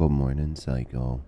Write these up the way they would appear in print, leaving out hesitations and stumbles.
Good morning, Psycho.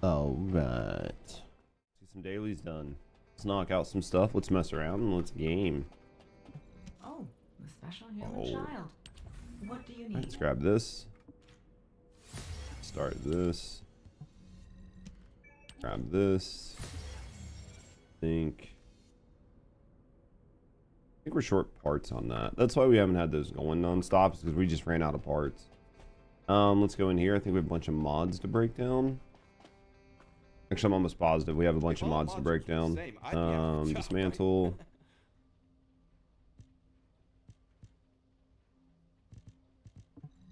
All right. Get some dailies done. Let's knock out some stuff. Let's mess around and let's game. Oh, the special human child. What do you need? Let's grab this. Start this. Grab this. I think we're short parts on that. That's why we haven't had those going non-stops, because we just ran out of parts. Let's go in here. I think we have a bunch of mods to break down. Actually, I'm almost positive we have a bunch of mods to break down. Dismantle.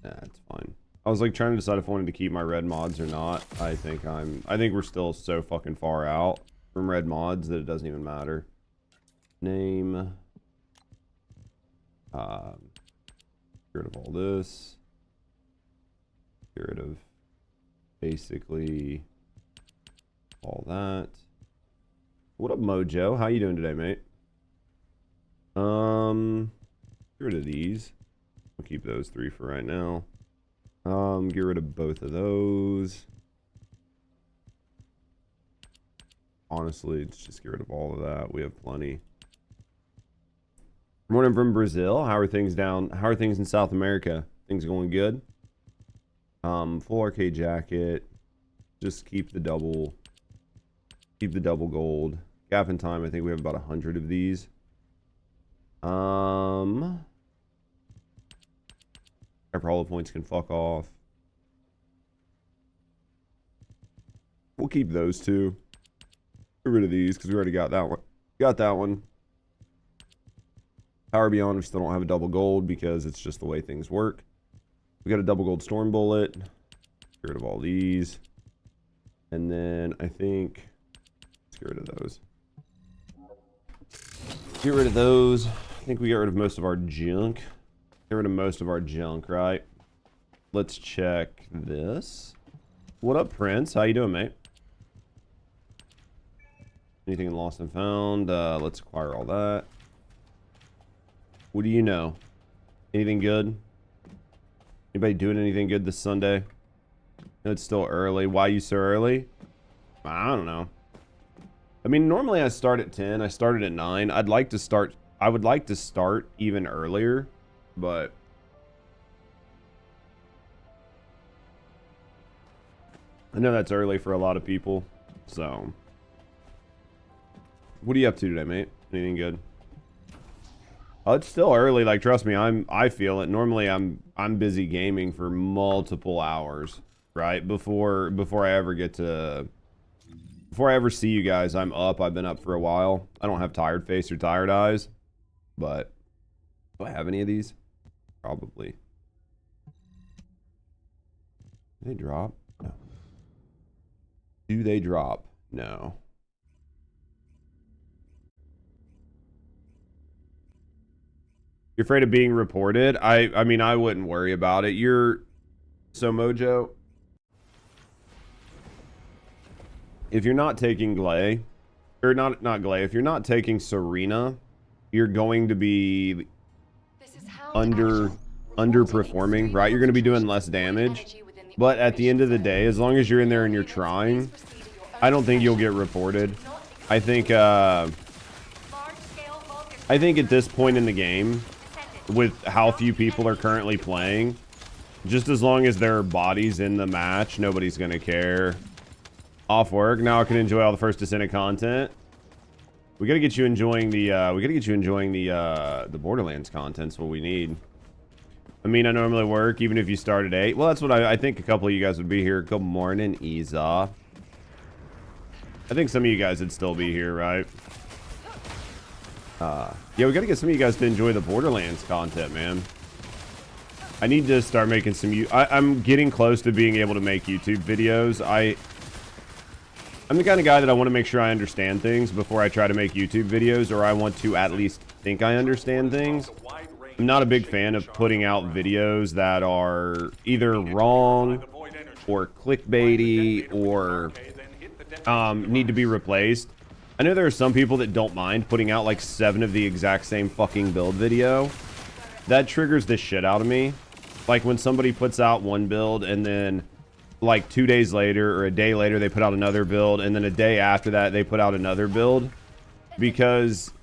That's fine. I was like trying to decide if I wanted to keep my red mods or not. I think we're still so fucking far out from red mods that it doesn't even matter. Name. Get rid of all this. Get rid of basically all that. What up, Mojo? How you doing today, mate? Get rid of these. We'll keep those 3 for right now. Get rid of both of those. Honestly, let's just get rid of all of that. We have plenty. Morning from Brazil. How are things down? How are things in South America? Things going good? Full arcade jacket. Just keep the double gold. Gap in time, I think we have about 100 of these. Hyper hollow points can fuck off. We'll keep those 2. Get rid of these because we already got that one. Got that one. Power Beyond, we still don't have a double gold because it's just the way things work. We got a double gold Storm Bullet. Get rid of all these. And then I think let's get rid of those. Get rid of those. I think we got rid of most of our junk. Get rid of most of our junk, right? Let's check this. What up, Prince? How you doing, mate? Anything lost and found? Let's acquire all that. What do you know? Anything good? Anybody doing anything good this Sunday? No, it's still early. Why you so early? I don't know. I mean, normally I start at 10. I started at 9. I would like to start even earlier. But I know that's early for a lot of people. So what are you up to today, mate? Anything good? Oh, it's still early. Like, trust me, I feel it. Normally I'm busy gaming for multiple hours, right? Before I ever get to, before I ever see you guys, I'm up. I've been up for a while. I don't have tired face or tired eyes, but do I have any of these? Probably. Do they drop? No. Do they drop? No. You're afraid of being reported? I mean, I wouldn't worry about it. So Mojo, if you're not taking Glay, or not Glay, if you're not taking Serena, you're going to be underperforming, right? You're going to be doing less damage. But at the end of the day, as long as you're in there and you're trying, I don't think you'll get reported. I think at this point in the game, with how few people are currently playing, just as long as there are bodies in the match, nobody's gonna care. Off work, now I can enjoy all the First Descendant content. We gotta get you enjoying the the Borderlands content's what we need. I mean, I normally work even if you start at 8. Well, that's what I think a couple of you guys would be here. Good morning, Isa. I think some of you guys would still be here, right? Yeah, we gotta get some of you guys to enjoy the Borderlands content, man. I need to start making some... I'm getting close to being able to make YouTube videos. I'm the kind of guy that I want to make sure I understand things before I try to make YouTube videos, or I want to at least think I understand things. I'm not a big fan of putting out videos that are either wrong or clickbaity or need to be replaced. I know there are some people that don't mind putting out like 7 of the exact same fucking build video. That triggers the shit out of me. Like when somebody puts out one build and then like 2 days later or a day later they put out another build, and then a day after that they put out another build. Because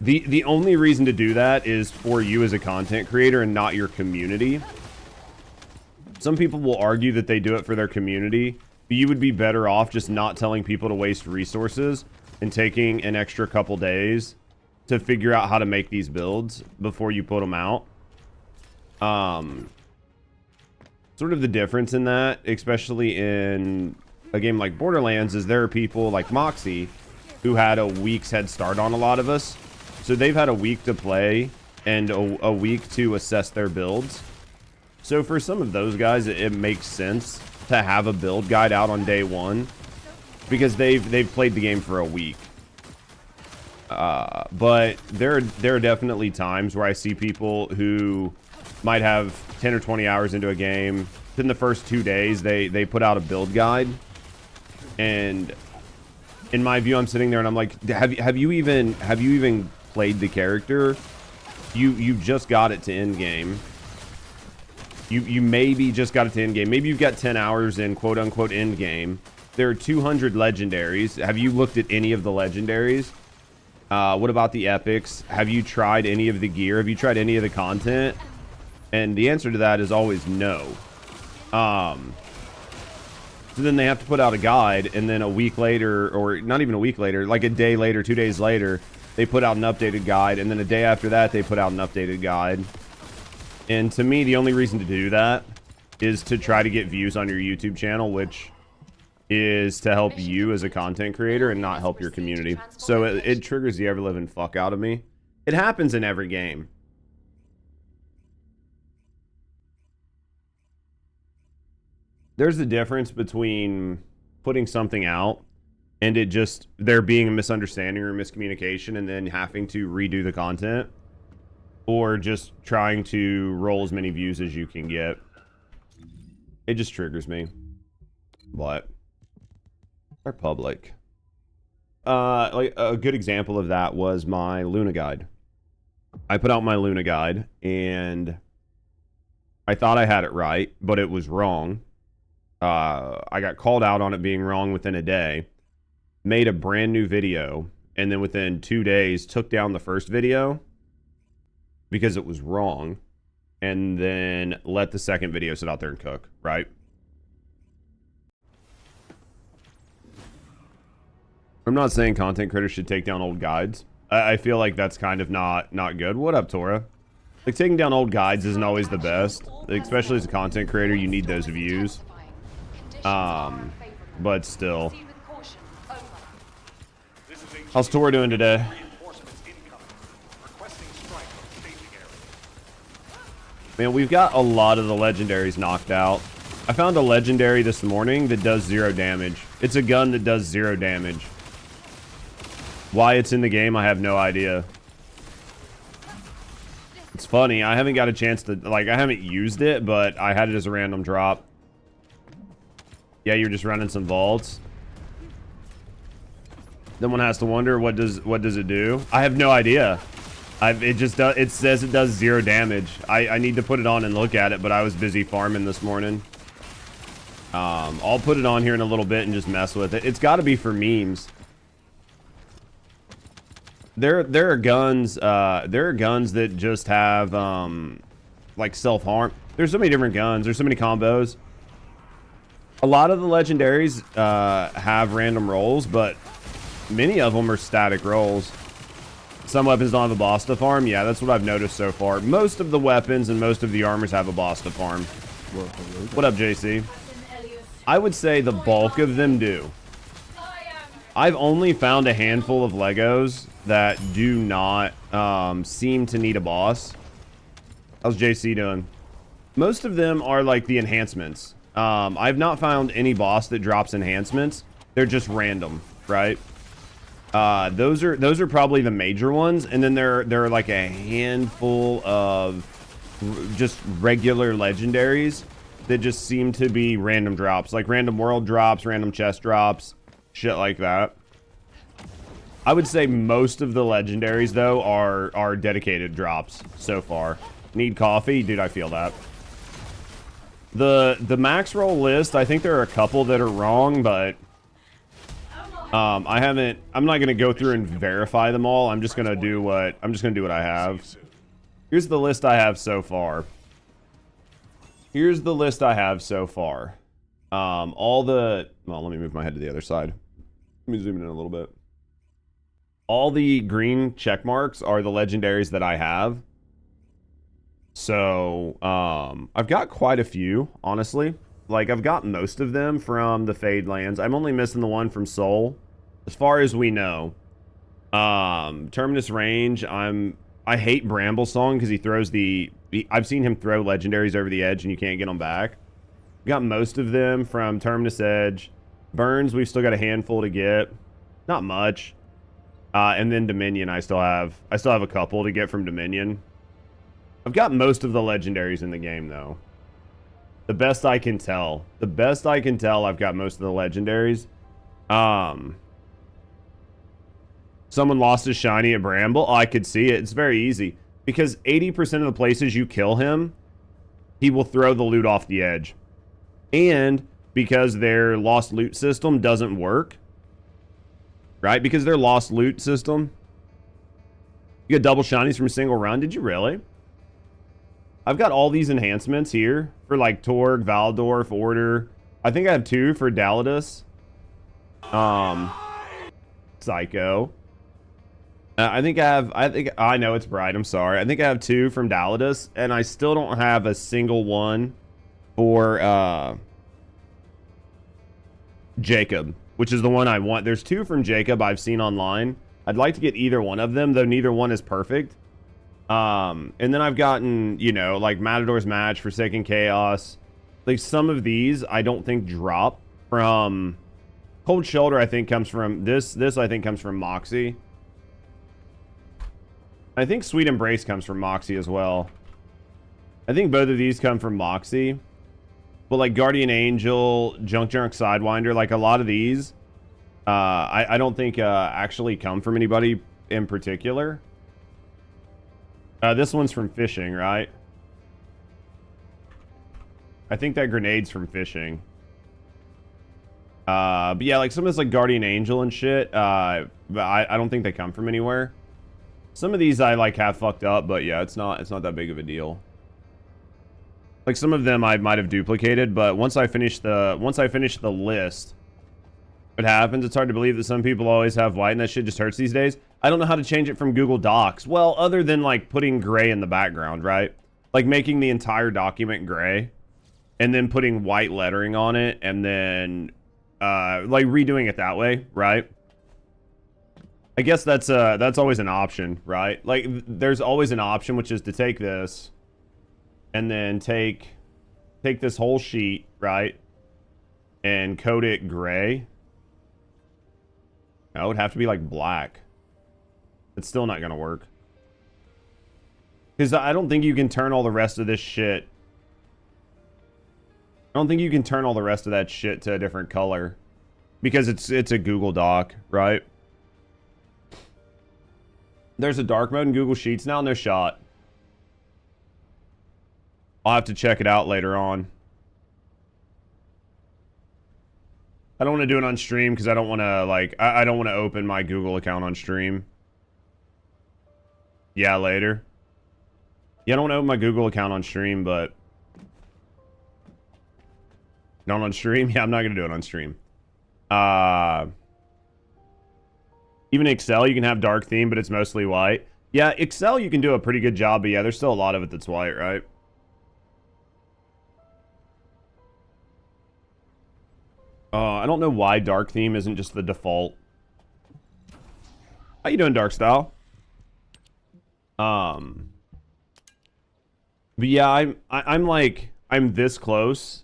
the only reason to do that is for you as a content creator and not your community. Some people will argue that they do it for their community, but you would be better off just not telling people to waste resources and taking an extra couple days to figure out how to make these builds before you put them out. Sort of the difference in that, especially in a game like Borderlands, is there are people like Moxie who had a week's head start on a lot of us. So they've had a week to play and a week to assess their builds. So for some of those guys, it makes sense to have a build guide out on day 1. Because they've played the game for a week. But there are definitely times where I see people who might have 10 or 20 hours into a game. In the first 2 days, they put out a build guide. And in my view, I'm sitting there and I'm like, have you even played the character? You just got it to Endgame. You maybe just got it to Endgame. Maybe you've got 10 hours in quote unquote Endgame. There are 200 legendaries. Have you looked at any of the legendaries? What about the epics? Have you tried any of the gear? Have you tried any of the content? And the answer to that is always no. So then they have to put out a guide, and then a week later, or not even a week later, like a day later, 2 days later, they put out an updated guide, and then a day after that, they put out an updated guide. And to me, the only reason to do that is to try to get views on your YouTube channel, which is to help you as a content creator and not help your community. So it triggers the ever-living fuck out of me. It happens in every game. There's a difference between putting something out and it just there being a misunderstanding or miscommunication and then having to redo the content, or just trying to roll as many views as you can get. It just triggers me. But they're public. Like a good example of that was my Luna guide. I put out my Luna guide and I thought I had it right, but it was wrong. I got called out on it being wrong within a day, made a brand new video, and then within 2 days took down the first video because it was wrong. and then let the second video sit out there and cook, right? I'm not saying content creators should take down old guides. I feel like that's kind of not good. What up, Tora? Like, taking down old guides isn't always the best. Like, especially as a content creator, you need those views. But still. How's Tora doing today? Man, we've got a lot of the legendaries knocked out. I found a legendary this morning that does 0 damage. It's a gun that does 0 damage. Why it's in the game, I have no idea. It's funny, I haven't got a chance to, like, I haven't used it, but I had it as a random drop. Yeah, you're just running some vaults. Then one has to wonder, what does it do? I have no idea. It says it does 0 damage. I need to put it on and look at it, but I was busy farming this morning. I'll put it on here in a little bit and just mess with it. It's got to be for memes. There are guns that just have like self-harm. There's so many different guns. There's so many combos. A lot of the legendaries have random rolls, but many of them are static rolls. Some weapons don't have a boss to farm. Yeah, that's what I've noticed so far. Most of the weapons and most of the armors have a boss to farm. What up, JC? I would say the bulk of them do. I've only found a handful of Legos that do not seem to need a boss. How's JC doing? Most of them are like the enhancements. I've not found any boss that drops enhancements. They're just random, right? Those are probably the major ones, and then there are like a handful of just regular legendaries that just seem to be random drops, like random world drops, random chest drops, shit like that. I would say most of the legendaries though are dedicated drops so far. Need coffee? Dude, I feel that. The max roll list, I think there are a couple that are wrong, but I'm not gonna go through and verify them all. I'm just gonna do what I have. Here's the list I have so far. Well, let me move my head to the other side. Let me zoom in a little bit. All the green check marks are the legendaries that I have. So, I've got quite a few, honestly. Like, I've got most of them from the Fade Lands. I'm only missing the one from Soul, as far as we know. Terminus Range, I hate Bramble Song because he throws I've seen him throw legendaries over the edge and you can't get them back. Got most of them from Terminus Edge. Burns, we've still got a handful to get. Not much. And then Dominion, I still have a couple to get from Dominion. I've got most of the legendaries in the game, though. The best I can tell, I've got most of the legendaries. Someone lost his shiny at Bramble. Oh, I could see it. It's very easy. Because 80% of the places you kill him, he will throw the loot off the edge. And because their lost loot system doesn't work, right? Because their lost loot system, you got double shinies from a single run. Did you really? I've got all these enhancements here for like Torg, Valdorf, Order. I think I have 2 for Dalidus. Psycho. I know it's Bright, I'm sorry. I think I have 2 from Dalidus, and I still don't have a single one for Jacob, which is the one I want. There's 2 from Jacob I've seen online. I'd like to get either one of them, though neither one is perfect. And then I've gotten, you know, like Matador's Match, Forsaken Chaos. Like some of these I don't think drop from Cold Shoulder. I think comes from this I think comes from Moxie. I think Sweet Embrace comes from Moxie as well. I think both of these come from Moxie. But like Guardian Angel, Junk Sidewinder, like a lot of these, I don't think actually come from anybody in particular. This one's from Fishing, right? I think that grenade's from Fishing. But yeah, like some of this like Guardian Angel and shit, but I don't think they come from anywhere. Some of these I like have fucked up, but yeah, it's not that big of a deal. Like some of them I might have duplicated, but once I finish the list, what happens? It's hard to believe that some people always have white, and that shit just hurts these days. I don't know how to change it from Google Docs. Well, other than like putting gray in the background, right? Like making the entire document gray, and then putting white lettering on it, and then like redoing it that way, right? I guess that's always an option, right? Like there's always an option, which is to take this and then take this whole sheet, right? And coat it gray. That would have to be like black. It's still not gonna work. Because I don't think you can turn all the rest of this shit. I don't think you can turn all the rest of that shit to a different color. Because it's a Google Doc, right? There's a dark mode in Google Sheets now, no shot. I'll have to check it out later on. I don't want to do it on stream because I don't want to, like, I don't want to open my Google account on stream. Yeah, later. Yeah, I don't want to open my Google account on stream, but... Not on stream? Yeah, I'm not going to do it on stream. Even Excel, you can have dark theme, but it's mostly white. Yeah, Excel, you can do a pretty good job, but yeah, there's still a lot of it that's white, right? I don't know why dark theme isn't just the default. How you doing, Dark Style? But yeah, I'm this close.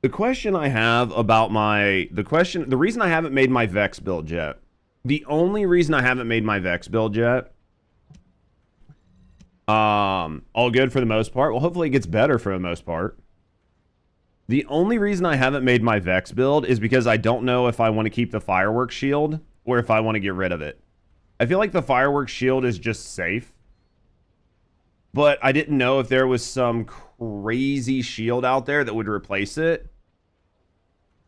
The question I have about the reason I haven't made my Vex build yet. The only reason I haven't made my Vex build yet. All good for the most part. Well, hopefully it gets better for the most part. The only reason I haven't made my Vex build is because I don't know if I want to keep the fireworks shield or if I want to get rid of it. I feel like the fireworks shield is just safe. But I didn't know if there was some crazy shield out there that would replace it.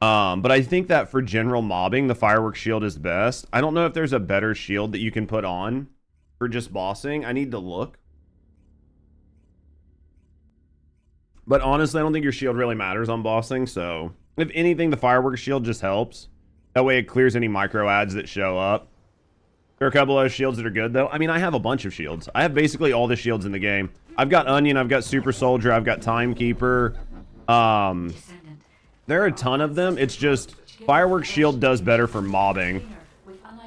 But I think that for general mobbing, the fireworks shield is best. I don't know if there's a better shield that you can put on for just bossing. I need to look. But honestly, I don't think your shield really matters on bossing. So if anything, the fireworks shield just helps. That way it clears any micro ads that show up. There are a couple of shields that are good, though. I mean, I have a bunch of shields. I have basically all the shields in the game. I've got Onion, I've got Super Soldier, I've got Timekeeper. There are a ton of them. It's just fireworks shield does better for mobbing.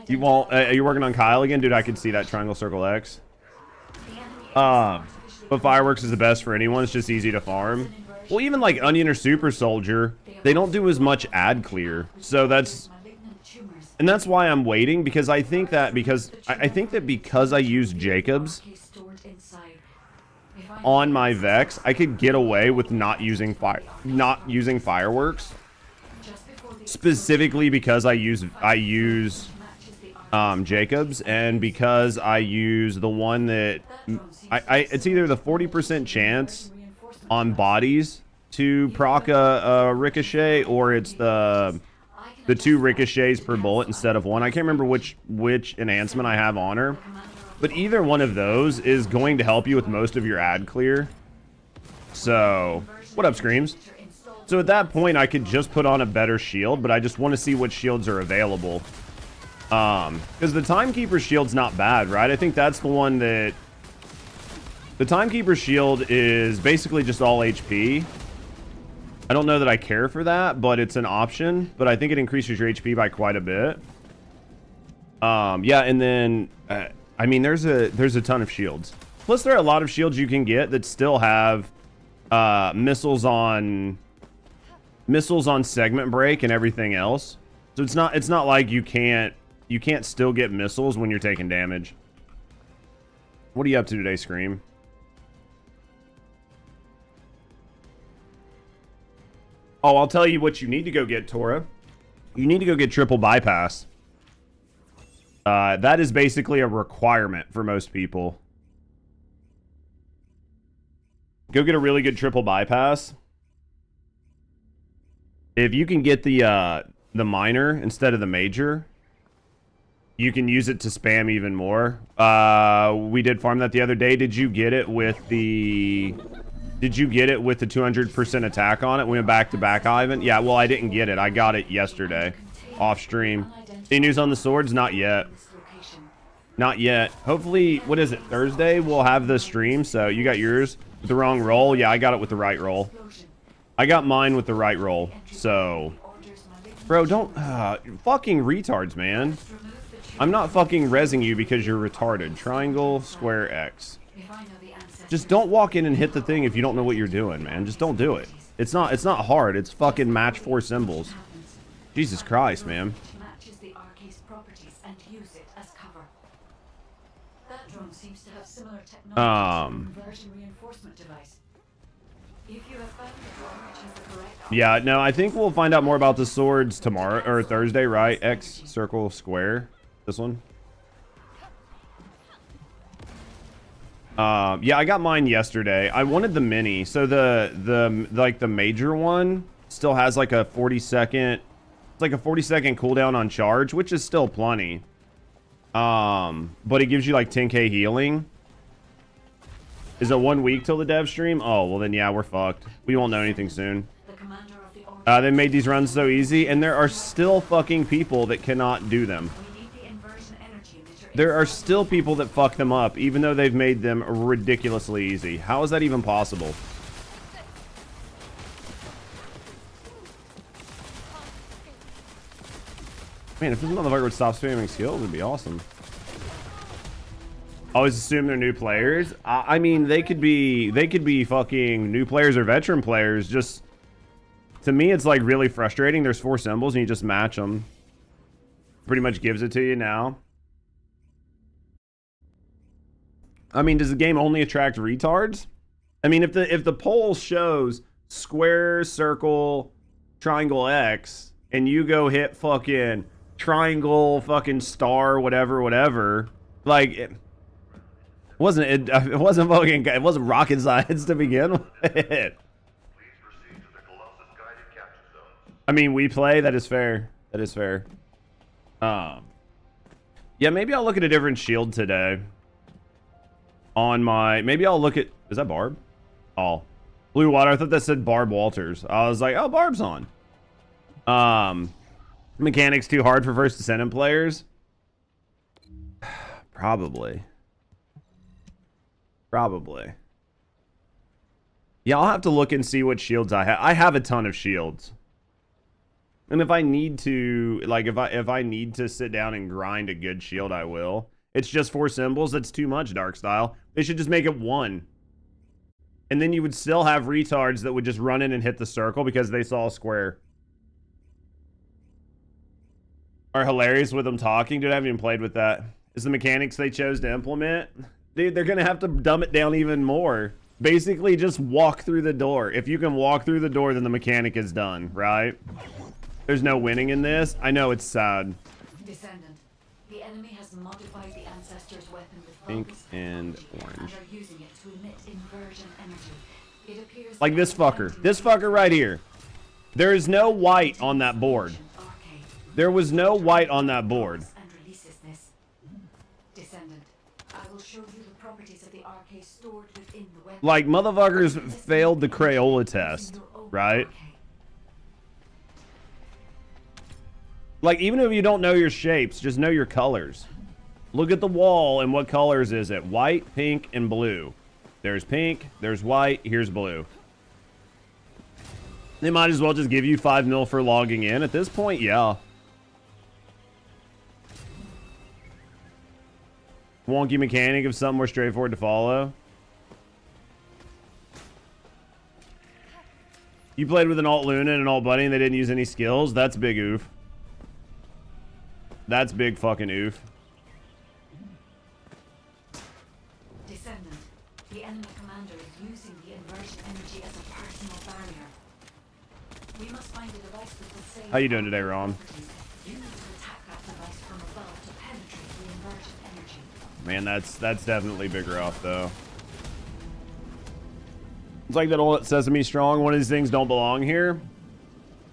You won't. Are you working on Kyle again, dude? I could see that triangle, circle X. But fireworks is the best for anyone. It's just easy to farm. Well, even like Onion or Super Soldier, they don't do as much ad clear. So that's why I'm waiting, because I think that because I use Jacobs on my Vex, I could get away with not using fireworks. Specifically because I use Jacobs, and because I use the one that it's either the 40% chance on bodies to proc a ricochet, or it's the 2 ricochets per bullet instead of 1. I can't remember which enhancement I have on her, but either one of those is going to help you with most of your ad clear. So what up, Screams? So at that point I could just put on a better shield, but I just want to see what shields are available. Because the Timekeeper shield's not bad, right? I think that's the one that... The Timekeeper shield is basically just all HP. I don't know that I care for that, but it's an option. But I think it increases your HP by quite a bit. Yeah, and then... I mean, there's a ton of shields. Plus, there are a lot of shields you can get that still have missiles on segment break and everything else. So it's not like you can't still get missiles when you're taking damage. What are you up to today, Scream? Oh, I'll tell you what you need to go get, Tora. You need to go get triple bypass. That is basically a requirement for most people. Go get a really good triple bypass. If you can get the minor instead of the major, you can use it to spam even more. We did farm that the other day. Did you get it with the Did you get it with the 200% attack on it? We went back to back, Ivan. Yeah, well, I didn't get it. I got it yesterday, off stream. Any news on the swords? Not yet. Not yet. Hopefully, what is it? Thursday we'll have the stream. So you got yours with the wrong roll. Yeah, I got it with the right roll. I got mine with the right roll. So, bro, don't fucking retards, man. I'm not fucking rezzing you because you're retarded. Triangle, square, X. Just don't walk in and hit the thing if you don't know what you're doing, man. Just don't do it. It's not hard. It's fucking match 4 symbols. Jesus Christ, man. Yeah, no, I think we'll find out more about the swords tomorrow or Thursday, right? X, circle, square. This one. Yeah, I got mine yesterday. I wanted the mini. So the major one still has like a 40-second, it's like a 40-second cooldown on charge, which is still plenty. But it gives you like 10k healing. Is it 1 week till the dev stream? Oh, well then yeah, we're fucked. We won't know anything soon. They made these runs so easy, and there are still fucking people that cannot do them. There are still people that fuck them up, even though they've made them ridiculously easy. How is that even possible? Man, if this motherfucker would stop spamming skills, it'd be awesome. Always assume they're new players. I mean, they could be fucking new players or veteran players. Just, to me, it's like really frustrating. There's 4 symbols and you just match them. Pretty much gives it to you now. I mean, does the game only attract retards? I mean, if the poll shows square, circle, triangle, X, and you go hit fucking triangle, fucking star, whatever, like it wasn't rocket science to begin with. I mean, we play. That is fair. That is fair. Yeah, maybe I'll look at a different shield today. On my, maybe I'll look at, is that Barb? Oh, Blue Water. I thought that said Barb Walters. I was like, oh, Barb's on. Mechanics too hard for First Descendant players? Probably. Yeah, I'll have to look and see what shields I have. I have a ton of shields. And if I need to, like, if I need to sit down and grind a good shield, I will. It's just 4 symbols. That's too much, Dark Style. They should just make it 1. And then you would still have retards that would just run in and hit the circle because they saw a square. Are hilarious with them talking. Dude, I haven't even played with that. Is the mechanics they chose to implement? Dude, they're going to have to dumb it down even more. Basically, just walk through the door. If you can walk through the door, then the mechanic is done, right? There's no winning in this. I know it's sad. Descendant. The enemy has modified the ancestor's weapon with Pink and orange. and are using it to emit inversion energy. It appears like this fucker. This fucker right here. There is no white on that board. There was no white on that board. Descendant, I will show you the properties of the Arche stored within the weapon. Like, motherfuckers failed the Crayola test, right? Like, even if you don't know your shapes, just know your colors. Look at the wall, and what colors is it? White, pink, and blue. There's pink, there's white, here's blue. They might as well just give you 5 mil for logging in. At this point, yeah. Wonky mechanic of something more straightforward to follow. You played with an alt Luna and an alt Bunny and they didn't use any skills? That's big oof. That's big fucking oof. Descendant, the enemy commander is using the inversion energy as a personal barrier. We must find a device with the same. How you doing today, Ron? You need to attack that device from above to penetrate the inversion energy. Man, that's definitely bigger off though. It's like that old Sesame Strong, one of these things don't belong here.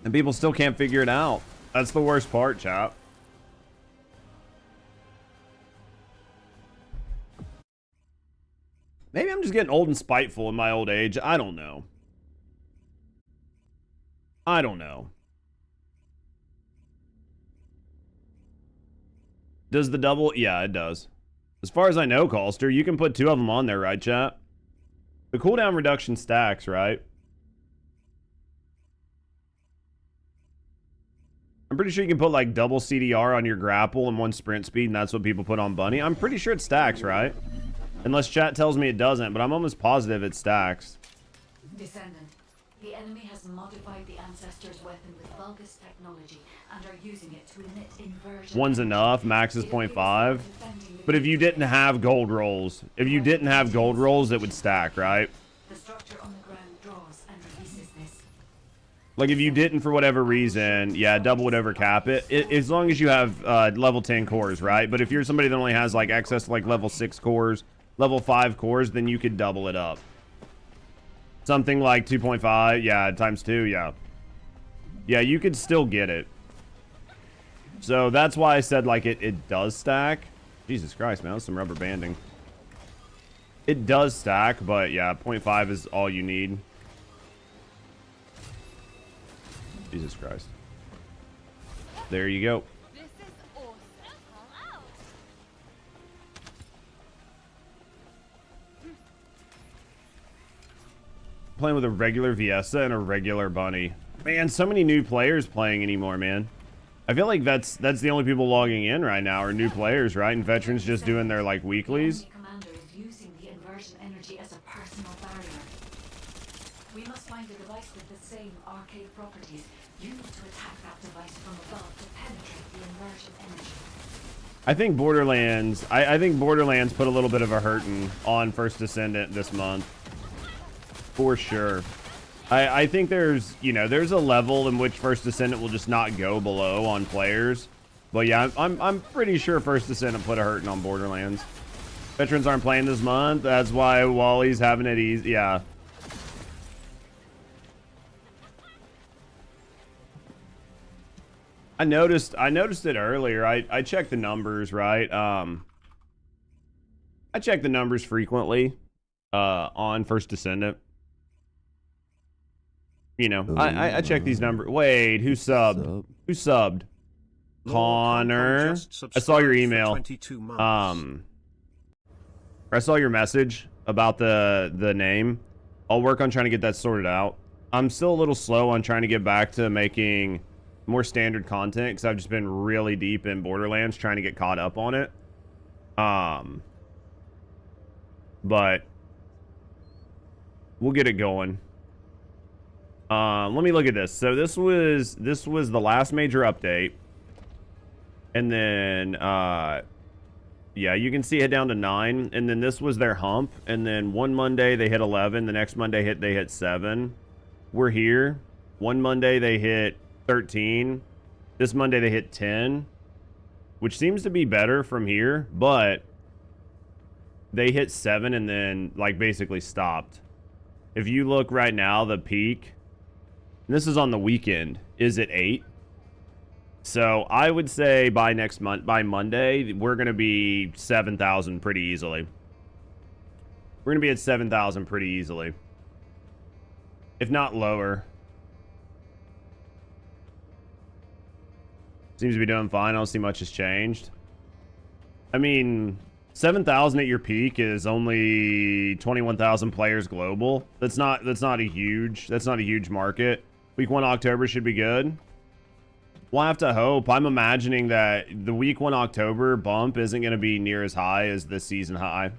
And people still can't figure it out. That's the worst part, chap. Maybe I'm I'm just getting old and spiteful in my old age. I don't know. I don't know. Does the double? Yeah, it does. As far as I know, Calster, you can put 2 of them on there, right, chat? The cooldown reduction stacks, right? I'm pretty sure you can put like double CDR on your grapple and 1 sprint speed, and that's what people put on Bunny. I'm pretty sure it stacks, right? Unless chat tells me it doesn't, but I'm almost positive it stacks. Descendant, the enemy has modified the Ancestor's weapon with Vulgus technology and are using it to emit inversion. 1's enough, max is 0.5. But if you didn't have gold rolls, it would stack, right? The structure on the ground draws and releases this. Like if you didn't for whatever reason, yeah, double would overcap it. As long as you have level 10 cores, right? But if you're somebody that only has like access to like level 6 cores, level 5 cores, then you could double it up. Something like 2.5, yeah, times 2, yeah. Yeah, you could still get it. So that's why I said like it does stack. Jesus Christ, man, that's some rubber banding. It does stack, but yeah, 0.5 is all you need. Jesus Christ. There you go. This is awesome. Playing with a regular Viesa and a regular Bunny. Man, so many new players playing anymore, man. I feel like that's the only people logging in right now are new players, right? And veterans just doing their like weeklies. The commander is using the inversion energy as a personal barrier. We must find a device with the same arcade properties. You need to attack that device from above to penetrate the inversion energy. I think Borderlands. I think Borderlands put a little bit of a hurting on First Descendant this month, for sure. I think there's a level in which First Descendant will just not go below on players. But yeah, I'm pretty sure First Descendant put a hurting on Borderlands. Veterans aren't playing this month. That's why Wally's having it easy. Yeah. I noticed it earlier. I checked the numbers, right? I check the numbers frequently on First Descendant. You know, I check these numbers. Wait, who subbed? Who subbed? Connor. I saw your email. I saw your message about the name. I'll work on trying to get that sorted out. I'm still a little slow on trying to get back to making more standard content because I've just been really deep in Borderlands trying to get caught up on it. But we'll get it going. Let me look at this. So this was the last major update. And then yeah, you can see it down to 9, and then this was their hump, and then one Monday they hit 11, the next Monday they hit 7. We're here. One Monday they hit 13. This Monday they hit 10, which seems to be better from here, but they hit 7 and then like basically stopped. If you look right now, the peak, and this is on the weekend, is at 8. So I would say by next month, by Monday, we're going to be 7,000 pretty easily. We're going to be at 7,000 pretty easily, if not lower. Seems to be doing fine. I don't see much has changed. I mean, 7,000 at your peak is only 21,000 players global. That's not a huge market. Week 1 October should be good. We'll have to hope. I'm imagining that the week 1 October bump isn't going to be near as high as this season high.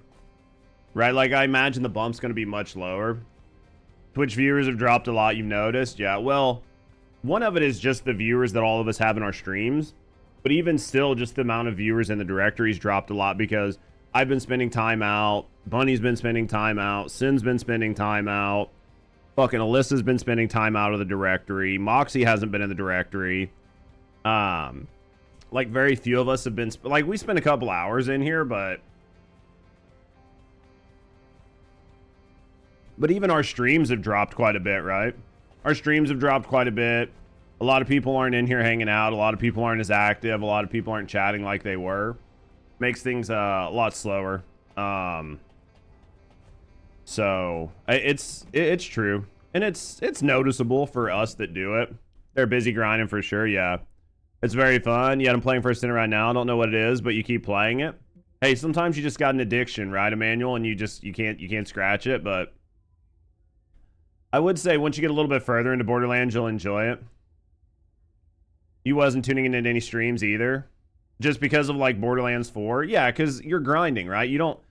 Right? Like, I imagine the bump's going to be much lower. Twitch viewers have dropped a lot, you've noticed. Yeah, well, one of it is just the viewers that all of us have in our streams. But even still, just the amount of viewers in the directories dropped a lot because I've been spending time out. Bunny's been spending time out. Sin's been spending time out. Fucking Alyssa's been spending time out of the directory. Moxie hasn't been in the directory. Like very few of us have been like we spent a couple hours in here, but even our streams have dropped quite a bit, right? Our streams have dropped quite a bit. A lot of people aren't in here hanging out. A lot of people aren't as active. A lot of people aren't chatting like they were. Makes things a lot slower. So it's true, and it's noticeable for us that do it. They're busy grinding for sure. Yeah, it's very fun. Yet I'm playing First Descendant right now. I don't know what it is, but you keep playing it. Hey, sometimes you just got an addiction, right, Emmanuel, and you can't scratch it. But I would say once you get a little bit further into Borderlands, you'll enjoy it. You wasn't tuning into any streams either, just because of like Borderlands 4. Yeah, because you're grinding, right? You don't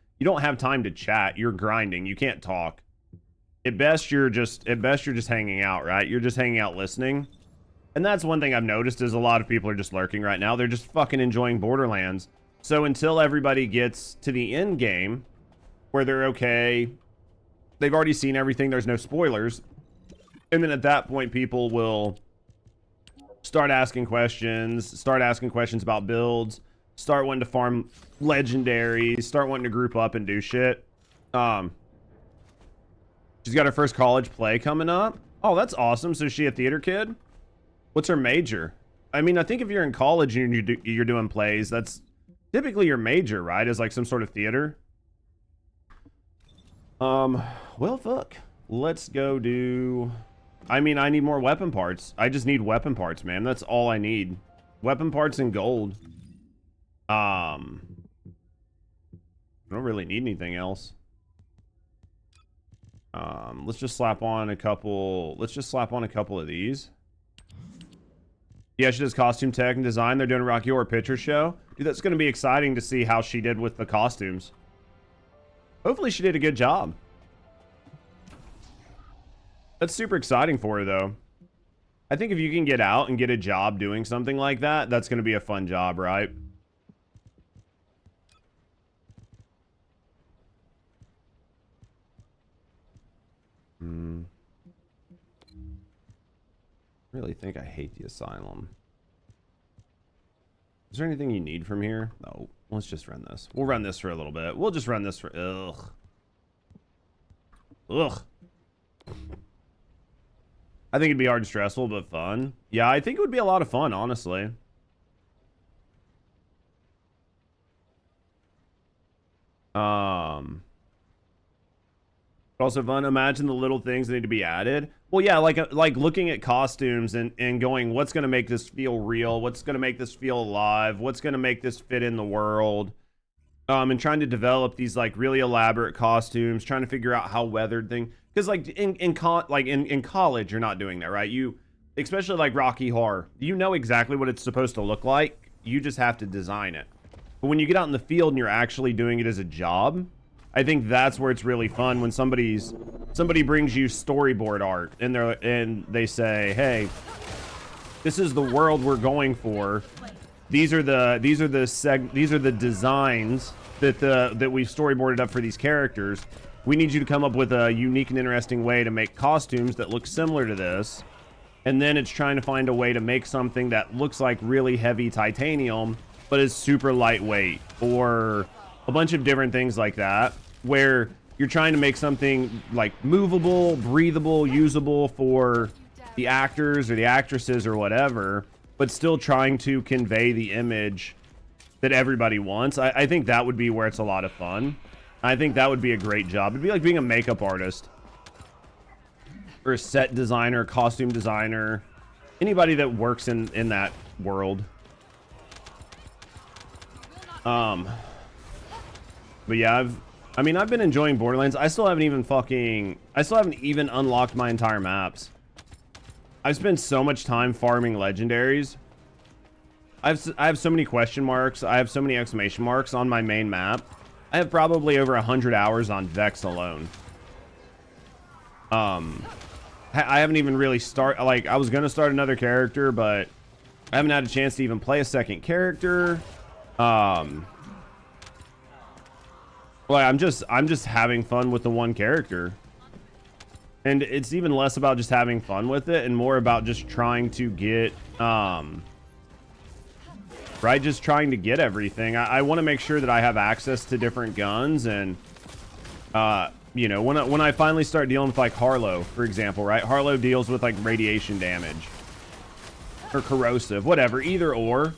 have time to chat. You're grinding. You can't talk. At best you're just hanging out, right? You're just hanging out listening. And that's one thing I've noticed is a lot of people are just lurking right now. They're just fucking enjoying Borderlands. So until everybody gets to the end game where they're okay, they've already seen everything, there's no spoilers. And then at that point people will start asking questions about builds, start wanting to farm legendaries, start wanting to group up and do shit. She's got her first college play coming up. Oh, that's awesome. So is she a theater kid? What's her major? I mean, I think if you're in college and you're doing plays, that's typically your major, right? Is like some sort of theater. Well, fuck. Let's go do... I mean, I need more weapon parts. I just need weapon parts, man. That's all I need. Weapon parts and gold. I don't really need anything else. Let's just slap on a couple of these. Yeah, she does costume tech and design. They're doing a Rocky Horror Picture Show. Dude, that's going to be exciting to see how she did with the costumes. Hopefully she did a good job. That's super exciting for her, though. I think if you can get out and get a job doing something like that, that's going to be a fun job, right? Really think I hate the asylum. Is there anything you need from here? No. Let's just run this. We'll run this for a little bit. We'll just run this for... Ugh. I think it'd be hard and stressful, but fun. Yeah, I think it would be a lot of fun, honestly. Also fun. Imagine the little things that need to be added. Well, yeah, like looking at costumes and going, what's going to make this feel real? What's going to make this feel alive? What's going to make this fit in the world? And trying to develop these like really elaborate costumes, trying to figure out how weathered thing. Because like in college, you're not doing that, right? You, especially like Rocky Horror, you know exactly what it's supposed to look like. You just have to design it. But when you get out in the field and you're actually doing it as a job, I think that's where it's really fun when somebody brings you storyboard art and they say, "Hey, this is the world we're going for. These are the designs that we've storyboarded up for these characters. We need you to come up with a unique and interesting way to make costumes that look similar to this." And then it's trying to find a way to make something that looks like really heavy titanium but is super lightweight, or a bunch of different things like that, where you're trying to make something like movable, breathable, usable for the actors or the actresses or whatever, but still trying to convey the image that everybody wants. I think that would be where it's a lot of fun. I think that would be a great job. It'd be like being a makeup artist or a set designer, costume designer, anybody that works in that world. But yeah, I've been enjoying Borderlands. I still haven't even unlocked my entire maps. I've spent so much time farming legendaries. I have so many question marks. I have so many exclamation marks on my main map. I have probably over 100 hours on Vex alone. I haven't even really I was gonna start another character, but I haven't had a chance to even play a second character. Well, I'm just having fun with the one character. And it's even less about just having fun with it and more about just trying to get, right? Just trying to get everything. I want to make sure that I have access to different guns and, you know, when I finally start dealing with like Harlow, for example, right? Harlow deals with like radiation damage or corrosive, whatever, either or.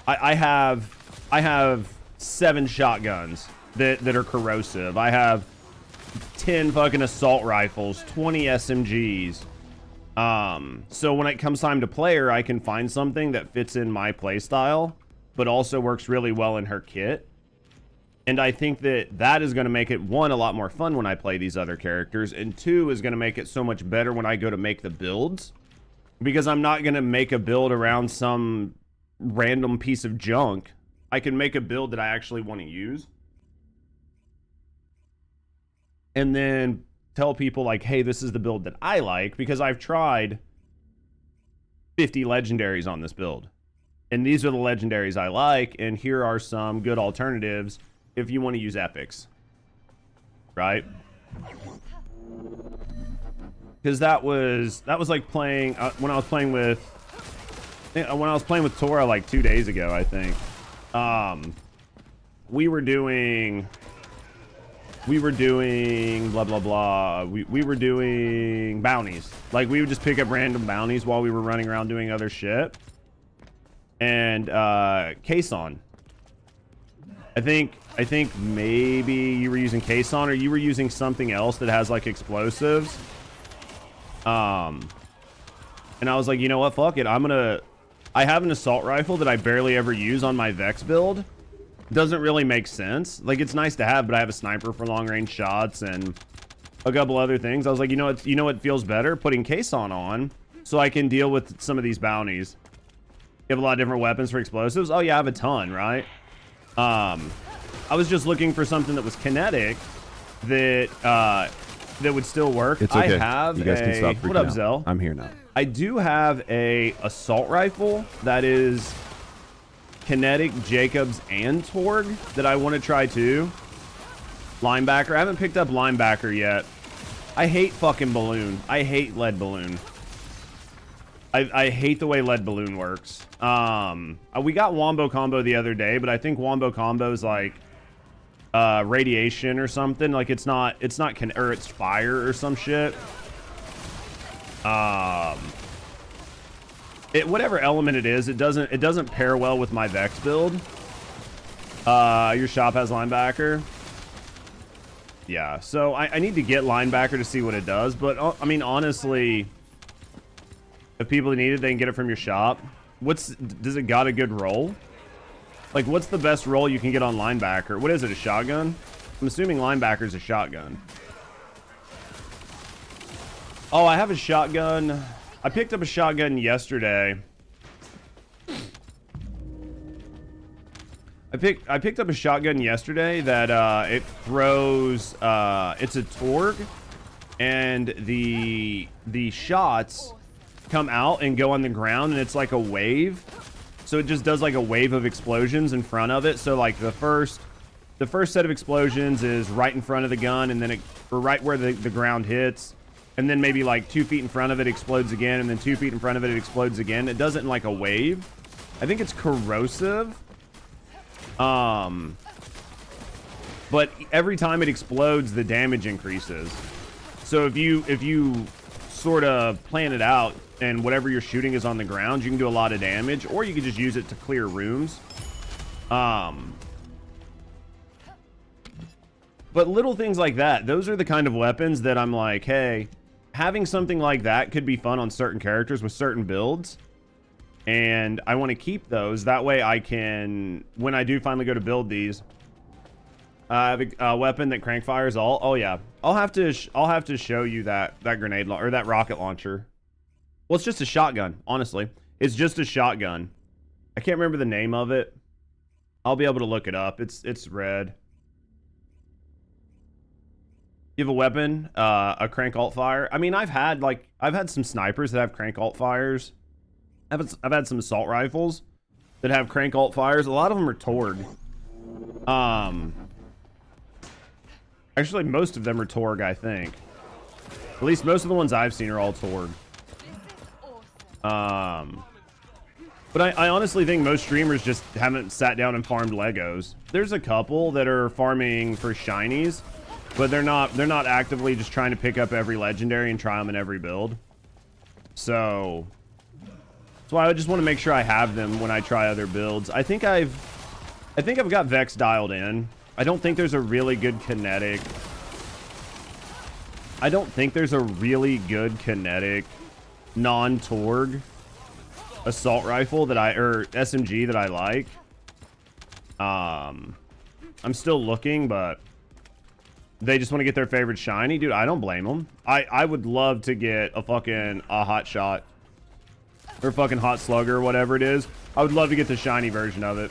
I have 7 shotguns that are corrosive. I have 10 fucking assault rifles, 20 SMGs. So when it comes time to play her, I can find something that fits in my playstyle, but also works really well in her kit. And I think that that is going to make it, one, a lot more fun when I play these other characters, and two, is going to make it so much better when I go to make the builds, because I'm not going to make a build around some random piece of junk. I can make a build that I actually want to use, and then tell people like, hey, this is the build that I like, because I've tried 50 legendaries on this build, and these are the legendaries I like, and here are some good alternatives if you want to use epics, right? Because that was like playing when I was playing with Tora like 2 days ago, I think. We were doing blah blah blah. We were doing bounties. Like, we would just pick up random bounties while we were running around doing other shit. And Caisson. I think maybe you were using Caisson, or you were using something else that has like explosives. And I was like, you know what, fuck it. I have an assault rifle that I barely ever use on my Vex build. Doesn't really make sense. Like, it's nice to have, but I have a sniper for long range shots and a couple other things. I was like, you know what feels better? Putting Caisson on so I can deal with some of these bounties. You have a lot of different weapons for explosives. Oh yeah, I have a ton, right? I was just looking for something that was kinetic that would still work. It's okay. I have you guys can stop freaking what up, out. Zell? I'm here now. I do have a assault rifle that is kinetic, Jacobs, and Torg that I want to try too. Linebacker. I haven't picked up linebacker yet. I hate fucking balloon. I hate lead balloon. I hate the way lead balloon works. We got Wombo combo the other day, but I think Wombo combo is like radiation or something. Like, it's fire or some shit. Whatever element it is, it doesn't pair well with my Vex build. Your shop has linebacker. Yeah, so I need to get linebacker to see what it does, but I mean, honestly, if people need it, they can get it from your shop. Does it got a good roll? Like, what's the best roll you can get on linebacker? What is it, a shotgun? I'm assuming linebacker's a shotgun. Oh, I have a shotgun. I picked up a shotgun yesterday. I picked up a shotgun yesterday that it throws it's a Torg, and the shots come out and go on the ground, and it's like a wave. So it just does like a wave of explosions in front of it. So like the first set of explosions is right in front of the gun, and then or right where the ground hits, and then maybe like 2 feet in front of it explodes again, and then 2 feet in front of it explodes again. It does it in like a wave. I think it's corrosive. But every time it explodes, the damage increases. So if you sort of plan it out, and whatever you're shooting is on the ground, you can do a lot of damage, or you can just use it to clear rooms. But little things like that, those are the kind of weapons that I'm like, hey, having something like that could be fun on certain characters with certain builds, and I want to keep those. That way I can, when I do finally go to build these, I have a weapon that crank fires all. Oh yeah, I'll have to show you that grenade or that rocket launcher. Well, it's just a shotgun, honestly. It's just a shotgun. I can't remember the name of it. I'll be able to look it up. It's red. You have a weapon, a crank alt fire. I mean, I've had some snipers that have crank alt fires. I've had some assault rifles that have crank alt fires. A lot of them are Torg. Actually, most of them are Torg, I think. At least most of the ones I've seen are all Torg. But I honestly think most streamers just haven't sat down and farmed Legos. There's a couple that are farming for shinies, but they're not actively just trying to pick up every legendary and try them in every build. So that's why I just want to make sure I have them when I try other builds. I think I've got Vex dialed in. I don't think there's a really good kinetic I don't think there's a really good kinetic non-Torg assault rifle that or SMG that I like. I'm still looking, but they just want to get their favorite shiny. Dude, I don't blame them. I would love to get a fucking hot shot or fucking hot slugger or whatever it is. I would love to get the shiny version of it.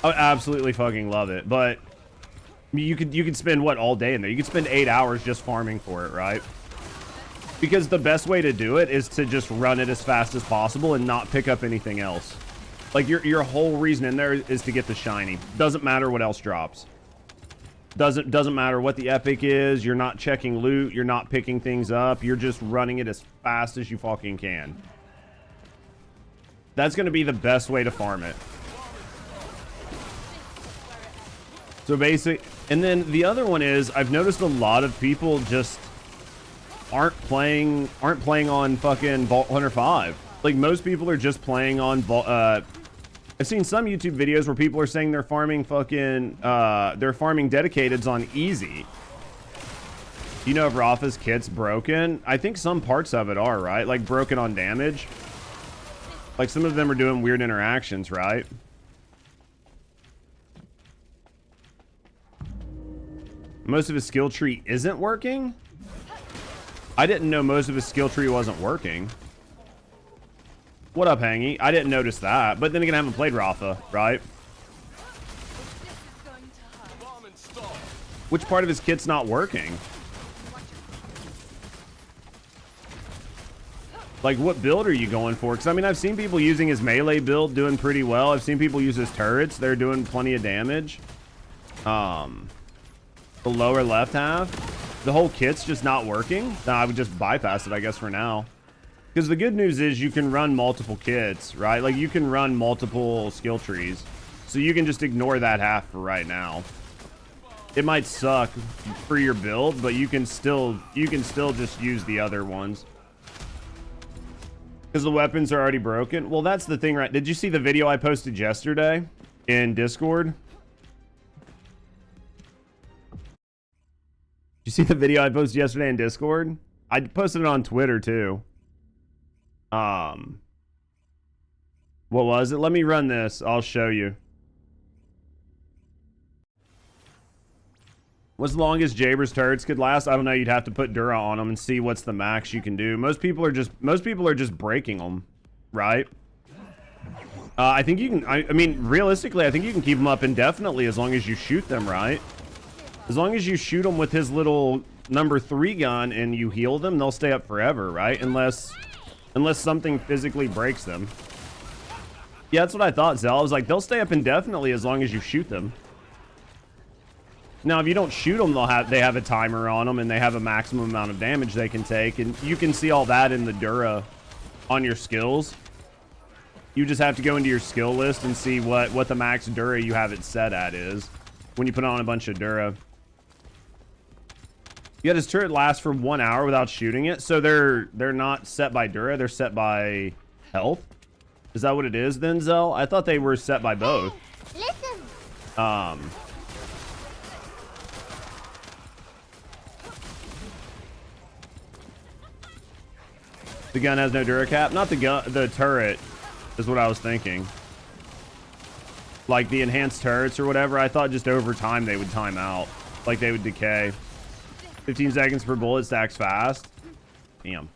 I would absolutely fucking love it. But you could spend what, all day in there? You could spend 8 hours just farming for it, right? Because the best way to do it is to just run it as fast as possible and not pick up anything else. Like your whole reason in there is to get the shiny. Doesn't matter what else drops. Doesn't matter what the epic is. You're not checking loot. You're not picking things up. You're just running it as fast as you fucking can. That's going to be the best way to farm it. So basic. And then the other one is, I've noticed a lot of people just aren't playing on fucking Vault Hunter 5. Like, most people are just playing on I've seen some YouTube videos where people are saying they're farming fucking they're farming dedicateds on easy. Do you know if Rafa's kit's broken? I think some parts of it are, right? Like broken on damage. Like some of them are doing weird interactions, right? Most of his skill tree isn't working? I didn't know most of his skill tree wasn't working. What up, Hangy? I didn't notice that. But then again, I haven't played Rafa, right? Which part of his kit's not working? Like, what build are you going for? Because, I mean, I've seen people using his melee build doing pretty well. I've seen people use his turrets. They're doing plenty of damage. The lower left half. The whole kit's just not working. No, I would just bypass it, I guess, for now. Because the good news is you can run multiple kits, right? Like, you can run multiple skill trees. So you can just ignore that half for right now. It might suck for your build, but you can still just use the other ones. Because the weapons are already broken. Well, that's the thing, right? Did you see the video I posted yesterday in Discord? Did you see the video I posted yesterday in Discord? I posted it on Twitter too. What was it? Let me run this. I'll show you. What's the longest Jaber's turrets could last? I don't know. You'd have to put Dura on them and see what's the max you can do. Most people are just breaking them, right? I think you can. I mean, realistically, I think you can keep them up indefinitely as long as you shoot them, right? As long as you shoot them with his little number 3 gun and you heal them, they'll stay up forever, right? Unless something physically breaks them. Yeah, that's what I thought, Zell. I was like, they'll stay up indefinitely as long as you shoot them. Now, if you don't shoot them, they have a timer on them and they have a maximum amount of damage they can take, and you can see all that in the Dura on your skills. You just have to go into your skill list and see what the max Dura you have it set at is when you put on a bunch of Dura. Yeah, his turret lasts for 1 hour without shooting it, so they're not set by Dura, they're set by health. Is that what it is then, Zell? I thought they were set by both. Listen. The gun has no Dura cap? Not the gun, the turret is what I was thinking. Like the enhanced turrets or whatever, I thought just over time they would time out. Like they would decay. 15 seconds per bullet, stacks fast. Damn.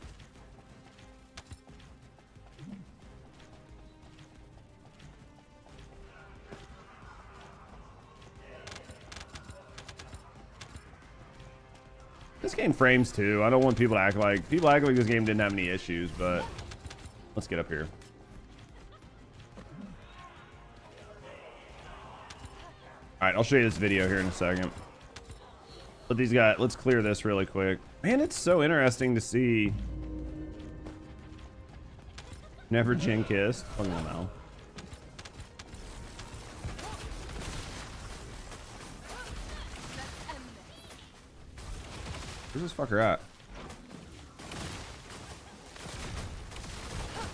This game frames too. I don't want people to act like this game didn't have any issues, but let's get up here. All right, I'll show you this video here in a second. But these guys, let's clear this really quick. Man, it's so interesting to see. Never chin kissed. Fucking now. Where's this fucker at?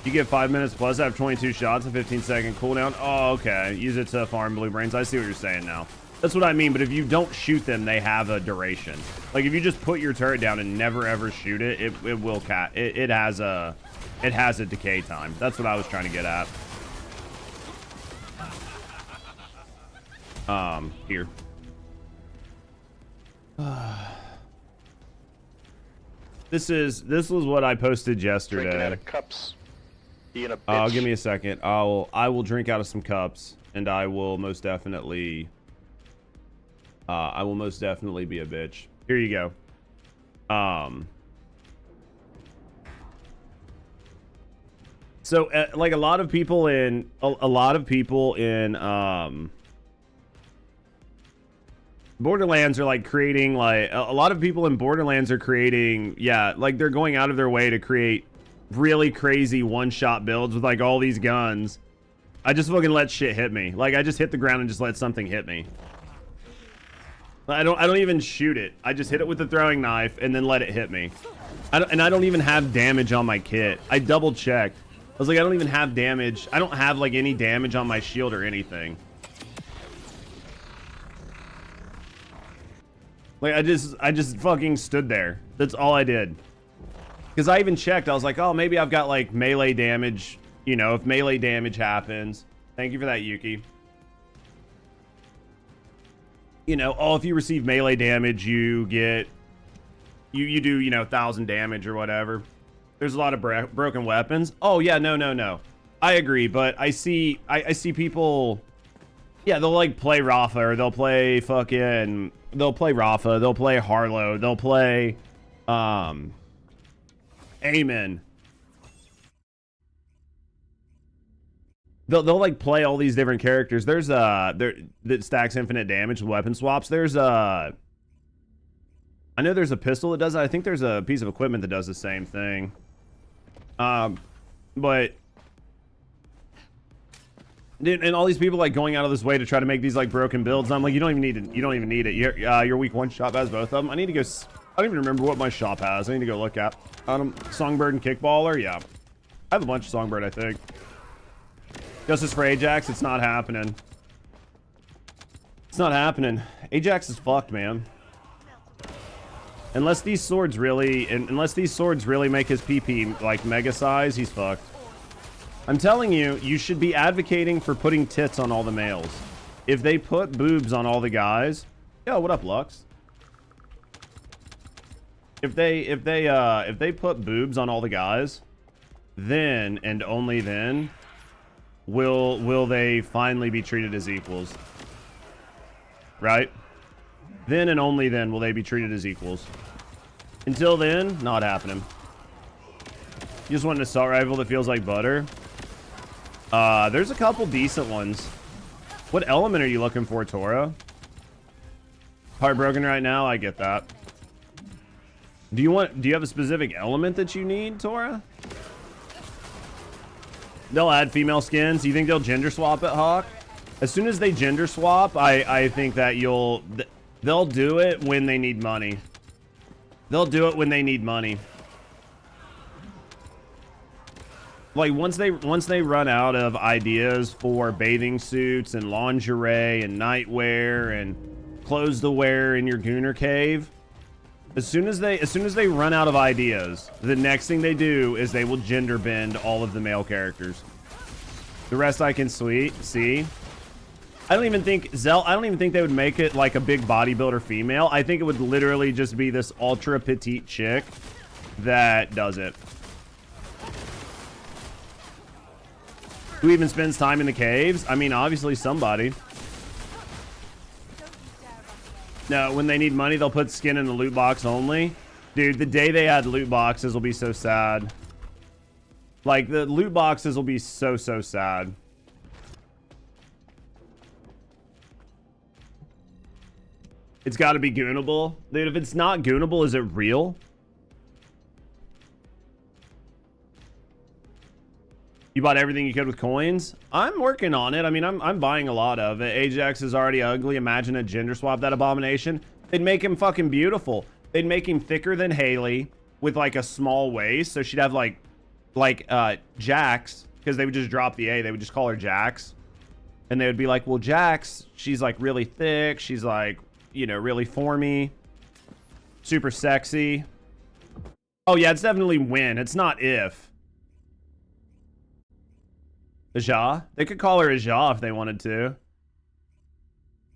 You get 5 minutes plus, have 22 shots, a 15-second cooldown. Oh, okay. Use it to farm blue brains. I see what you're saying now. That's what I mean. But if you don't shoot them, they have a duration. Like if you just put your turret down and never ever shoot it, it will it has a decay time. That's what I was trying to get at. Here. This was what I posted yesterday. Drinking out of cups. Being a bitch. Give me a second. I will drink out of some cups, and I will most definitely be a bitch. Here you go. So like a lot of people in Borderlands are like creating like a lot of people in Borderlands are creating, yeah, like they're going out of their way to create really crazy one-shot builds with like all these guns. I just fucking let shit hit me. Like I just hit the ground and just let something hit me. I don't even shoot it. I just hit it with the throwing knife and then let it hit me. I don't even have damage on my kit. I double checked. I was like, I don't even have damage. I don't have like any damage on my shield or anything. Like I just fucking stood there. That's all I did. Because I even checked. I was like, oh, maybe I've got like melee damage. You know, if melee damage happens. Thank you for that, Yuki. You know, oh, if you receive melee damage, you get, you do, you know, 1,000 damage or whatever. There's a lot of broken weapons. Oh yeah, no. I agree, but I see people, yeah, they'll like play Rafa, or they'll play fucking, they'll play Rafa, they'll play Harlow, they'll play, Amen. They'll like play all these different characters. There's that stacks infinite damage with weapon swaps. There's I know there's a pistol that does that. I think there's a piece of equipment that does the same thing. But dude, and all these people like going out of this way to try to make these like broken builds. I'm like, you don't even need it. You don't even need it. Your week one shop has both of them. I need to go. I don't even remember what my shop has. I need to go look at. Songbird and Kickballer. Yeah, I have a bunch of Songbird, I think. Justice for Ajax, it's not happening. It's not happening. Ajax is fucked, man. Unless these swords really make his PP like mega size, he's fucked. I'm telling you, you should be advocating for putting tits on all the males. If they put boobs on all the guys, yo, what up, Lux? If they put boobs on all the guys, then and only then will they finally be treated as equals, right? Then and only then will they be treated as equals. Until then, not happening. You just want an assault rifle that feels like butter? There's a couple decent ones. What element are you looking for, Tora? Heartbroken right now, I get that. Do you have a specific element that you need, Tora? They'll add female skins. You think they'll gender swap it, Hawk? As soon as they gender swap, I think that they'll do it when they need money. They'll do it when they need money. Like once they run out of ideas for bathing suits and lingerie and nightwear and clothes to wear in your Gooner cave, as soon as they run out of ideas, the next thing they do is they will gender bend all of the male characters. The rest I can see. I don't even think they would make it like a big bodybuilder female. I think it would literally just be this ultra petite chick that does it. Who even spends time in the caves? I mean, obviously somebody. No, when they need money, they'll put skin in the loot box only. Dude, the day they add loot boxes will be so sad. Like, the loot boxes will be so sad. It's got to be goonable. Dude, if it's not goonable, is it real? You bought everything you could with coins? I'm working on it. I mean, I'm buying a lot of it. Ajax is already ugly. Imagine a gender swap that abomination. They'd make him fucking beautiful. They'd make him thicker than Haley with like a small waist. So she'd have like Jax, because they would just drop the A. They would just call her Jax. And they would be like, well, Jax, she's like really thick. She's like, you know, really formy. Super sexy. Oh, yeah, it's definitely when. It's not if. Aja? They could call her Aja if they wanted to.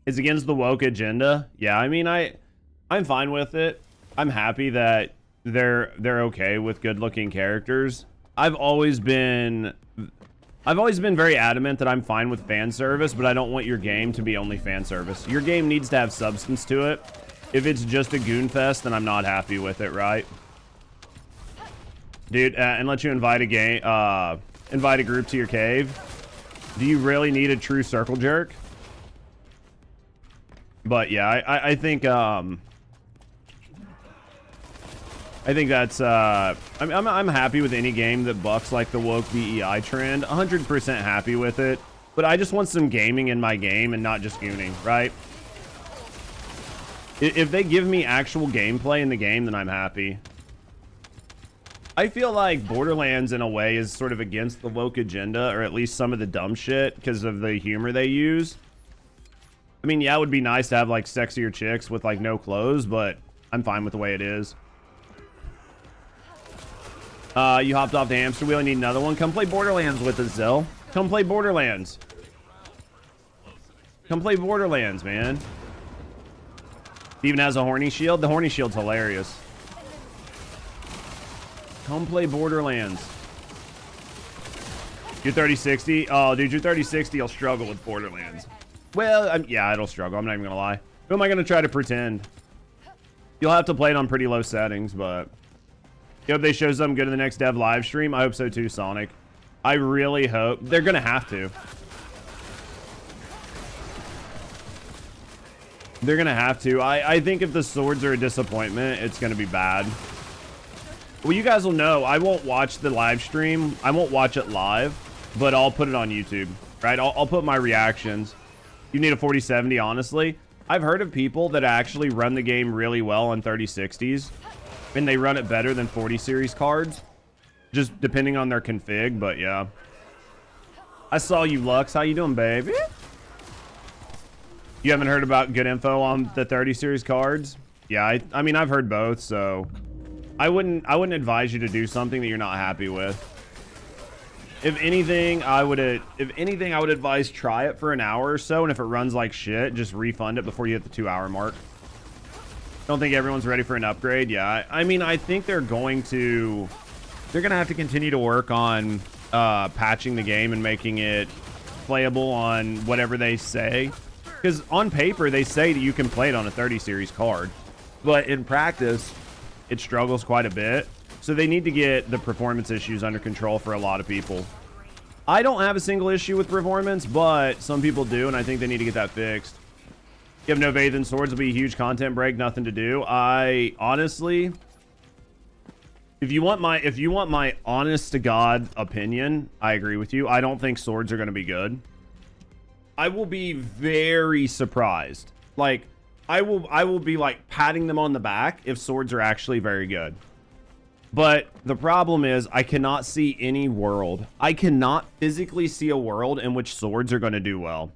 It's against the woke agenda. Yeah, I mean, I'm fine with it. I'm happy that they're okay with good-looking characters. I've always been very adamant that I'm fine with fan service, but I don't want your game to be only fan service. Your game needs to have substance to it. If it's just a goon fest, then I'm not happy with it, right? Dude, and let you invite a group to your cave. Do you really need a true circle jerk? But yeah, I think that's I'm happy with any game that bucks like the woke BEI trend. 100% happy with it. But I just want some gaming in my game and not just gooning, right? If they give me actual gameplay in the game, then I'm happy. I feel like Borderlands in a way is sort of against the woke agenda, or at least some of the dumb shit because of the humor they use. I mean, yeah, it would be nice to have like sexier chicks with like no clothes, but I'm fine with the way it is. You hopped off the hamster wheel and need another one. Come play Borderlands with us, Zill. Come play Borderlands. Come play Borderlands, man. Even has a horny shield. The horny shield's hilarious. Come play Borderlands. You're 3060? Oh, dude, you're 3060. You'll struggle with Borderlands. Well, yeah, it'll struggle. I'm not even gonna lie. Who am I gonna try to pretend? You'll have to play it on pretty low settings, but I hope they show something good in the next dev live stream. I hope so too, Sonic. I really hope. They're gonna have to. They're gonna have to. I think if the swords are a disappointment, it's gonna be bad. Well, you guys will know. I won't watch the live stream. I won't watch it live, but I'll put it on YouTube, right? I'll put my reactions. You need a 4070, honestly. I've heard of people that actually run the game really well on 3060s, and they run it better than 40 series cards, just depending on their config, but yeah. I saw you, Lux. How you doing, baby? You haven't heard about good info on the 30 series cards? Yeah, I mean, I've heard both, so I wouldn't advise you to do something that you're not happy with. If anything, I would advise try it for an hour or so, and if it runs like shit, just refund it before you hit the 2-hour mark. Don't think everyone's ready for an upgrade. Yeah, I mean, I think they're gonna have to continue to work on patching the game and making it playable on whatever they say. Because on paper, they say that you can play it on a 30 series card, but in practice, it struggles quite a bit. So they need to get the performance issues under control for a lot of people. I don't have a single issue with performance, but some people do, and I think they need to get that fixed. You have no faith in swords, will be a huge content break, nothing to do. I honestly, if you want my honest to God opinion, I agree with you. I don't think swords are going to be good. I will be very surprised. Like, I will be like patting them on the back if swords are actually very good. But the problem is I cannot see any world. I cannot physically see a world in which swords are going to do well.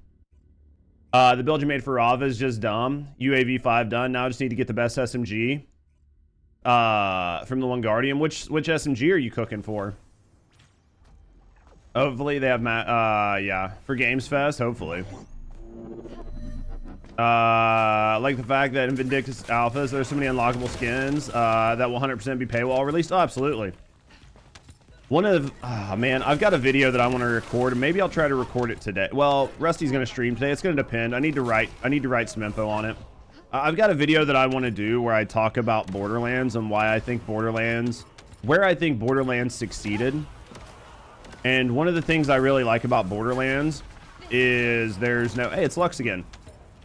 The build you made for Rava is just dumb. UAV 5 done. Now I just need to get the best SMG. From the One Guardian. Which SMG are you cooking for? Hopefully they have yeah, for Games Fest, hopefully. Like the fact that in Vindictus Alphas there's so many unlockable skins that will 100% be paywall released. Oh, absolutely. Man, I've got a video that I want to record, and maybe I'll try to record it today. Well, Rusty's going to stream today. It's going to depend. I need to write some info on it. I've got a video that I want to do where I talk about Borderlands and why I think Borderlands, where I think Borderlands succeeded. And one of the things I really like about Borderlands is there's no, hey, it's Lux again.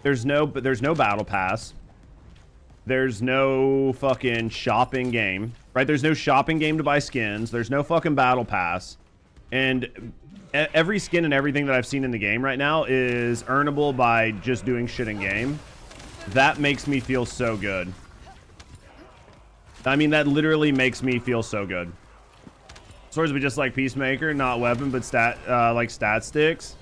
There's no battle pass. There's no fucking shopping game, right? There's no shopping game to buy skins. There's no fucking battle pass. And every skin and everything that I've seen in the game right now is earnable by just doing shit in game. That makes me feel so good. I mean, that literally makes me feel so good. Swords would be just like Peacemaker, not weapon, but like stat sticks.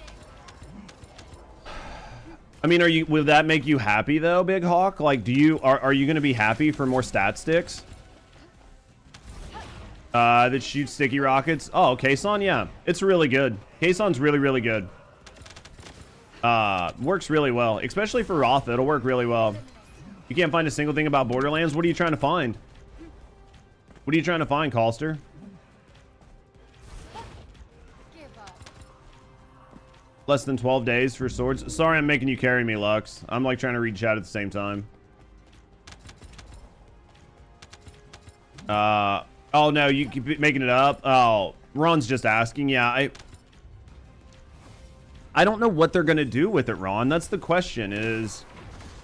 I mean, will that make you happy though, Big Hawk? Like, are you gonna be happy for more stat sticks? That shoots sticky rockets. Oh, Kason, yeah. It's really good. Kason's really, really good. Works really well. Especially for Roth, it'll work really well. You can't find a single thing about Borderlands? What are you trying to find? What are you trying to find, Calster? Less than 12 days for swords. Sorry, I'm making you carry me, Lux. I'm like trying to read chat at the same time. Oh no, you keep making it up. Oh, Ron's just asking. Yeah, I don't know what they're gonna do with it, Ron. That's the question. Is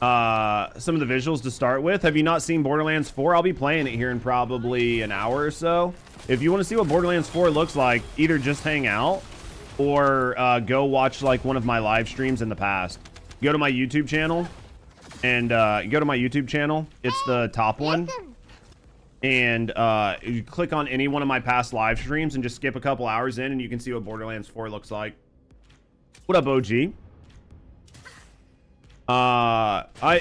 some of the visuals to start with. Have you not seen Borderlands 4? I'll be playing it here in probably an hour or so. If you want to see what Borderlands 4 looks like, either just hang out or go watch like one of my live streams in the past. Go to my YouTube channel and go to my YouTube channel. It's the top one. And you click on any one of my past live streams and just skip a couple hours in and you can see what Borderlands 4 looks like. What up, OG? I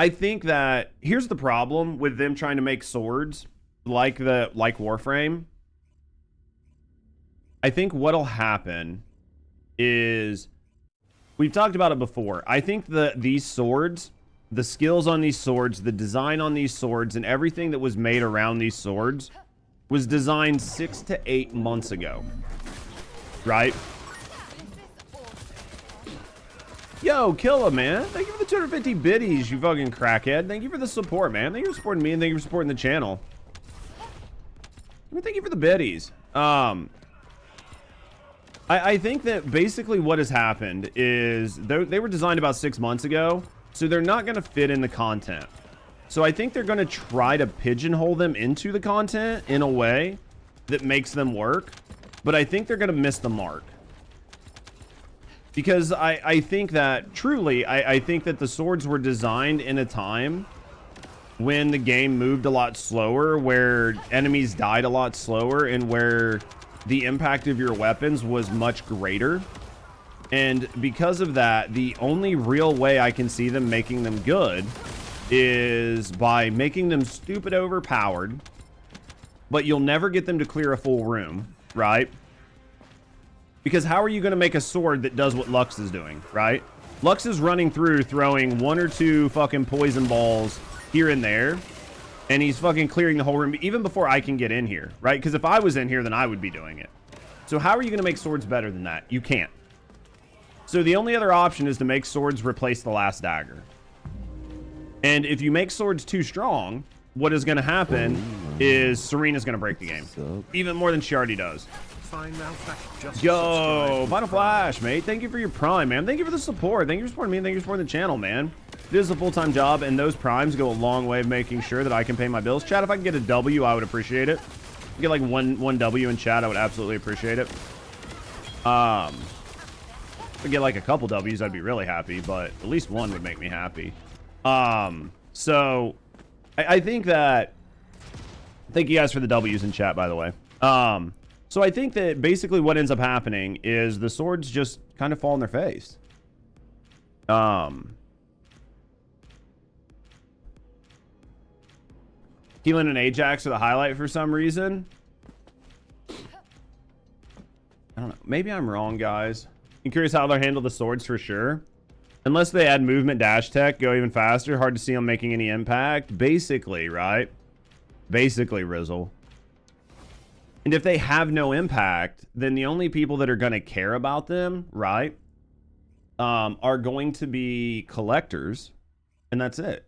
think that here's the problem with them trying to make swords like Warframe. I think what'll happen is, we've talked about it before. I think these swords, the skills on these swords, the design on these swords, and everything that was made around these swords was designed 6 to 8 months ago. Right? Yo, Killa, man. Thank you for the 250 biddies, you fucking crackhead. Thank you for the support, man. Thank you for supporting me, and thank you for supporting the channel. I mean, thank you for the biddies. I think that basically what has happened is they were designed about 6 months ago, so they're not going to fit in the content. So I think they're going to try to pigeonhole them into the content in a way that makes them work, but I think they're going to miss the mark. Because I think that, truly, I think that the swords were designed in a time when the game moved a lot slower, where enemies died a lot slower, and where the impact of your weapons was much greater. And because of that, the only real way I can see them making them good is by making them stupid overpowered, but you'll never get them to clear a full room, right? Because how are you going to make a sword that does what Lux is doing, right? Lux is running through throwing 1 or 2 fucking poison balls here and there, and he's fucking clearing the whole room even before I can get in here, right? Because if I was in here, then I would be doing it. So how are you going to make swords better than that? You can't. So the only other option is to make swords replace the last dagger. And if you make swords too strong, what is going to happen is Serena's going to break the game. Even more than she already does. Yo, Final Flash, mate. Thank you for your prime, man. Thank you for the support. Thank you for supporting me, and thank you for supporting the channel, man. This is a full-time job, and those primes go a long way of making sure that I can pay my bills. Chat, if I can get a W, I would appreciate it. Get like one W in chat, I would absolutely appreciate it. If I get like a couple W's, I'd be really happy, but at least one would make me happy. So I think that, thank you guys for the W's in chat, by the way. So I think that basically what ends up happening is the swords just kind of fall on their face. Keelan and Ajax are the highlight for some reason. I don't know. Maybe I'm wrong, guys. I'm curious how they'll handle the swords for sure. Unless they add movement dash tech, go even faster. Hard to see them making any impact. Basically, right? Basically, Rizzle. And if they have no impact, then the only people that are going to care about them, right, are going to be collectors, and that's it.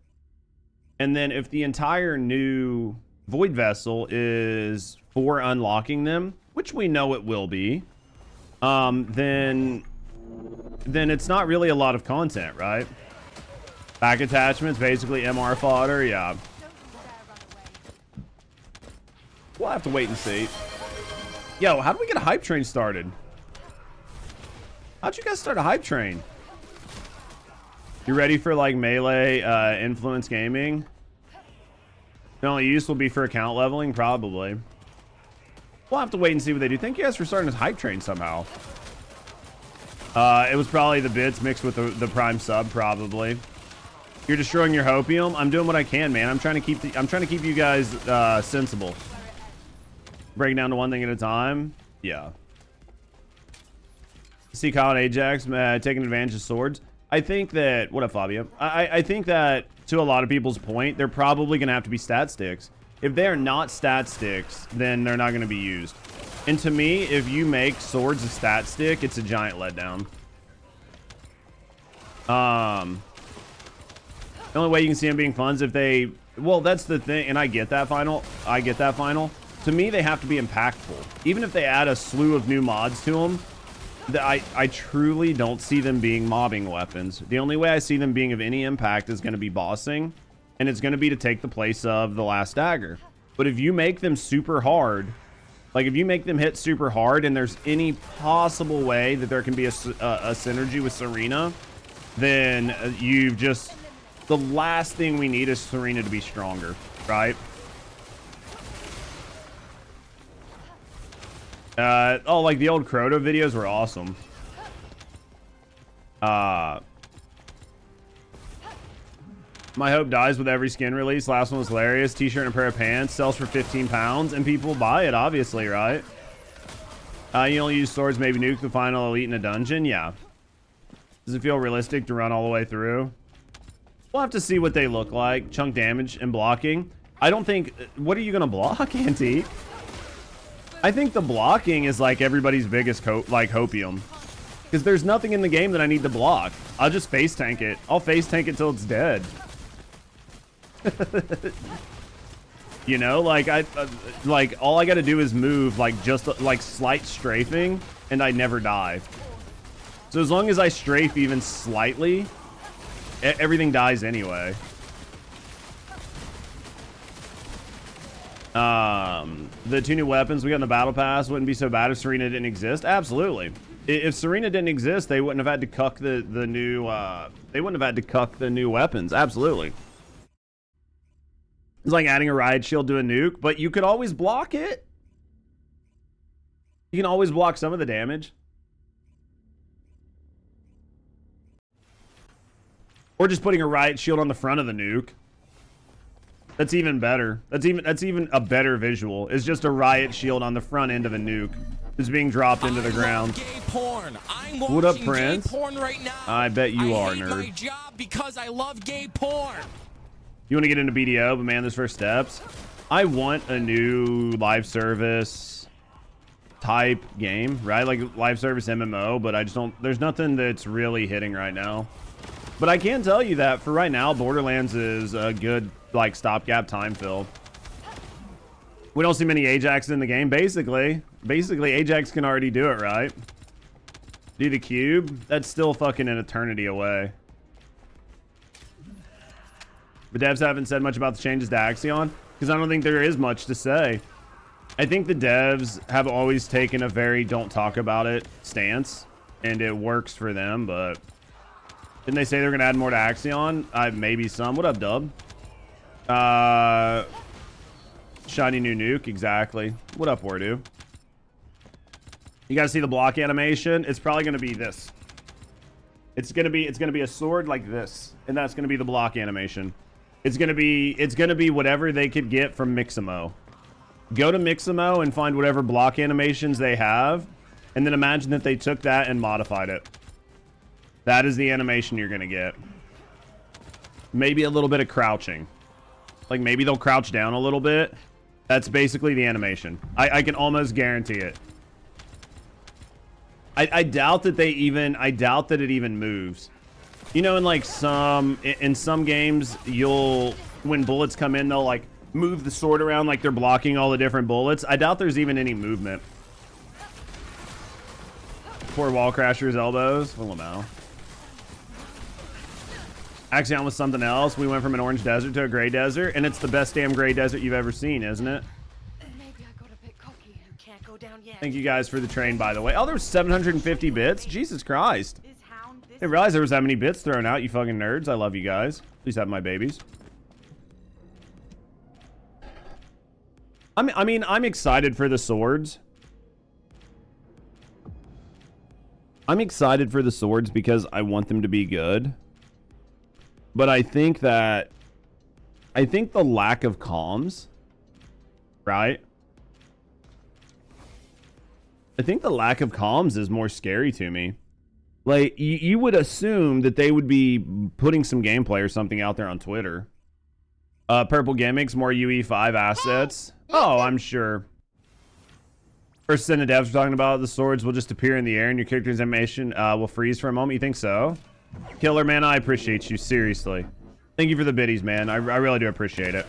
And then if the entire new Void Vessel is for unlocking them, which we know it will be, then it's not really a lot of content, right? Back attachments, basically MR fodder, yeah. We'll have to wait and see. Yo, how do we get a hype train started? How'd you guys start a hype train? You ready for like melee influence gaming? The only use will be for account leveling, probably. We'll have to wait and see what they do. Thank you guys for starting this hype train somehow. It was probably the bits mixed with the prime sub, probably. You're destroying your hopium. I'm doing what I can, man. I'm trying to keep you guys sensible. Breaking down to one thing at a time. Yeah. See Kyle and Ajax taking advantage of swords. I think that, what up, Fabio? I think that to a lot of people's point, they're probably going to have to be stat sticks. If they are not stat sticks, then they're not going to be used. And to me, if you make swords a stat stick, it's a giant letdown. The only way you can see them being fun is if they, well, that's the thing, and I get that final. To me, they have to be impactful. Even if they add a slew of new mods to them, I truly don't see them being mobbing weapons. The only way I see them being of any impact is going to be bossing, and it's going to be to take the place of the last dagger. But if you make them super hard, like if you make them hit super hard and there's any possible way that there can be a synergy with Serena, then you've just, the last thing we need is Serena to be stronger, right? Oh, like the old Crota videos were awesome. My hope dies with every skin release. Last one was hilarious. T-shirt and a pair of pants. Sells for 15 pounds. And people buy it, obviously, right? You only use swords, maybe nuke the final elite in a dungeon? Yeah. Does it feel realistic to run all the way through? We'll have to see what they look like. Chunk damage and blocking. I don't think... What are you going to block, Antique? I think the blocking is like everybody's biggest hopium. Because there's nothing in the game that I need to block. I'll just face tank it. I'll face tank it till it's dead. You know, like like all I got to do is move like just like slight strafing and I never die. So as long as I strafe even slightly, everything dies anyway. The 2 new weapons we got in the battle pass wouldn't be so bad if Serena didn't exist. Absolutely. If Serena didn't exist, they wouldn't have had to cuck the new they wouldn't have had to cuck the new weapons. Absolutely. It's like adding a riot shield to a nuke, but you could always block it. You can always block some of the damage. Or just putting a riot shield on the front of the nuke. That's even better. That's even a better visual. It's just a riot shield on the front end of a nuke. It's being dropped into the ground. What up, Prince? Right now. I bet you are, nerd. My job because I love gay porn. You want to get into BDO, but man, those first steps. I want a new live service type game, right? Like live service MMO, but I just don't, there's nothing that's really hitting right now. But I can tell you that for right now, Borderlands is a good like stopgap time fill. We don't see many Ajax in the game. Basically Ajax can already do it, right? Do the cube? That's still fucking an eternity away. The devs haven't said much about the changes to Axiom because I don't think there is much to say. I think the devs have always taken a very don't talk about it stance, and it works for them, but didn't they say they're going to add more to Axiom? Maybe some. What up, Dub? Shiny new nuke, exactly. What up, Wardu? You guys see the block animation? It's probably going to be this. It's gonna be a sword like this, and that's going to be the block animation. It's gonna be whatever they could get from Mixamo. Go to Mixamo and find whatever block animations they have, and then imagine that they took that and modified it. That is the animation you're gonna get. Maybe a little bit of crouching. Like maybe they'll crouch down a little bit. That's basically the animation. I can almost guarantee it. I doubt that it even moves. You know, in like some games, when bullets come in, they'll like move the sword around like they're blocking all the different bullets. I doubt there's even any movement. Poor Wallcrasher's elbows. Well, no. Axiom was something else. We went from an orange desert to a gray desert, and it's the best damn gray desert you've ever seen, isn't it? Maybe I got a bit cocky and can't go down yet. Thank you guys for the train, by the way. Oh, there was 750 bits? Jesus Christ. I didn't realize there was that many bits thrown out, you fucking nerds. I love you guys. Please have my babies. I mean, I'm excited for the swords. I'm excited for the swords because I want them to be good. But I think the lack of comms, right? I think the lack of comms is more scary to me. Like, you would assume that they would be putting some gameplay or something out there on Twitter. Purple gimmicks, more UE5 assets. Oh, I'm sure. First Descendant devs were talking about the swords will just appear in the air and your character's animation will freeze for a moment. You think so? Killer, man, I appreciate you. Seriously. Thank you for the biddies, man. I really do appreciate it.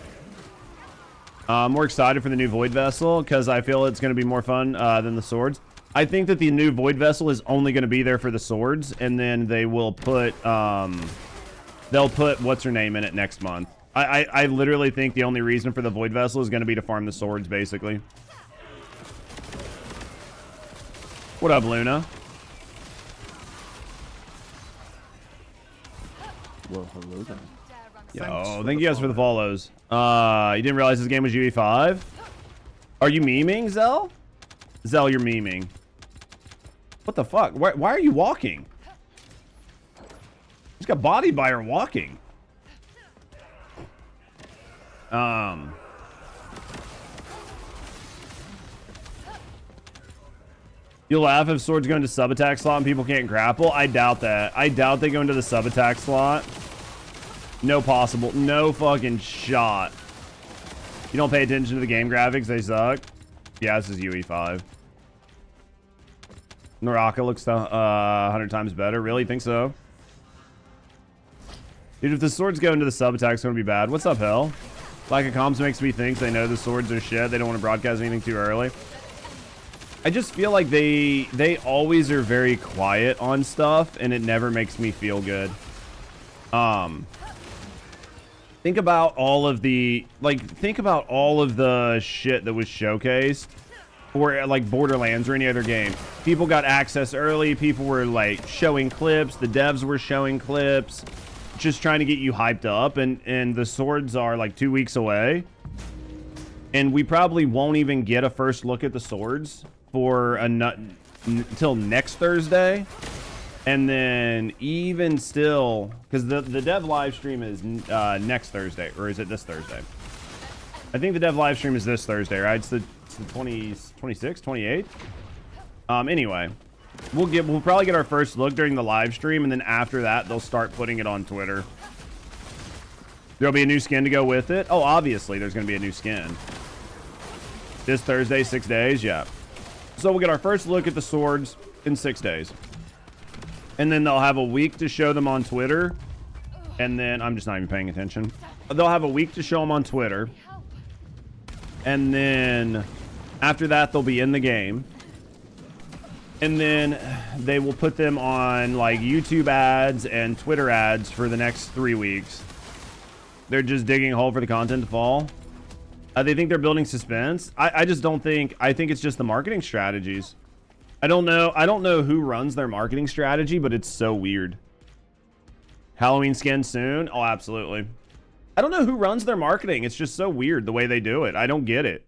More excited for the new Void Vessel because I feel it's going to be more fun than the swords. I think that the new Void Vessel is only going to be there for the swords, and then they will put they'll put what's her name in it next month. I literally think the only reason for the Void Vessel is going to be to farm the swords, basically. What up, Luna? Well, hello there. Yo, thank you guys for the follows. You didn't realize this game was UE5? Are you memeing, Zell? Zell, you're memeing. What the fuck? Why are you walking? Just got bodied by her walking. You'll laugh if swords go into sub-attack slot and people can't grapple. I doubt that. I doubt they go into the sub-attack slot. No possible. No fucking shot. You don't pay attention to the game graphics. They suck. Yeah, this is UE5. Naraka looks 100 times better. Really? Think so? Dude, if the swords go into the sub-attack, it's going to be bad. What's up, Hell? Lack of comms makes me think they know the swords are shit. They don't want to broadcast anything too early. I just feel like they always are very quiet on stuff, and it never makes me feel good. Think about all of the shit that was showcased for like Borderlands or any other game. People got access early. People were like showing clips. The devs were showing clips, just trying to get you hyped up. And the swords are like 2 weeks away, and we probably won't even get a first look at the swords for until next Thursday. And then even still, because the dev live stream is next Thursday, or is it this Thursday? I think the dev live stream is this Thursday, right? It's the 26th, 28th. Anyway, we'll probably get our first look during the live stream, and then after that, they'll start putting it on Twitter. There'll be a new skin to go with it. Oh, obviously, there's going to be a new skin. This Thursday, 6 days, yeah. So we'll get our first look at the swords in 6 days. And then they'll have a week to show them on Twitter. And then, I'm just not even paying attention. They'll have a week to show them on Twitter. And then, after that, they'll be in the game. And then, they will put them on, like, YouTube ads and Twitter ads for the next 3 weeks. They're just digging a hole for the content to fall. They think they're building suspense. I just don't think... I think it's just the marketing strategies. I don't know who runs their marketing strategy, but it's so weird. Halloween skin soon? Oh, absolutely. I don't know who runs their marketing. It's just so weird the way they do it. I don't get it.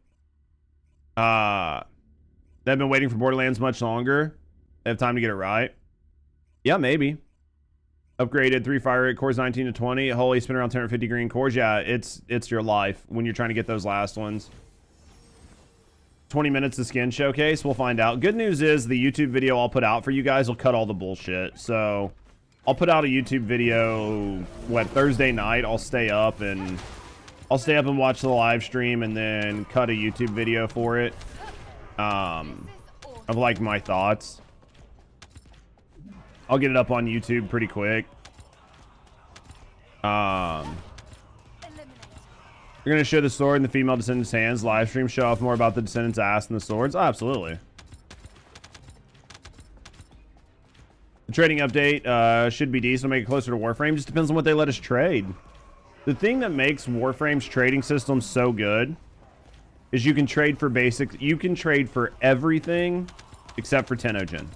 They've been waiting for Borderlands much longer. They have time to get it right. Yeah, maybe. Upgraded 3 fire rate cores 19 to 20. Holy, spin around 250 green cores. Yeah, it's your life when you're trying to get those last ones. 20 minutes of skin showcase. We'll find out. Good news is the YouTube video I'll put out for you guys will cut all the bullshit. So I'll put out a YouTube video, Thursday night. I'll stay up and watch the live stream and then cut a YouTube video for it. Of like my thoughts. I'll get it up on YouTube pretty quick. You're going to show the sword in the female descendant's hands. Live stream, show off more about the descendant's ass and the swords. Oh, absolutely. The trading update should be decent. Make it closer to Warframe. Just depends on what they let us trade. The thing that makes Warframe's trading system so good is you can trade for basics. You can trade for everything except for Tenogen.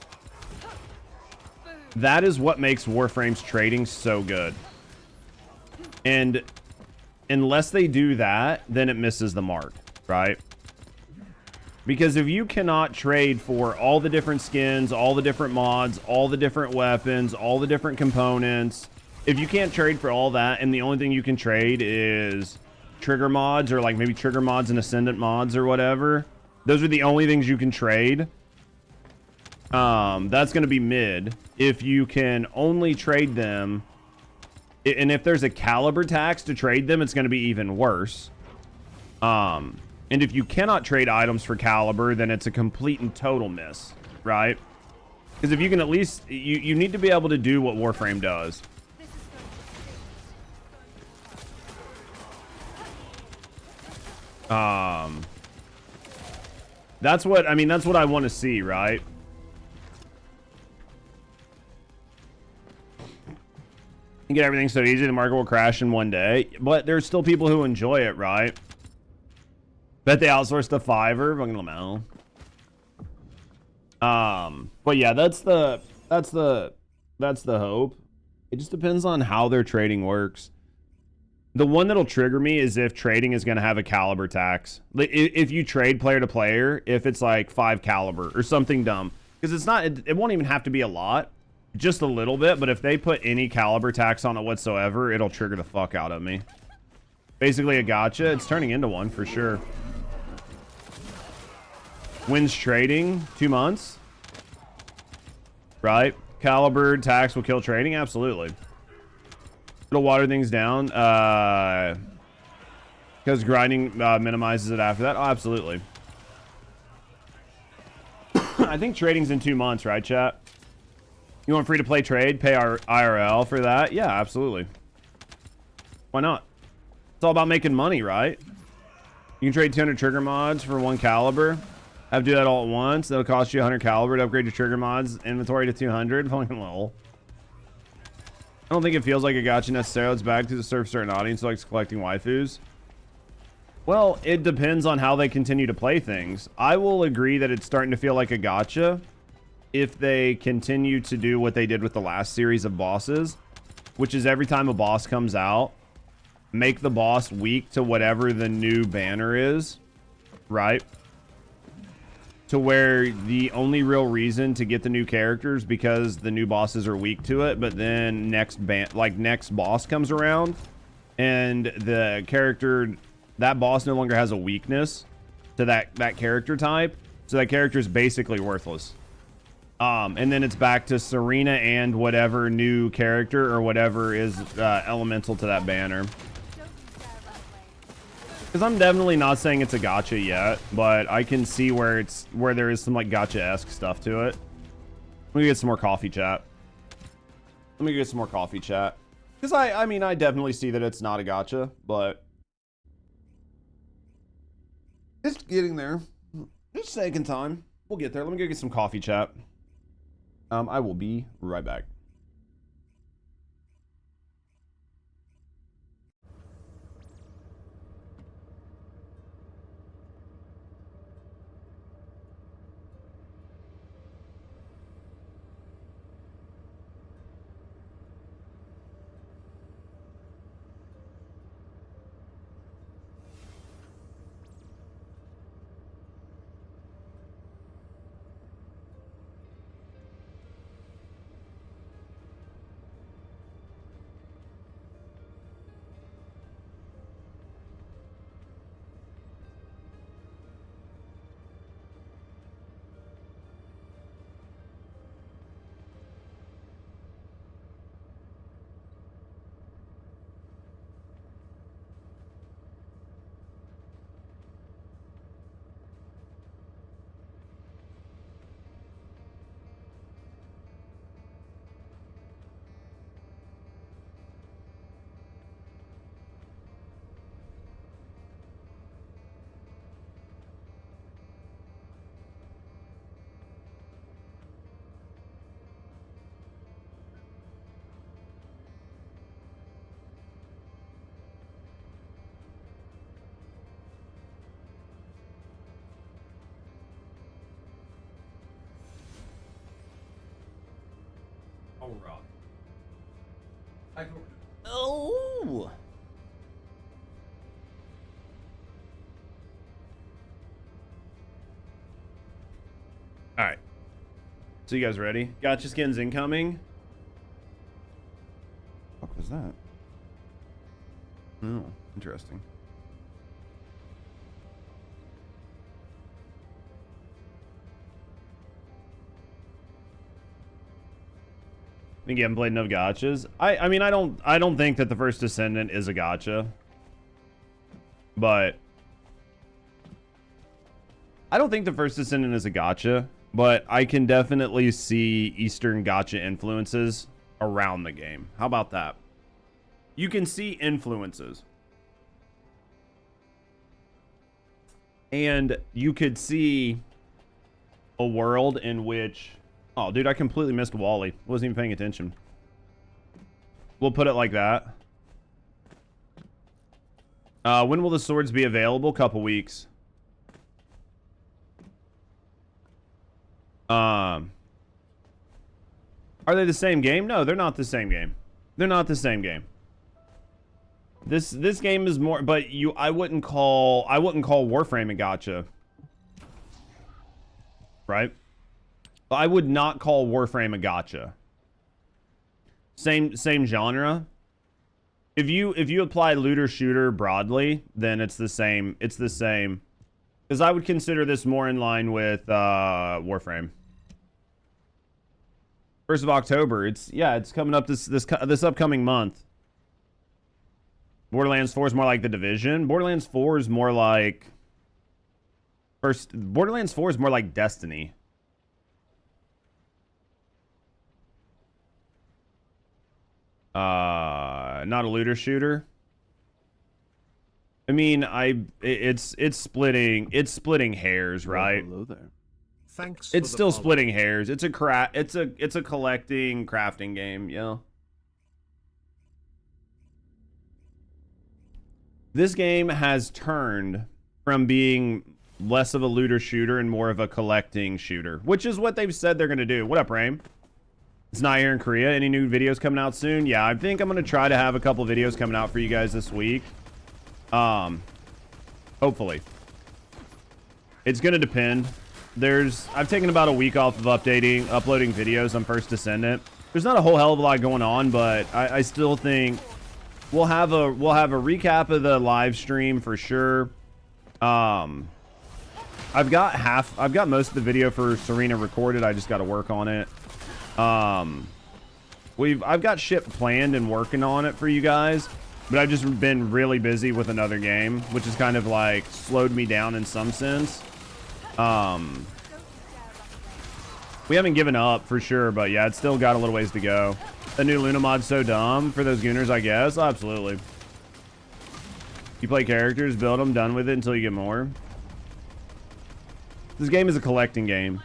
That is what makes Warframe's trading so good. And unless they do that, then it misses the mark, right? Because if you cannot trade for all the different skins, all the different mods, all the different weapons, all the different components, if you can't trade for all that and the only thing you can trade is trigger mods or like maybe trigger mods and Ascendant mods or whatever, those are the only things you can trade. That's going to be mid. If you can only trade them, and if there's a caliber tax to trade them, it's going to be even worse. And if you cannot trade items for caliber, then it's a complete and total miss, right? Because if you can at least, you need to be able to do what Warframe does. That's what, I mean, that's what I want to see, right? You get everything so easy, the market will crash in one day. But there's still people who enjoy it, right? Bet they outsourced to Fiverr. Fucking Lamau. But yeah, that's the hope. It just depends on how their trading works. The one that'll trigger me is if trading is going to have a caliber tax. If you trade player to player, if it's like 5 caliber or something dumb. Because it's not, it won't even have to be a lot. Just a little bit. But if they put any caliber tax on it whatsoever, it'll trigger the fuck out of me. Basically a gotcha. It's turning into one for sure. Wins trading 2 months. Right? Caliber tax will kill trading? Absolutely. It'll water things down. Because grinding minimizes it after that. Oh, absolutely. I think trading's in 2 months, right, chat? You want free to play trade? Pay our IRL for that? Yeah, absolutely. Why not? It's all about making money, right? You can trade 200 trigger mods for 1 caliber. Have to do that all at once. That'll cost you 100 caliber to upgrade your trigger mods inventory to 200. Fucking lol. I don't think it feels like a gotcha necessarily. It's back to the serve certain audience who likes collecting waifus. Well, it depends on how they continue to play things. I will agree that it's starting to feel like a gotcha if they continue to do what they did with the last series of bosses, which is every time a boss comes out, make the boss weak to whatever the new banner is, right? To where the only real reason to get the new characters because the new bosses are weak to it, but then next boss comes around and the character, that boss no longer has a weakness to that character type, so that character is basically worthless. And then it's back to Serena and whatever new character or whatever is elemental to that banner. Because I'm definitely not saying it's a gotcha yet, but I can see where there is some like gotcha-esque stuff to it. Let me get some more coffee chat. Because I mean, I definitely see that it's not a gotcha, but it's getting there. Just taking time. We'll get there. Let me go get some coffee chat. I will be right back. Oh! All right. So you guys ready? Gotcha skins incoming. What was that? Oh, interesting. I think you haven't played enough gotchas. I mean, I don't think that the First Descendant is a gotcha. But I don't think the First Descendant is a gotcha, but I can definitely see Eastern gotcha influences around the game. How about that? You can see influences. And you could see a world in which... Oh, dude, I completely missed Wally. Wasn't even paying attention. We'll put it like that. When will the swords be available? Couple weeks. Are they the same game? No, they're not the same game. They're not the same game. This game is more, but I wouldn't call Warframe a gotcha. Right? I would not call Warframe a gotcha. Same genre. If you apply looter shooter broadly, then it's the same. It's the same. Because I would consider this more in line with Warframe. 1st of October. It's coming up this upcoming month. Borderlands 4 is more like The Division. Borderlands 4 is more like Borderlands 4 is more like Destiny. Not a looter shooter. I mean, it's splitting hairs, right? Hello there. Thanks. It's still splitting hairs. It's a collecting crafting game, yeah. This game has turned from being less of a looter shooter and more of a collecting shooter, which is what they've said they're going to do. What up, Raim? It's not here in Korea. Any new videos coming out soon? Yeah, I think I'm going to try to have a couple videos coming out for you guys this week. Hopefully. It's going to depend. I've taken about a week off of uploading videos on First Descendant. There's not a whole hell of a lot going on, but I still think we'll have a recap of the live stream for sure. I've got most of the video for Serena recorded. I just got to work on it. I've got shit planned and working on it for you guys, but I've just been really busy with another game, which has kind of like slowed me down in some sense. We haven't given up for sure, but yeah, it's still got a little ways to go. The new Luna mod's so dumb for those gooners, I guess. Absolutely. You play characters, build them, done with it until you get more. This game is a collecting game.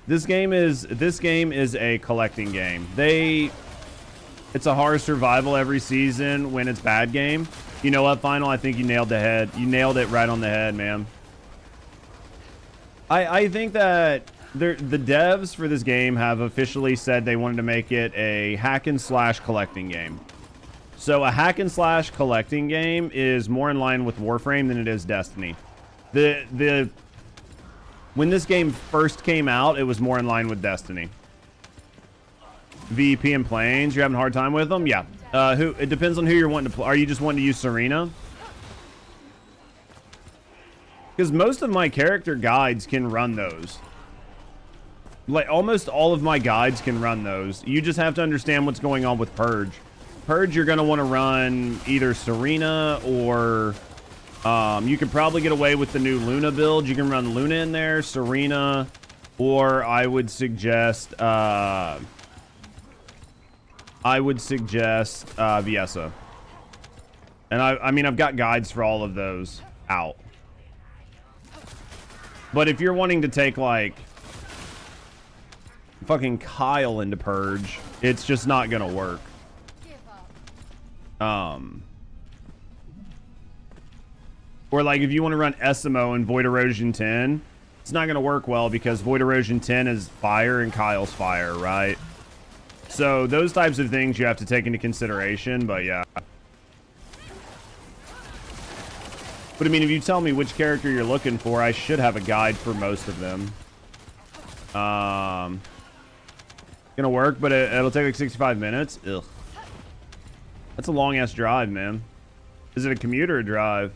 This game is a collecting game. It's a horror survival every season when it's bad game. You know what, Final? I think you nailed the head. You nailed it right on the head, man. I think that the devs for this game have officially said they wanted to make it a hack and slash collecting game. So a hack and slash collecting game is more in line with Warframe than it is Destiny. When this game first came out, it was more in line with Destiny. VEP and Plains, you're having a hard time with them? Yeah. It depends on who you're wanting to play. Are you just wanting to use Serena? Because most of my character guides can run those. Like, almost all of my guides can run those. You just have to understand what's going on with Purge. Purge, you're going to want to run either Serena or... you can probably get away with the new Luna build. You can run Luna in there, Serena, or I would suggest Viessa. And I mean, I've got guides for all of those out. But if you're wanting to take like fucking Kyle into Purge, it's just not gonna work. Or like if you want to run SMO and Void Erosion 10, it's not going to work well because Void Erosion 10 is fire and Kyle's fire, right? So those types of things you have to take into consideration, but yeah. But I mean, if you tell me which character you're looking for, I should have a guide for most of them. Gonna work, but it'll take like 65 minutes. Ugh. That's a long ass drive, man. Is it a commute or a drive?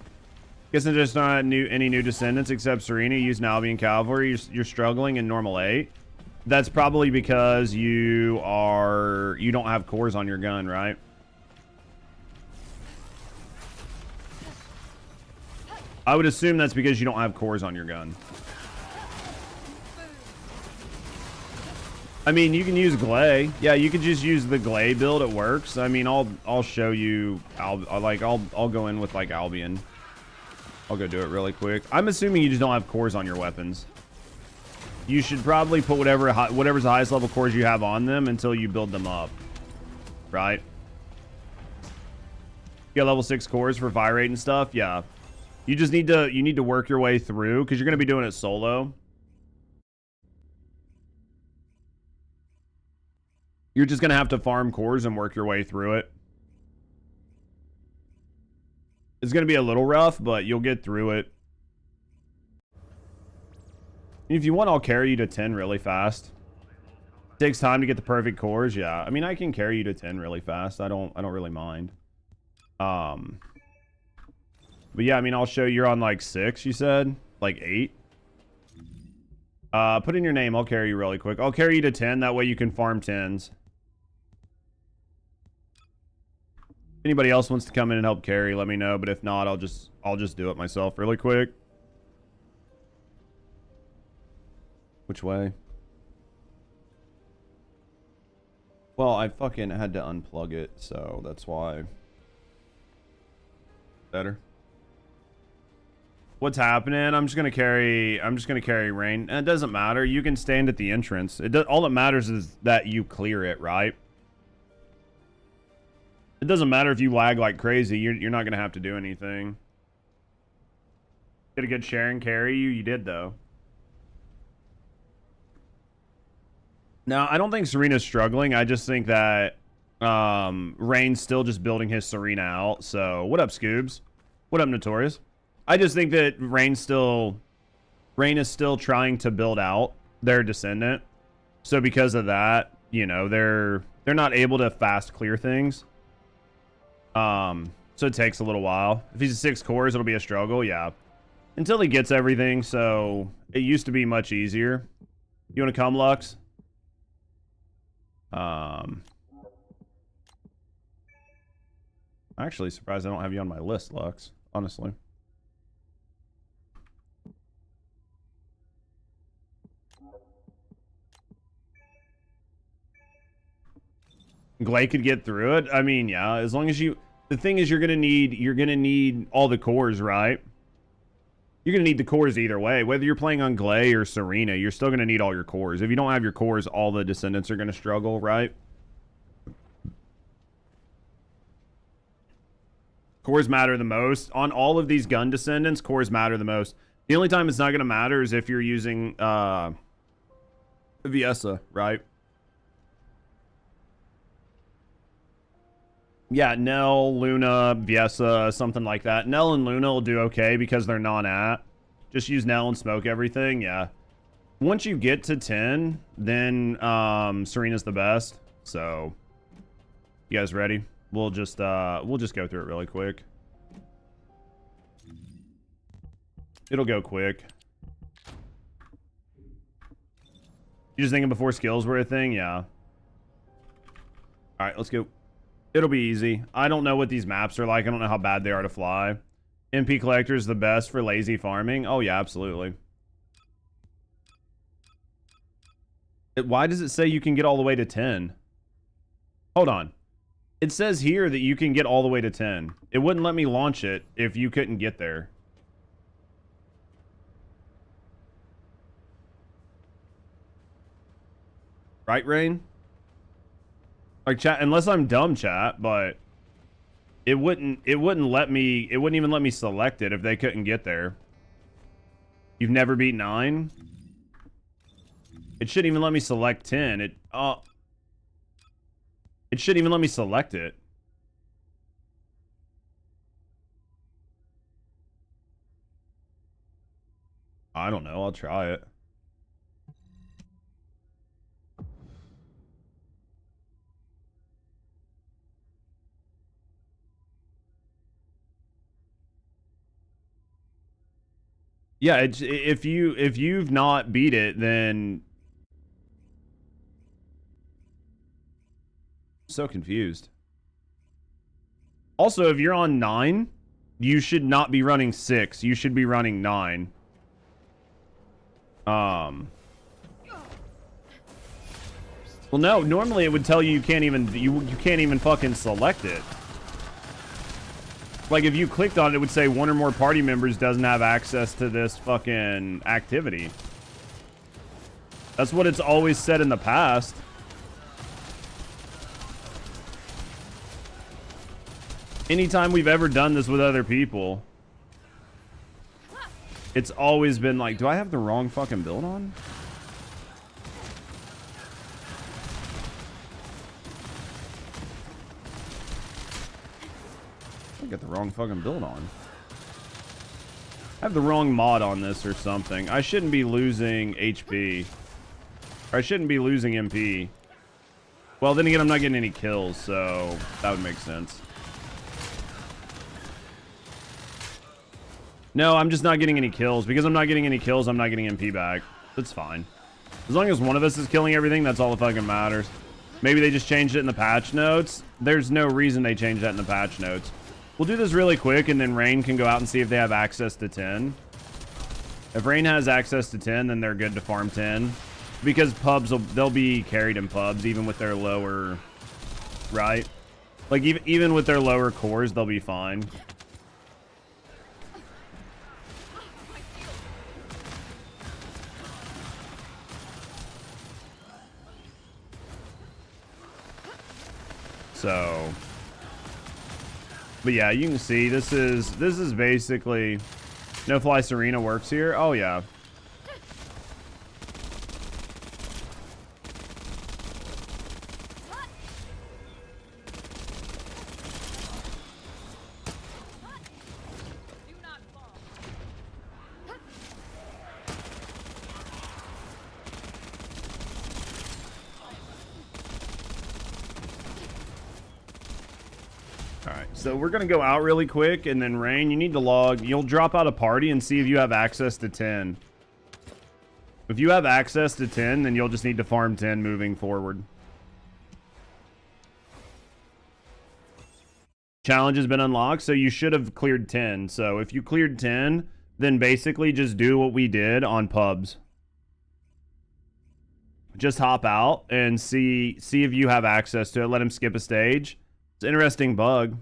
Guess there's just not any new descendants except Serena. Use an Albion Cavalry. You're struggling in normal 8. That's probably because you don't have cores on your gun, right? I would assume that's because you don't have cores on your gun. I mean, you can use Glay. Yeah, you could just use the Glay build. It works. I mean, I'll show you. I'll go in with like Albion. I'll go do it really quick. I'm assuming you just don't have cores on your weapons. You should probably put whatever's the highest level cores you have on them until you build them up, right? You got level 6 cores for fire rate and stuff. Yeah, you just need to work your way through because you're gonna be doing it solo. You're just gonna have to farm cores and work your way through it. It's gonna be a little rough, but you'll get through it. If you want, I'll carry you to 10 really fast. It takes time to get the perfect cores. Yeah, I mean, I can carry you to 10 really fast. I don't really mind. But yeah, I mean, I'll show you're on like 6. You said like 8. Put in your name. I'll carry you really quick. I'll carry you to 10. That way you can farm 10s. Anybody else wants to come in and help carry, let me know. But if not, I'll just do it myself really quick. Which way? Well, I fucking had to unplug it, so that's why. Better. What's happening? I'm just gonna carry Rain. And it doesn't matter. You can stand at the entrance. All that matters is that you clear it, right? It doesn't matter if you lag like crazy. You're not gonna have to do anything. Get a good share and carry you. You did though. Now, I don't think Serena's struggling. I just think that Rain's still just building his Serena out. So, what up, Scoobs? What up, Notorious? I just think that Rain is still trying to build out their Descendant. So, because of that, you know, they're not able to fast clear things. So it takes a little while. If he's a 6 cores, it'll be a struggle, yeah. Until he gets everything, so it used to be much easier. You want to come, Lux? Actually surprised I don't have you on my list, Lux, honestly. Glay could get through it. I mean, yeah, as long as you... The thing is, you're gonna need all the cores, right? You're gonna need the cores either way. Whether you're playing on Glay or Serena, you're still gonna need all your cores. If you don't have your cores, all the Descendants are gonna struggle, right? Cores matter the most. On all of these gun Descendants, cores matter the most. The only time it's not gonna matter is if you're using Viessa, right? Yeah, Nell, Luna, Viessa, something like that. Nell and Luna will do okay because they're non-at. Just use Nell and smoke everything, yeah. Once you get to 10, then Serena's the best. So, you guys ready? We'll just go through it really quick. It'll go quick. You just thinking before skills were a thing? Yeah. Alright, let's go. It'll be easy. I don't know what these maps are like. I don't know how bad they are to fly. MP Collector is the best for lazy farming. Oh, yeah, absolutely. Why does it say you can get all the way to 10? Hold on. It says here that you can get all the way to 10. It wouldn't let me launch it if you couldn't get there. Right, Rain? Like, chat, unless I'm dumb, chat, but it wouldn't even let me select it if they couldn't get there. You've never beat 9? It shouldn't even let me select 10. It shouldn't even let me select it. I don't know, I'll try it. Yeah, if you've not beat it, then I'm so confused. Also, if you're on 9, you should not be running 6. You should be running 9. Well, no. Normally, it would tell you you can't even fucking select it. Like, if you clicked on it, it would say one or more party members doesn't have access to this fucking activity. That's what it's always said in the past. Anytime we've ever done this with other people, it's always been like, do I have the wrong fucking build on? I got the wrong fucking build on. I have the wrong mod on this or something. I shouldn't be losing HP. Or I shouldn't be losing MP. Well, then again, I'm not getting any kills, so that would make sense. No, I'm just not getting any kills. Because I'm not getting any kills, I'm not getting MP back. That's fine. As long as one of us is killing everything, that's all that fucking matters. Maybe they just changed it in the patch notes. There's no reason they changed that in the patch notes. We'll do this really quick, and then Rain can go out and see if they have access to 10. If Rain has access to 10, then they're good to farm 10. Because pubs, they'll be carried in pubs, even with their lower... Right? Like, even with their lower cores, they'll be fine. So, but yeah, you can see this is basically No Fly Serena works here. Oh yeah. So we're going to go out really quick, and then Rain, you need to log. You'll drop out a party and see if you have access to 10. If you have access to 10, then you'll just need to farm 10 moving forward. Challenge has been unlocked, so you should have cleared 10. So if you cleared 10, then basically just do what we did on pubs. Just hop out and see if you have access to it. Let him skip a stage. It's an interesting bug.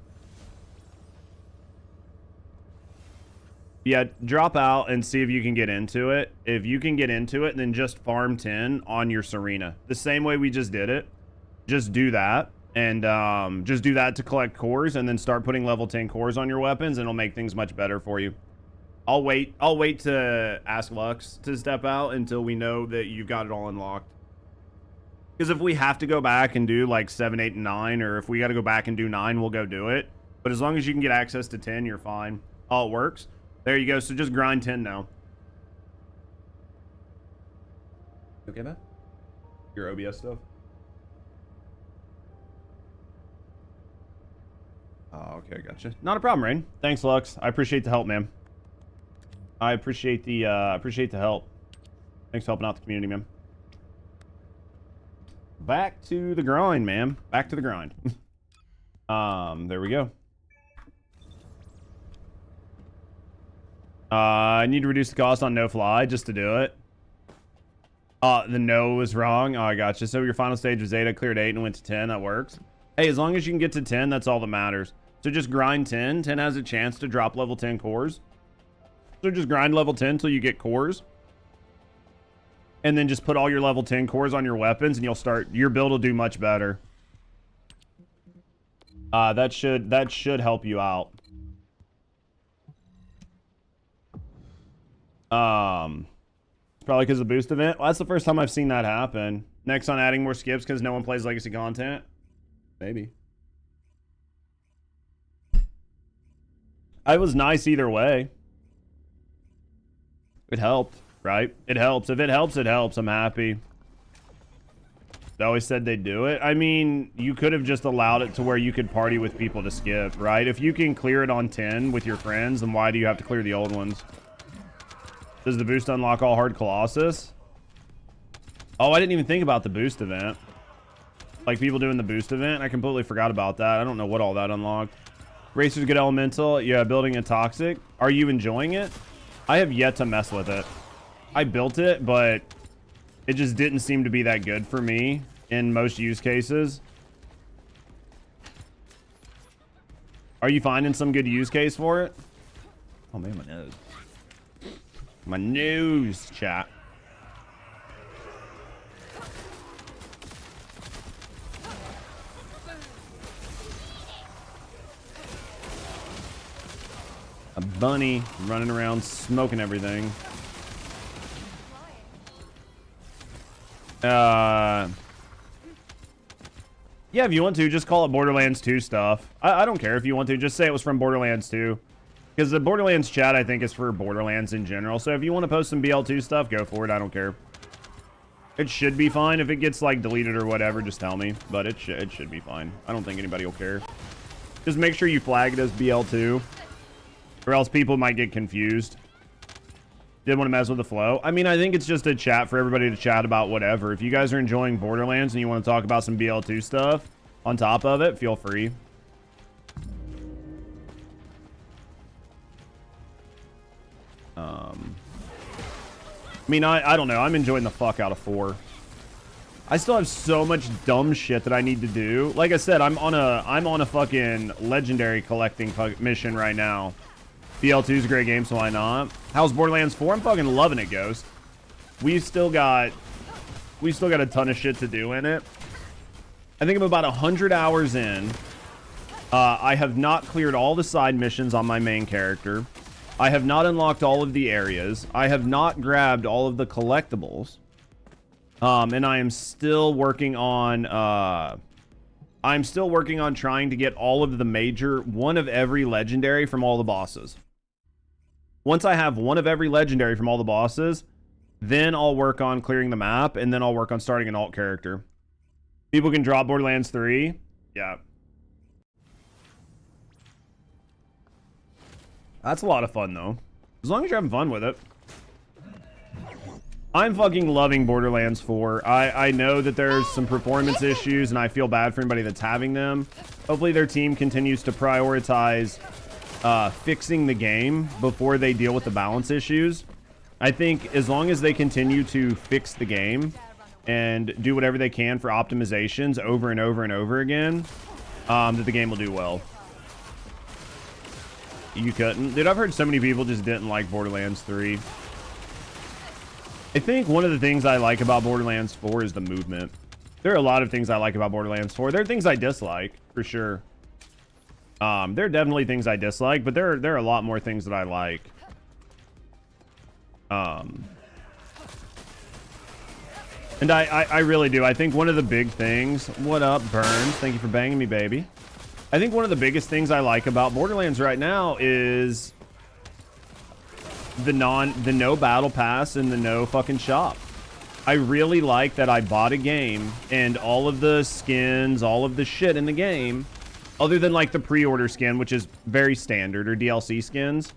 Yeah, drop out and see if you can get into it. If you can get into it, then just farm 10 on your Serena. The same way we just did it. Just do that. And just do that to collect cores, and then start putting level 10 cores on your weapons, and it'll make things much better for you. I'll wait to ask Lux to step out until we know that you've got it all unlocked. Because if we have to go back and do like 7, 8, and 9, or if we got to go back and do 9, we'll go do it. But as long as you can get access to 10, you're fine. Oh, it works. There you go. So just grind 10 now. Okay, man? Your OBS stuff? Oh, okay, gotcha. Not a problem, Rain. Thanks, Lux. I appreciate the help, man. I appreciate the help. Thanks for helping out the community, man. Back to the grind, man. Back to the grind. There we go. I need to reduce the cost on no fly just to do it. The no was wrong. Oh, I gotcha. So your final stage was Zeta, cleared 8 and went to 10. That works. Hey, as long as you can get to 10, that's all that matters. So just grind 10. 10 has a chance to drop level 10 cores. So just grind level 10 till you get cores. And then just put all your level 10 cores on your weapons, and your build will do much better. That should help you out. It's probably because of the boost event. Well, that's the first time I've seen that happen. Next on adding more skips because no one plays legacy content. Maybe. I was nice either way. It helped, right? It helps. If it helps, it helps. I'm happy. They always said they'd do it. I mean, you could have just allowed it to where you could party with people to skip, right? If you can clear it on 10 with your friends, then why do you have to clear the old ones? Does the boost unlock all hard Colossus? Oh, I didn't even think about the boost event. Like people doing the boost event. I completely forgot about that. I don't know what all that unlocked. Racer's good elemental. Yeah, building a toxic. Are you enjoying it? I have yet to mess with it. I built it, but it just didn't seem to be that good for me in most use cases. Are you finding some good use case for it? Oh man, my nose. My nose, chat. A bunny running around smoking everything. Yeah, if you want to, just call it Borderlands 2 stuff. I don't care if you want to. Just say it was from Borderlands 2. Because the Borderlands chat, I think, is for Borderlands in general. So if you want to post some BL2 stuff, go for it. I don't care. It should be fine. If it gets, like, deleted or whatever, just tell me. But it should be fine. I don't think anybody will care. Just make sure you flag it as BL2. Or else people might get confused. Didn't want to mess with the flow. I mean, I think it's just a chat for everybody to chat about whatever. If you guys are enjoying Borderlands and you want to talk about some BL2 stuff on top of it, feel free. I mean, I don't know. I'm enjoying the fuck out of 4. I still have so much dumb shit that I need to do. Like I said, I'm on a fucking legendary collecting mission right now. BL2 is a great game, so why not? How's Borderlands 4? I'm fucking loving it, Ghost. We still got a ton of shit to do in it. I think I'm about 100 hours in. I have not cleared all the side missions on my main character. I have not unlocked all of the areas. I have not grabbed all of the collectibles. And I am still working on trying to get all of the major, one of every legendary from all the bosses. Once I have one of every legendary from all the bosses, then I'll work on clearing the map, and then I'll work on starting an alt character. People can drop Borderlands 3. Yeah. That's a lot of fun, though. As long as you're having fun with it. I'm fucking loving Borderlands 4. I know that there's some performance issues, and I feel bad for anybody that's having them. Hopefully their team continues to prioritize fixing the game before they deal with the balance issues. I think as long as they continue to fix the game and do whatever they can for optimizations over and over and over again, that the game will do well. You couldn't? Dude, I've heard so many people just didn't like Borderlands 3. I think one of the things I like about Borderlands 4 is the movement. There are a lot of things I like about Borderlands 4. There are things I dislike, for sure. There are definitely things I dislike, but there are a lot more things that I like. And I really do. I think one of the big things... What up, Burns? Thank you for banging me, baby. I think one of the biggest things I like about Borderlands right now is the no battle pass and the no fucking shop. I really like that I bought a game and all of the skins, all of the shit in the game, other than like the pre-order skin, which is very standard, or DLC skins,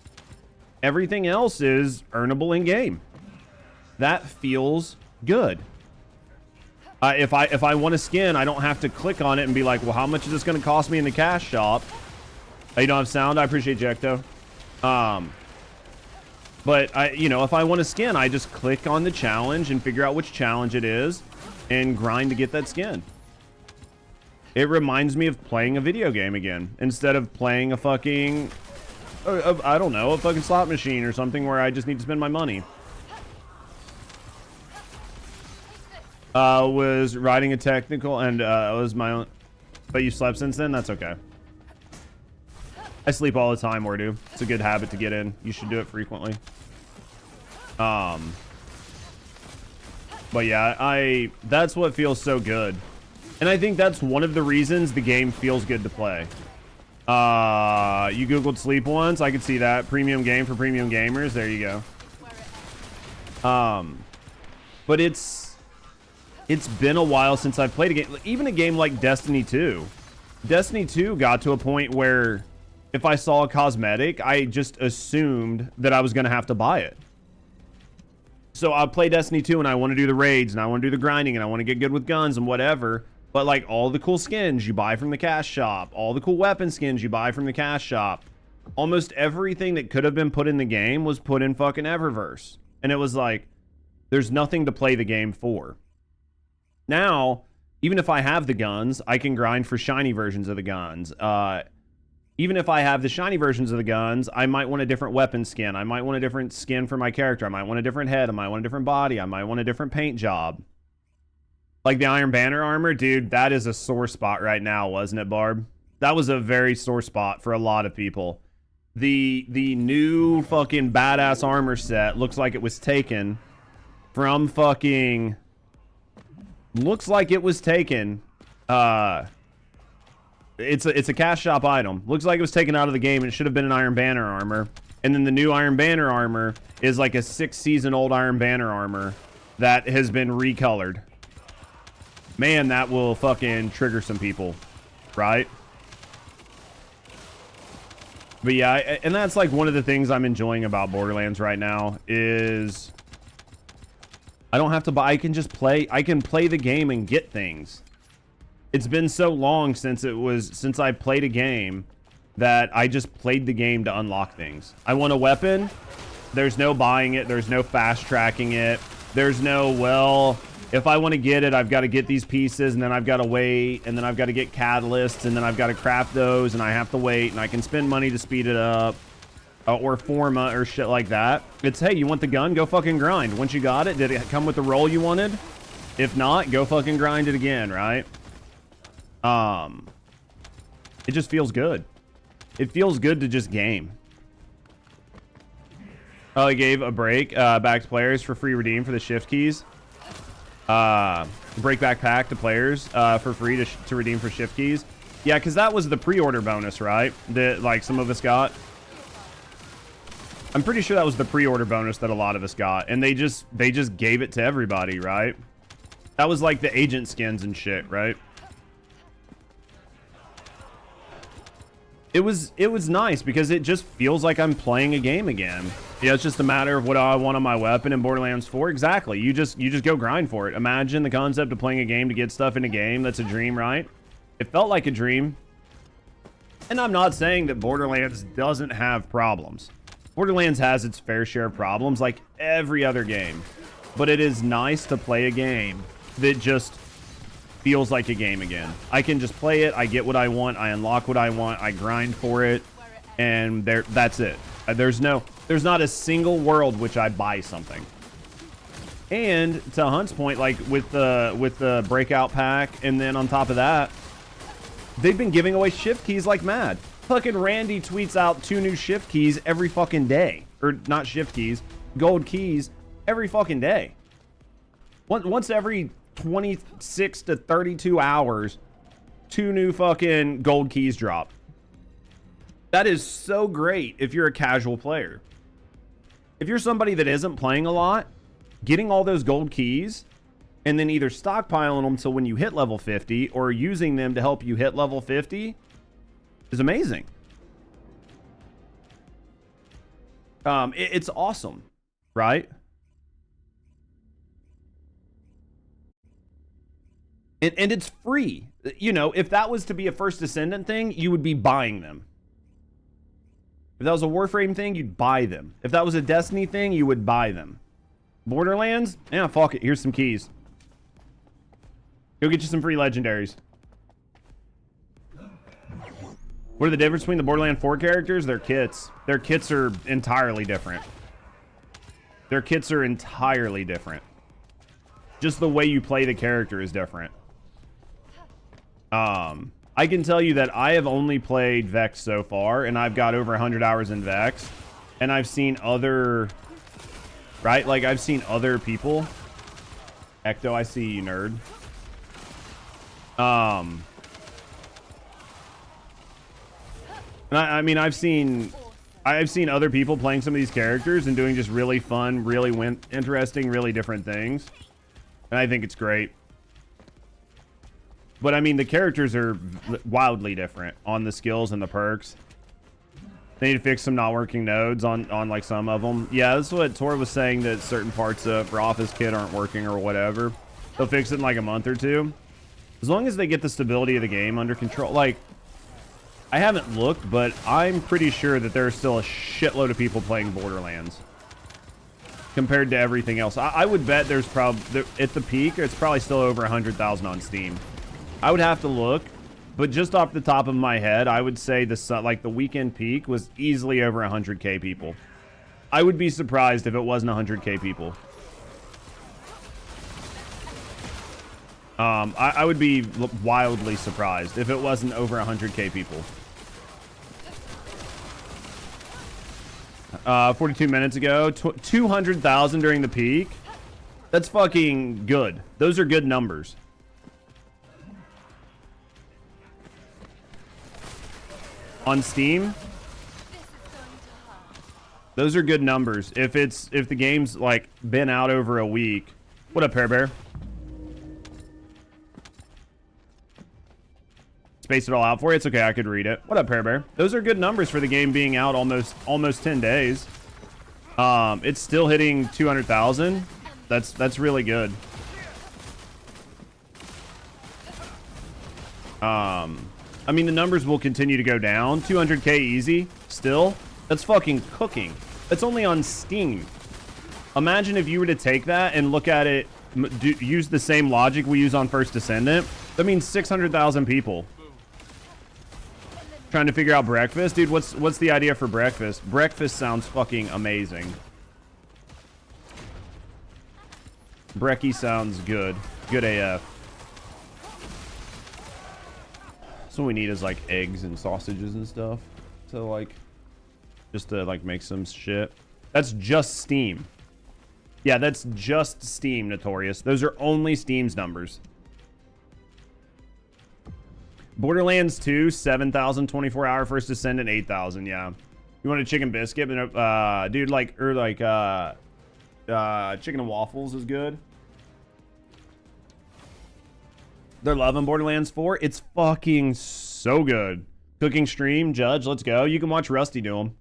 everything else is earnable in game. That feels good. If I want a skin, I don't have to click on it and be like, well, how much is this going to cost me in the cash shop? You don't have sound? I appreciate Jecto. But you know, if I want a skin, I just click on the challenge and figure out which challenge it is and grind to get that skin. It reminds me of playing a video game again instead of playing a fucking, I don't know, a fucking slot machine or something where I just need to spend my money. Was riding a technical and it was my own, but you slept since then? That's okay. I sleep all the time, Ordu. It's a good habit to get in. You should do it frequently. But yeah, that's what feels so good. And I think that's one of the reasons the game feels good to play. You Googled sleep once? I could see that. Premium game for premium gamers. There you go. But it's been a while since I've played a game. Even a game like Destiny 2. Destiny 2 got to a point where if I saw a cosmetic, I just assumed that I was going to have to buy it. So I'll play Destiny 2 and I want to do the raids and I want to do the grinding and I want to get good with guns and whatever. But like all the cool skins you buy from the cash shop, all the cool weapon skins you buy from the cash shop, almost everything that could have been put in the game was put in fucking Eververse. And it was like, there's nothing to play the game for. Now, even if I have the guns, I can grind for shiny versions of the guns. Even if I have the shiny versions of the guns, I might want a different weapon skin. I might want a different skin for my character. I might want a different head. I might want a different body. I might want a different paint job. Like the Iron Banner armor, dude, that is a sore spot right now, wasn't it, Barb? That was a very sore spot for a lot of people. The new fucking badass armor set looks like it was taken from fucking... Looks like it was taken... It's a cash shop item. Looks like it was taken out of the game and it should have been an Iron Banner armor. And then the new Iron Banner armor is like a 6-season-old Iron Banner armor that has been recolored. Man, that will fucking trigger some people, right? But yeah, and that's like one of the things I'm enjoying about Borderlands right now is I don't have to buy, I can just play, I can play the game and get things. It's been so long since I played a game that I just played the game to unlock things. I want a weapon. There's no buying it. There's no fast tracking it. There's no, well, if I want to get it, I've got to get these pieces and then I've got to wait and then I've got to get catalysts and then I've got to craft those and I have to wait and I can spend money to speed it up or Forma or shit like that. It's, hey, you want the gun? Go fucking grind. Once you got it, did it come with the roll you wanted? If not, go fucking grind it again, right? It just feels good. It feels good to just game. Oh, I gave a break back to players for free redeem for the shift keys. Break backpack to players for free to redeem for shift keys. Yeah, because that was the pre-order bonus, right? That like some of us got. I'm pretty sure that was the pre-order bonus that a lot of us got, and they just gave it to everybody, right? That was like the agent skins and shit, right? It was nice because it just feels like I'm playing a game again. Yeah, it's just a matter of what I want on my weapon in Borderlands 4. Exactly. You just go grind for it. Imagine the concept of playing a game to get stuff in a game. That's a dream, right? It felt like a dream. And I'm not saying that Borderlands doesn't have problems. Borderlands has its fair share of problems like every other game. But it is nice to play a game that just feels like a game again. I can just play it, I get what I want, I unlock what I want, I grind for it, and that's it. There's not a single world which I buy something. And to Hunt's point, like with the breakout pack, and then on top of that, they've been giving away shift keys like mad. Fucking Randy tweets out 2 new shift keys every fucking day. Or not shift keys, gold keys every fucking day. Once every 26 to 32 hours, 2 new fucking gold keys drop. That is so great if you're a casual player. If you're somebody that isn't playing a lot, getting all those gold keys and then either stockpiling them so when you hit level 50 or using them to help you hit level 50 is amazing. It's awesome, right? And it's free. You know, if that was to be a First Descendant thing, you would be buying them. If that was a Warframe thing, you'd buy them. If that was a Destiny thing, you would buy them. Borderlands? Yeah, fuck it. Here's some keys. Go get you some free legendaries. What are the difference between the Borderlands 4 characters? Their kits. Their kits are entirely different. Their kits are entirely different. Just the way you play the character is different. I can tell you that I have only played Vex so far, and I've got over 100 hours in Vex, and I've seen other, right? Like, I've seen other people. Ecto, I see you, nerd. And I mean, I've seen other people playing some of these characters and doing just really fun, really interesting, really different things. And I think it's great. But I mean, the characters are wildly different on the skills and the perks. They need to fix some not working nodes on like some of them. Yeah, that's what Tor was saying, that certain parts of Office Kit aren't working or whatever. They'll fix it in like a month or two. As long as they get the stability of the game under control. Like, I haven't looked, but I'm pretty sure that there's still a shitload of people playing Borderlands compared to everything else. I would bet there's probably, at the peak, it's probably still over 100,000 on Steam. I would have to look, but just off the top of my head, I would say the weekend peak was easily over 100K people. I would be surprised if it wasn't 100K people. I would be wildly surprised if it wasn't over 100K people. 42 minutes ago, 200,000 during the peak. That's fucking good. Those are good numbers. On Steam, those are good numbers. If the game's like been out over a week. What up, Pear Bear? Space it all out for you. It's okay, I could read it. What up, Pear Bear? Those are good numbers for the game being out almost 10 days. It's still hitting 200,000. That's really good. I mean, the numbers will continue to go down. 200K easy still. That's fucking cooking. That's only on Steam. Imagine if you were to take that and look at it, use the same logic we use on First Descendant. That means 600,000 people. Trying to figure out breakfast. Dude, what's the idea for breakfast? Breakfast sounds fucking amazing. Brekkie sounds good. Good AF. So what we need is like eggs and sausages and stuff to like, just to like make some shit. That's just Steam. Yeah, that's just Steam, Notorious. Those are only Steam's numbers. Borderlands 2, 7,000, 24-hour First Descendant, 8,000, yeah. You want a chicken biscuit? Dude, chicken and waffles is good. They're loving Borderlands 4. It's fucking so good. Cooking stream, Judge, let's go. You can watch Rusty do them.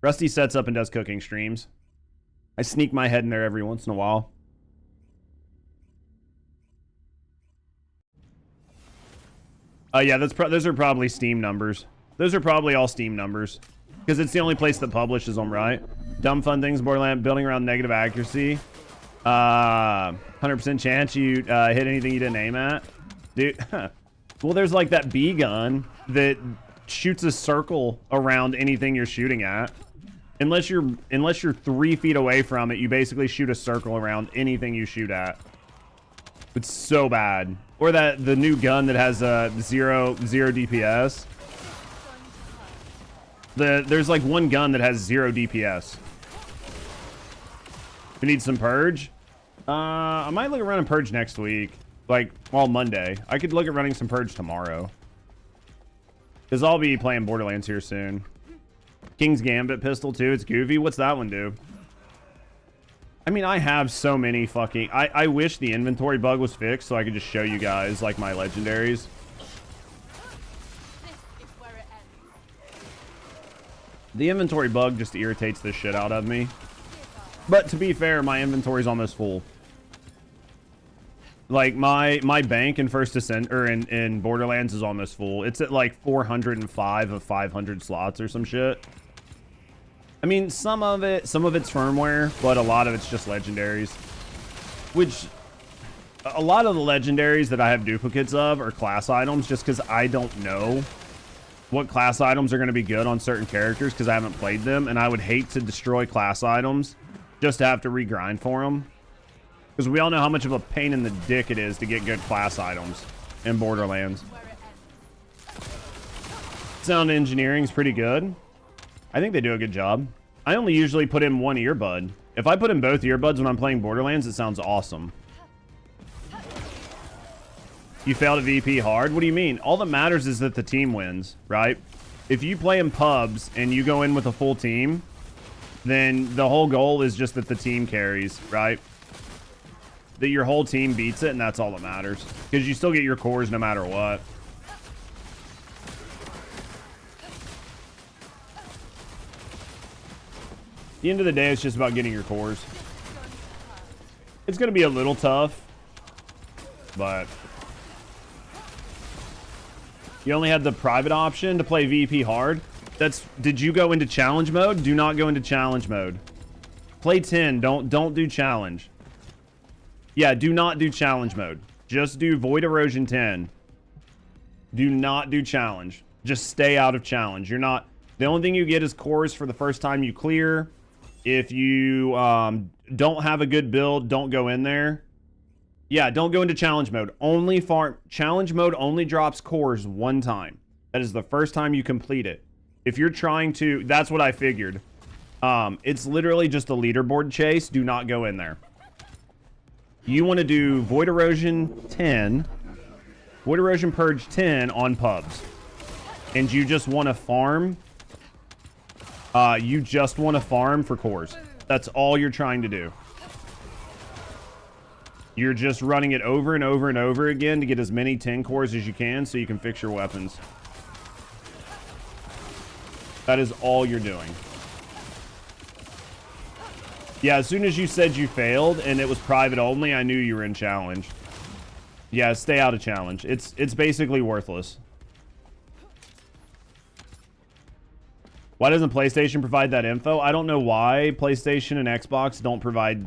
Rusty sets up and does cooking streams. I sneak my head in there every once in a while. Yeah, those are probably Steam numbers. Those are probably all Steam numbers. Because it's the only place that publishes them, right? Dumb fun things, Borderland, building around negative accuracy. 100% chance you hit anything you didn't aim at. Dude, well, there's like that B gun that shoots a circle around anything you're shooting at. Unless you're 3 feet away from it, you basically shoot a circle around anything you shoot at. It's so bad. Or the new gun that has zero DPS. There's like one gun that has 0 DPS. We need some purge. I might look at running purge next week. Like, well, Monday. I could look at running some purge tomorrow. Because I'll be playing Borderlands here soon. King's Gambit pistol too. It's goofy. What's that one do? I mean, I have so many fucking... I wish the inventory bug was fixed so I could just show you guys, like, my legendaries. The inventory bug just irritates the shit out of me. But to be fair, my inventory's almost full. Like, my bank in First Descent, or in Borderlands is almost full. It's at, like, 405 of 500 slots or some shit. I mean, some of it's firmware, but a lot of it's just legendaries. Which, a lot of the legendaries that I have duplicates of are class items, just because I don't know what class items are going to be good on certain characters, because I haven't played them, and I would hate to destroy class items just to have to regrind for them. Because we all know how much of a pain in the dick it is to get good class items in Borderlands. Sound engineering is pretty good. I think they do a good job. I only usually put in one earbud. If I put in both earbuds when I'm playing Borderlands, it sounds awesome. You failed at VP hard? What do you mean? All that matters is that the team wins, right? If you play in pubs and you go in with a full team, then the whole goal is just that the team carries, right? That your whole team beats it, and that's all that matters. Because you still get your cores no matter what. At the end of the day, it's just about getting your cores. It's going to be a little tough, but you only had the private option to play VP hard. Did you go into challenge mode? Do not go into challenge mode. Play 10. Don't do challenge. Yeah, do not do challenge mode. Just do Void Erosion 10. Do not do challenge. Just stay out of challenge. You're not... The only thing you get is cores for the first time you clear. If you don't have a good build, don't go in there. Yeah, don't go into challenge mode. Only farm... Challenge mode only drops cores one time. That is the first time you complete it. If you're trying to... That's what I figured. It's literally just a leaderboard chase. Do not go in there. You want to do Void Erosion 10, Void Erosion Purge 10 on pubs. And you just want to farm. You just want to farm for cores. That's all you're trying to do. You're just running it over and over and over again to get as many 10 cores as you can so you can fix your weapons. That is all you're doing. Yeah, as soon as you said you failed and it was private only, I knew you were in challenge. Yeah, stay out of challenge. It's basically worthless. Why doesn't PlayStation provide that info? I don't know why PlayStation and Xbox don't provide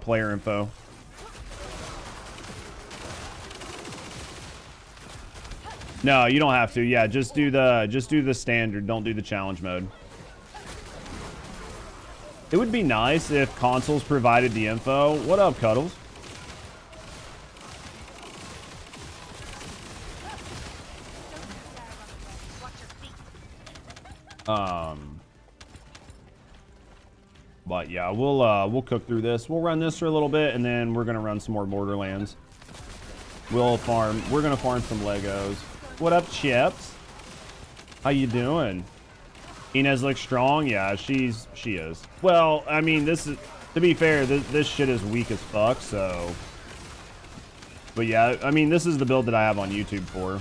player info. No, you don't have to. Yeah, just do the standard. Don't do the challenge mode. It would be nice if consoles provided the info. What up, Cuddles? But yeah, we'll cook through this. We'll run this for a little bit, and then we're gonna run some more Borderlands. We're gonna farm some Legos. What up, Chips? How you doing? Inez looks strong. Yeah, she is. Well, I mean, this is, to be fair, this shit is weak as fuck, so. But yeah, I mean, this is the build that I have on YouTube for.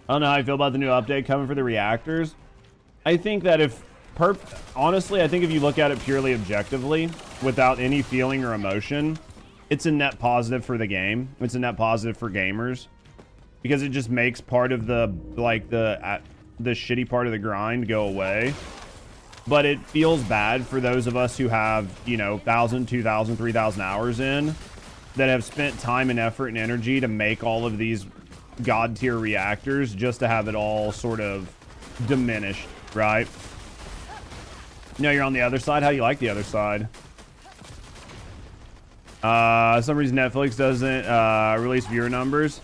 I don't know how I feel about the new update coming for the reactors. I think that honestly, I think if you look at it purely objectively, without any feeling or emotion, it's a net positive for the game. It's a net positive for gamers. Because it just makes part of the shitty part of the grind go away. But it feels bad for those of us who have, you know, 1,000, 2,000, 3,000 hours in, that have spent time and effort and energy to make all of these god tier reactors just to have it all sort of diminished, right? No, you're on the other side. How do you like the other side? Some reason Netflix doesn't release viewer numbers.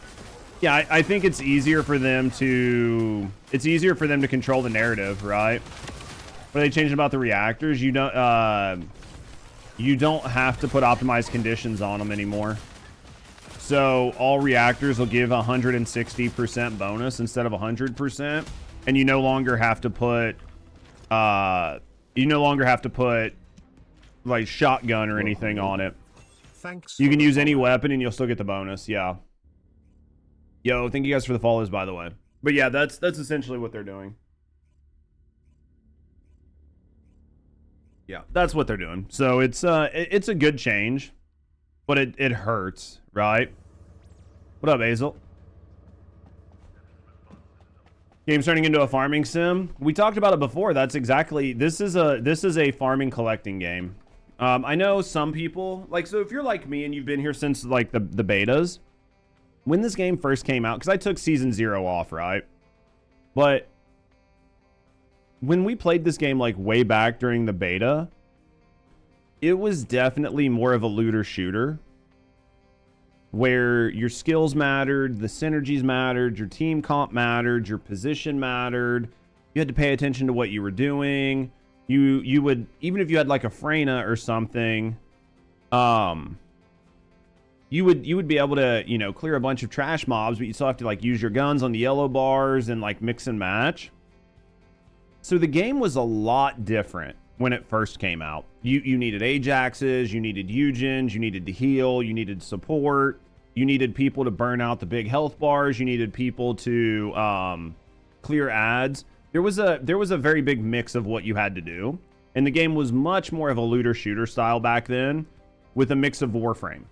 Yeah, I think it's easier for them to control the narrative, right? What are they changing about the reactors? You don't have to put optimized conditions on them anymore. So all reactors will give 160% bonus instead of 100%, and you no longer have to put like shotgun or anything on it. Thanks. You can use any weapon and you'll still get the bonus. Yeah. Yo, thank you guys for the follows, by the way. But yeah, that's essentially what they're doing. Yeah, that's what they're doing. So it's a good change, but it hurts, right? What up, Hazel? Game's turning into a farming sim. We talked about it before. That's exactly, this is a farming collecting game. I know some people, like, so if you're like me and you've been here since like the betas, when this game first came out, because I took season 0 off, right? But when we played this game like way back during the beta, it was definitely more of a looter shooter where your skills mattered, the synergies mattered, your team comp mattered, your position mattered. You had to pay attention to what you were doing. You would, even if you had like a Freyna or something, you would be able to, you know, clear a bunch of trash mobs, but you still have to like use your guns on the yellow bars and like mix and match. So the game was a lot different when it first came out. You needed Ajaxes, you needed Eugens, you needed to heal, you needed support, you needed people to burn out the big health bars, you needed people to clear ads. There was a very big mix of what you had to do, and the game was much more of a looter shooter style back then, with a mix of Warframe.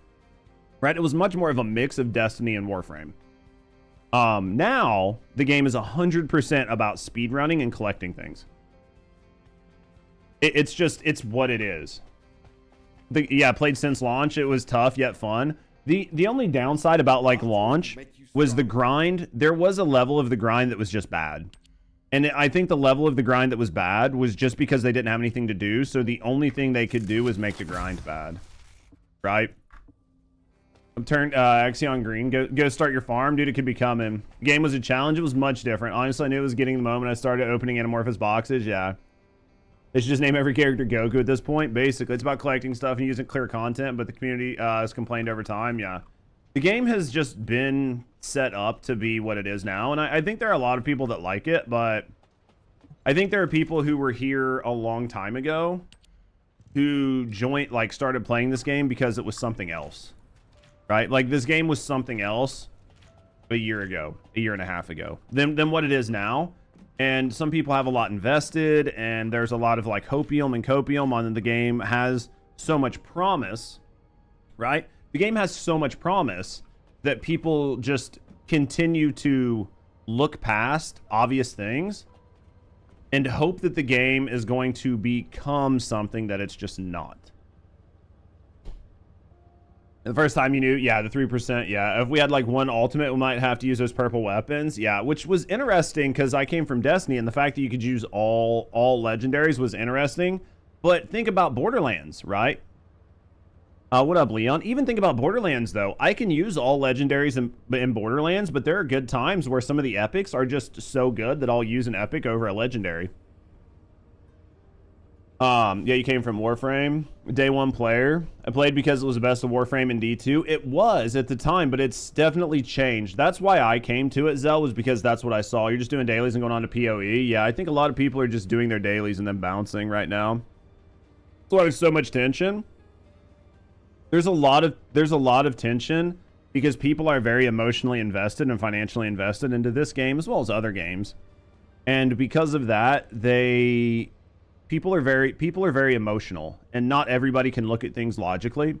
Right? It was much more of a mix of Destiny and Warframe. Now the game is 100% about speedrunning and collecting things. It's what it is. Yeah, played since launch. It was tough yet fun. The only downside about like launch was the grind. There was a level of the grind that was just bad. And I think the level of the grind that was bad was just because they didn't have anything to do. So the only thing they could do was make the grind bad. Right? I'm turned Axiom Green. Go start your farm, dude. It could be coming. Game was a challenge. It was much different. Honestly, I knew it was getting the moment I started opening anamorphous boxes. Yeah. They should just name every character Goku at this point. Basically, it's about collecting stuff and using clear content, but the community has complained over time. Yeah. The game has just been set up to be what it is now, and I think there are a lot of people that like it, but I think there are people who were here a long time ago who started playing this game because it was something else. Right? Like, this game was something else a year ago, a year and a half ago, than what it is now. And some people have a lot invested, and there's a lot of like hopium and copium on the game. Has so much promise, right? The game has so much promise that people just continue to look past obvious things and hope that the game is going to become something that it's just not. The first time you knew, yeah, the 3%, yeah. If we had like one ultimate, we might have to use those purple weapons, yeah, which was interesting because I came from Destiny, and the fact that you could use all legendaries was interesting. But think about Borderlands, right? What up, Leon? Even think about Borderlands, though. I can use all legendaries in Borderlands, but there are good times where some of the epics are just so good that I'll use an epic over a legendary. Yeah, you came from Warframe. Day one player. I played because it was the best of Warframe in D2. It was at the time, but it's definitely changed. That's why I came to it, Zell, was because that's what I saw. You're just doing dailies and going on to PoE. Yeah, I think a lot of people are just doing their dailies and then bouncing right now. That's why there's so much tension. There's a lot of tension because people are very emotionally invested and financially invested into this game as well as other games. And because of that, people are very emotional, and not everybody can look at things logically.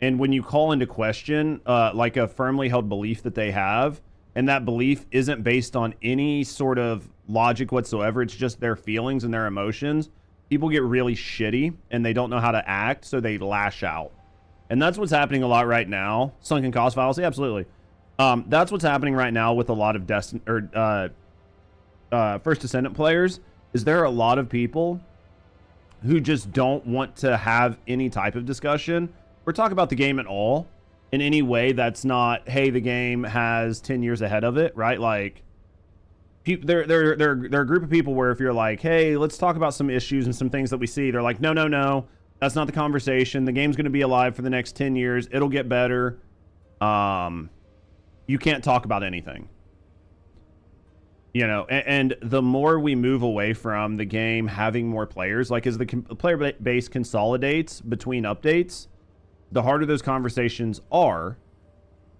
And when you call into question like a firmly held belief that they have, and that belief isn't based on any sort of logic whatsoever, it's just their feelings and their emotions, people get really shitty and they don't know how to act, so they lash out. And that's what's happening a lot right now. Sunken cost fallacy, absolutely. That's what's happening right now with a lot of First Descendant players, is there are a lot of people who just don't want to have any type of discussion or talk about the game at all in any way that's not, hey, the game has 10 years ahead of it, right? Like, there are a group of people where if you're like, hey, let's talk about some issues and some things that we see, they're like, no, that's not the conversation. The game's going to be alive for the next 10 years. It'll get better. You can't talk about anything. You know, and the more we move away from the game having more players, like as the player base consolidates between updates, the harder those conversations are,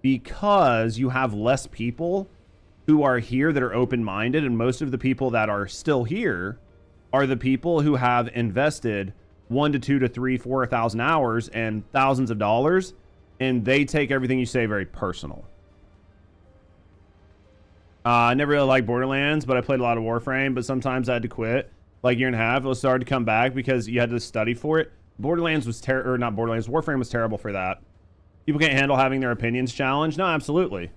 because you have less people who are here that are open-minded, and most of the people that are still here are the people who have invested 1 to 2 to 3, 4,000 hours and thousands of dollars, and they take everything you say very personal. I never really liked Borderlands, but I played a lot of Warframe, but sometimes I had to quit. Like a year and a half, it was hard to come back because you had to study for it. Borderlands was Warframe was terrible for that. People can't handle having their opinions challenged. No, absolutely.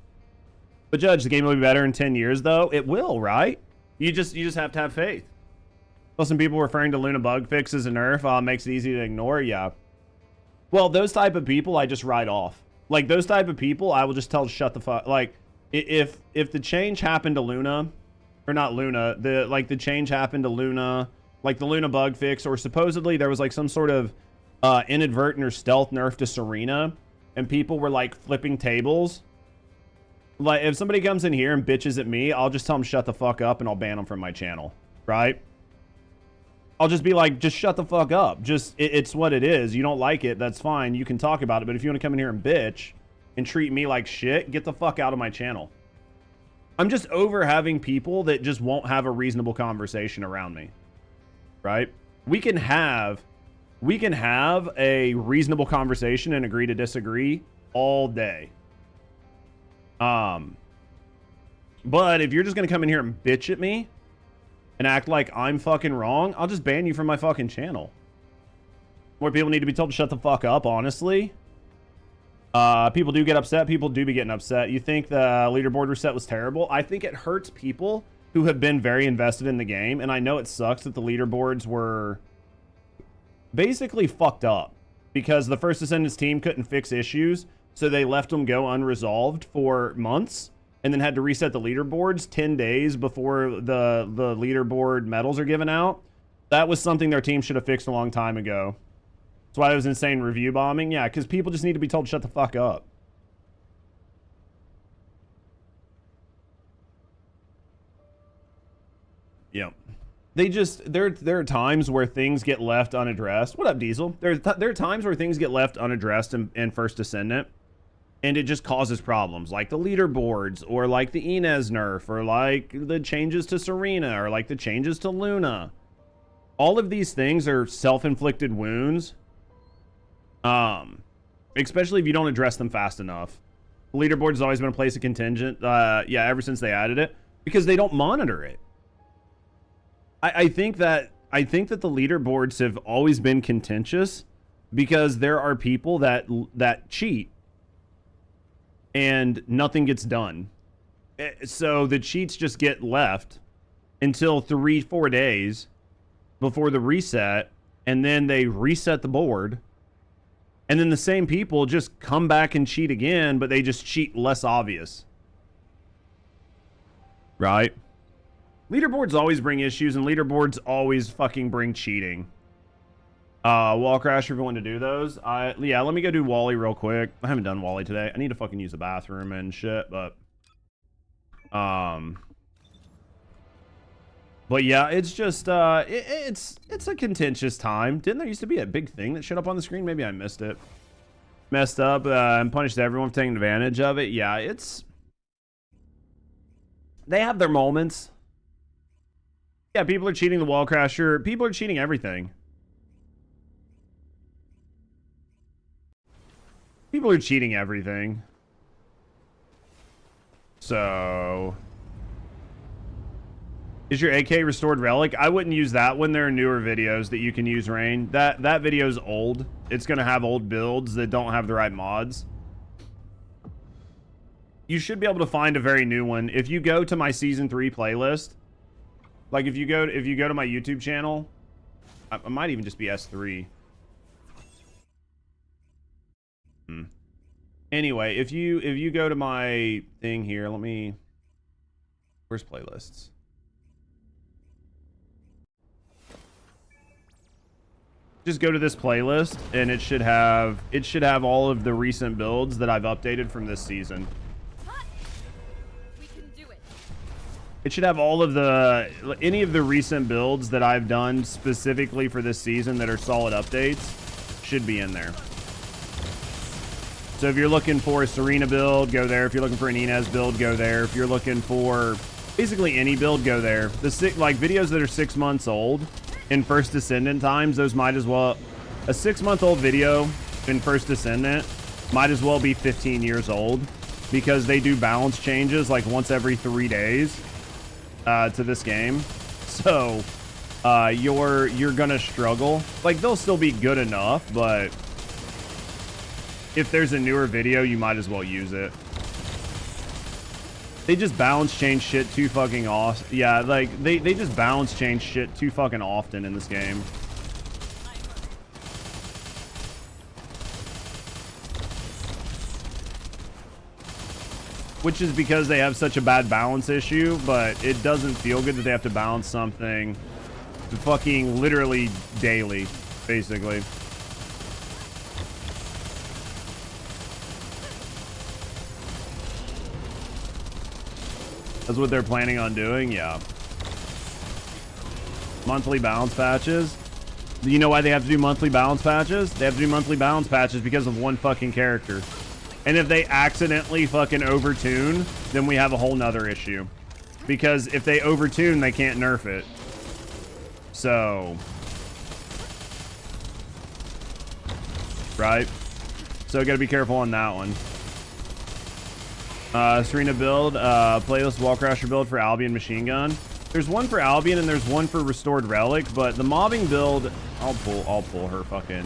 But Judge, the game will be better in 10 years, though. It will, right? You just have to have faith. Plus, some people referring to Luna bug fixes and nerf makes it easy to ignore. Yeah. Well, those type of people, I just write off. Like, those type of people, I will just tell to shut the fuck. Like, if the change happened to Luna, or not Luna, the change happened to Luna, like the Luna bug fix, or supposedly there was like some sort of inadvertent or stealth nerf to Serena, and people were like flipping tables. Like, if somebody comes in here and bitches at me, I'll just tell them shut the fuck up and I'll ban them from my channel, right? I'll just be like, just shut the fuck up. Just, it's what it is. You don't like it, that's fine. You can talk about it, but if you want to come in here and bitch and treat me like shit, get the fuck out of my channel. I'm just over having people that just won't have a reasonable conversation around me. Right? We can have a reasonable conversation and agree to disagree all day. But if you're just gonna come in here and bitch at me and act like I'm fucking wrong, I'll just ban you from my fucking channel. More people need to be told to shut the fuck up, honestly. People do get upset. People do be getting upset. You think the leaderboard reset was terrible? I think it hurts people who have been very invested in the game, and I know it sucks that the leaderboards were basically fucked up because the First Descendants team couldn't fix issues, so they left them go unresolved for months and then had to reset the leaderboards 10 days before the leaderboard medals are given out. That was something their team should have fixed a long time ago. That's why it was insane review bombing. Yeah, because people just need to be told to shut the fuck up. Yeah. There are times where things get left unaddressed. What up, Diesel? There are times where things get left unaddressed in First Descendant, and it just causes problems, like the leaderboards, or like the Inez nerf, or like the changes to Serena, or like the changes to Luna. All of these things are self-inflicted wounds, especially if you don't address them fast enough. The leaderboard has always been a place of contingent, yeah, ever since they added it, because they don't monitor it. I think that the leaderboards have always been contentious because there are people that cheat and nothing gets done. So the cheats just get left until 3-4 days before the reset, and then they reset the board, and then the same people just come back and cheat again, but they just cheat less obvious. Right? Leaderboards always bring issues, and leaderboards always fucking bring cheating. Wallcrasher, if you want to do those. Yeah, let me go do Wally real quick. I haven't done Wally today. I need to fucking use the bathroom and shit, but yeah, it's just it's a contentious time. Didn't there used to be a big thing that showed up on the screen? Maybe I missed it. Messed up and punished everyone for taking advantage of it. Yeah, they have their moments. Yeah, people are cheating the Wallcrasher. People are cheating everything. People are cheating everything. So, is your AK restored relic? I wouldn't use that when there are newer videos that you can use, Rain. That video's old. It's gonna have old builds that don't have the right mods. You should be able to find a very new one. If you go to my Season 3 playlist, like if you go to my YouTube channel, I might even just be S3. Anyway, if you go to my thing here, where's playlists? Just go to this playlist, and it should have all of the recent builds that I've updated from this season. It should have all of any of the recent builds that I've done specifically for this season that are solid updates should be in there. So if you're looking for a Serena build, go there. If you're looking for an Inez build, go there. If you're looking for basically any build, go there. Like videos that are 6 months old in First Descendant times, those might as well, a 6-month-old video in First Descendant might as well be 15 years old, because they do balance changes like once every 3 days to this game. So you're gonna struggle. Like, they'll still be good enough, but if there's a newer video, you might as well use it. They just balance change shit too fucking awesome. Yeah, like they just balance change shit too fucking often in this game. Which is because they have such a bad balance issue, but it doesn't feel good that they have to balance something fucking literally daily, basically. That's what they're planning on doing, yeah. Monthly balance patches. You know why they have to do monthly balance patches? They have to do monthly balance patches because of one fucking character. And if they accidentally fucking overtune, then we have a whole nother issue. Because if they overtune, they can't nerf it. So. Right? So gotta be careful on that one. Serena build, playlist Wallcrasher build for Albion machine gun. There's one for Albion and there's one for Restored Relic, but the mobbing build, I'll pull her fucking.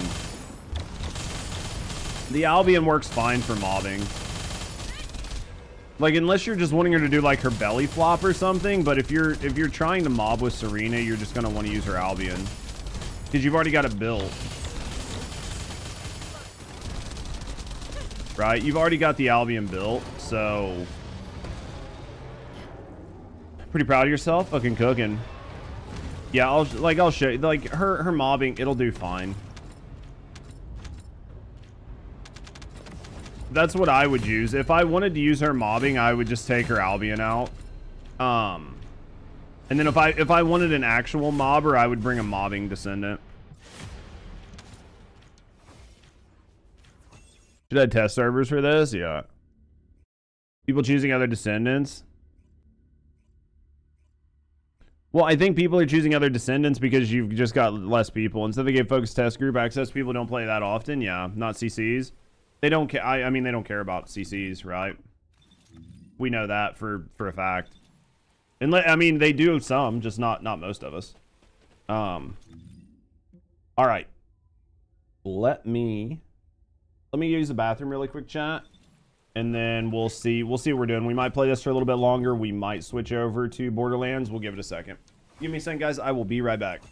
The Albion works fine for mobbing. Like unless you're just wanting her to do like her belly flop or something, but if you're trying to mob with Serena, you're just gonna want to use her Albion. Because you've already got it built. Right? You've already got the Albion built, so pretty proud of yourself, fucking cooking. Yeah, I'll show you, like her mobbing, it'll do fine. That's what I would use. If I wanted to use her mobbing, I would just take her Albion out. And then if I wanted an actual mobber, I would bring a mobbing Descendant. Should I test servers for this? Yeah. People choosing other Descendants. Well, I think people are choosing other Descendants because you've just got less people. Instead they gave focus test group access. People don't play that often. Yeah, not CCs. They don't care. I mean, they don't care about CCs, right? We know that for a fact. And I mean, they do some, just not most of us. All right. Let me use the bathroom really quick, chat, and then we'll see what we're doing. We might play this for a little bit longer. We might switch over to Borderlands. We'll give it a second. Give me a second, guys. I will be right back.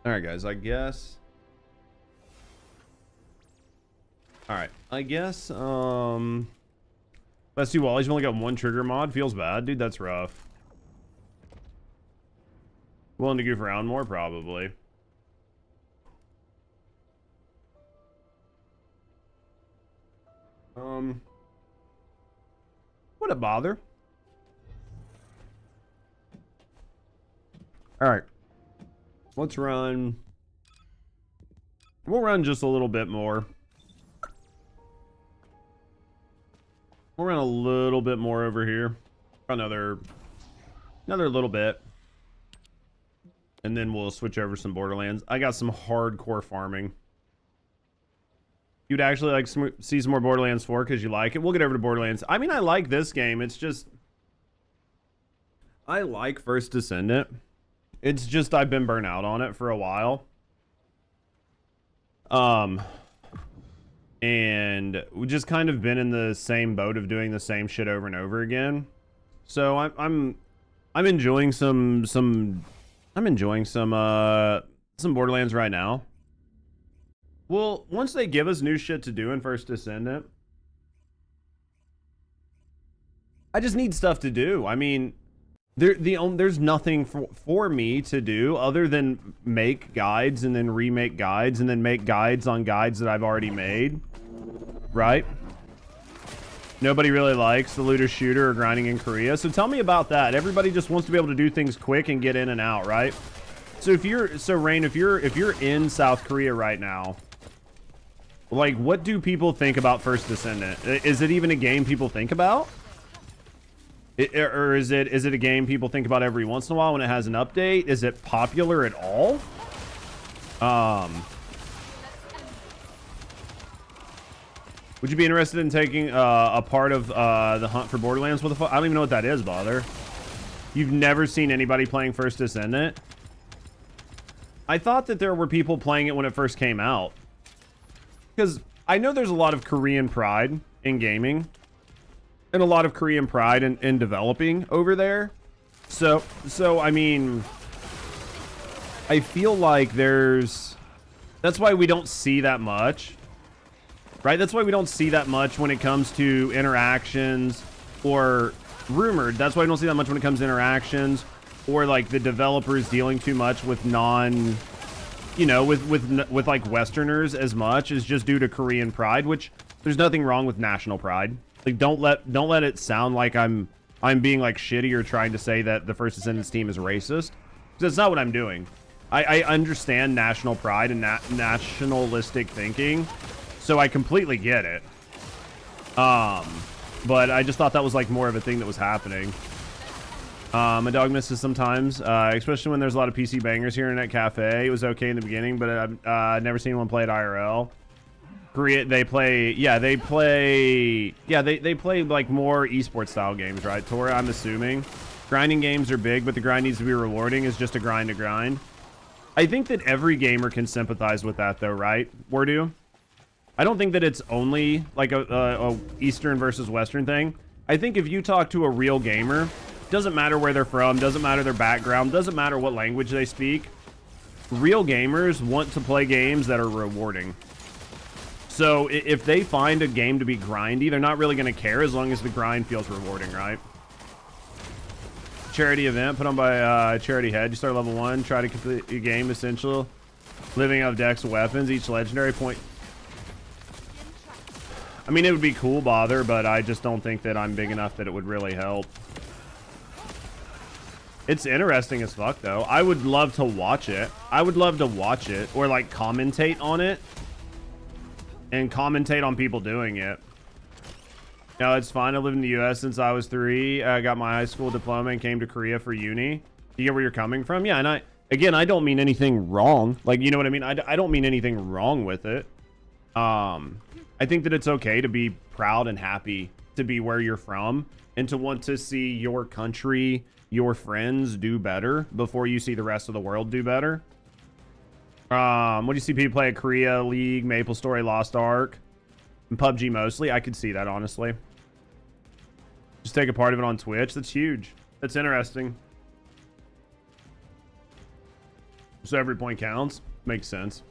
All right, guys, I guess. All right, I guess, let's see, Wally's only got one trigger mod. Feels bad, dude. That's rough. Willing to goof around more? Probably. What a bother. All right. Let's run. We'll run just a little bit more. We'll run a little bit more over here. Another little bit. And then we'll switch over some Borderlands. I got some hardcore farming. You'd actually like see some more Borderlands 4 because you like it. We'll get over to Borderlands. I mean, I like this game. It's just... I like First Descendant. It's just I've been burnt out on it for a while. And we just kind of been in the same boat of doing the same shit over and over again. So I'm enjoying some Borderlands right now. Well, once they give us new shit to do in First Descendant, I just need stuff to do. I mean, there's nothing for me to do other than make guides and then remake guides and then make guides on guides that I've already made. Right? Nobody really likes the looter shooter or grinding in Korea. So tell me about that. Everybody just wants to be able to do things quick and get in and out, right? So Rain, if you're in South Korea right now, like, what do people think about First Descendant? Is it even a game people think about? Or is it a game people think about every once in a while when it has an update? Is it popular at all? Would you be interested in taking a part of the hunt for Borderlands? What the fuck? I don't even know what that is, bother. You've never seen anybody playing First Descendant? I thought that there were people playing it when it first came out. Because I know there's a lot of Korean pride in gaming. And a lot of Korean pride in developing over there. So I mean, I feel like that's why we don't see that much. Right? That's why we don't see that much when it comes to interactions or rumored. That's why we don't see that much when it comes to interactions or like the developers dealing too much with with like Westerners as much is just due to Korean pride, which there's nothing wrong with national pride. Like, don't let it sound like I'm being like shitty or trying to say that the First Descendants team is racist. Because that's not what I'm doing. I understand national pride and nationalistic thinking, so I completely get it. But I just thought that was like more of a thing that was happening. My dog misses sometimes, especially when there's a lot of PC bangers here in that cafe. It was okay in the beginning, but I've never seen one play at IRL. Korea, they play like more esports style games, right? Tora, I'm assuming. Grinding games are big, but the grind needs to be rewarding. Is just a grind to grind. I think that every gamer can sympathize with that, though, right? Wordu? I don't think that it's only like a Eastern versus Western thing. I think if you talk to a real gamer, doesn't matter where they're from, doesn't matter their background, doesn't matter what language they speak, real gamers want to play games that are rewarding. So if they find a game to be grindy, they're not really going to care as long as the grind feels rewarding, right? Charity event put on by Charity Head. You start level 1, try to complete your game essential. Living off decks of weapons, each legendary point. I mean, it would be cool, bother, but I just don't think that I'm big enough that it would really help. It's interesting as fuck, though. I would love to watch it. I would love to watch it or like commentate on it. And commentate on people doing it. No, it's fine. I lived in the U.S. since I was 3. I got my high school diploma and came to Korea for uni. You get where you're coming from? Yeah, and I don't mean anything wrong. Like, you know what I mean? I don't mean anything wrong with it. I think that it's okay to be proud and happy to be where you're from and to want to see your country, your friends do better before you see the rest of the world do better. What do you see people play at Korea, League, Maple Story, Lost Ark, and PUBG mostly? I could see that, honestly. Just take a part of it on Twitch. That's huge. That's interesting. So every point counts. Makes sense.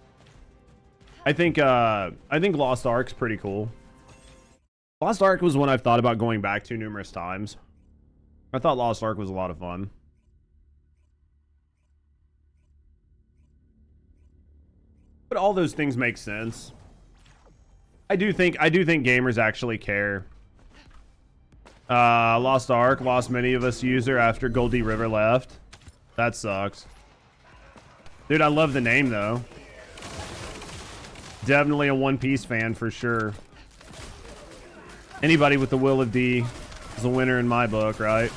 I think Lost Ark's pretty cool. Lost Ark was one I've thought about going back to numerous times. I thought Lost Ark was a lot of fun. But all those things make sense. I do think gamers actually care. Lost Ark lost many of us user after Goldie River left. That sucks. Dude, I love the name though. Definitely a One Piece fan for sure. Anybody with the will of D is a winner in my book, right?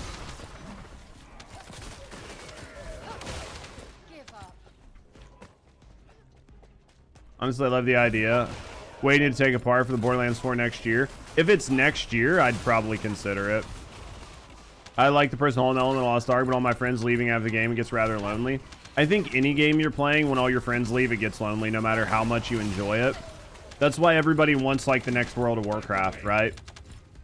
Honestly, I love the idea. Waiting to take apart for the Borderlands 4 next year. If it's next year, I'd probably consider it. I like the personal element of Lost Ark, but all my friends leaving after the game, it gets rather lonely. I think any game you're playing, when all your friends leave, it gets lonely, no matter how much you enjoy it. That's why everybody wants, like, the next World of Warcraft, right?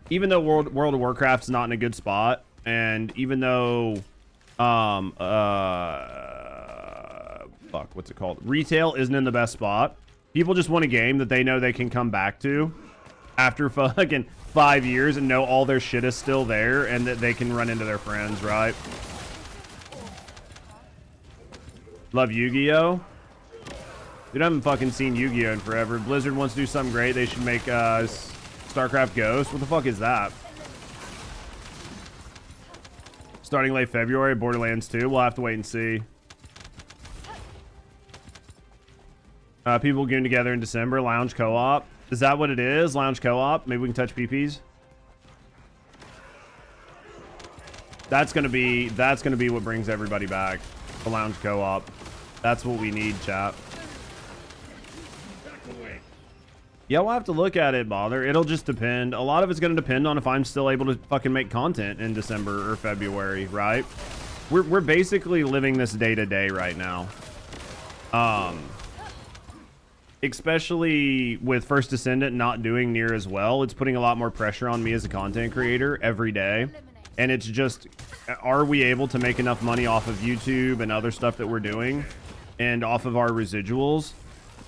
Even though World of Warcraft's not in a good spot, and even though, fuck, what's it called? Retail isn't in the best spot. People just want a game that they know they can come back to after fucking 5 years and know all their shit is still there and that they can run into their friends, right? Love Yu-Gi-Oh! Dude, I haven't fucking seen Yu-Gi-Oh! In forever. Blizzard wants to do something great. They should make StarCraft Ghost. What the fuck is that? Starting late February, Borderlands 2. We'll have to wait and see. People getting together in December. Lounge co-op. Is that what it is? Lounge co-op? Maybe we can touch peepees? That's gonna be what brings everybody back. The lounge co-op. That's what we need, chat. Yeah, we'll have to look at it, Bother. It'll just depend. A lot of it's gonna depend on if I'm still able to fucking make content in December or February, right? We're basically living this day to day right now. Especially with First Descendant not doing near as well, it's putting a lot more pressure on me as a content creator every day. And it's just, are we able to make enough money off of YouTube and other stuff that we're doing and off of our residuals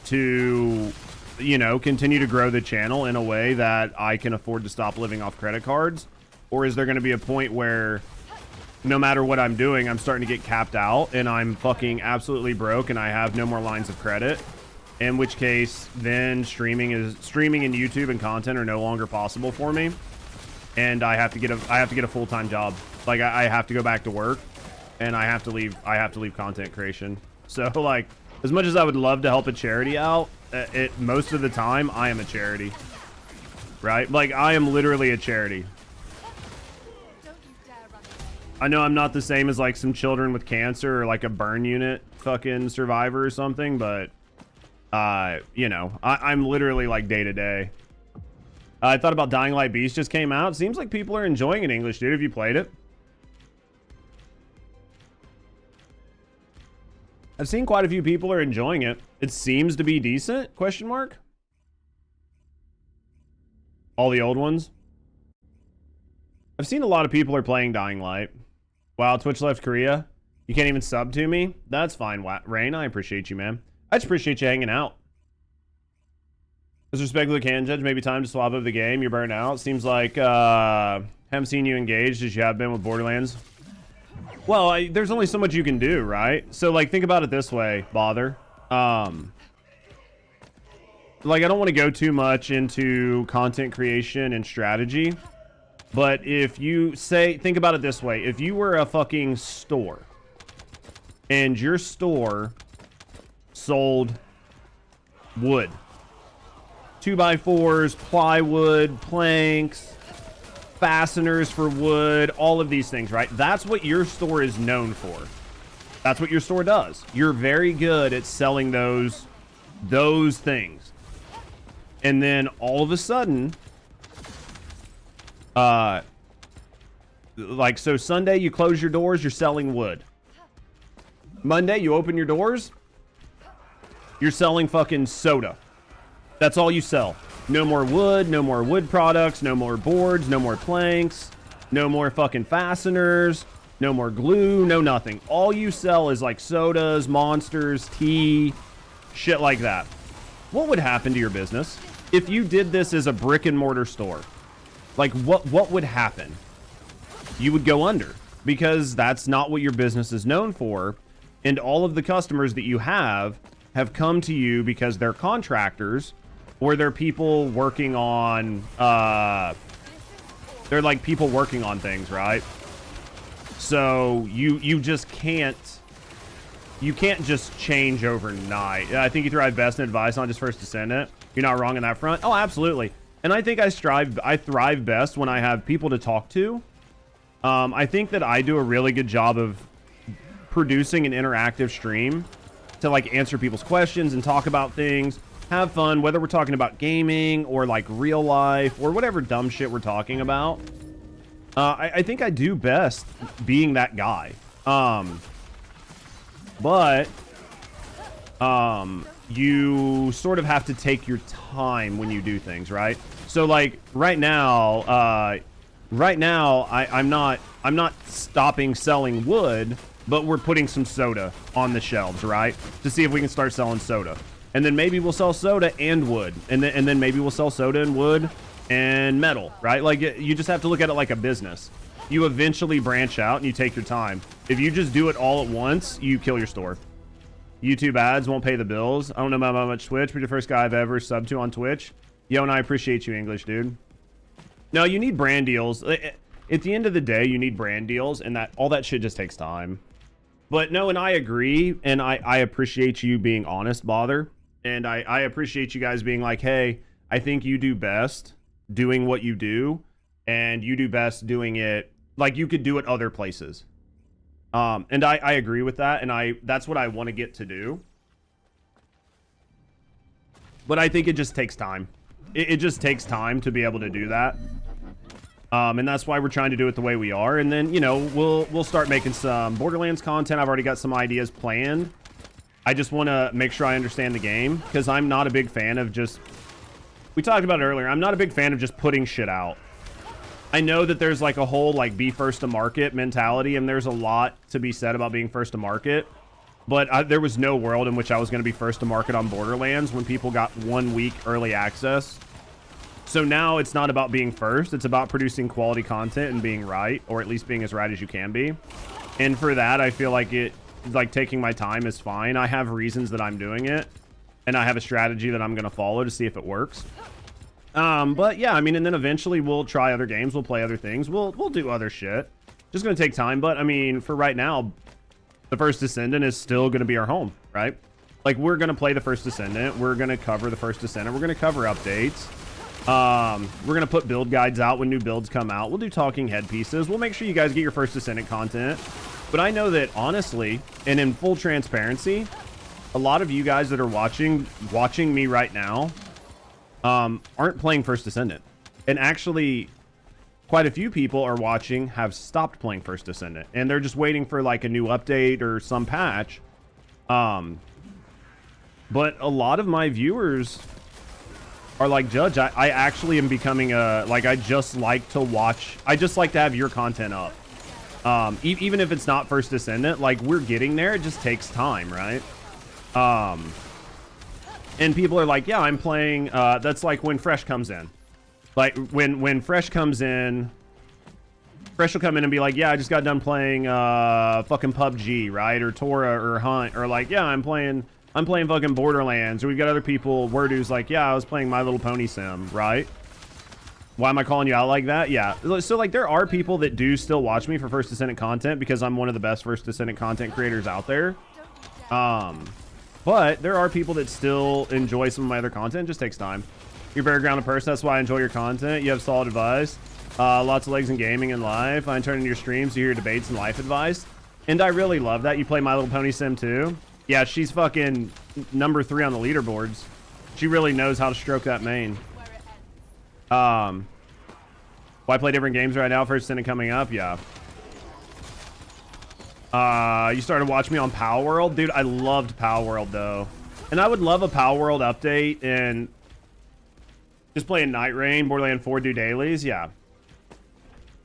to, you know, continue to grow the channel in a way that I can afford to stop living off credit cards? Or is there going to be a point where no matter what I'm doing, I'm starting to get capped out and I'm fucking absolutely broke and I have no more lines of credit? In which case, then streaming and YouTube and content are no longer possible for me, and I have to get a full-time job. Like I have to go back to work, and I have to leave content creation. So like, as much as I would love to help a charity out, most of the time I am a charity, right? Like I am literally a charity. I know I'm not the same as like some children with cancer or like a burn unit fucking survivor or something, but. You know, I'm literally like day to day. I thought about Dying Light Beast just came out. Seems like people are enjoying it in English, dude. Have you played it? I've seen quite a few people are enjoying it. It seems to be decent, question mark. All the old ones. I've seen a lot of people are playing Dying Light. Wow, Twitch left Korea. You can't even sub to me? That's fine, Rain. I appreciate you, man. I just appreciate you hanging out. Disrespectful to Can Judge, maybe time to swap up the game. You're burnt out. Seems like haven't seen you engaged as you have been with Borderlands. Well, there's only so much you can do, right? So like, think about it this way, Bother. Like, I don't want to go too much into content creation and strategy, but if you think about it this way, if you were a fucking store and your store sold wood, 2x4s, plywood, planks, fasteners for wood, all of these things, right? That's what your store is known for. That's what your store does. You're very good at selling those things. And then all of a sudden, like, so Sunday you close your doors, you're selling wood. Monday you open your doors, you're selling fucking soda. That's all you sell. No more wood products, no more boards, no more planks, no more fucking fasteners. No more glue, no nothing. All you sell is like sodas, monsters, tea, shit like that. What would happen to your business if you did this as a brick and mortar store? Like what would happen? You would go under, because that's not what your business is known for. And all of the customers that you have come to you because they're contractors, or they're people working on, they're like people working on things, right? So you just can't just change overnight. I think you thrive best in advice, not just First Descendant. You're not wrong on that front. Oh, absolutely. And I think I thrive best when I have people to talk to. I think that I do a really good job of producing an interactive stream to like answer people's questions and talk about things, have fun, whether we're talking about gaming or like real life or whatever dumb shit we're talking about. I think I do best being that guy. But you sort of have to take your time when you do things, right? So like right now, I'm not stopping selling wood, but we're putting some soda on the shelves, right? To see if we can start selling soda. And then maybe we'll sell soda and wood. And then maybe we'll sell soda and wood and metal, right? Like you just have to look at it like a business. You eventually branch out and you take your time. If you just do it all at once, you kill your store. YouTube ads won't pay the bills. I don't know about how much Twitch, but you're the first guy I've ever subbed to on Twitch. Yo, and I appreciate you, English, dude. No, you need brand deals. At the end of the day, you need brand deals, and that all that shit just takes time. But no, and I agree, and I appreciate you being honest, Bother. And I appreciate you guys being like, hey, I think you do best doing what you do, and you do best doing it like you could do it other places. And I agree with that, and that's what I want to get to do. But I think it just takes time. It just takes time to be able to do that. And that's why we're trying to do it the way we are. And then, you know, we'll start making some Borderlands content. I've already got some ideas planned. I just want to make sure I understand the game, because I'm not a big fan of just... We talked about it earlier. I'm not a big fan of just putting shit out. I know that there's like a whole like be first to market mentality, and there's a lot to be said about being first to market. But there was no world in which I was going to be first to market on Borderlands when people got 1 week early access. So now it's not about being first. It's about producing quality content and being right, or at least being as right as you can be. And for that, I feel like taking my time is fine. I have reasons that I'm doing it, and I have a strategy that I'm going to follow to see if it works. But yeah, I mean, and then eventually we'll try other games. We'll play other things. We'll do other shit. Just going to take time. But I mean, for right now, the First Descendant is still going to be our home, right? Like, we're going to play the First Descendant. We're going to cover the First Descendant. We're going to cover updates. We're going to put build guides out when new builds come out. We'll do talking head pieces. We'll make sure you guys get your First Descendant content. But I know that honestly, and in full transparency, a lot of you guys that are watching me right now, aren't playing First Descendant. And actually, quite a few people are watching have stopped playing First Descendant, and they're just waiting for like a new update or some patch. But a lot of my viewers are like, Judge, I actually am becoming I just like to watch. I just like to have your content up. Even if it's not First Descendant, like, we're getting there. It just takes time, right? And people are like, yeah, I'm playing, that's like when Fresh comes in. Like, when Fresh comes in, Fresh will come in and be like, yeah, I just got done playing, fucking PUBG, right? Or Tora or Hunt, or like, yeah, I'm playing fucking Borderlands. Or we've got other people, Wordoo's like, yeah, I was playing My Little Pony Sim, right? Why am I calling you out like that? Yeah. So, like, there are people that do still watch me for First Descendant content because I'm one of the best First Descendant content creators out there. But there are people that still enjoy some of my other content. It just takes time. You're a very grounded person. That's why I enjoy your content. You have solid advice. Lots of legs in gaming and life. I turn into your streams to hear debates and life advice. And I really love that. You play My Little Pony Sim too? Yeah, she's fucking number 3 on the leaderboards. She really knows how to stroke that mane. Why play different games right now? First Descendant coming up? Yeah. You started watching me on Power World? Dude, I loved Power World, though. And I would love a Power World update and just playing Night Rain, Borderland 4 do dailies. Yeah.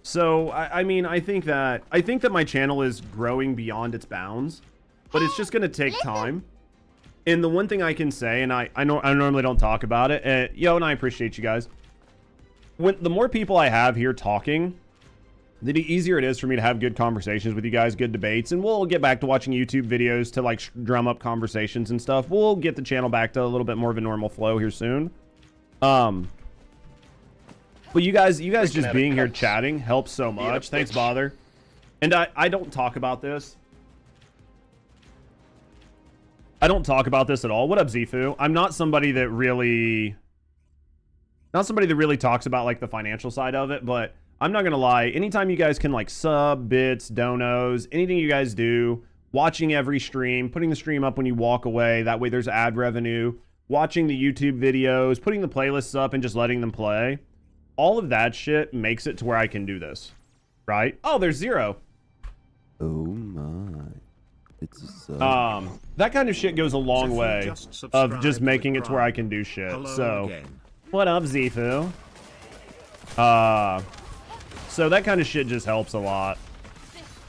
So I mean, I think that my channel is growing beyond its bounds, but it's just gonna take time. And the one thing I can say, and I normally don't talk about it, and I appreciate you guys. The more people I have here talking, the easier it is for me to have good conversations with you guys, good debates, and we'll get back to watching YouTube videos to like drum up conversations and stuff. We'll get the channel back to a little bit more of a normal flow here soon. But you guys just being here chatting helps so much. Thanks, Bother. And I don't talk about this. I don't talk about this at all. What up, Zifu? I'm not somebody that really talks about like the financial side of it, but I'm not gonna lie. Anytime you guys can like sub, bits, donos, anything you guys do, watching every stream, putting the stream up when you walk away, that way there's ad revenue, watching the YouTube videos, putting the playlists up and just letting them play, all of that shit makes it to where I can do this, right? Oh, there's 0. Oh my. It's a sub. That kind of shit goes a long way of just making it to where I can do shit. So, what up, Zifu? So that kind of shit just helps a lot.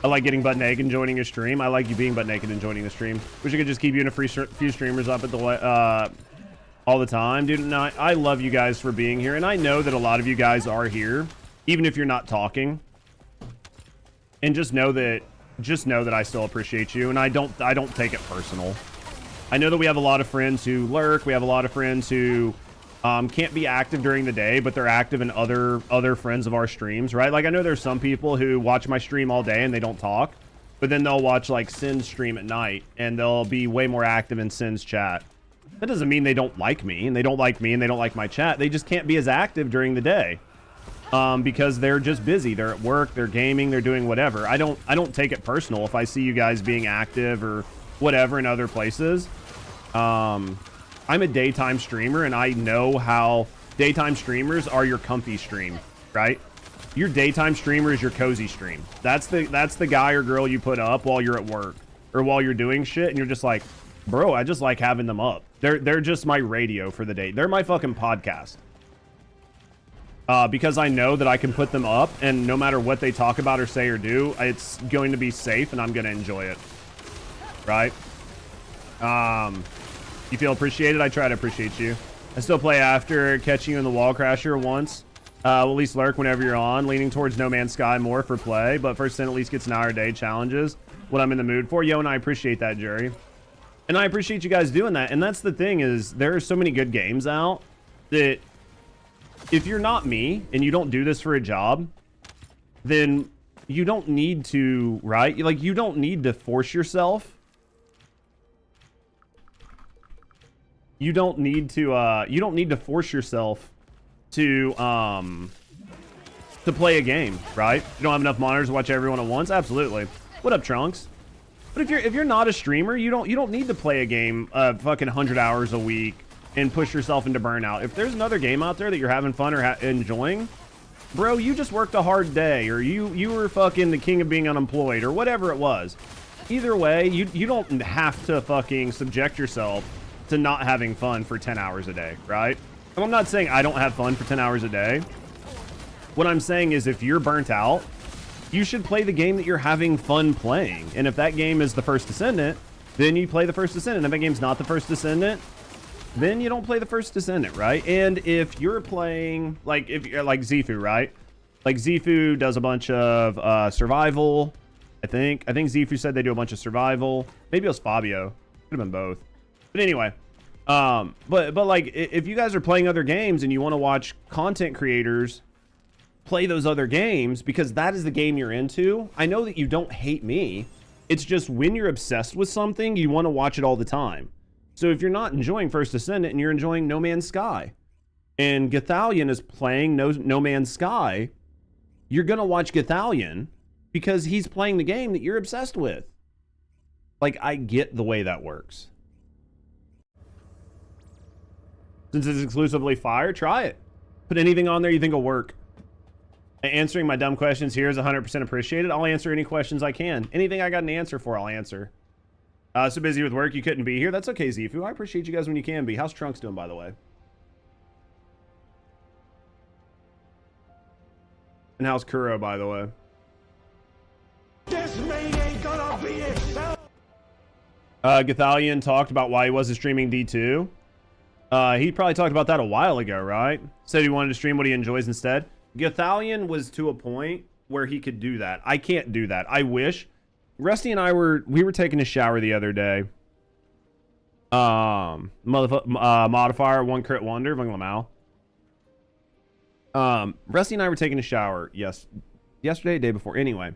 I like getting butt naked and joining a stream. I like you being butt naked and joining the stream. Wish I could just keep you and a few streamers up at the all the time, dude. No, I love you guys for being here, and I know that a lot of you guys are here, even if you're not talking. And just know that I still appreciate you, and I don't take it personal. I know that we have a lot of friends who lurk. We have a lot of friends who can't be active during the day, but they're active in other friends of our streams, right? Like I know there's some people who watch my stream all day and they don't talk, but then they'll watch like Sin's stream at night and they'll be way more active in Sin's chat. That doesn't mean they don't like me, and they don't like me, and they don't like my chat. They just can't be as active during the day. Because they're just busy. They're at work, they're gaming, they're doing whatever. I don't take it personal if I see you guys being active or whatever in other places. I'm a daytime streamer, and I know how daytime streamers are your comfy stream, right? Your daytime streamer is your cozy stream. That's the guy or girl you put up while you're at work or while you're doing shit, and you're just like, bro, I just like having them up. They're just my radio for the day. They're my fucking podcast. Because I know that I can put them up, and no matter what they talk about or say or do, it's going to be safe, and I'm going to enjoy it. Right? You feel appreciated? I try to appreciate you. I still play after catching you in the Wallcrasher once. We'll at least lurk whenever you're on, leaning towards No Man's Sky more for play, but First Descendant at least gets an hour a day challenges, what I'm in the mood for. Yo, and I appreciate that, Jury. And I appreciate you guys doing that, and that's the thing is, there are so many good games out that if you're not me and you don't do this for a job, then you don't need to, right? Like, you don't need to force yourself. You don't need to force yourself to play a game, right? You don't have enough monitors to watch everyone at once. Absolutely. What up, Trunks? But if you're not a streamer, you don't need to play a game fucking 100 hours a week and push yourself into burnout. If there's another game out there that you're having fun or enjoying, bro, you just worked a hard day, or you were fucking the king of being unemployed, or whatever it was. Either way, you don't have to fucking subject yourself to not having fun for 10 hours a day, right? And I'm not saying I don't have fun for 10 hours a day. What I'm saying is if you're burnt out, you should play the game that you're having fun playing. And if that game is the First Descendant, then you play the First Descendant. If that game's not the First Descendant, then you don't play the First Descendant, right? And if you're playing, like, if you're like Zifu, right? Like Zifu does a bunch of survival, I think Zifu said they do a bunch of survival. Maybe it was Fabio. Could have been both. But anyway, but like, if you guys are playing other games and you want to watch content creators play those other games because that is the game you're into, I know that you don't hate me. It's just when you're obsessed with something, you want to watch it all the time. So if you're not enjoying First Descendant and you're enjoying No Man's Sky, and Gathalion is playing No Man's Sky, you're going to watch Gathalion because he's playing the game that you're obsessed with. Like, I get the way that works. Since it's exclusively fire, try it. Put anything on there you think will work. Answering my dumb questions here is 100% appreciated. I'll answer any questions I can. Anything I got an answer for, I'll answer. So busy with work, you couldn't be here. That's okay, Zifu. I appreciate you guys when you can be. How's Trunks doing, by the way? And how's Kuro, by the way? This main ain't gonna be itself. Gathalion talked about why he wasn't streaming D2. He probably talked about that a while ago, right? Said he wanted to stream what he enjoys instead. Gathalion was to a point where he could do that. I can't do that. I wish. Rusty and I were taking a shower the other day. Modifier, one crit wonder, Vung Lamau. Rusty and I were taking a shower, yesterday, day before, anyway.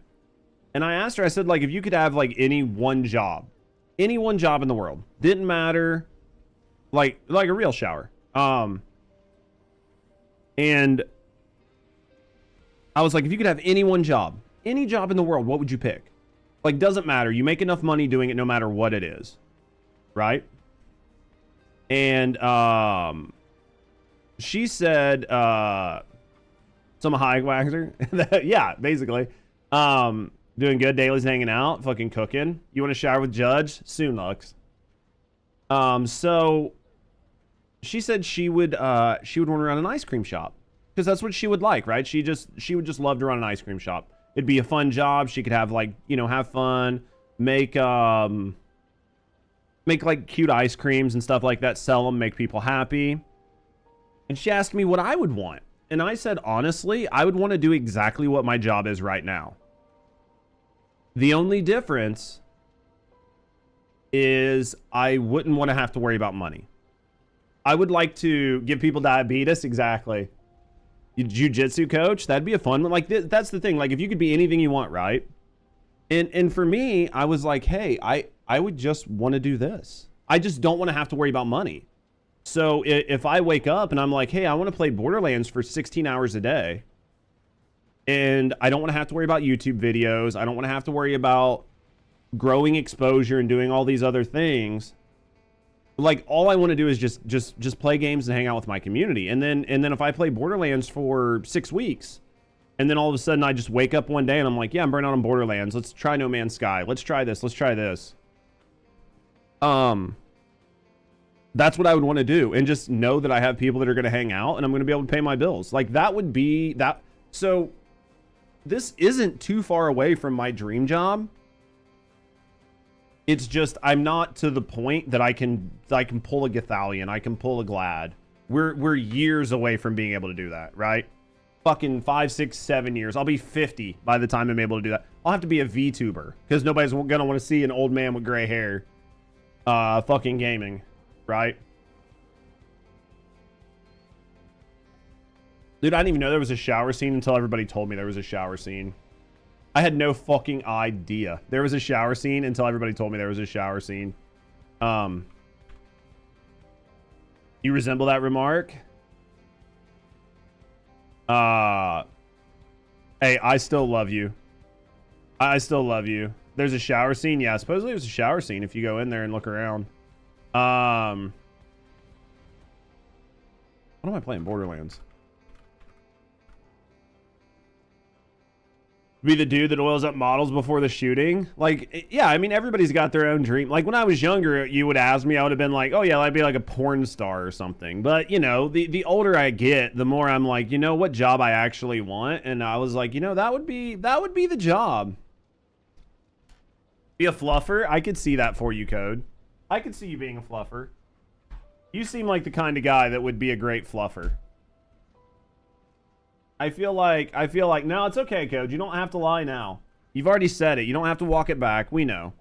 And I asked her, I said, like, if you could have, like, any one job in the world, didn't matter, like a real shower. And I was like, if you could have any job in the world, what would you pick? Like, doesn't matter. You make enough money doing it no matter what it is. Right? And, she said, some high waxer. Yeah, basically. Doing good. Daly's hanging out, fucking cooking. You want to shower with Judge? Soon, Lux. So she said she would want to run an ice cream shop because that's what she would like, right? She would just love to run an ice cream shop. It'd be a fun job. She could have, like, you know, have fun, make like cute ice creams and stuff like that, sell them, make people happy. And she asked me what I would want. And I said, honestly, I would want to do exactly what my job is right now. The only difference is I wouldn't want to have to worry about money. I would like to give people diabetes, exactly. Jiu-jitsu coach, that'd be a fun one. Like, that's the thing. Like, if you could be anything you want, right? And for me, I was like, hey, I would just want to do this. I just don't want to have to worry about money. So if I wake up and I'm like, hey, I want to play Borderlands for 16 hours a day, and I don't want to have to worry about YouTube videos, I don't want to have to worry about growing exposure and doing all these other things. Like, all I want to do is just play games and hang out with my community. And then if I play Borderlands for 6 weeks, and then all of a sudden I just wake up one day and I'm like, yeah, I'm burning out on Borderlands. Let's try No Man's Sky. Let's try this. Let's try this. That's what I would want to do, and just know that I have people that are going to hang out and I'm going to be able to pay my bills. Like, that would be that. So this isn't too far away from my dream job. It's just I'm not to the point that I can pull a Gathalion, I can pull a Glad. We're years away from being able to do that, right? Fucking 5, 6, 7 years. I'll be 50 by the time I'm able to do that. I'll have to be a VTuber because nobody's gonna want to see an old man with gray hair fucking gaming, right? Dude, I didn't even know there was a shower scene until everybody told me there was a shower scene. I had no fucking idea there was a shower scene until everybody told me there was a shower scene. You resemble that remark? Hey, I still love you. I still love you. There's a shower scene? Yeah, supposedly there's a shower scene if you go in there and look around. What am I playing? Borderlands. Be the dude that oils up models before the shooting. Like, yeah, I mean, everybody's got their own dream. Like, when I was younger, you would ask me, I would have been like, oh yeah, I'd be like a porn star or something. But, you know, the older I get, the more I'm like, you know what job I actually want. And I was like, you know, that would be the job. Be a fluffer? I could see that for you, Code. I could see you being a fluffer. You seem like the kind of guy that would be a great fluffer. I feel like, no, it's okay, Code. You don't have to lie now. You've already said it. You don't have to walk it back. We know.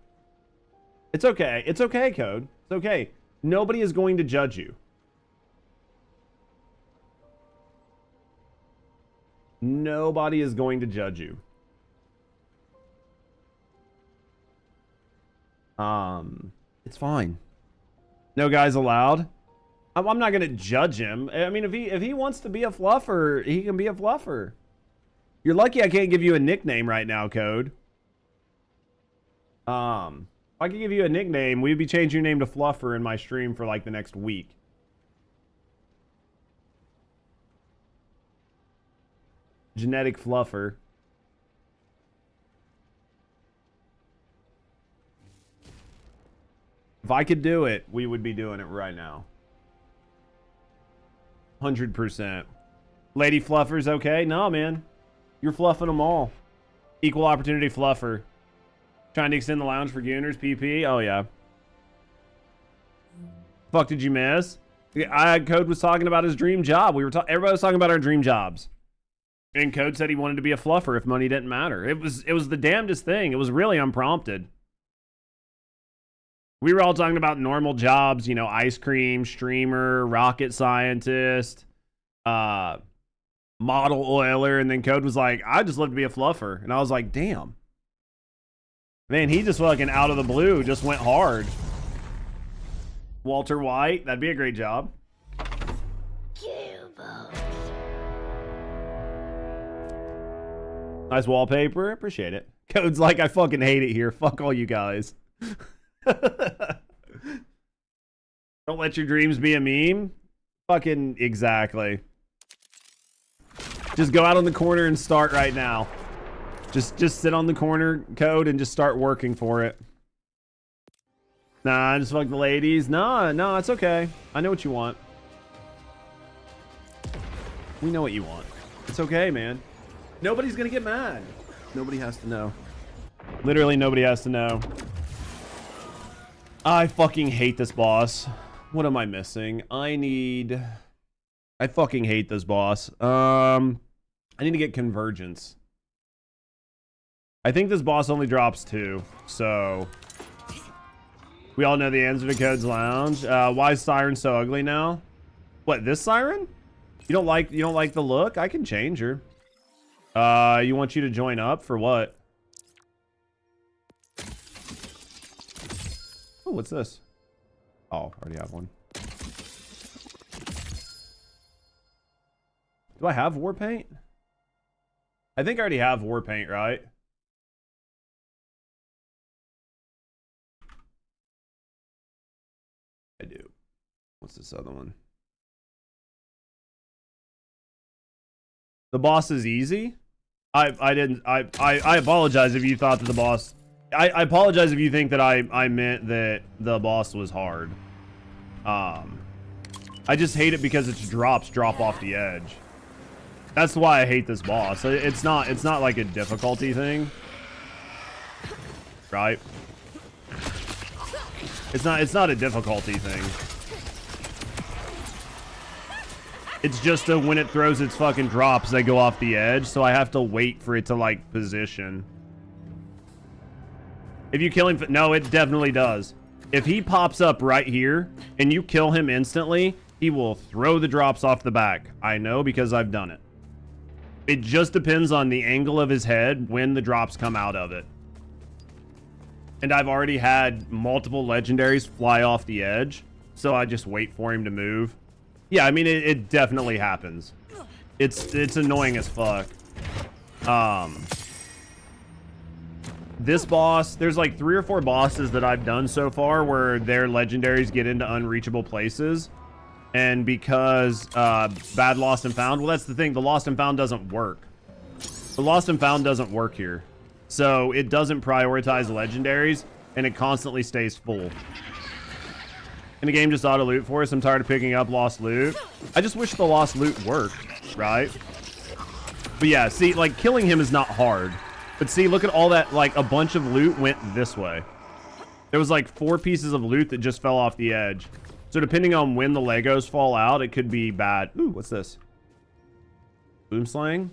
It's okay. It's okay, Code. It's okay. Nobody is going to judge you. Nobody is going to judge you. It's fine. No guys allowed. I'm not gonna judge him. I mean, if he wants to be a fluffer, he can be a fluffer. You're lucky I can't give you a nickname right now, Code. If I could give you a nickname, we'd be changing your name to Fluffer in my stream for like the next week. Genetic Fluffer. If I could do it, we would be doing it right now. 100%. Lady Fluffer's okay? No, man. You're fluffing them all. Equal opportunity fluffer. Trying to extend the lounge for gooners, PP. Oh, yeah. Fuck, did you miss? Code was talking about his dream job. Everybody was talking about our dream jobs. And Code said he wanted to be a fluffer if money didn't matter. It was the damnedest thing. It was really unprompted. We were all talking about normal jobs, you know, ice cream, streamer, rocket scientist, model oiler, and then Code was like, I'd just love to be a fluffer. And I was like, damn. Man, he just fucking out of the blue just went hard. Walter White, that'd be a great job. Nice wallpaper, appreciate it. Code's like, I fucking hate it here. Fuck all you guys. Don't let your dreams be a meme. Fucking exactly. Just go out on the corner and start right now. Just sit on the corner, Code, and just start working for it. Nah, just fuck the ladies. No, it's okay. I know what you want. We know what you want. It's okay, man. Nobody's gonna get mad. Nobody has to know. Literally nobody has to know. I fucking hate this boss. What am I missing? I fucking hate this boss. I need to get convergence. I think this boss only drops 2, so we all know the answer to Code's Lounge. Why is Siren so ugly now? What, this Siren? You don't like the look? I can change her. You want you to join up for what? Oh, what's this? Oh, already have one. Do I have war paint? I think I already have war paint, right? I do. What's this other one? The boss is easy? I apologize if you thought that the boss... I apologize if you think that I meant that the boss was hard. I just hate it because its drops drop off the edge. That's why I hate this boss. It's not like a difficulty thing. Right? It's not a difficulty thing. It's just when it throws its fucking drops, they go off the edge, so I have to wait for it to, like, position. If you kill him... No, it definitely does. If he pops up right here, and you kill him instantly, he will throw the drops off the back. I know because I've done it. It just depends on the angle of his head when the drops come out of it. And I've already had multiple legendaries fly off the edge, so I just wait for him to move. Yeah, I mean, it definitely happens. It's annoying as fuck. This boss, there's like 3 or 4 bosses that I've done so far where their legendaries get into unreachable places. And because bad Lost and Found, well, that's the thing. The Lost and Found doesn't work. The Lost and Found doesn't work here. So it doesn't prioritize legendaries, and it constantly stays full. And the game just auto loot for us. I'm tired of picking up lost loot. I just wish the lost loot worked, right? But yeah, see, like, killing him is not hard. But see, look at all that, like, a bunch of loot went this way. There was like 4 pieces of loot that just fell off the edge. So depending on when the Legos fall out, it could be bad. Ooh, what's this? Boomslang?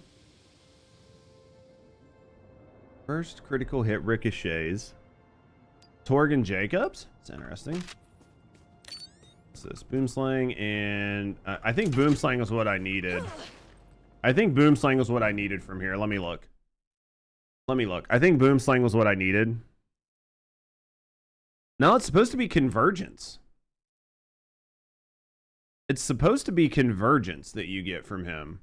First critical hit ricochets. Torgan Jacobs? That's interesting. What's this? Boomslang, and I think Boomslang was what I needed. I think Boomslang was what I needed from here. Let me look. I think Boomslang was what I needed. No, it's supposed to be Convergence. It's supposed to be Convergence that you get from him.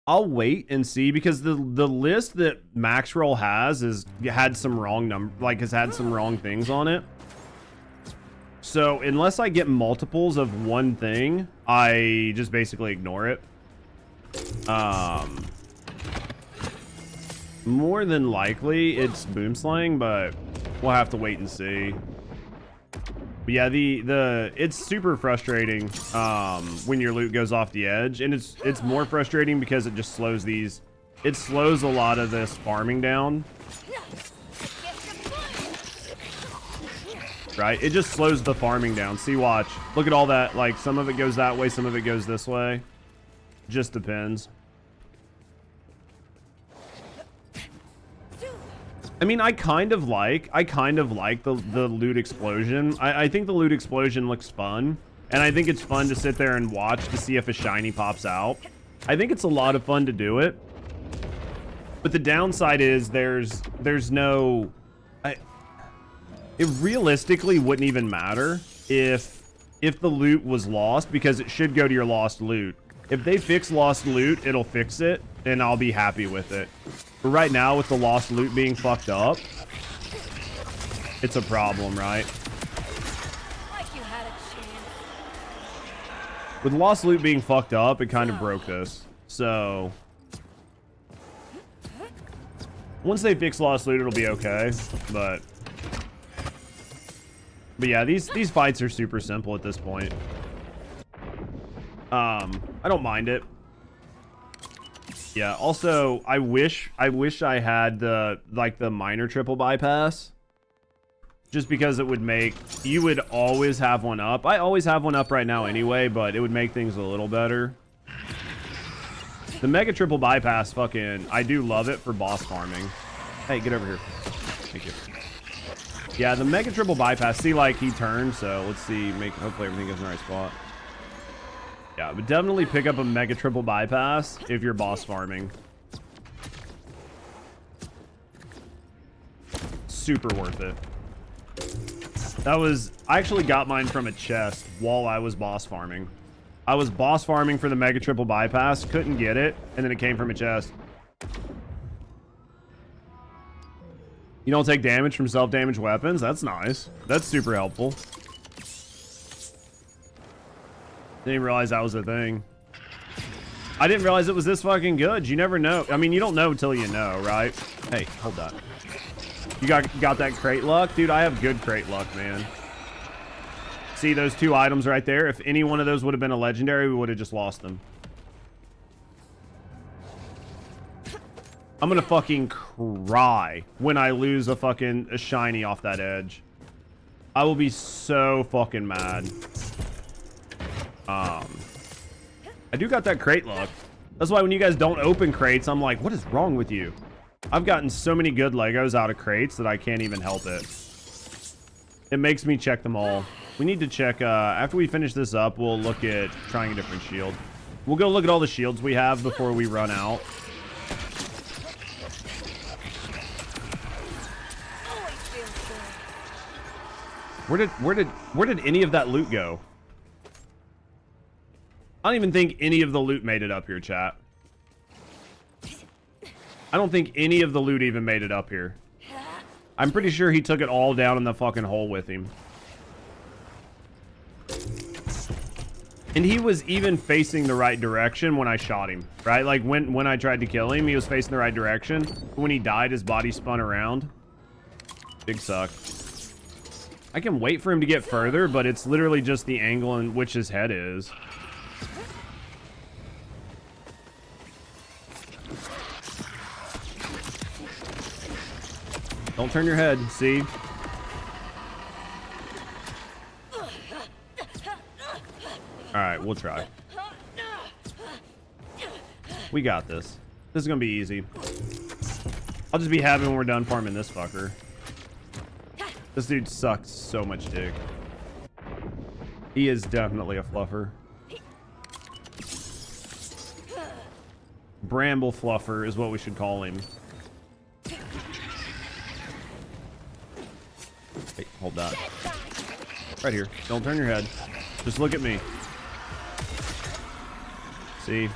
I'll wait and see, because the list that Maxroll has had some wrong has had some wrong things on it. So unless I get multiples of one thing, I just basically ignore it. More than likely it's Boomslang, but we'll have to wait and see. But yeah, it's super frustrating when your loot goes off the edge, and it's more frustrating because it just slows these it slows a lot of this farming down. Right? It just slows the farming down. See, watch. Look at all that. Like, some of it goes that way, some of it goes this way. Just depends. I mean, I kind of like the loot explosion. I think the loot explosion looks fun. And I think it's fun to sit there and watch to see if a shiny pops out. I think it's a lot of fun to do it. But the downside is there's no... It realistically wouldn't even matter if the loot was lost, because it should go to your lost loot. If they fix lost loot, it'll fix it, and I'll be happy with it. But right now, with the lost loot being fucked up, it's a problem, right? Like you had a chance. With lost loot being fucked up, it kind of broke this. So once they fix lost loot, it'll be okay. But yeah, these fights are super simple at this point. I don't mind it. Yeah, also I wish I had the minor triple bypass. Just because it would make, you would always have one up. I always have one up right now anyway, but it would make things a little better. The mega triple bypass, fucking, I do love it for boss farming. Hey, get over here. Thank you. Yeah, the mega triple bypass, see, like, he turned, so let's see, hopefully everything goes in the right spot. Yeah, but definitely pick up a mega triple bypass if you're boss farming. Super worth it. I actually got mine from a chest while I was boss farming. I was boss farming for the mega triple bypass, couldn't get it, and then it came from a chest. You don't take damage from self-damage weapons? That's nice. That's super helpful. Didn't even realize that was a thing. I didn't realize it was this fucking good. You never know. I mean, you don't know until you know, right? Hey, hold that. You got that crate luck? Dude, I have good crate luck, man. See those two items right there? If any one of those would have been a legendary, we would have just lost them. I'm gonna fucking cry when I lose a shiny off that edge. I will be so fucking mad. I do got that crate luck. That's why when you guys don't open crates, I'm like, what is wrong with you? I've gotten so many good Legos out of crates that I can't even help it. It makes me check them all. We need to check, after we finish this up, we'll look at trying a different shield. We'll go look at all the shields we have before we run out. Where did any of that loot go? I don't even think any of the loot made it up here, chat. I don't think any of the loot even made it up here. I'm pretty sure he took it all down in the fucking hole with him. And he was even facing the right direction when I shot him, right? Like when I tried to kill him, he was facing the right direction. When he died, his body spun around. Big suck. I can wait for him to get further, but it's literally just the angle in which his head is. Don't turn your head, see? Alright, we'll try. We got this. This is gonna be easy. I'll just be happy when we're done farming this fucker. This dude sucks so much dick. He is definitely a fluffer. Bramble fluffer is what we should call him. Hey, hold that. Right here. Don't turn your head. Just look at me. See?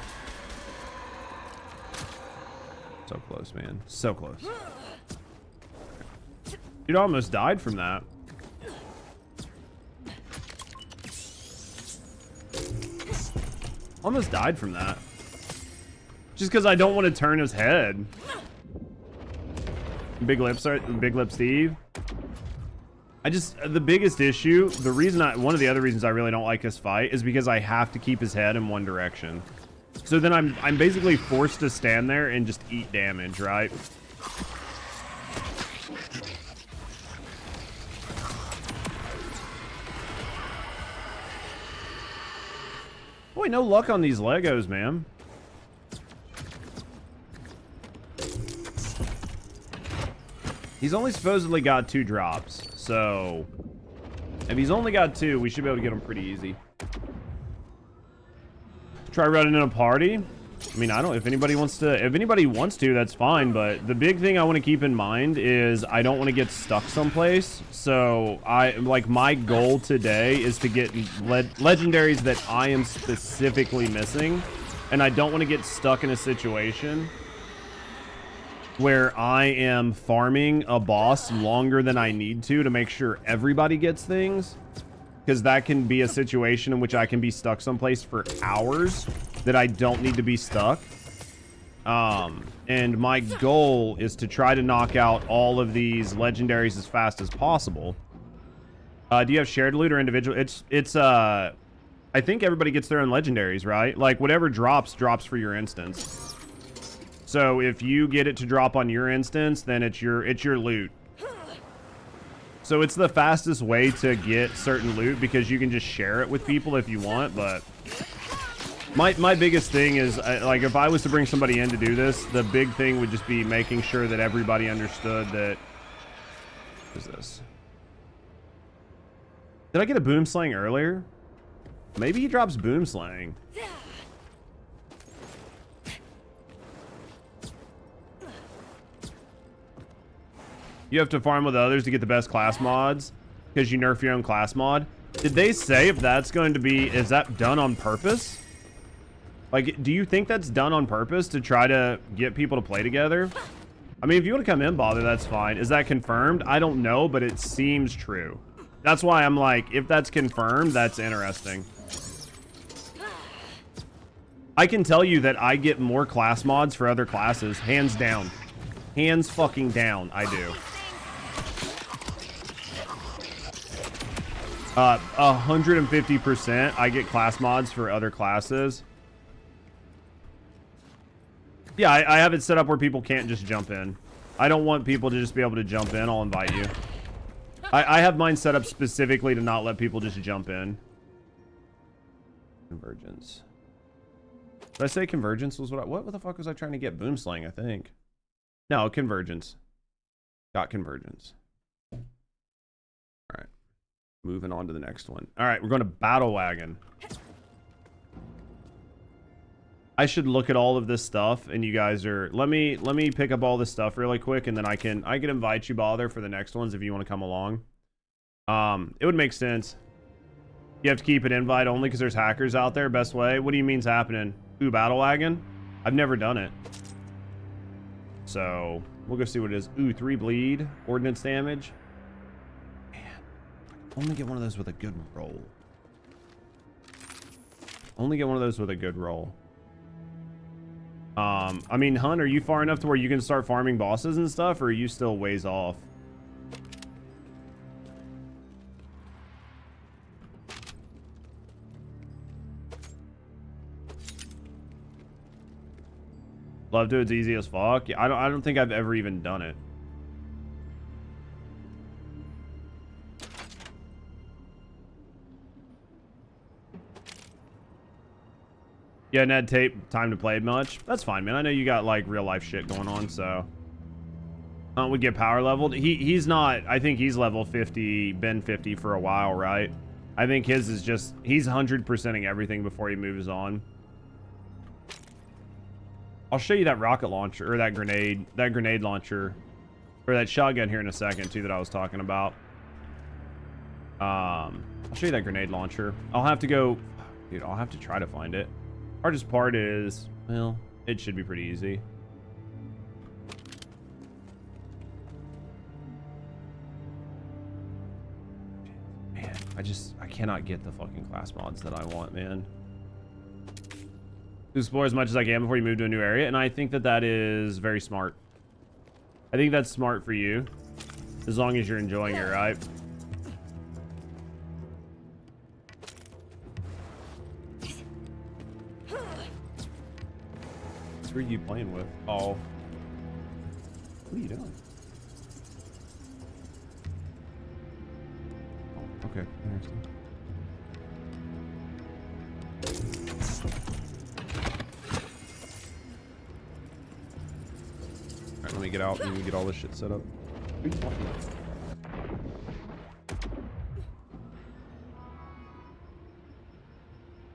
So close, man. So close. Dude almost died from that. Almost died from that. Just because I don't want to turn his head. Big Lip Steve. The biggest issue, one of the other reasons I really don't like this fight is because I have to keep his head in one direction. So then I'm basically forced to stand there and just eat damage, right? Boy, no luck on these Legos, man. He's only supposedly got 2 drops, so if he's only got 2, we should be able to get him pretty easy. Try running in a party. I mean, I don't. If anybody wants to, that's fine. But the big thing I want to keep in mind is I don't want to get stuck someplace. So my goal today is to get legendaries that I am specifically missing, and I don't want to get stuck in a situation where I am farming a boss longer than I need to make sure everybody gets things. Because that can be a situation in which I can be stuck someplace for hours that I don't need to be stuck. And my goal is to try to knock out all of these legendaries as fast as possible. Do you have shared loot or individual? It's I think everybody gets their own legendaries, right? Like whatever drops for your instance. So if you get it to drop on your instance, then it's your loot. So it's the fastest way to get certain loot because you can just share it with people if you want. But my biggest thing is like if I was to bring somebody in to do this, the big thing would just be making sure that everybody understood that. What is this? Did I get a boom slang earlier? Maybe he drops boom slang. You have to farm with others to get the best class mods because you nerf your own class mod. Did they say if that's going to be, is that done on purpose? Like, do you think that's done on purpose to try to get people to play together? I mean, if you want to come in, bother, that's fine. Is that confirmed? I don't know, but it seems true. That's why I'm like, if that's confirmed, that's interesting. I can tell you that I get more class mods for other classes, hands down. Hands fucking down, I do. 150% I get class mods for other classes. Yeah, I have it set up where people can't just jump in. I don't want people to just be able to jump in. I'll invite you. I have mine set up specifically to not let people just jump in. Convergence. Did I say convergence was what the fuck was I trying to get? Boom slang, I think. No, convergence. Got convergence. All right. Moving on to the next one. All right, we're going to Battle Wagon. I should look at all of this stuff, and you guys are. Let me pick up all this stuff really quick, and then I can invite you, bother, for the next ones if you want to come along. It would make sense. You have to keep it invite only because there's hackers out there. Best way. What do you mean's happening? Ooh, Battle Wagon. I've never done it. So we'll go see what it is. Ooh, 3 bleed, ordnance damage. Man, only get one of those with a good roll. Only get one of those with a good roll. I mean, Hunt, are you far enough to where you can start farming bosses and stuff, or are you still ways off? Love to, it's easy as fuck. Yeah, I don't think I've ever even done it. Yeah, Ned Tape, time to play much. That's fine, man. I know you got like real life shit going on, so Hunt would get power leveled. He's not. I think he's level 50, been 50 for a while, right? I think his is just he's 100%ing everything before he moves on. I'll show you that rocket launcher or that grenade launcher or that shotgun here in a second too that I was talking about. I'll show you that grenade launcher. I'll have to go, dude. I'll have to try to find it. Hardest part is, well, it should be pretty easy. Man, I cannot get the fucking class mods that I want, man. Explore as much as I can before you move to a new area, and I think that is very smart. I think that's smart for you, as long as you're enjoying it, right? Who are you playing with? Oh. What are you doing? Oh, okay. Interesting. Alright, let me get out and we get all this shit set up. Who are you talking about?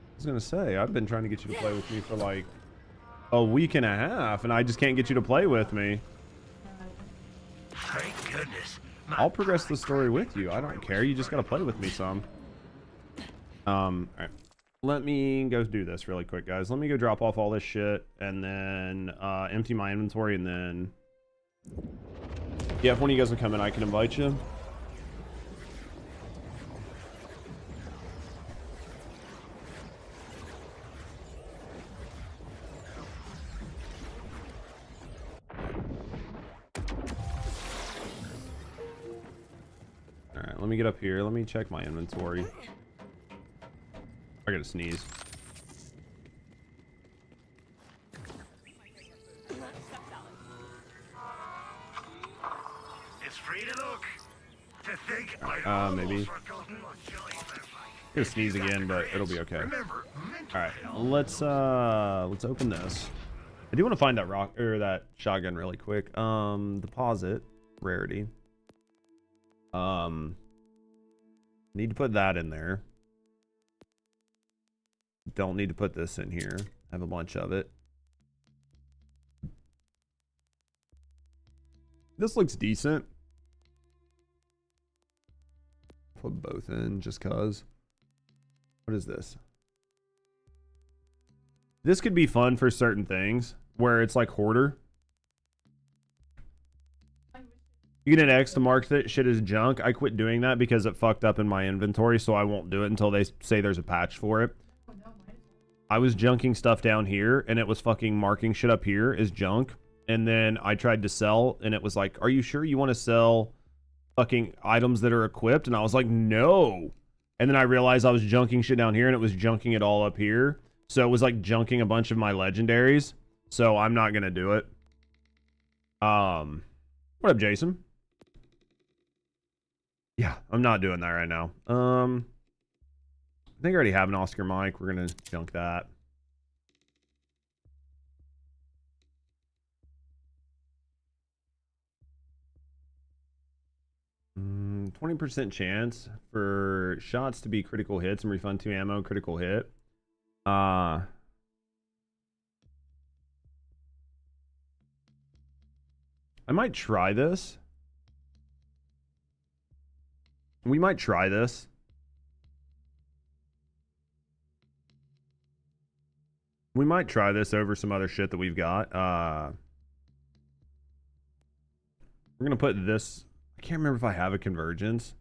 I was gonna say, I've been trying to get you to play with me for like a week and a half, and I just can't get you to play with me. Thank goodness. I'll progress the story with you. I don't care. You just gotta play with me some. Alright. Let me go do this really quick, guys. Let me go drop off all this shit and then empty my inventory, and then yeah, if one of you guys will come in, I can invite you. Alright, let me get up here. Let me check my inventory. I gotta sneeze. It's free to look. To think maybe. I'm gonna sneeze again, but it'll be okay. Alright, let's open this. I do want to find that rock or that shotgun really quick. Deposit rarity. Need to put that in there. Don't need to put this in here. I have a bunch of it. This looks decent. Put both in just cause. What is this? This could be fun for certain things where it's like hoarder. You get an X to mark that shit as junk. I quit doing that because it fucked up in my inventory, so I won't do it until they say there's a patch for it. I was junking stuff down here, and it was fucking marking shit up here as junk. And then I tried to sell, and it was like, are you sure you want to sell fucking items that are equipped? And I was like, no. And then I realized I was junking shit down here, and it was junking it all up here. So it was like junking a bunch of my legendaries. So I'm not going to do it. What up, Jason? Yeah, I'm not doing that right now. I think I already have an Oscar mic. We're gonna junk that. Mm, 20% chance for shots to be critical hits and refund 2 ammo critical hit. I might try this. We might try this. We might try this over some other shit that we've got. We're gonna put this. I can't remember if I have a convergence.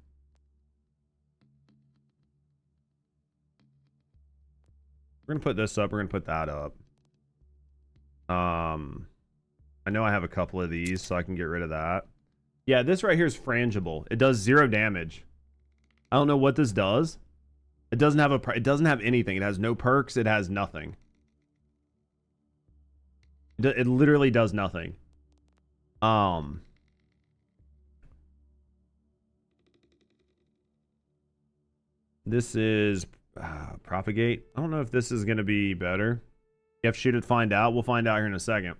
We're gonna put this up. We're gonna put that up. I know I have a couple of these, so I can get rid of that. Yeah, this right here is frangible. It does 0 damage. I don't know what this does. It doesn't have it doesn't have anything. It has no perks. It has nothing. It literally does nothing. This is propagate. I don't know if this is going to be better. You have to shoot it, find out. We'll find out here in a second.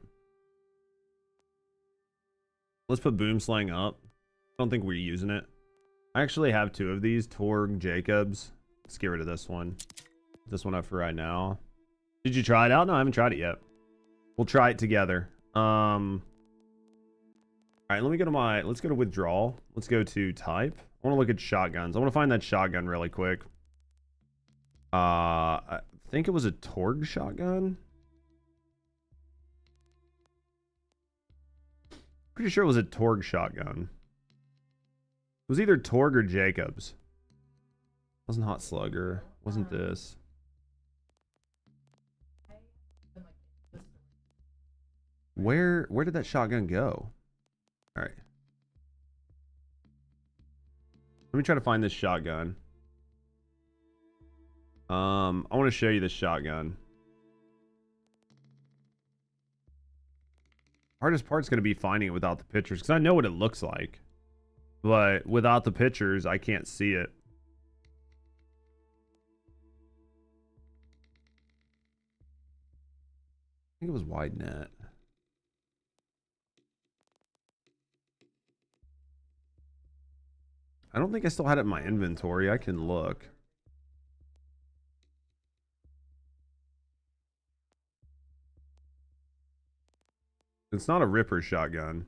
Let's put boom slang up. I don't think we're using it. I actually have 2 of these. Torg, Jacobs. Let's get rid of this one. This one up for right now. Did you try it out? No, I haven't tried it yet. We'll try it together. All right, let me go to my, let's go to withdrawal. Let's go to type. I want to look at shotguns. I want to find that shotgun really quick. I think it was a Torg shotgun. Pretty sure it was a Torg shotgun. It was either Torg or Jacobs. Wasn't Hot Slugger. Wasn't this. Where did that shotgun go? All right. Let me try to find this shotgun. I want to show you this shotgun. Hardest part's going to be finding it without the pictures, because I know what it looks like. But without the pictures, I can't see it. I think it was wide net. I don't think I still had it in my inventory. I can look. It's not a Ripper shotgun.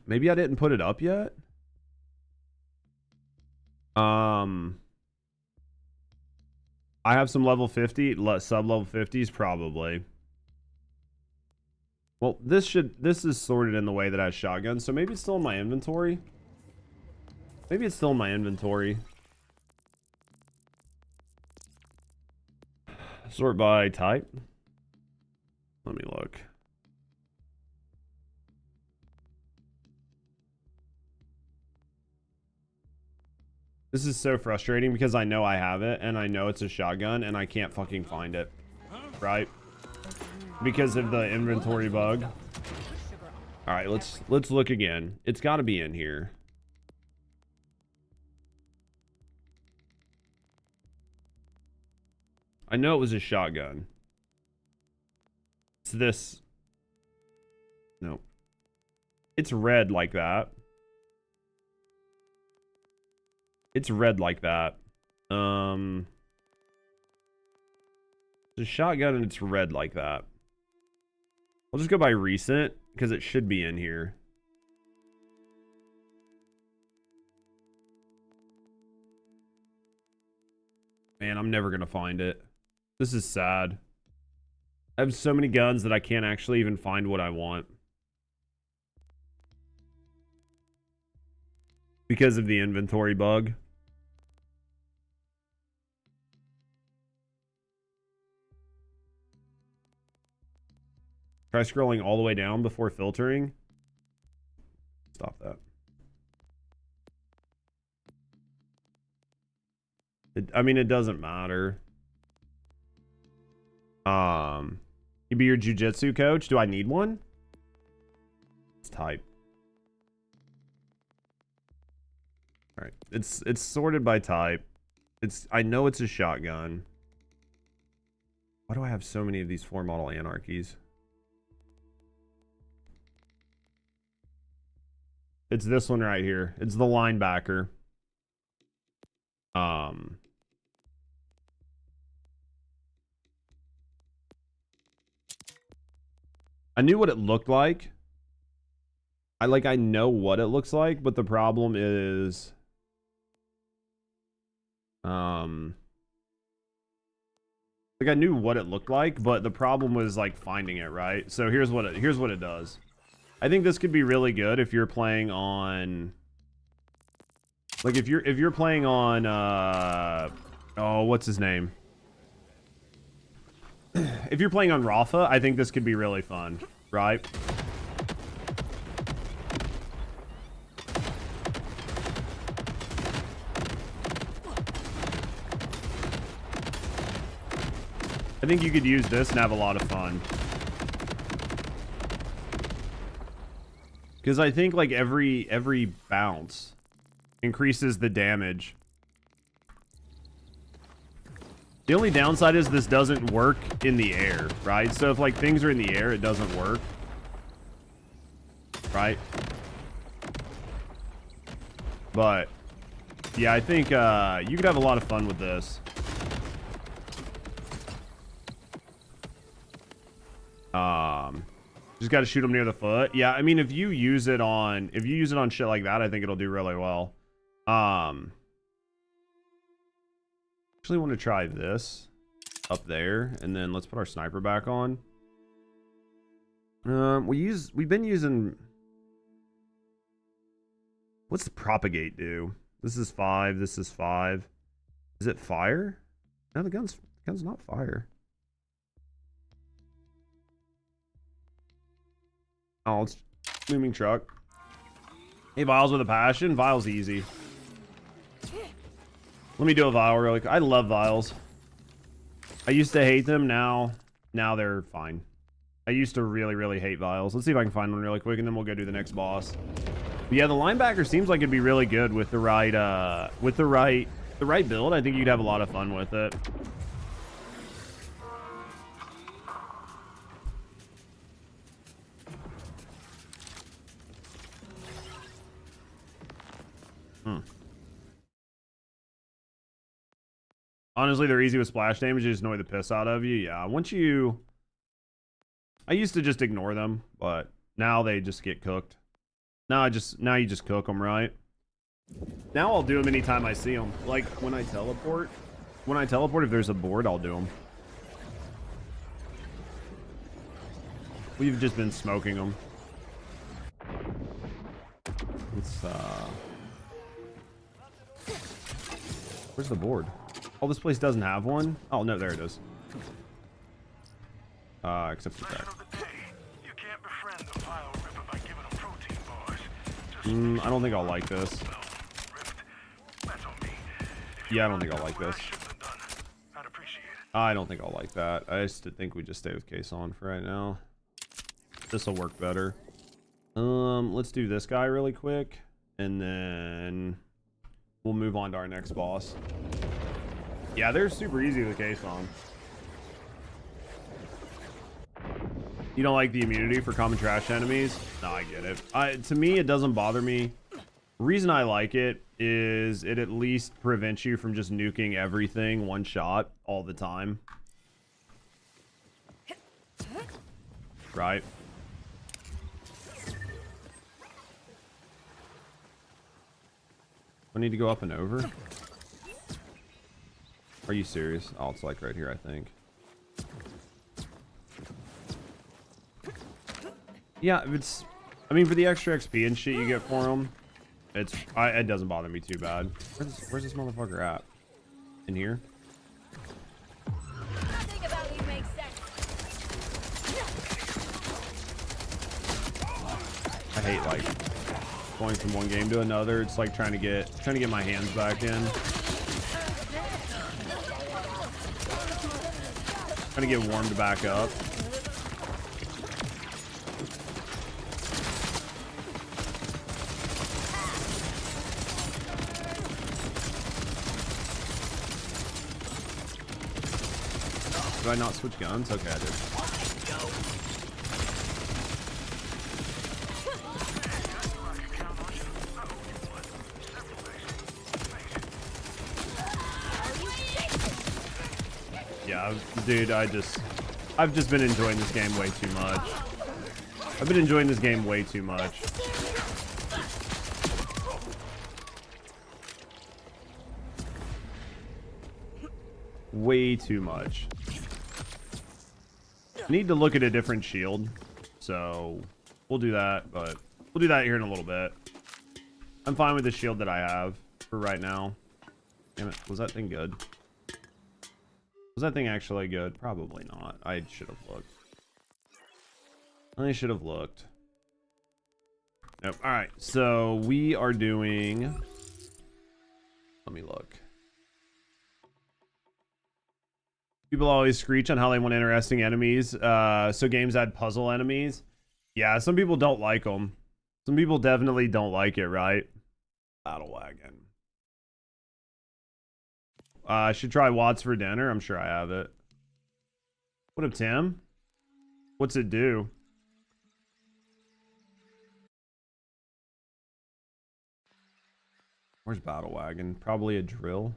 Maybe I didn't put it up yet. I have some level 50, sub-level 50s probably. Well, this is sorted in the way that I have shotguns, so maybe it's still in my inventory. Maybe it's still in my inventory. Sort by type. Let me look. This is so frustrating because I know I have it and I know it's a shotgun and I can't fucking find it. Right? Because of the inventory bug. All right, let's look again. It's got to be in here. I know it was a shotgun. It's this. No. It's red like that. It's red like that. It's a shotgun and it's red like that. I'll just go by recent because it should be in here. Man, I'm never going to find it. This is sad. I have so many guns that I can't actually even find what I want. Because of the inventory bug. Try scrolling all the way down before filtering. Stop that. I mean, it doesn't matter. You be your jujitsu coach? Do I need one? Let's type. All right, it's sorted by type. I know it's a shotgun. Why do I have so many of these 4 model anarchies? It's this one right here. It's the linebacker. I knew what it looked like. I know what it looks like, but the problem is I knew what it looked like, but the problem was like finding it, right? So here's what it does. I think this could be really good if you're playing on if you're playing on oh, what's his name? If you're playing on Rafa, I think this could be really fun, right? I think you could use this and have a lot of fun. Because I think like every bounce increases the damage. The only downside is this doesn't work in the air, right? So if like things are in the air, it doesn't work. Right? But yeah, I think you could have a lot of fun with this. Just got to shoot them near the foot. Yeah, I mean if you use it on shit like that, I think it'll do really well. Actually want to try this up there, and then let's put our sniper back on. We've been using, what's the propagate do? This is 5, this is 5. Is it fire? No, the gun's not fire. Oh, it's moving truck. Hey, Vials with a passion. Vials easy. Let me do a vial real quick. I love vials. I used to hate them. Now they're fine. I used to really hate vials. Let's see if I can find one really quick, and then we'll go do the next boss. But yeah, the linebacker seems like it'd be really good with the right build. I think you'd have a lot of fun with it. Honestly, they're easy with splash damage. They just annoy the piss out of you. Yeah, I used to just ignore them, but now they just get cooked. Now you just cook them, right? Now I'll do them anytime I see them. Like when I teleport, if there's a board, I'll do them. We've just been smoking them. It's where's the board? Oh, this place doesn't have one? Oh, no, there it is. Except for that. I don't think I'll like this. Yeah, I don't think I'll like this. I don't think I'll like that. I just think we just stay with case on for right now. This will work better. Let's do this guy really quick, and then we'll move on to our next boss. Yeah, they're super easy with case on. You don't like the immunity for common trash enemies? No, I get it. To me, it doesn't bother me. The reason I like it is it at least prevents you from just nuking everything one shot all the time. Right? I need to go up and over? Are you serious? Oh, it's like right here, I think. Yeah, I mean, for the extra XP and shit you get for them, it doesn't bother me too bad. Where's this motherfucker at? In here? Nothing about you makes sense. I hate like going from one game to another. It's like trying to get my hands back in. Trying to get warmed back up. Did I not switch guns? Okay, I did. Yeah, dude, I've just been enjoying this game way too much. I've been enjoying this game way too much. Way too much. Need to look at a different shield, so we'll do that, but we'll do that here in a little bit. I'm fine with the shield that I have for right now. Damn it, was that thing good? Was that thing actually good? Probably not. I should have looked. I should have looked. Nope. All right, so we are doing, let me look. People always screech on how they want interesting enemies. So games add puzzle enemies. Yeah, some people don't like them. Some people definitely don't like it, right? Battle wagon. I should try Watts for dinner. I'm sure I have it. What up, Tim? What's it do? Where's battle wagon? Probably a drill.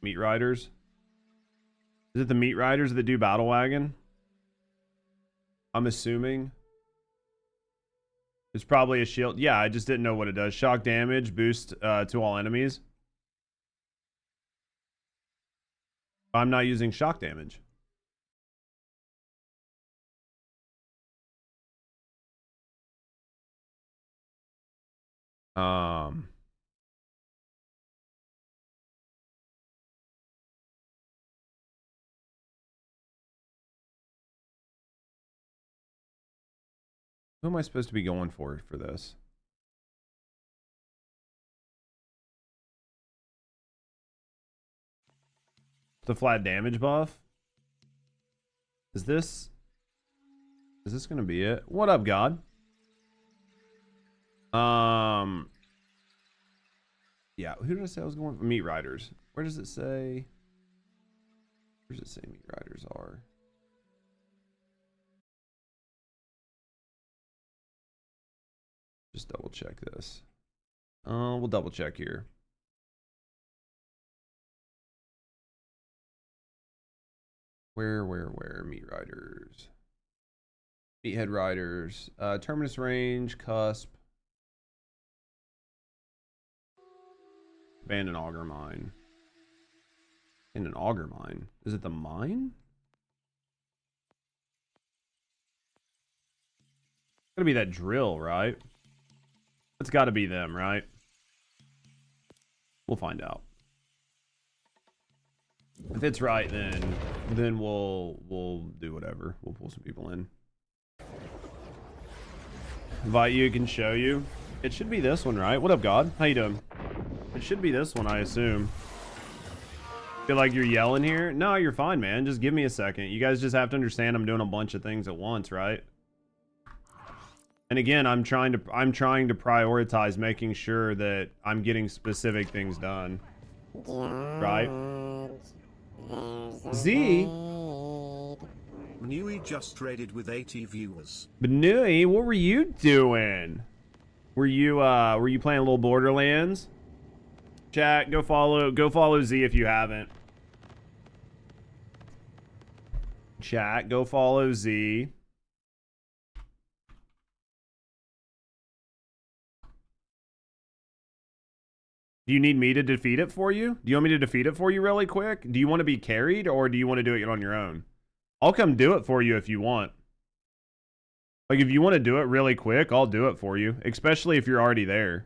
Meat riders. Is it the meat riders that do battle wagon? I'm assuming. It's probably a shield. Yeah, I just didn't know what it does. Shock damage, boost to all enemies. I'm not using shock damage. Who am I supposed to be going for this? The flat damage buff? Is this gonna be it? What up, God? Yeah, who did I say I was going for? Meat Riders. Where does it say? Where does it say Meat Riders are? Just double check this. We'll double check here. Where Meat Riders? Meathead Riders. Terminus Range, Cusp. Abandoned Auger Mine. In an auger mine. Is it the mine? It's gotta be that drill, right? It's gotta be them, right? We'll find out. If it's right, then we'll do whatever. We'll pull some people in. Invite you, can show you. It should be this one, right? What up, God? How you doing? It should be this one, I assume. Feel like you're yelling here? No, you're fine, man. Just give me a second. You guys just have to understand I'm doing a bunch of things at once, right? And again, I'm trying to prioritize making sure that I'm getting specific things done. Right? Z? Nui just raided with 80 viewers. Nui, what were you doing? Were you playing a little Borderlands? Chat, go follow Z if you haven't. Chat, go follow Z. Do you need me to defeat it for you? Do you want me to defeat it for you really quick? Do you want to be carried or do you want to do it on your own? I'll come do it for you if you want. Like if you want to do it really quick, I'll do it for you, especially if you're already there.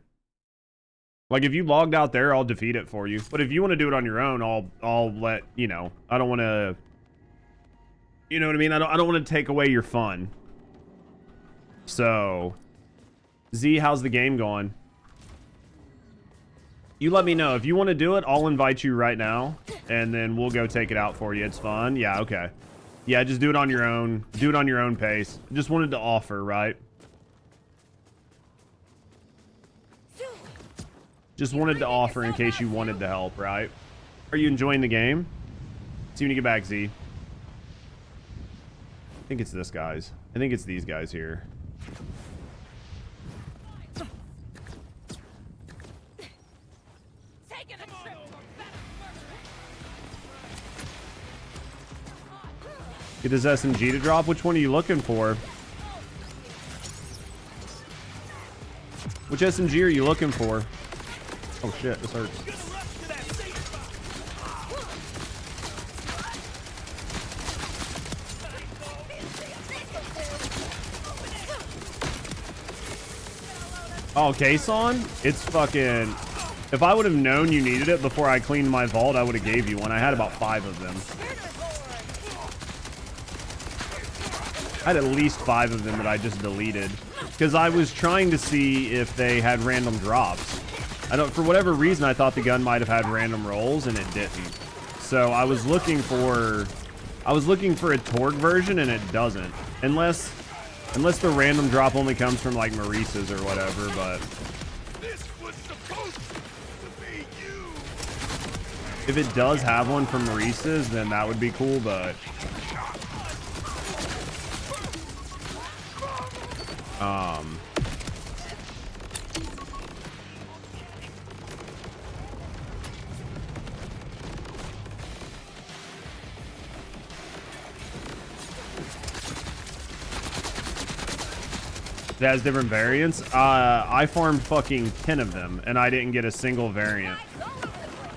Like if you logged out there, I'll defeat it for you. But if you want to do it on your own, I'll let, you know, I don't want to, you know what I mean? I don't want to take away your fun. So, Z, how's the game going? You let me know. If you want to do it, I'll invite you right now. And then we'll go take it out for you. It's fun. Yeah, okay. Yeah, just do it on your own. Do it on your own pace. Just wanted to offer, right? Just wanted to offer in case you wanted the help, right? Are you enjoying the game? See when you get back, Z. I think it's this guys. I think it's these guys here. Get this SMG to drop? Which one are you looking for? Which SMG are you looking for? Oh shit, this hurts. Oh, Kason? It's fucking... If I would have known you needed it before I cleaned my vault, I would have gave you one. I had about 5 of them. I had at least 5 of them that I just deleted. Because I was trying to see if they had random drops. For whatever reason, I thought the gun might have had random rolls, and it didn't. So I was looking for a Torgue version, and it doesn't. Unless the random drop only comes from like Maurice's or whatever, but This was supposed to be you. if it does have one from Maurice's, then that would be cool, but it has different variants. I farmed fucking 10 of them, and I didn't get a single variant.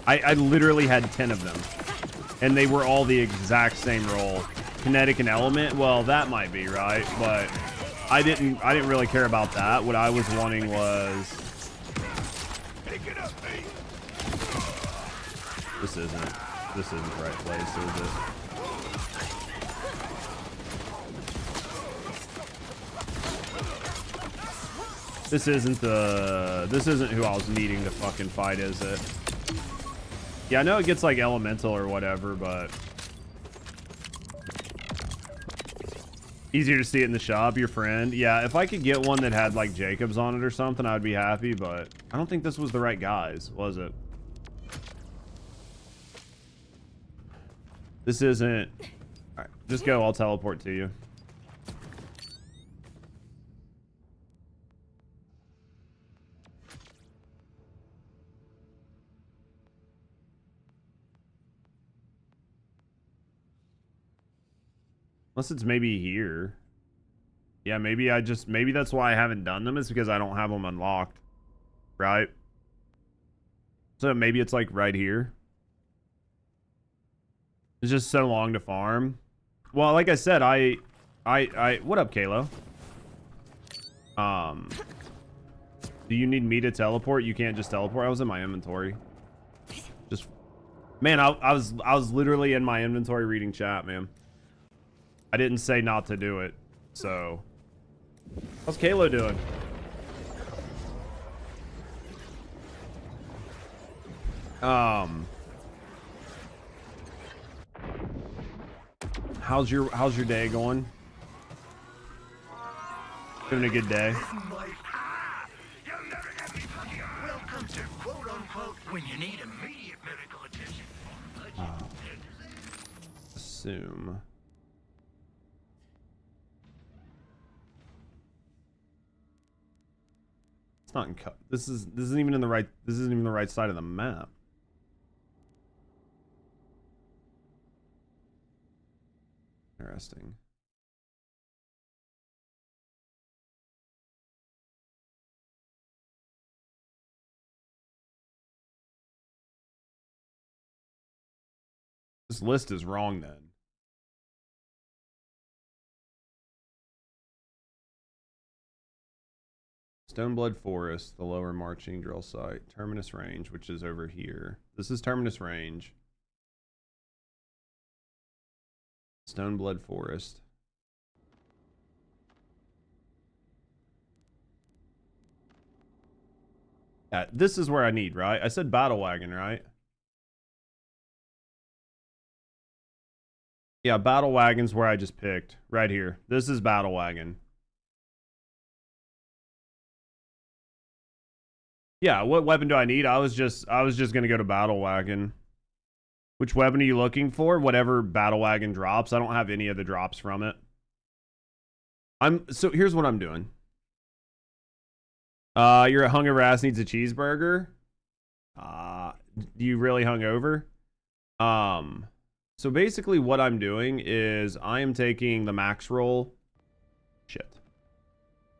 I literally had 10 of them, and they were all the exact same roll. Kinetic and element, well, that might be right, but I didn't really care about that. What I was wanting was... This isn't the right place, is it? This isn't who I was needing to fucking fight, is it? Yeah, I know it gets like elemental or whatever, but Easier to see it in the shop, your friend. Yeah, if I could get one that had like Jacobs on it or something, I would be happy, but I don't think this was the right guys, was it? This isn't... Alright, just go, I'll teleport to you. Unless it's maybe here. Yeah, maybe maybe that's why I haven't done them, is because I don't have them unlocked. Right? So maybe it's like right here. It's just so long to farm. Well, like I said, what up, Kalo? Do you need me to teleport? You can't just teleport. I was in my inventory. Just, man, I was literally in my inventory reading chat, man. I didn't say not to do it, so. How's Kalo doing? How's your day going? Having a good day? Welcome to quote unquote when you need immediate medical attention. Assume. It's not in cut. This isn't even in the right. This isn't even the right side of the map. Interesting. This list is wrong then. Stoneblood Forest, the lower marching drill site. Terminus Range, which is over here. This is Terminus Range. Stoneblood Forest. Yeah, this is where I need, right? I said Battle Wagon, right? Yeah, Battle Wagon's where I just picked. Right here. This is Battle Wagon. Yeah, what weapon do I need? I was just gonna go to Battle Wagon. Which weapon are you looking for? Whatever Battle Wagon drops. I don't have any of the drops from it. So here's what I'm doing. You're at Hunger Abyss needs a cheeseburger. Do you really hungover? So basically what I'm doing is I am taking the max roll. Shit.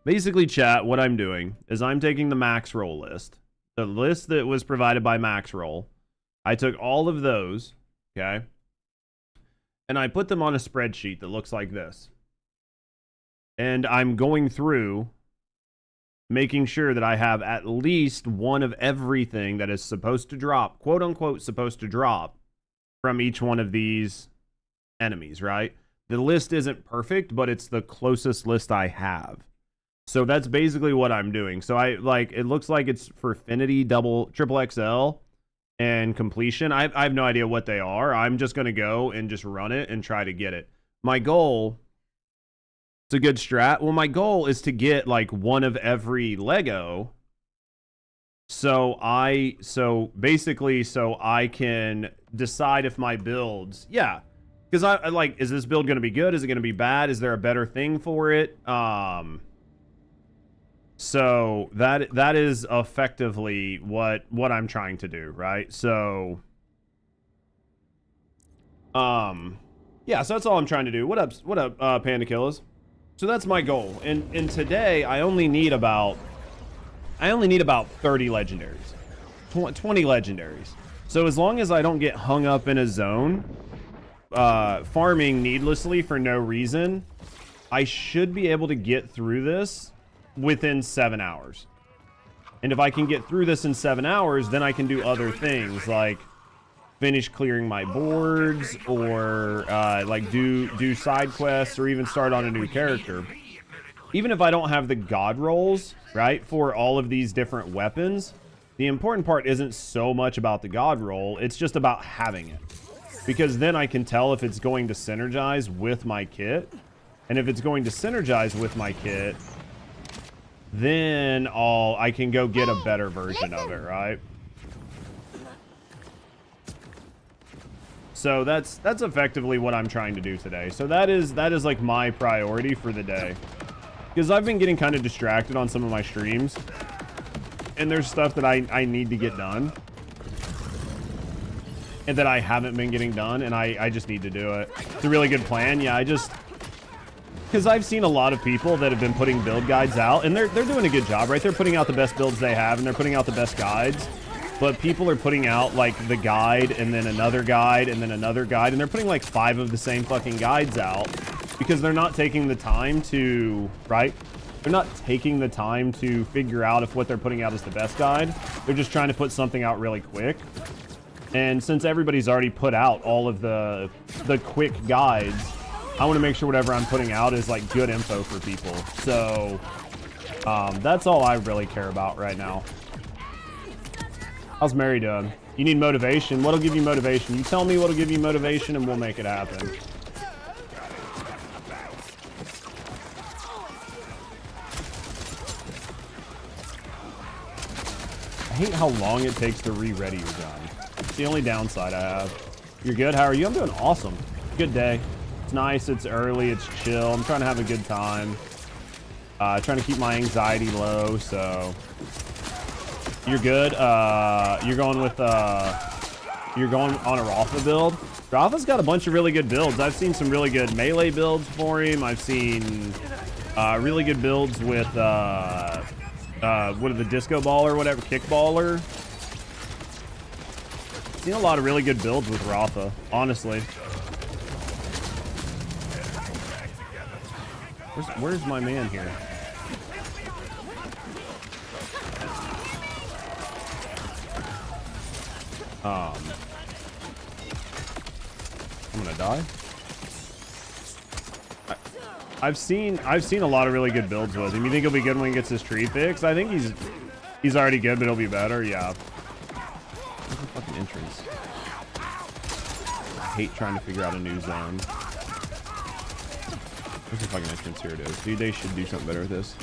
Basically, chat, what I'm doing is I'm taking the max roll list. The list that was provided by max roll. I took all of those, okay? And I put them on a spreadsheet that looks like this. And I'm going through making sure that I have at least one of everything that is supposed to drop, quote unquote, supposed to drop from each one of these enemies, right? The list isn't perfect, but it's the closest list I have. So that's basically what I'm doing. So it looks like it's for Affinity, triple XL, and completion. I have no idea what they are. I'm just going to go and just run it and try to get it. My goal, it's a good strat. Well, my goal is to get like one of every Lego. So I can decide if my builds, yeah. Because I like, is this build going to be good? Is it going to be bad? Is there a better thing for it? So that is effectively what I'm trying to do, right? So, yeah, so that's all I'm trying to do. What up, Panda Killers? So that's my goal. And today I only need about 30 legendaries, 20 legendaries. So as long as I don't get hung up in a zone, farming needlessly for no reason, I should be able to get through this within 7 hours. And if I can get through this in 7 hours, then I can do other things like finish clearing my boards, or like do side quests, or even start on a new character. Even if I don't have the god rolls, right, for all of these different weapons, the important part isn't so much about the god roll, it's just about having it. Because then I can tell if it's going to synergize with my kit. And if it's going to synergize with my kit, then I can go get a better version of it, right? So that's effectively what I'm trying to do today. So that is like my priority for the day. Because I've been getting kind of distracted on some of my streams. And there's stuff that I need to get done. And that I haven't been getting done, and I just need to do it. It's a really good plan. Yeah, because I've seen a lot of people that have been putting build guides out, and they're doing a good job, right? They're putting out the best builds they have, and they're putting out the best guides. But people are putting out like the guide, and then another guide, and then another guide, and they're putting like 5 of the same fucking guides out because they're not taking the time to, right? They're not taking the time to figure out if what they're putting out is the best guide. They're just trying to put something out really quick. And since everybody's already put out all of the quick guides, I want to make sure whatever I'm putting out is like good info for people. So that's all I really care about right now. How's Mary doing? You need motivation. What'll give you motivation? You tell me what'll give you motivation and we'll make it happen. I hate how long it takes to re-ready your gun. It's the only downside I have. You're good? How are you? I'm doing awesome. Good day. It's nice. It's early. It's chill. I'm trying to have a good time. Trying to keep my anxiety low, so... You're good? You're going on a Rafa build? Rafa's got a bunch of really good builds. I've seen some really good melee builds for him. I've seen really good builds with what are the disco ball or whatever, kickballer. Seen a lot of really good builds with Rafa, honestly. Where's my man here? I'm gonna die. I've seen a lot of really good builds with him. You think he'll be good when he gets his tree fixed? I think he's already good, but he'll be better. Yeah. Where's the fucking entrance? I hate trying to figure out a new zone. Where's the fucking entrance? Here it is. Dude, they should do something better with this.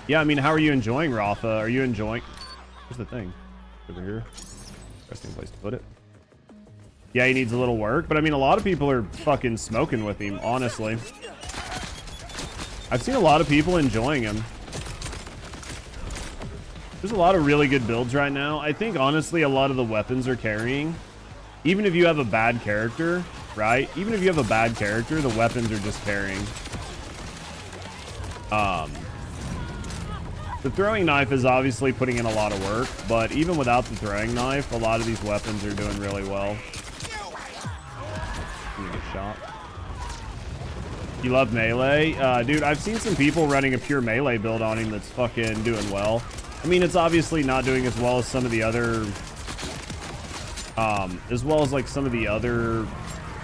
Yeah, I mean, how are you enjoying Rafa? Are you enjoying... Where's the thing? Over here. Interesting place to put it. Yeah, he needs a little work, but I mean, a lot of people are fucking smoking with him, honestly. I've seen a lot of people enjoying him. There's a lot of really good builds right now. I think, honestly, a lot of the weapons are carrying. Even if you have a bad character, right? Even if you have a bad character, the weapons are just carrying. The throwing knife is obviously putting in a lot of work, but even without the throwing knife, a lot of these weapons are doing really well. I'm gonna get shot. You love melee? Dude, I've seen some people running a pure melee build on him that's fucking doing well. I mean, it's obviously not doing as well as some of the other... as well as like some of the other,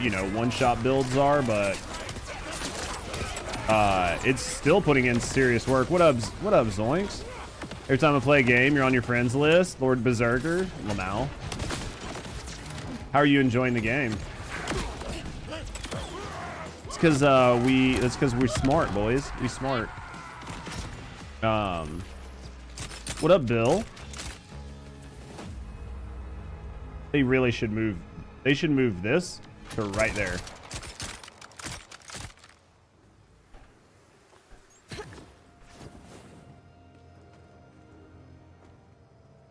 you know, one-shot builds are, but... it's still putting in serious work. What up, Zoinks? Every time I play a game, you're on your friends list. Lord Berserker, Lamau. How are you enjoying the game? It's because we're smart, boys. We smart. What up, Bill? They really should move. They should move this to right there.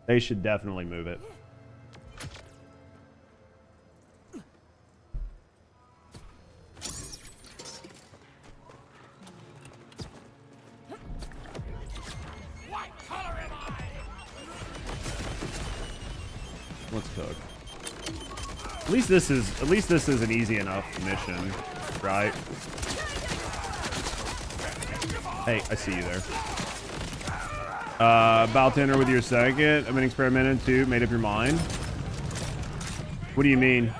They should definitely move it. Let's cook. At least this is an easy enough mission, right? Hey, I see you there. About to enter with your second. I've been experimenting too. Made up your mind. What do you mean?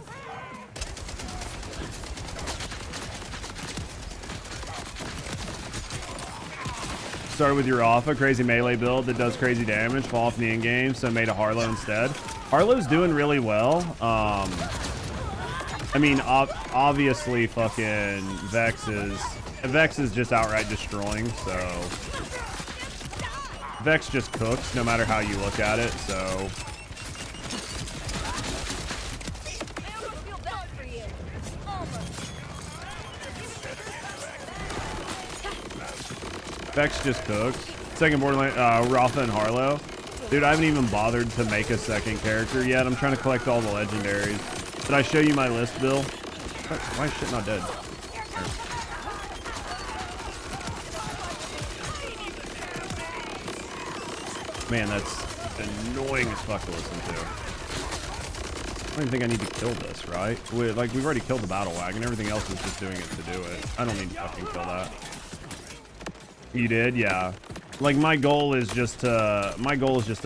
Started with your Alpha, crazy melee build that does crazy damage, fall off in the end game, so made a Harlow instead. Harlow's doing really well. I mean, obviously fucking Vex is Vex is just outright destroying, so Vex just cooks no matter how you look at it, so I almost feel bad for you. Almost. Vex just cooks. Second Borderland, Rafa and Harlow. Dude, I haven't even bothered to make a second character yet. I'm trying to collect all the legendaries. Did I show you my list, Bill? Why is shit not dead? Man, that's annoying as fuck to listen to. I don't even think I need to kill this, right? We've already killed the battle wagon. Everything else is just doing it to do it. I don't need to fucking kill that. You did? Yeah. Like my goal is just to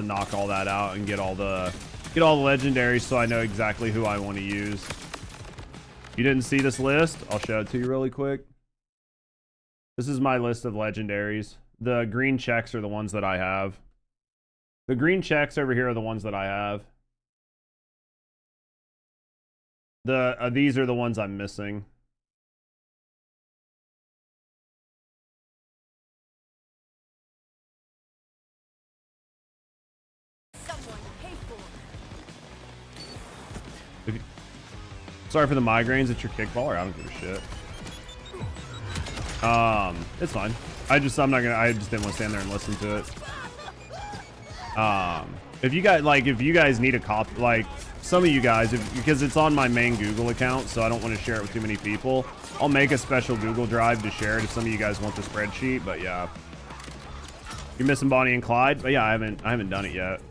knock all that out and get all the legendaries so I know exactly who I want to use. You didn't see this list? I'll show it to you really quick. This is my list of legendaries. The green checks are the ones that I have. The green checks over here are the ones that I have. These are the ones I'm missing. Sorry for the migraines. It's your kickballer. I don't give a shit. It's fine. I just didn't want to stand there and listen to it. If you guys need a copy, like some of you guys, because it's on my main Google account, so I don't want to share it with too many people. I'll make a special Google Drive to share it if some of you guys want the spreadsheet. But yeah, you're missing Bonnie and Clyde. But yeah, I haven't done it yet.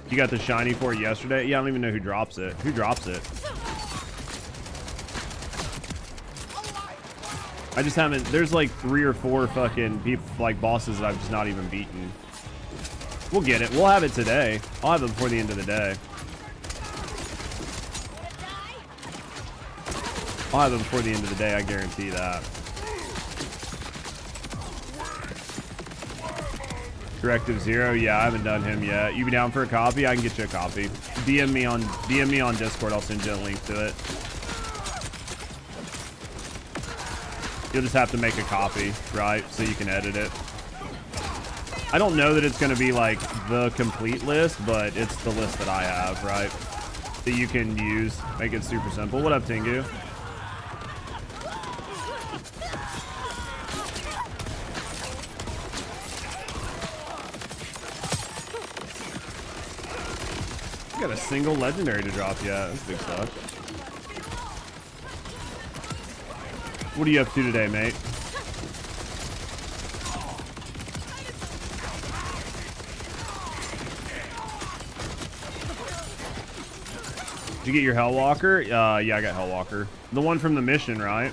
You got the shiny for it yesterday. Yeah, I don't even know who drops it. Who drops it? I just haven't. There's like 3 or 4 fucking people, like bosses that I've just not even beaten. We'll get it. We'll have it today. I'll have it before the end of the day. I'll have it before the end of the day. I guarantee that. Directive Zero. Yeah, I haven't done him yet. You be down for a copy? I can get you a copy. DM me on Discord. I'll send you a link to it. You'll just have to make a copy, right? So you can edit it. I don't know that it's going to be like the complete list, but it's the list that I have, right? That you can use. Make it super simple. What up, Tengu? I got a single legendary to drop yet. That's big stuff. What are you up to today, mate? Did you get your Hellwalker? Yeah, I got Hellwalker. The one from the mission, right?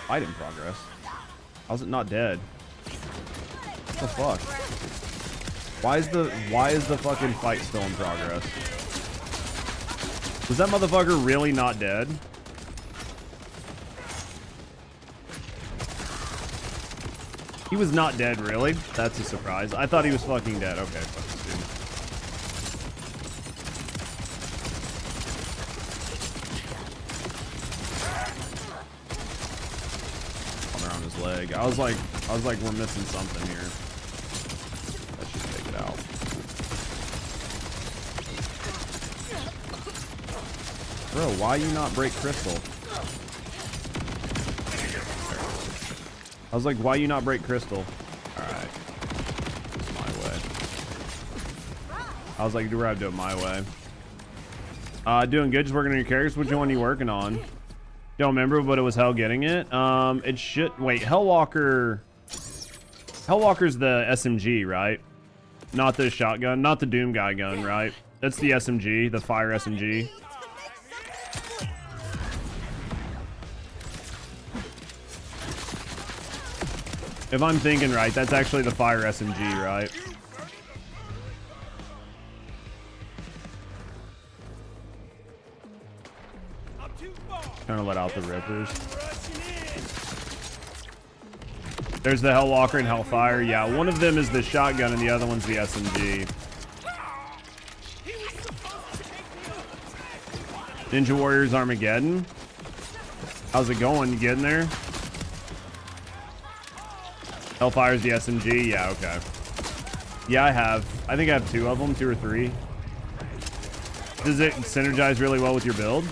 Fight in progress. How's it not dead? What the fuck? Why is the fucking fight still in progress? Was that motherfucker really not dead? He was not dead, really? That's a surprise. I thought he was fucking dead. Okay, fuck this dude. Around his leg. I was like, we're missing something here. Let's just take it out. Bro, why you not break crystal? I was like, why you not break crystal? Alright. It's my way. I was like, do I do it my way? Doing good, just working on your characters. Which one are you working on? Don't remember, but it was hell getting it. It should wait, Hellwalker's the SMG, right? Not the shotgun, not the Doom guy gun, right? That's the SMG, the fire SMG. If I'm thinking right, that's actually the fire SMG, right? Trying to let out the rippers. There's the Hellwalker and Hellfire. Yeah, one of them is the shotgun and the other one's the SMG. Ninja Warriors Armageddon. How's it going? You getting there? Hellfire's the SMG? Yeah, okay. Yeah, I have. I think I have 2 of them, 2 or 3. Does it synergize really well with your build?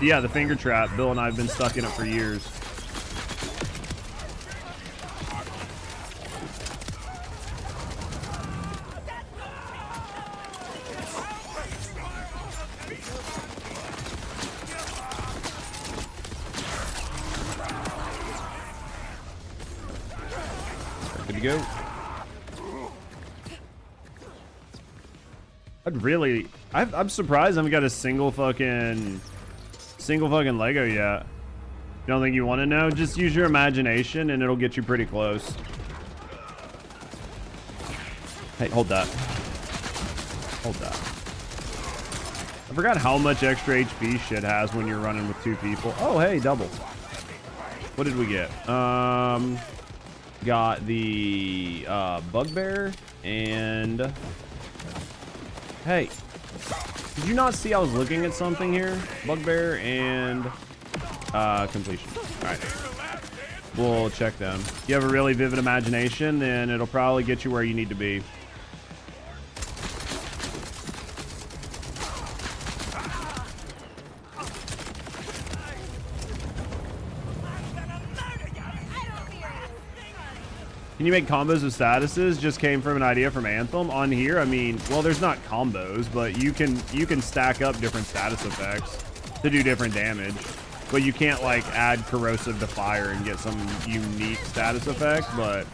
Yeah, the finger trap. Bill and I have been stuck in it for years. Good to go. I'm surprised I haven't got a single fucking Lego yet. You don't think you want to know? Just use your imagination and it'll get you pretty close. Hey, hold that. Hold that. I forgot how much extra HP shit has when you're running with 2 people. Oh, hey, double. What did we get? Got the Bugbear and... Hey. Did you not see I was looking at something here? Bugbear and completion. Alright. We'll check them. If you have a really vivid imagination, then it'll probably get you where you need to be. Can you make combos of statuses? Just came from an idea from Anthem. On here, I mean, well, there's not combos, but you can stack up different status effects to do different damage. But you can't like add corrosive to fire and get some unique status effect, but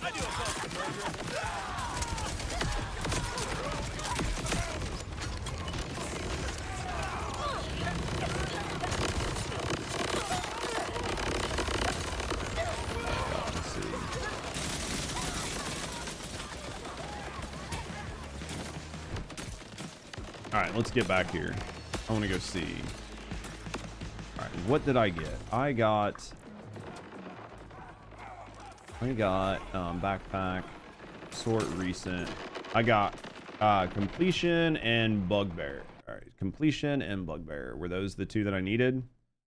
let's get back here. I want to go see. All right, what did I get? I got backpack, sort recent. I got completion and bugbear. All right, completion and bugbear. Were those the 2 that I needed?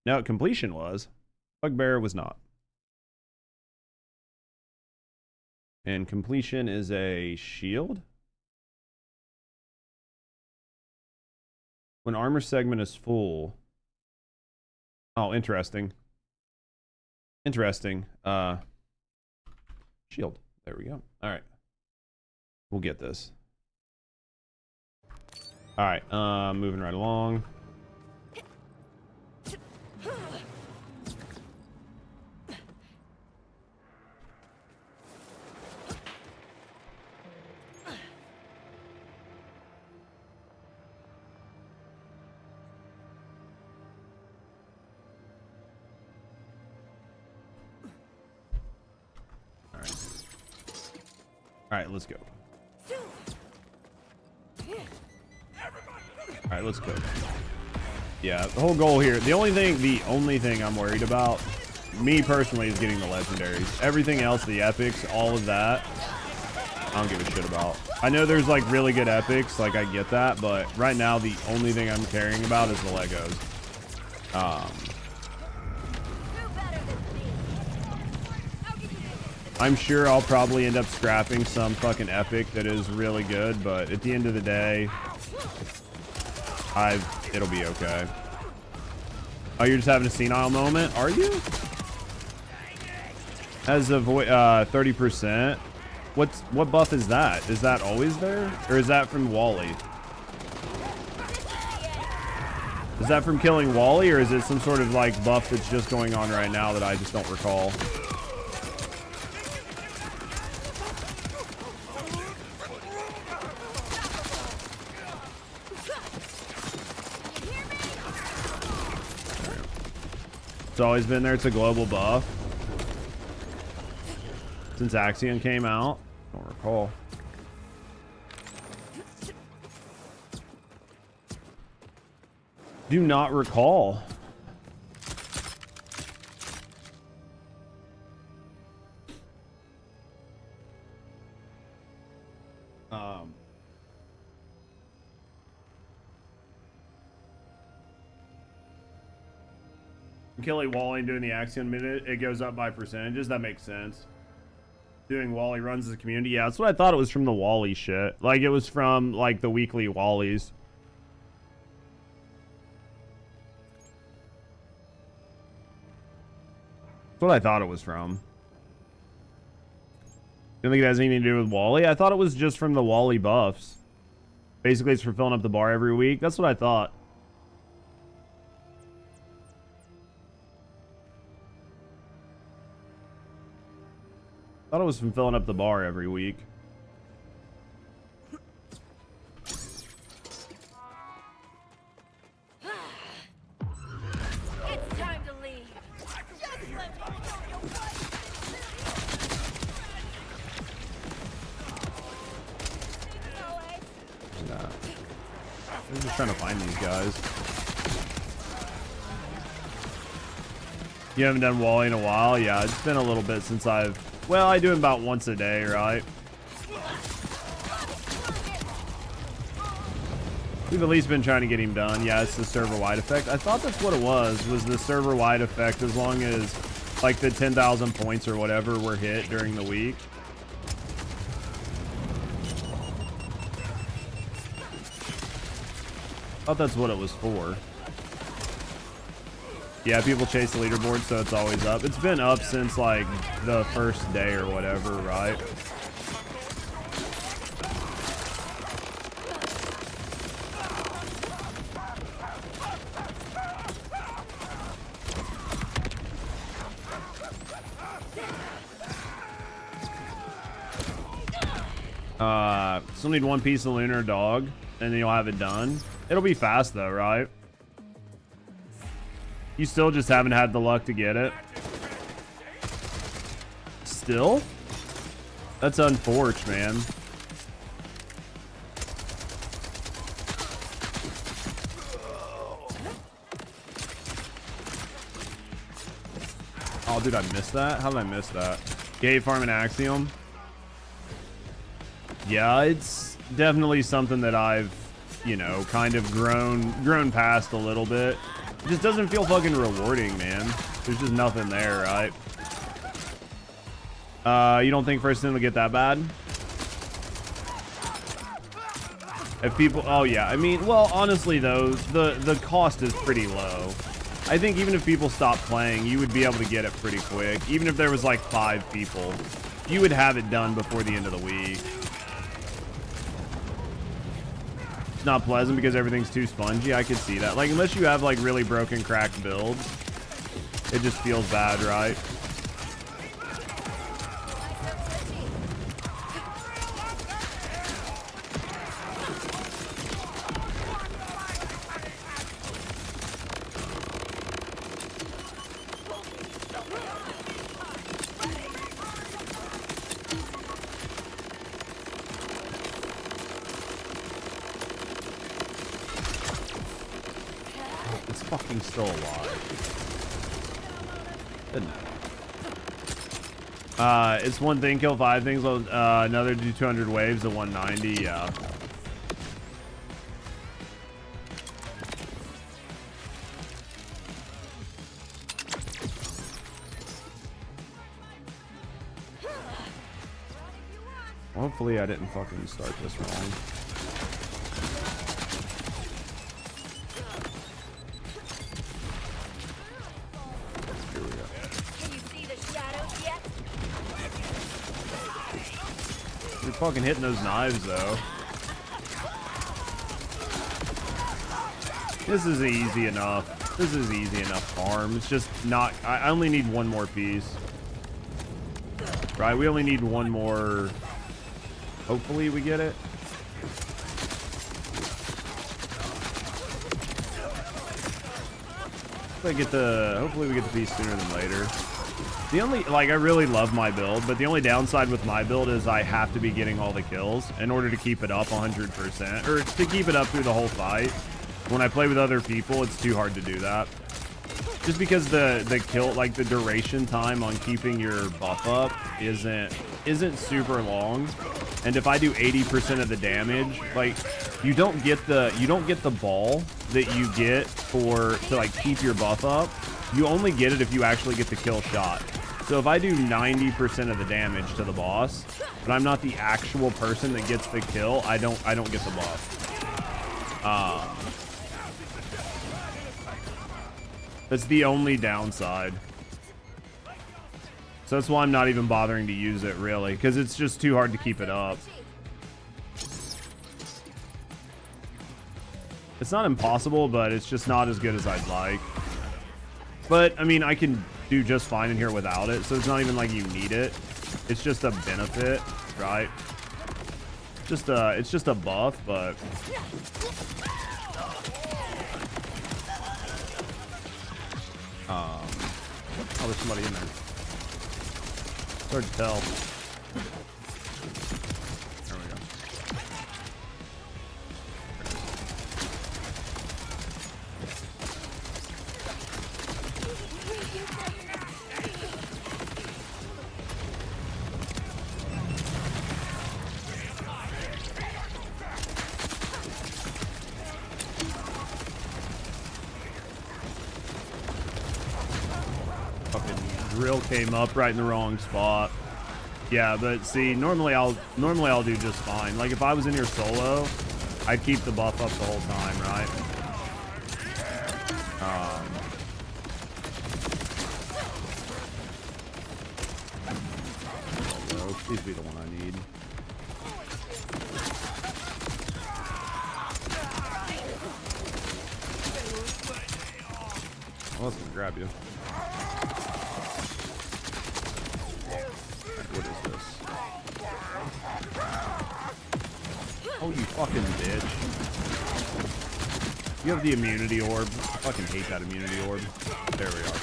No, completion was. Bugbear was not. And completion is a shield. When armor segment is full. Oh, interesting. Interesting. Shield. There we go. All right. We'll get this. All right. Moving right along. All right, let's go. All right, let's go. Yeah, the whole goal here, the only thing I'm worried about, me personally, is getting the legendaries. Everything else, the epics, all of that, I don't give a shit about. I know there's like really good epics, like I get that, but right now the only thing I'm caring about is the Legos. I'm sure I'll probably end up scrapping some fucking epic that is really good, but at the end of the day, it'll be okay. Oh, you're just having a senile moment? Are you? As a 30%? What buff is that? Is that always there? Or is that from Wally? Is that from killing Wally, or is it some sort of like buff that's just going on right now that I just don't recall? It's always been there. It's a global buff since Axiom came out. Don't recall. Do not recall. Killing Wally and doing the Axiom minute, it goes up by percentages. That makes sense. Doing Wally runs as a community. Yeah, that's what I thought it was from the Wally shit. Like, it was from, like, the weekly Wallies. That's what I thought it was from. You don't think it has anything to do with Wally? I thought it was just from the Wally buffs. Basically, it's for filling up the bar every week. That's what I thought. Thought it was from filling up the bar every week. It's time to leave. Just let me know your Nah. I'm just trying to find these guys. You haven't done Wally in a while? Yeah, it's been a little bit since I've... Well, I do it about once a day, right? We've at least been trying to get him done. Yeah, it's the server-wide effect. I thought that's what it was the server-wide effect, as long as, like, the 10,000 points or whatever were hit during the week. I thought that's what it was for. Yeah, people chase the leaderboard, so it's always up. It's been up since, like, the first day or whatever, right? Still need one piece of lunar dog, and then you'll have it done. It'll be fast, though, right? You still just haven't had the luck to get it. Still? That's unfortunate, man. Oh, dude, I missed that? How did I miss that? Gate farm and Axiom? Yeah, it's definitely something that I've, you know, kind of grown past a little bit. It just doesn't feel fucking rewarding, man. There's just nothing there, right? You don't think First Descendant will get that bad? If people... Oh, yeah. I mean, well, honestly, though, the cost is pretty low. I think even if people stopped playing, you would be able to get it pretty quick. Even if there was, like, 5 people, you would have it done before the end of the week. It's not pleasant because everything's too spongy. I could see that. Like, unless you have, like, really broken, cracked builds, it just feels bad, right? Fucking still alive. It's one thing, kill 5 things. Another do 200 waves at 190. Yeah. Hopefully I didn't fucking start this wrong. Fucking hitting those knives though. This is easy enough. This is easy enough farm. It's just not... I only need one more piece. Right, we only need one more. Hopefully we get it. Hopefully we get the piece sooner than later. The only, like, I really love my build, but the only downside with my build is I have to be getting all the kills in order to keep it up 100%, or to keep it up through the whole fight. When I play with other people, it's too hard to do that. Just because the kill, like, the duration time on keeping your buff up isn't super long. And if I do 80% of the damage, like, you don't get the ball that you get to like keep your buff up you only get it if you actually get the kill shot. So if I do 90% of the damage to the boss, but I'm not the actual person that gets the kill, I don't get the buff. That's the only downside. So that's why I'm not even bothering to use it, really, because it's just too hard to keep it up. It's not impossible, but it's just not as good as I'd like. But, I mean, I can do just fine in here without it, so it's not even like you need it. It's just a benefit, right? It's just a buff, but... oh, there's somebody in there. It's hard to tell. There we go. Drill came up right in the wrong spot. Yeah, but see, normally I'll do just fine. Like if I was in here solo, I'd keep the buff up the whole time, right? Please be the one I need. Well, let's grab you. What is this? Oh, you fucking bitch. You have the immunity orb. I fucking hate that immunity orb. There we are.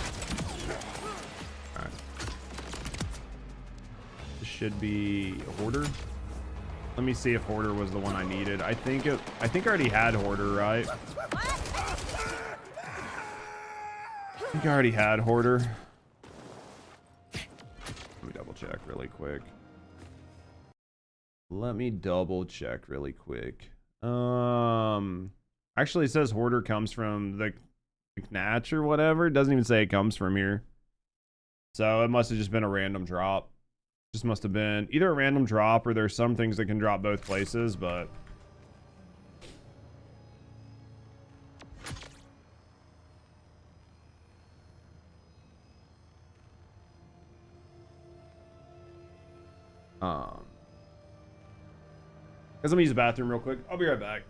Alright. This should be a Hoarder. Let me see if Hoarder was the one I needed. I think I already had Hoarder, right? I think I already had Hoarder. Check really quick. Let me double check really quick. Actually it says Hoarder comes from the Natch or whatever. It doesn't even say it comes from here. So it must have just been a random drop. Just must have been either a random drop or there's some things that can drop both places, but guys, let me use the bathroom real quick. I'll be right back.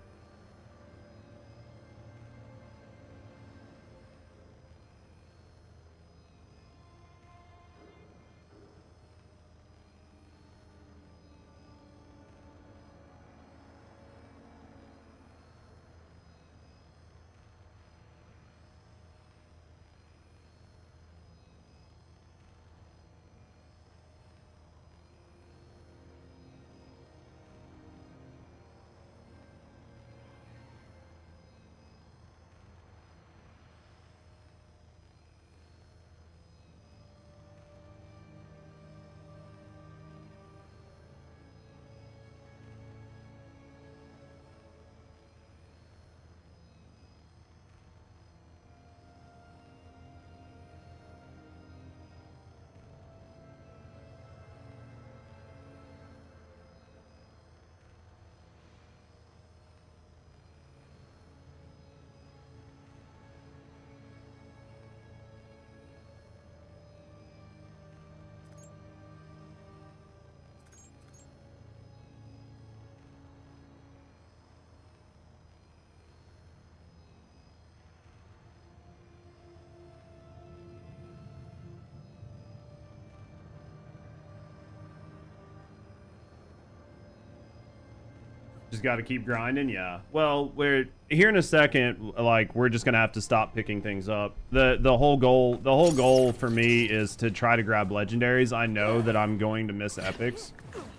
Just got to keep grinding. Yeah. Well, we're here in a second. Like we're just gonna have to stop picking things up. The whole goal for me is to try to grab legendaries. I know that I'm going to miss epics,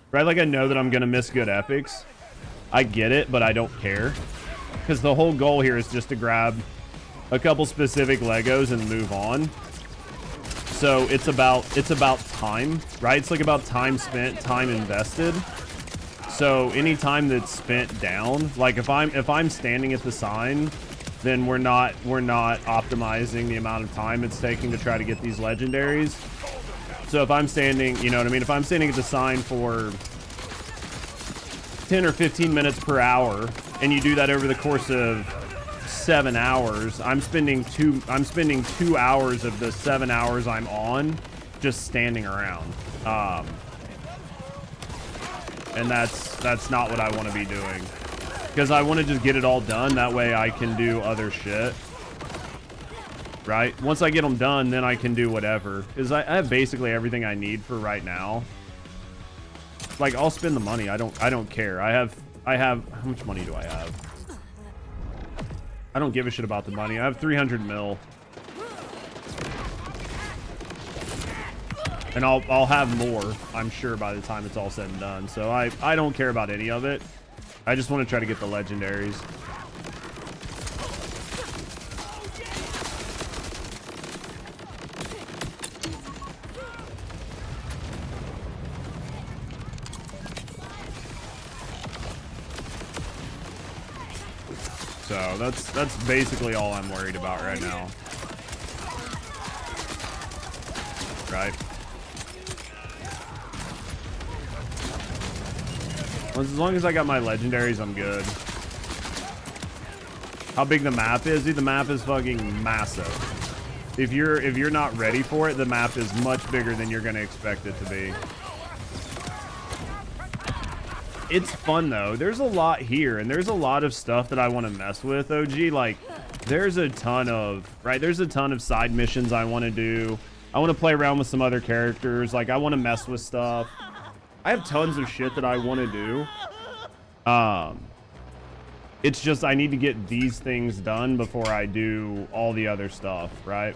right? Like I know that I'm gonna miss good epics. I get it, but I don't care because the whole goal here is just to grab a couple specific Legos and move on. So it's about time, right? It's like about time spent, time invested. So any time that's spent down, like if I'm standing at the sign then we're not optimizing the amount of time it's taking to try to get these legendaries. So if I'm standing, you know what I mean? If I'm standing at the sign for 10 or 15 minutes per hour, and you do that over the course of 7 hours, I'm spending 2 hours of the 7 hours I'm on just standing around. And that's not what I want to be doing, because I want to just get it all done. That way I can do other shit. Right? Once I get them done, then I can do whatever. Because I have basically everything I need for right now. Like, I'll spend the money. I don't care. I have how much money do I have? I don't give a shit about the money. I have 300 mil. And I'll have more, I'm sure, by the time it's all said and done. So I don't care about any of it. I just want to try to get the legendaries. So that's basically all I'm worried about right now. Right? As long as I got my legendaries, I'm good. How big the map is? Dude, the map is fucking massive. If you're not ready for it, the map is much bigger than you're gonna expect it to be. It's fun though. There's a lot here, and there's a lot of stuff that I want to mess with, OG. Like, there's a ton of side missions I want to do. I want to play around with some other characters. Like, I want to mess with stuff. I have tons of shit that I want to do. It's just I need to get these things done before I do all the other stuff, right?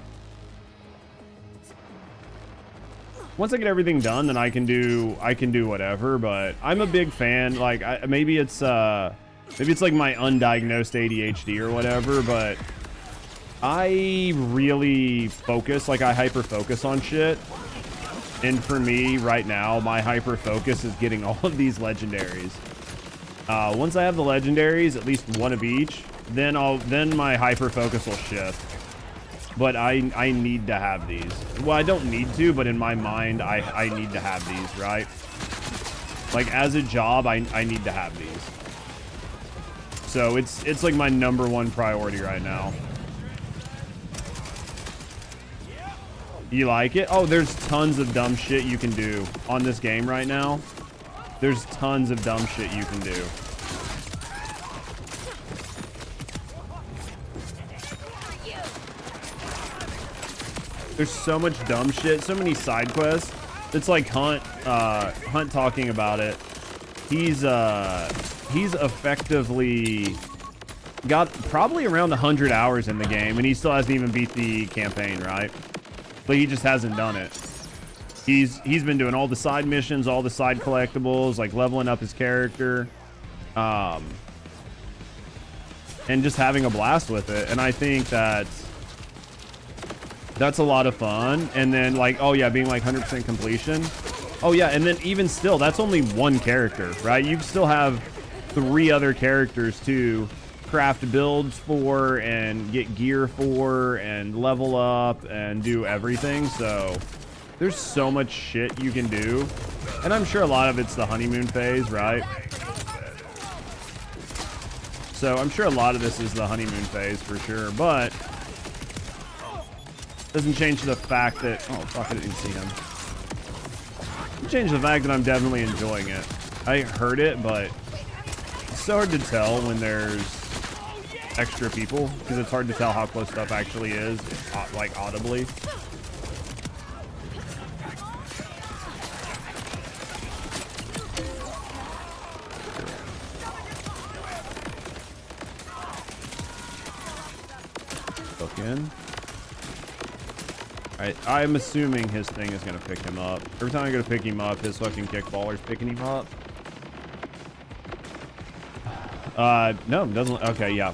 Once I get everything done, then I can do whatever. But I'm a big fan. Like, maybe it's like my undiagnosed ADHD or whatever, but I really focus, like I hyper focus on shit. And for me right now, my hyper focus is getting all of these legendaries. Once I have the legendaries, at least one of each, then my hyper focus will shift. But I need to have these. Well, I don't need to, but in my mind, I need to have these, right? Like, as a job, I need to have these. So it's like my #1 priority right now. You like it? Oh, there's tons of dumb shit you can do on this game right now. There's tons of dumb shit you can do. There's so much dumb shit, so many side quests. It's like Hunt talking about it. He's effectively got probably around 100 hours in the game, and he still hasn't even beat the campaign, right? But he just hasn't done it. He's been doing all the side missions, all the side collectibles, like leveling up his character, and just having a blast with it. And I think that's a lot of fun. And then, like, oh yeah, being like 100% completion. Oh yeah, and then even still, that's only one character, right? You still have 3 other characters to craft builds for and get gear for and level up and do everything. So there's so much shit you can do, and I'm sure a lot of it's the honeymoon phase, right? So I'm sure a lot of this is the honeymoon phase for sure, but doesn't change the fact that, oh fuck, I didn't see him. Doesn't change the fact that I'm definitely enjoying it. I heard it, but it's so hard to tell when there's extra people, because it's hard to tell how close stuff actually is, like audibly. Look in. I'm assuming his thing is gonna pick him up. Every time I go to pick him up, his fucking kickballer's picking him up. No, it doesn't. Okay, yeah.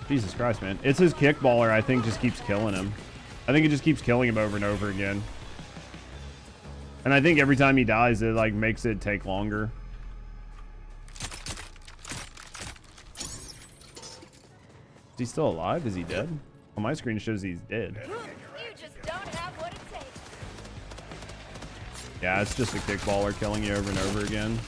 Jesus Christ, man. It's his kickballer, I think, just keeps killing him. I think it just keeps killing him over and over again. And I think every time he dies, it, like, makes it take longer. Is he still alive? Is he dead? On my screen shows he's dead. You just don't have what it takes. Yeah, it's just a kickballer killing you over and over again.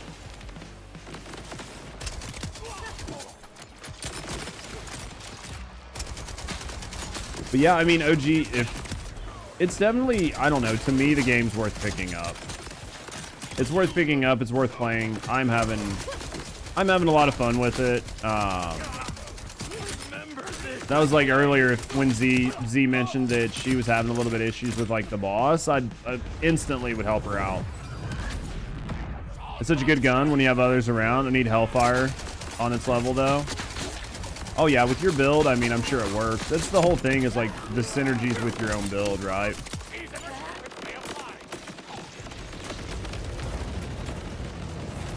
But yeah, I mean, OG, if it's definitely, I don't know, to me, the game's worth picking up. It's worth picking up. It's worth playing. I'm having a lot of fun with it. That was like earlier when Z mentioned that she was having a little bit of issues with like the boss. I instantly would help her out. It's such a good gun when you have others around. I need Hellfire on its level though. Oh yeah, with your build, I mean, I'm sure it works. That's the whole thing, is like the synergies with your own build, right?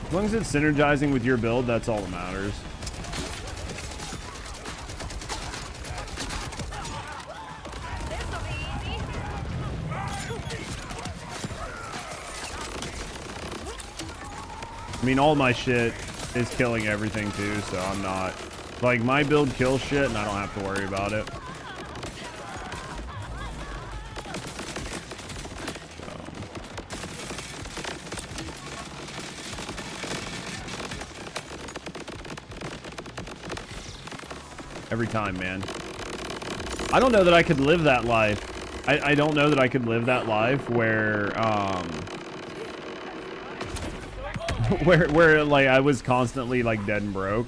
As long as it's synergizing with your build, that's all that matters. I mean, all my shit is killing everything too, so I'm not... Like, my build kills shit, and I don't have to worry about it. Every time, man. I don't know that I could live that life. I don't know that I could live that life where, where like I was constantly like dead and broke.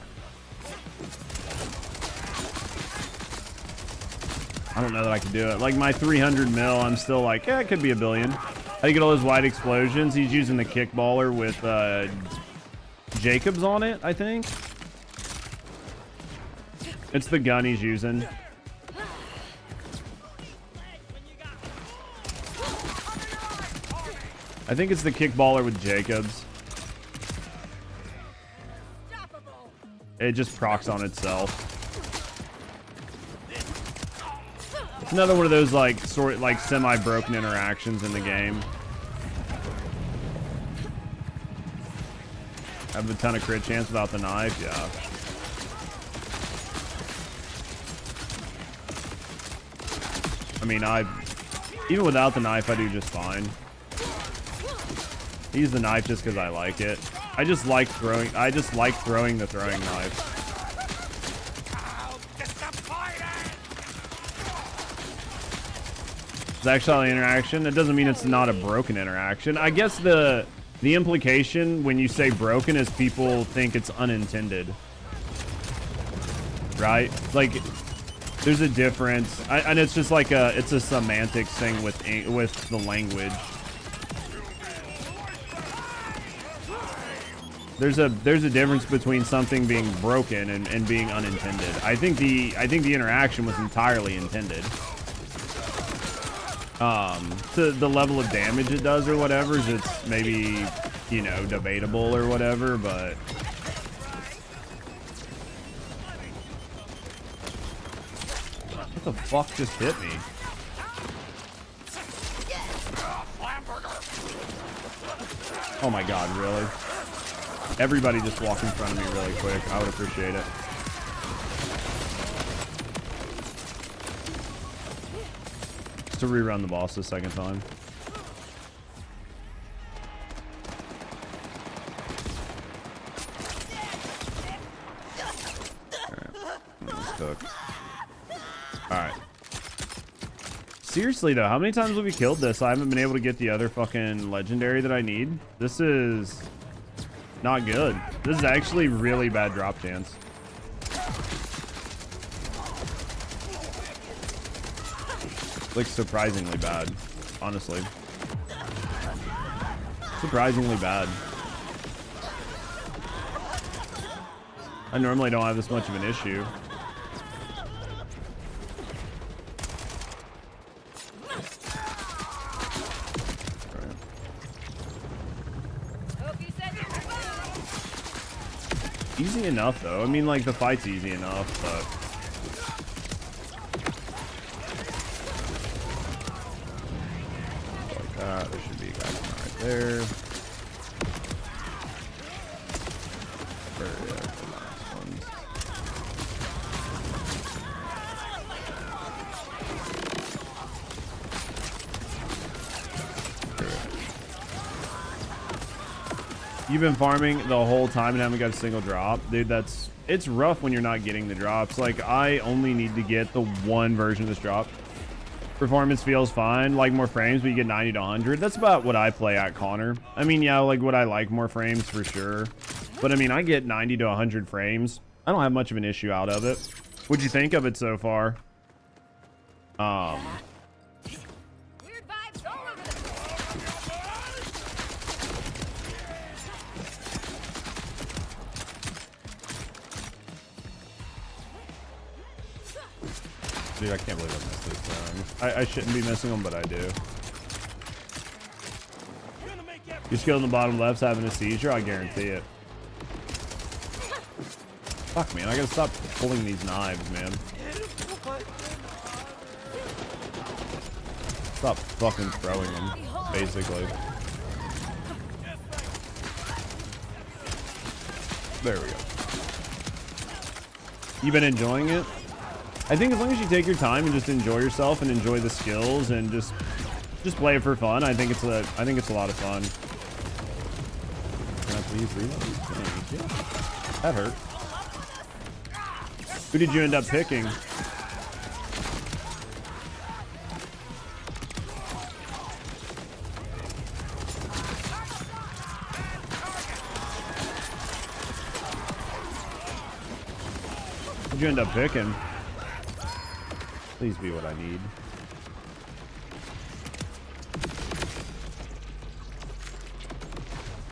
I don't know that I could do it. Like my 300 mil, I'm still like, yeah, it could be a billion. How do you get all those wide explosions? He's using the kickballer with Jacobs on it, I think. It's the gun he's using. I think it's the kickballer with Jacobs. It just procs on itself. It's another one of those like semi-broken interactions in the game. I have a ton of crit chance without the knife, yeah. I mean, even without the knife, I do just fine. I use the knife just because I like it. I just like throwing the throwing knife. It's actually an interaction. It doesn't mean it's not a broken interaction. I guess the implication when you say broken is people think it's unintended, right? Like, there's a difference, and it's just like it's a semantics thing with the language. There's a difference between something being broken and being unintended. I think the interaction was entirely intended. To the level of damage it does or whatever, it's maybe, you know, debatable or whatever, but what the fuck just hit me? Oh my god, really? Everybody just walk in front of me really quick. I would appreciate it. Just to rerun the boss the second time. Alright. Seriously though, how many times have we killed this? I haven't been able to get the other fucking legendary that I need. This is not good. This is actually really bad drop chance. Like surprisingly bad, honestly. Surprisingly bad. I normally don't have this much of an issue. Easy enough though. I mean, like, the fight's easy enough, but like that. There should be a guy right there. Where are the last ones? You've been farming the whole time and haven't got a single drop? Dude, it's rough when you're not getting the drops. Like, I only need to get the one version of this drop. Performance feels fine. Like more frames, but you get 90 to 100. That's about what I play at, Connor. I mean, yeah, like, would I like more frames? For sure. But, I mean, I get 90 to 100 frames. I don't have much of an issue out of it. What'd you think of it so far? Weird vibes all over the Dude, I can't believe I missed those things. I shouldn't be missing them, but I do. Your skill in the bottom left's having a seizure, I guarantee it. Fuck, man, I gotta stop pulling these knives, man. Stop fucking throwing them, basically. There we go. You been enjoying it? I think as long as you take your time and just enjoy yourself and enjoy the skills and just play it for fun, I think it's a lot of fun. Can I please reload? Thank you. That hurt. Who did you end up picking? Who'd you end up picking? Please be what I need.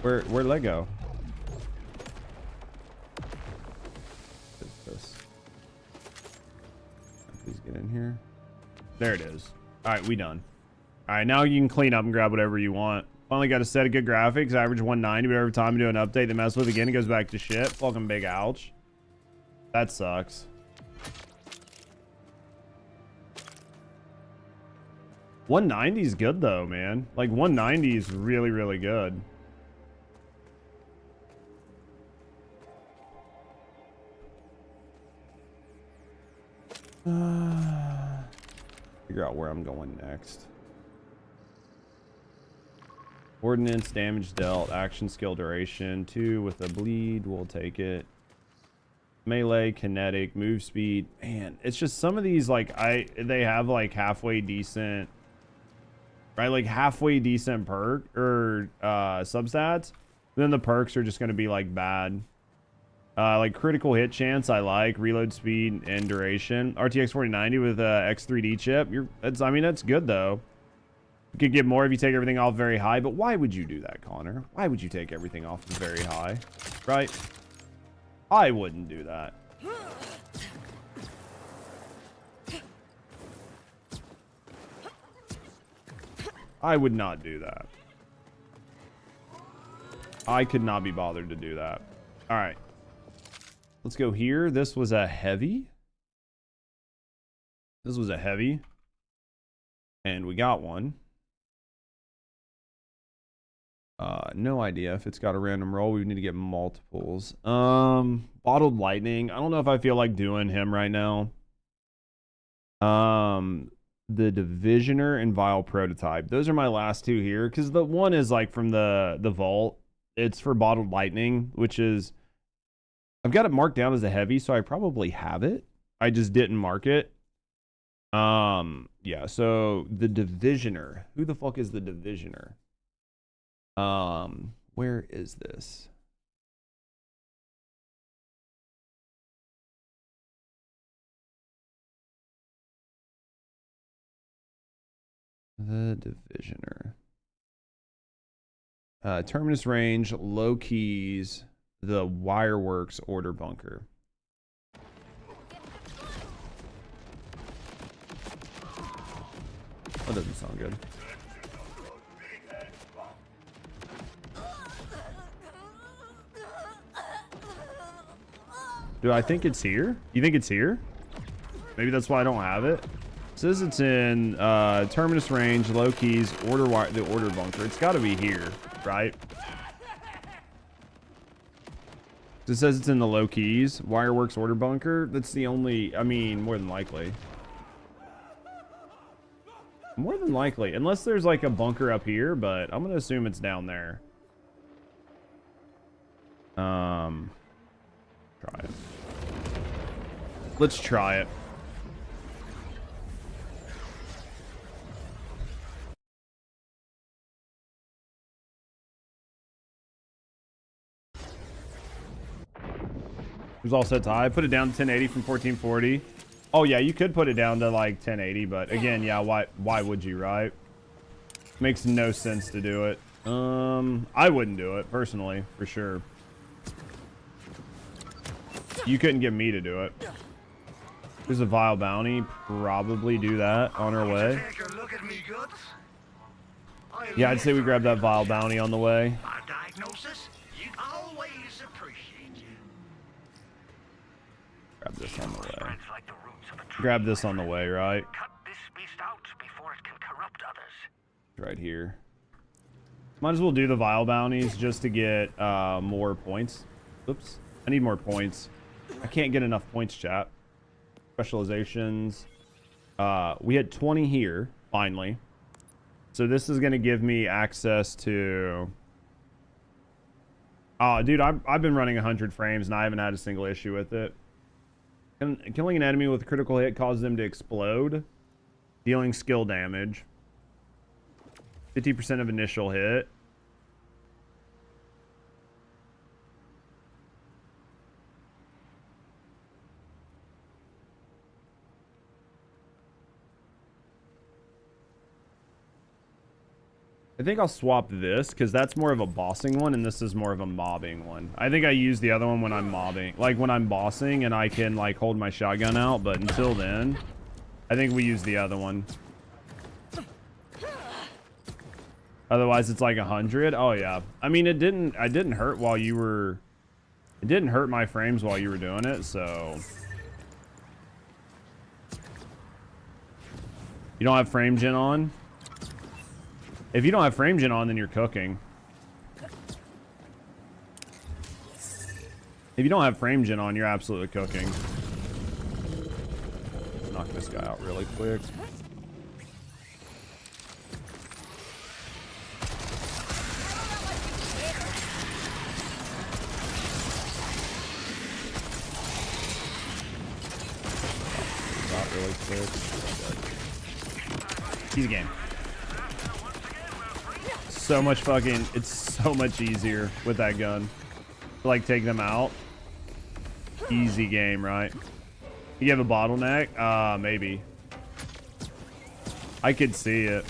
Where'd Lego? What is this? Please get in here. There it is. All right, we done. All right, now you can clean up and grab whatever you want. Finally got a set of good graphics. Average 190, but every time you do an update, they mess with it again. It goes back to shit. Fucking big ouch. That sucks. $190 is good though, man. Like 190 is really, really good. Figure out where I'm going next. Ordnance, damage dealt, action skill duration, 2 with a bleed, we'll take it. Melee, kinetic, move speed. Man, it's just some of these, like, they have like halfway decent, right? Like halfway decent perk or substats. Then the perks are just going to be like bad. Like critical hit chance, I like reload speed and duration. RTX 4090 with a X3D chip. I mean, that's good though. You could get more if you take everything off very high, but why would you do that, Connor? Why would you take everything off very high? Right? I wouldn't do that. I would not do that. I could not be bothered to do that. All right. Let's go here. This was a heavy. This was a heavy. And we got one. No idea if it's got a random roll. We need to get multiples. Bottled Lightning. I don't know if I feel like doing him right now. The Divisioner and Vile Prototype. Those are my last two here. Because the one is like from the vault. It's for Bottled Lightning, which is... I've got it marked down as a heavy, so I probably have it. I just didn't mark it. Yeah, so the Divisioner. Who the fuck is the Divisioner? Where is this? The Divisioner. Terminus range, low keys, the Wireworks order bunker. That doesn't sound good. Do I think it's here? You think it's here? Maybe that's why I don't have it. It says it's in terminus range, low keys, the order bunker. It's got to be here, right? It says it's in the low keys, Wireworks order bunker. That's the only, I mean, more than likely. More than likely, unless there's like a bunker up here, but I'm gonna assume it's down there. Try it. Let's try it. It was all set to high. Put it down to 1080 from 1440. Oh yeah, you could put it down to like 1080, but again, yeah, why would you, right? Makes no sense to do it. I wouldn't do it personally, for sure. You couldn't get me to do it. There's a vile bounty. Probably do that on our way. Yeah, I'd say we grab that vile bounty on the way. Grab this on the way. Grab this on the way, right? Right here. Might as well do the vile bounties just to get more points. Oops. I need more points. I can't get enough points, chat. Specializations. We had 20 here, finally. So this is going to give me access to... Oh, dude, I've been running 100 frames and I haven't had a single issue with it. Killing an enemy with a critical hit causes them to explode. Dealing skill damage. 50% of initial hit. I think I'll swap this because that's more of a bossing one and this is more of a mobbing one. I think I use the other one when I'm mobbing, like when I'm bossing and I can like hold my shotgun out, but until then, I think we use the other one. Otherwise it's like 100. Oh yeah. I mean, it didn't hurt while you were, it didn't hurt my frames while you were doing it. So you don't have frame gen on? If you don't have frame gen on, then you're cooking. If you don't have frame gen on, you're absolutely cooking. Let's knock this guy out really quick. Out really quick. Easy game. So much fucking, it's so much easier with that gun to like take them out. Easy game, right? You have a bottleneck? Maybe. I could see it.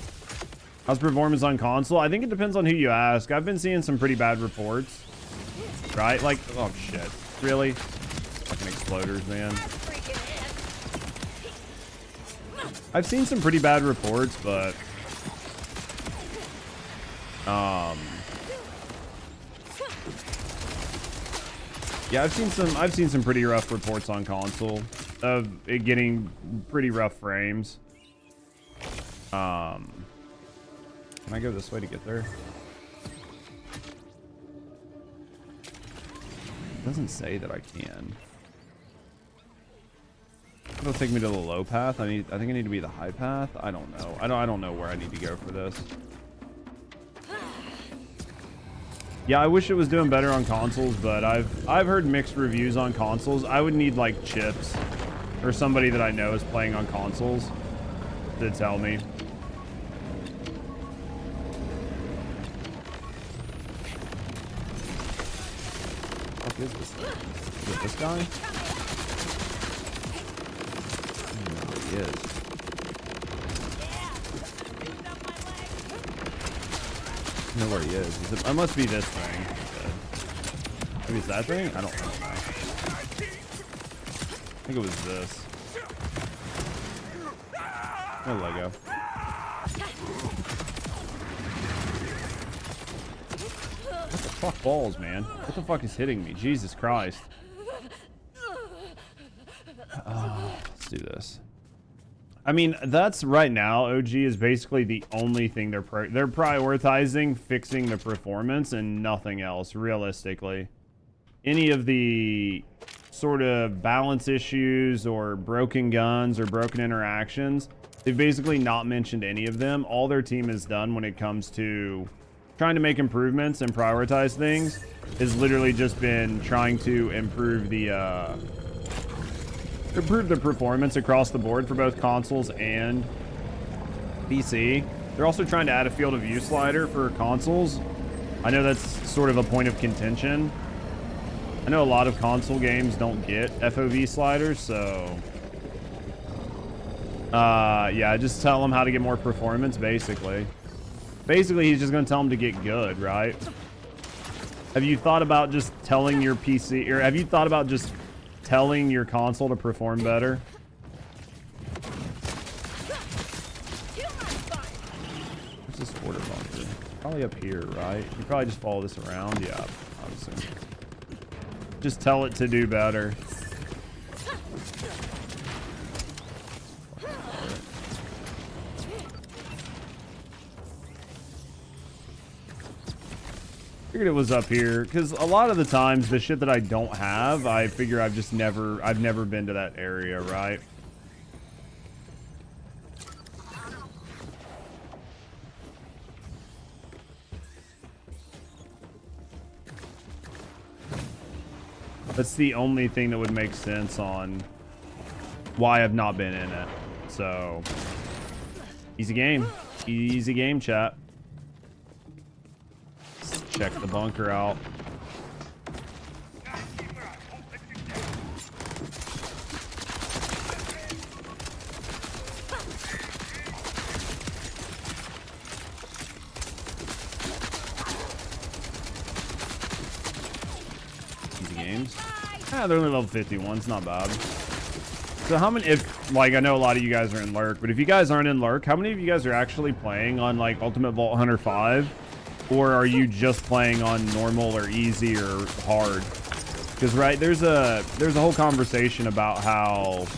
How's performance on console? I think it depends on who you ask. I've been seeing some pretty bad reports. Right? Like, oh shit. Really? Fucking exploders, man. I've seen some pretty bad reports, but yeah, I've seen some pretty rough reports on console of it getting pretty rough frames. Can I go this way to get there? It doesn't say that I can. It'll take me to the low path. I think I need to be the high path. I don't know. I don't know where I need to go for this. Yeah, I wish it was doing better on consoles, but I've heard mixed reviews on consoles. I would need like Chips or somebody that I know is playing on consoles to tell me. What is this thing? Is it this guy? No, he is. I know where he is. It must be this thing. Maybe it's that thing? I don't know. I think it was this. No Lego. What the fuck balls, man? What the fuck is hitting me? Jesus Christ. Let's do this. I mean, that's right now. OG is basically the only thing they're prioritizing, fixing the performance and nothing else, realistically. Any of the sort of balance issues or broken guns or broken interactions, they've basically not mentioned any of them. All their team has done when it comes to trying to make improvements and prioritize things has literally just been trying to improve the performance across the board for both consoles and PC. They're also trying to add a field of view slider for consoles. I know that's sort of a point of contention. I know a lot of console games don't get FOV sliders, so yeah, just tell them how to get more performance, basically. Basically, he's just gonna tell them to get good, right? Have you thought about just telling your PC, or have you thought about just telling your console to perform better? Where's this water bunker? Probably up here, right? You probably just follow this around. Yeah, obviously. Just tell it to do better. Figured it was up here because a lot of the times the shit that I don't have, I figure I've never been to that area, right? That's the only thing that would make sense on why I've not been in it. So easy game, chat. Check the bunker out. Easy games. Yeah, they're only level 51. It's not bad. So how many, if, like, I know a lot of you guys are in Lurk, but if you guys aren't in Lurk, how many of you guys are actually playing on, like, Ultimate Vault Hunter 5? Or are you just playing on normal or easy or hard? Because, right, there's a whole conversation about how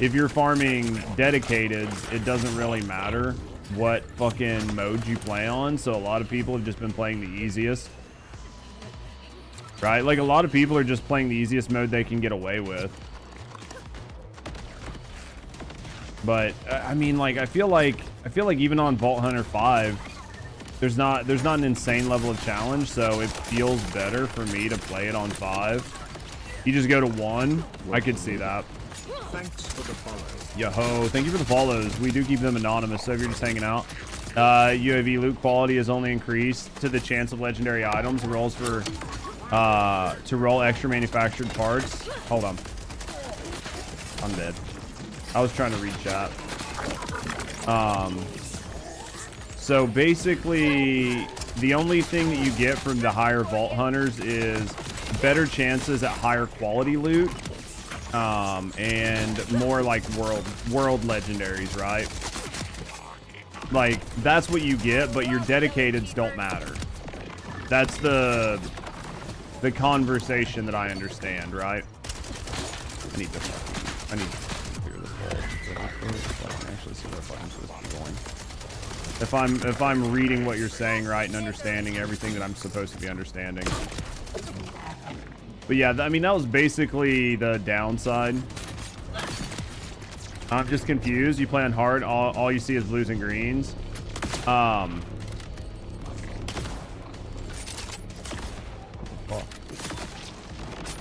if you're farming dedicated, it doesn't really matter what fucking mode you play on. So a lot of people have just been playing the easiest. Right? Like, a lot of people are just playing the easiest mode they can get away with. But, I mean, like, I feel like even on Vault Hunter 5, there's not an insane level of challenge, so it feels better for me to play it on 5. You just go to 1. I could see that. Thanks for the follow. Yo-ho, thank you for the follows. We do keep them anonymous, so if you're just hanging out. UAV loot quality has only increased to the chance of legendary items. Rolls for to roll extra manufactured parts. Hold on. I'm dead. I was trying to read chat. So basically, the only thing that you get from the higher Vault Hunters is better chances at higher quality loot, and more like world legendaries, right? Like, that's what you get, but your dedicateds don't matter. That's the conversation that I understand, right? I need to clear this wall so I can actually see where I'm supposed to be going. If I'm reading what you're saying right and understanding everything that I'm supposed to be understanding. But yeah, I mean, that was basically the downside. I'm just confused. You play on hard, all you see is blues and greens. What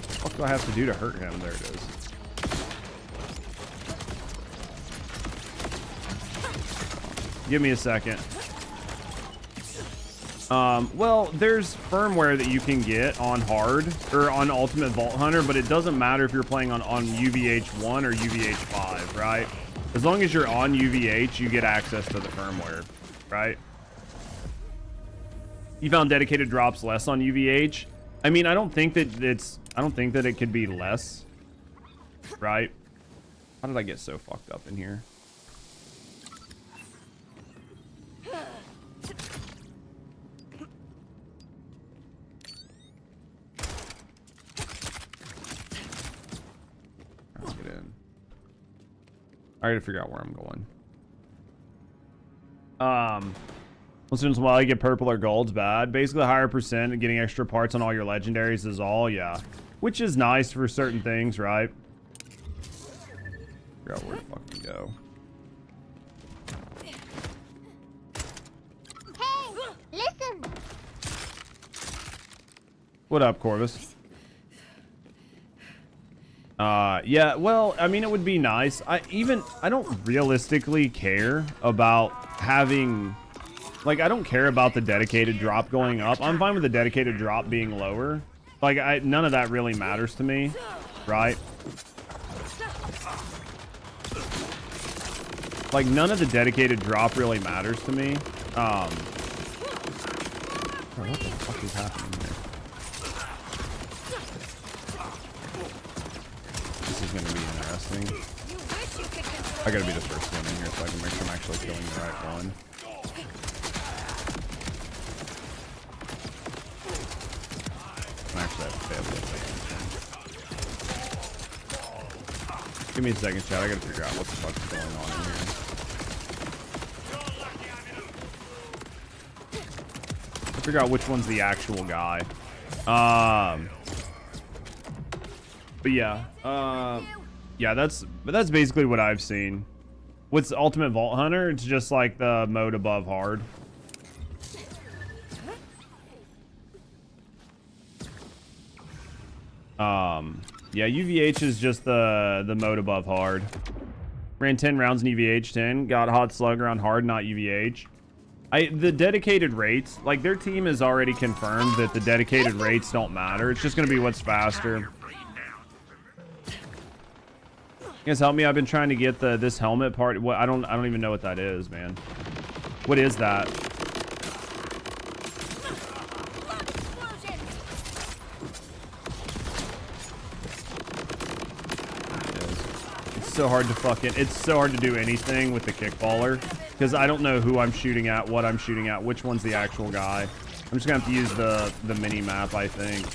the fuck do I have to do to hurt him? There it is. Give me a second. Well, there's firmware that you can get on hard or on Ultimate Vault Hunter, but it doesn't matter if you're playing on UVH1 or UVH5, right? As long as you're on UVH, you get access to the firmware, right? You found dedicated drops less on UVH. I mean, I don't think that it could be less, right? How did I get so fucked up in here? Let's get in. I gotta figure out where I'm going. Once in a while you get purple or gold's bad. Basically, higher percent and getting extra parts on all your legendaries is all, yeah. Which is nice for certain things, right? Figure out where to fucking go. Listen. What up, Corvus? Yeah, well, I mean, it would be nice. I don't realistically care about having, like, I don't care about the dedicated drop going up. I'm fine with the dedicated drop being lower. Like, none of that really matters to me, right? Like, none of the dedicated drop really matters to me. Bro, what the fuck is happening here? This is gonna be interesting. I gotta be the first one in here so I can make sure I'm actually killing the right one. I actually have to pay a little bit. Give me a second, chat. I gotta figure out what the fuck's going on in here. Figure out which one's the actual guy. But yeah, yeah, that's basically what I've seen. What's Ultimate Vault Hunter? It's just like the mode above hard. Yeah, UVH is just the mode above hard. Ran 10 rounds in UVH 10. Got Hot Slugger on hard, not UVH. The dedicated rates, like their team has already confirmed that the dedicated rates don't matter. It's just gonna be what's faster. You guys help me. I've been trying to get this helmet part. What I don't even know what that is, man. What is that? It's so hard to it's so hard to do anything with the kickballer because I don't know who I'm shooting at, what I'm shooting at, which one's the actual guy. I'm just gonna have to use the mini map, I think.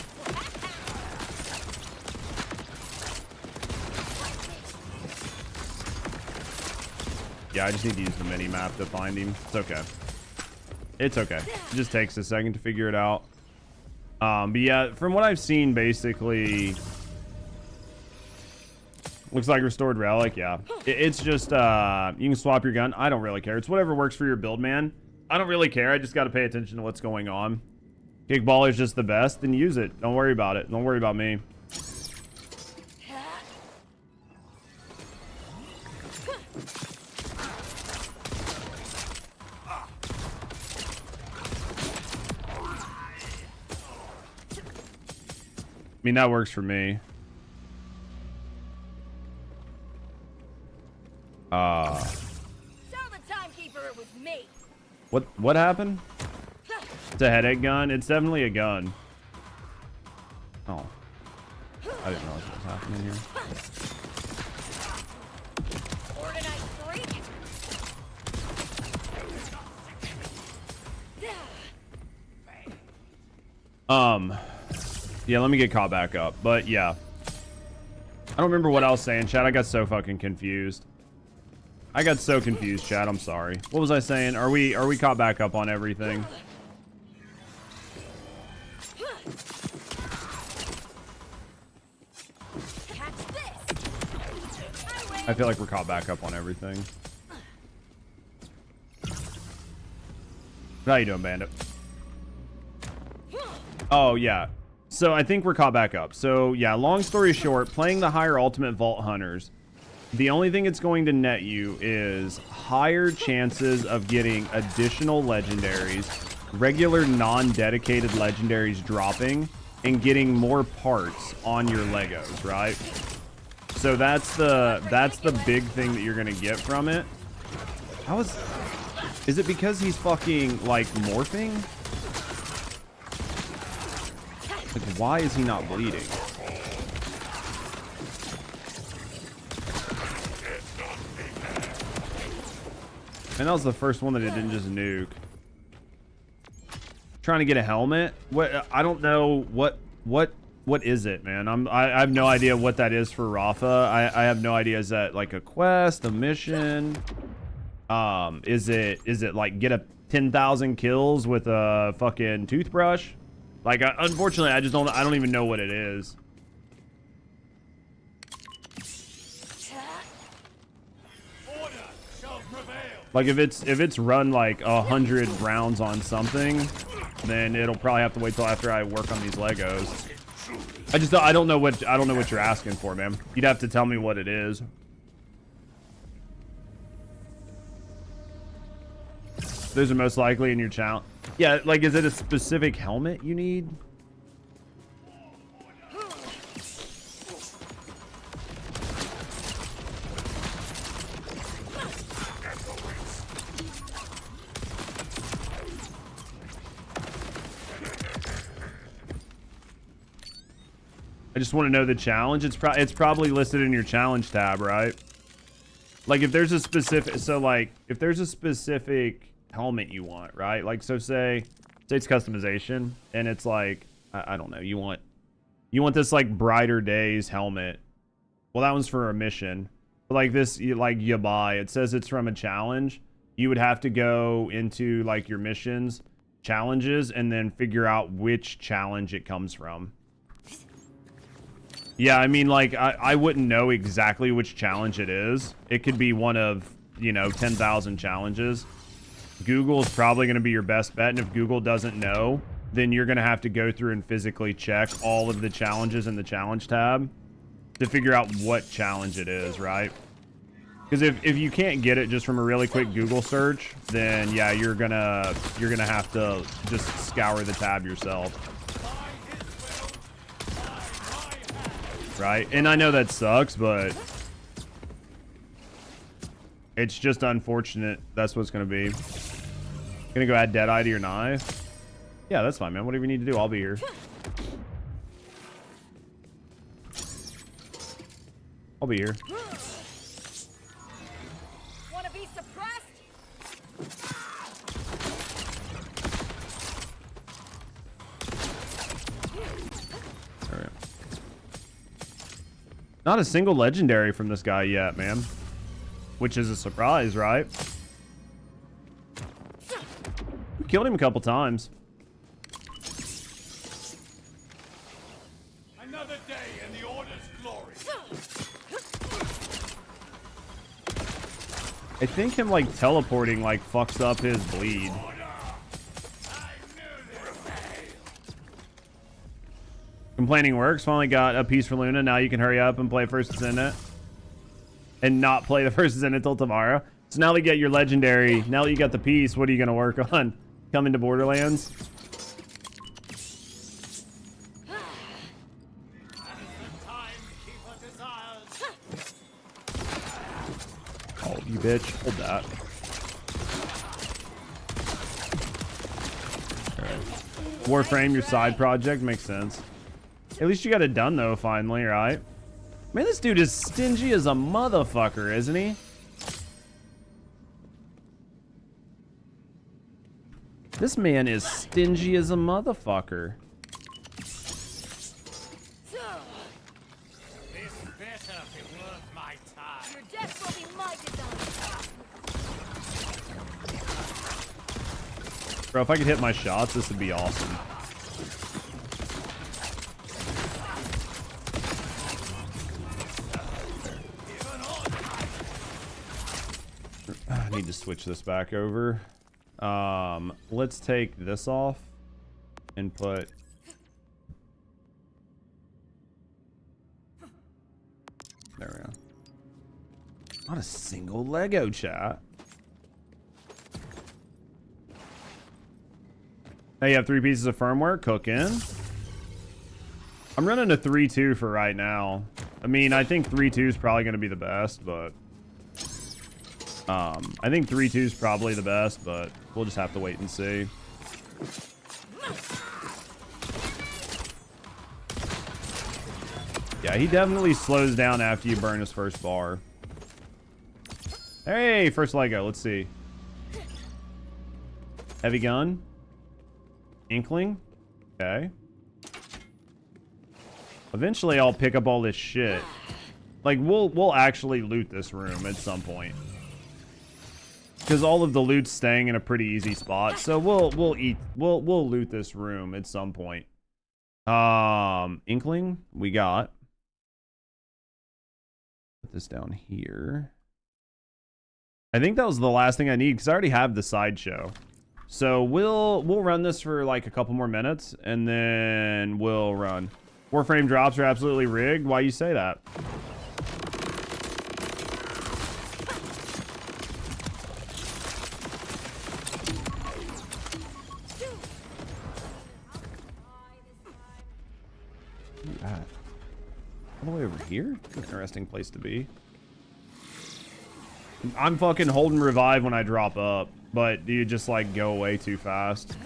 Yeah, I just need to use the mini map to find him. It's okay. It's okay. It just takes a second to figure it out. But yeah, from what I've seen, basically, looks like restored relic. Yeah, it's just you can swap your gun. I don't really care. It's whatever works for your build, man. I don't really care. I just got to pay attention to what's going on. Kickballer is just the best, then use it. Don't worry about it. Don't worry about me. I mean, that works for me. Tell the timekeeper it was me. What happened? It's a headache gun. It's definitely a gun. Oh, I didn't realize what was happening here. Yeah, let me get caught back up. But yeah, I don't remember what I was saying, chat. I got so fucking confused. I got so confused, chat. I'm sorry. What was I saying? Are we caught back up on everything? I feel like we're caught back up on everything. How you doing, Bandit? Oh, yeah. So I think we're caught back up. So yeah, long story short, playing the higher Ultimate Vault Hunters, the only thing it's going to net you is higher chances of getting additional legendaries, regular non-dedicated legendaries dropping, and getting more parts on your Legos, right? So that's the big thing that you're gonna get from it. Is it because he's fucking like morphing? Like, why is he not bleeding? And that was the first one that it didn't just nuke. Trying to get a helmet? What? I don't know what is it, man? I have no idea what that is for Rafa. I have no idea. Is that like a quest, a mission? Is it like get a 10,000 kills with a fucking toothbrush? Like, unfortunately, I don't even know what it is. Order shall prevail. Like if it's run like 100 rounds on something, then it'll probably have to wait till after I work on these Legos. I don't know what you're asking for, man. You'd have to tell me what it is. Those are most likely in your challenge. Yeah, like is it a specific helmet you need? I just want to know the challenge. It's probably listed in your challenge tab, right? Like if there's a specific, so like if there's a specific helmet you want, right? Like so say it's customization and it's like I don't know, you want this like Brighter Days helmet. Well, that one's for a mission. But like this, you buy. It says it's from a challenge. You would have to go into like your missions, challenges, and then figure out which challenge it comes from. Yeah, I mean, like, I wouldn't know exactly which challenge it is. It could be one of, 10,000 challenges. Google is probably going to be your best bet, and if Google doesn't know, then you're going to have to go through and physically check all of the challenges in the challenge tab to figure out what challenge it is, right? Because if you can't get it just from a really quick Google search, then yeah, you're gonna have to just scour the tab yourself. Right? And I know that sucks, but it's just unfortunate. That's what it's going to be. Gonna go add Deadeye to your knife? Yeah, that's fine, man. Whatever you need to do, I'll be here. I'll be here. Wanna be suppressed? All right. Not a single legendary from this guy yet, man. Which is a surprise, right? We killed him a couple times. Another day in the Order's glory. I think him, like, teleporting, like, fucks up his bleed. Complaining works. Finally got a piece for Luna. Now you can hurry up and play First Descendant. And not play the First Descendant until tomorrow. So now that you get your legendary, now that you got the piece, what are you going to work on? Coming to Borderlands? Oh, you bitch. Hold that. Right. Warframe, your side project. Makes sense. At least you got it done, though, finally, right? Man, this dude is stingy as a motherfucker, isn't he? This man is stingy as a motherfucker. This better be worth my time. Your death will be my design. Bro, if I could hit my shots, this would be awesome. I need to switch this back over. Let's take this off and put... There we go. Not a single Lego, chat. Now you have 3 pieces of firmware. Cooking. I'm running a 3.2 for right now. I mean, I think 3.2 is probably going to be the best, but... I think 3.2 is probably the best, but we'll just have to wait and see. Yeah, he definitely slows down after you burn his first bar. Hey, first Lego. Let's see. Heavy gun. Inkling. Okay. Eventually, I'll pick up all this shit. Like, we'll actually loot this room at some point. Because all of the loot's staying in a pretty easy spot, so we'll loot this room at some point. Inkling we got. Put this down here. I think that was the last thing I need because I already have the sideshow. So we'll run this for like a couple more minutes and then we'll run. Warframe drops are absolutely rigged. Why you say that? All the way over here? Interesting place to be. I'm fucking holding revive when I drop up, but you just like go away too fast.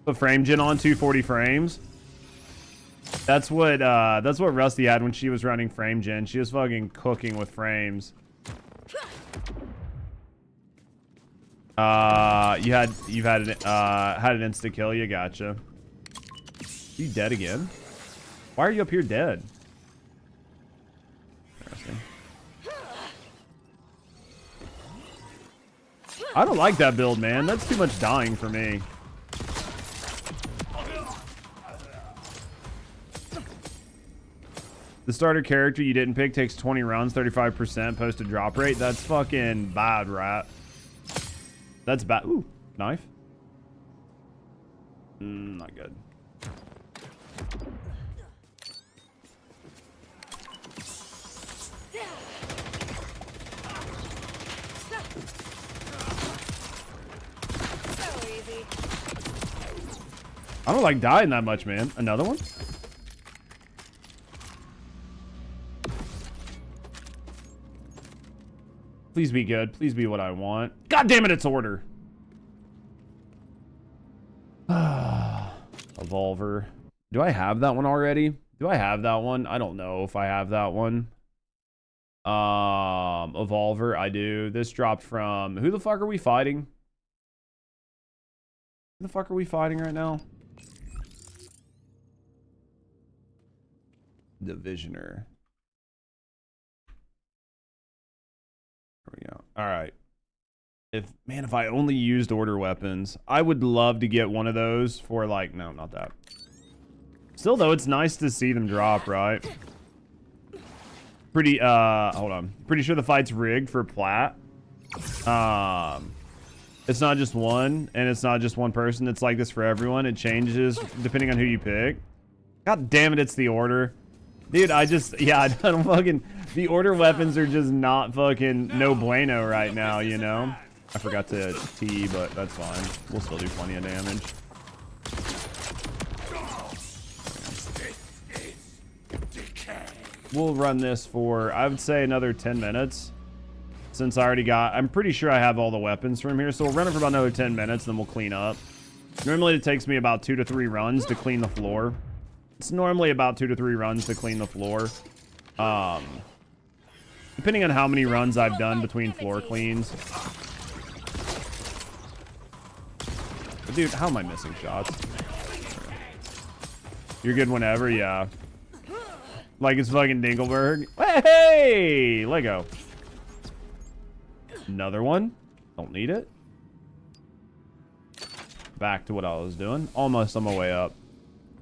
Put frame gen on 240 frames. That's what Rusty had when she was running frame gen. She was fucking cooking with frames. You've had an insta kill. You gotcha. You dead again? Why are you up here dead? Interesting. I don't like that build, man. That's too much dying for me. The starter character you didn't pick takes 20 runs, 35% posted drop rate. That's fucking bad, rat. That's bad. Ooh, knife. Not good. I don't like dying that much, man. Another one? Please be good. Please be what I want. God damn it, it's order. Evolver. Do I have that one already? Do I have that one? I don't know if I have that one. Evolver, I do. This dropped from... Who the fuck are we fighting? Who the fuck are we fighting right now? Divisioner. There we go. All right. If I only used order weapons, I would love to get one of those for like, no, not that. Still though, it's nice to see them drop, right? Pretty, hold on. Pretty sure the fight's rigged for plat. It's not just one, and it's not just one person. It's like this for everyone. It changes depending on who you pick. God damn it, it's the order. Dude, I don't fucking... The order weapons are just not fucking no bueno right now, you know? I forgot to T, but that's fine. We'll still do plenty of damage. We'll run this for, I would say, another 10 minutes. Since I already got... I'm pretty sure I have all the weapons from here, so we'll run it for about another 10 minutes, then we'll clean up. Normally, it takes me about 2 to 3 runs to clean the floor. It's normally about 2 to 3 runs to clean the floor. Depending on how many runs I've done between floor cleans. But dude, how am I missing shots? You're good whenever, yeah. Like it's fucking Dingleberg. Hey! Lego. Another one. Don't need it. Back to what I was doing. Almost on my way up.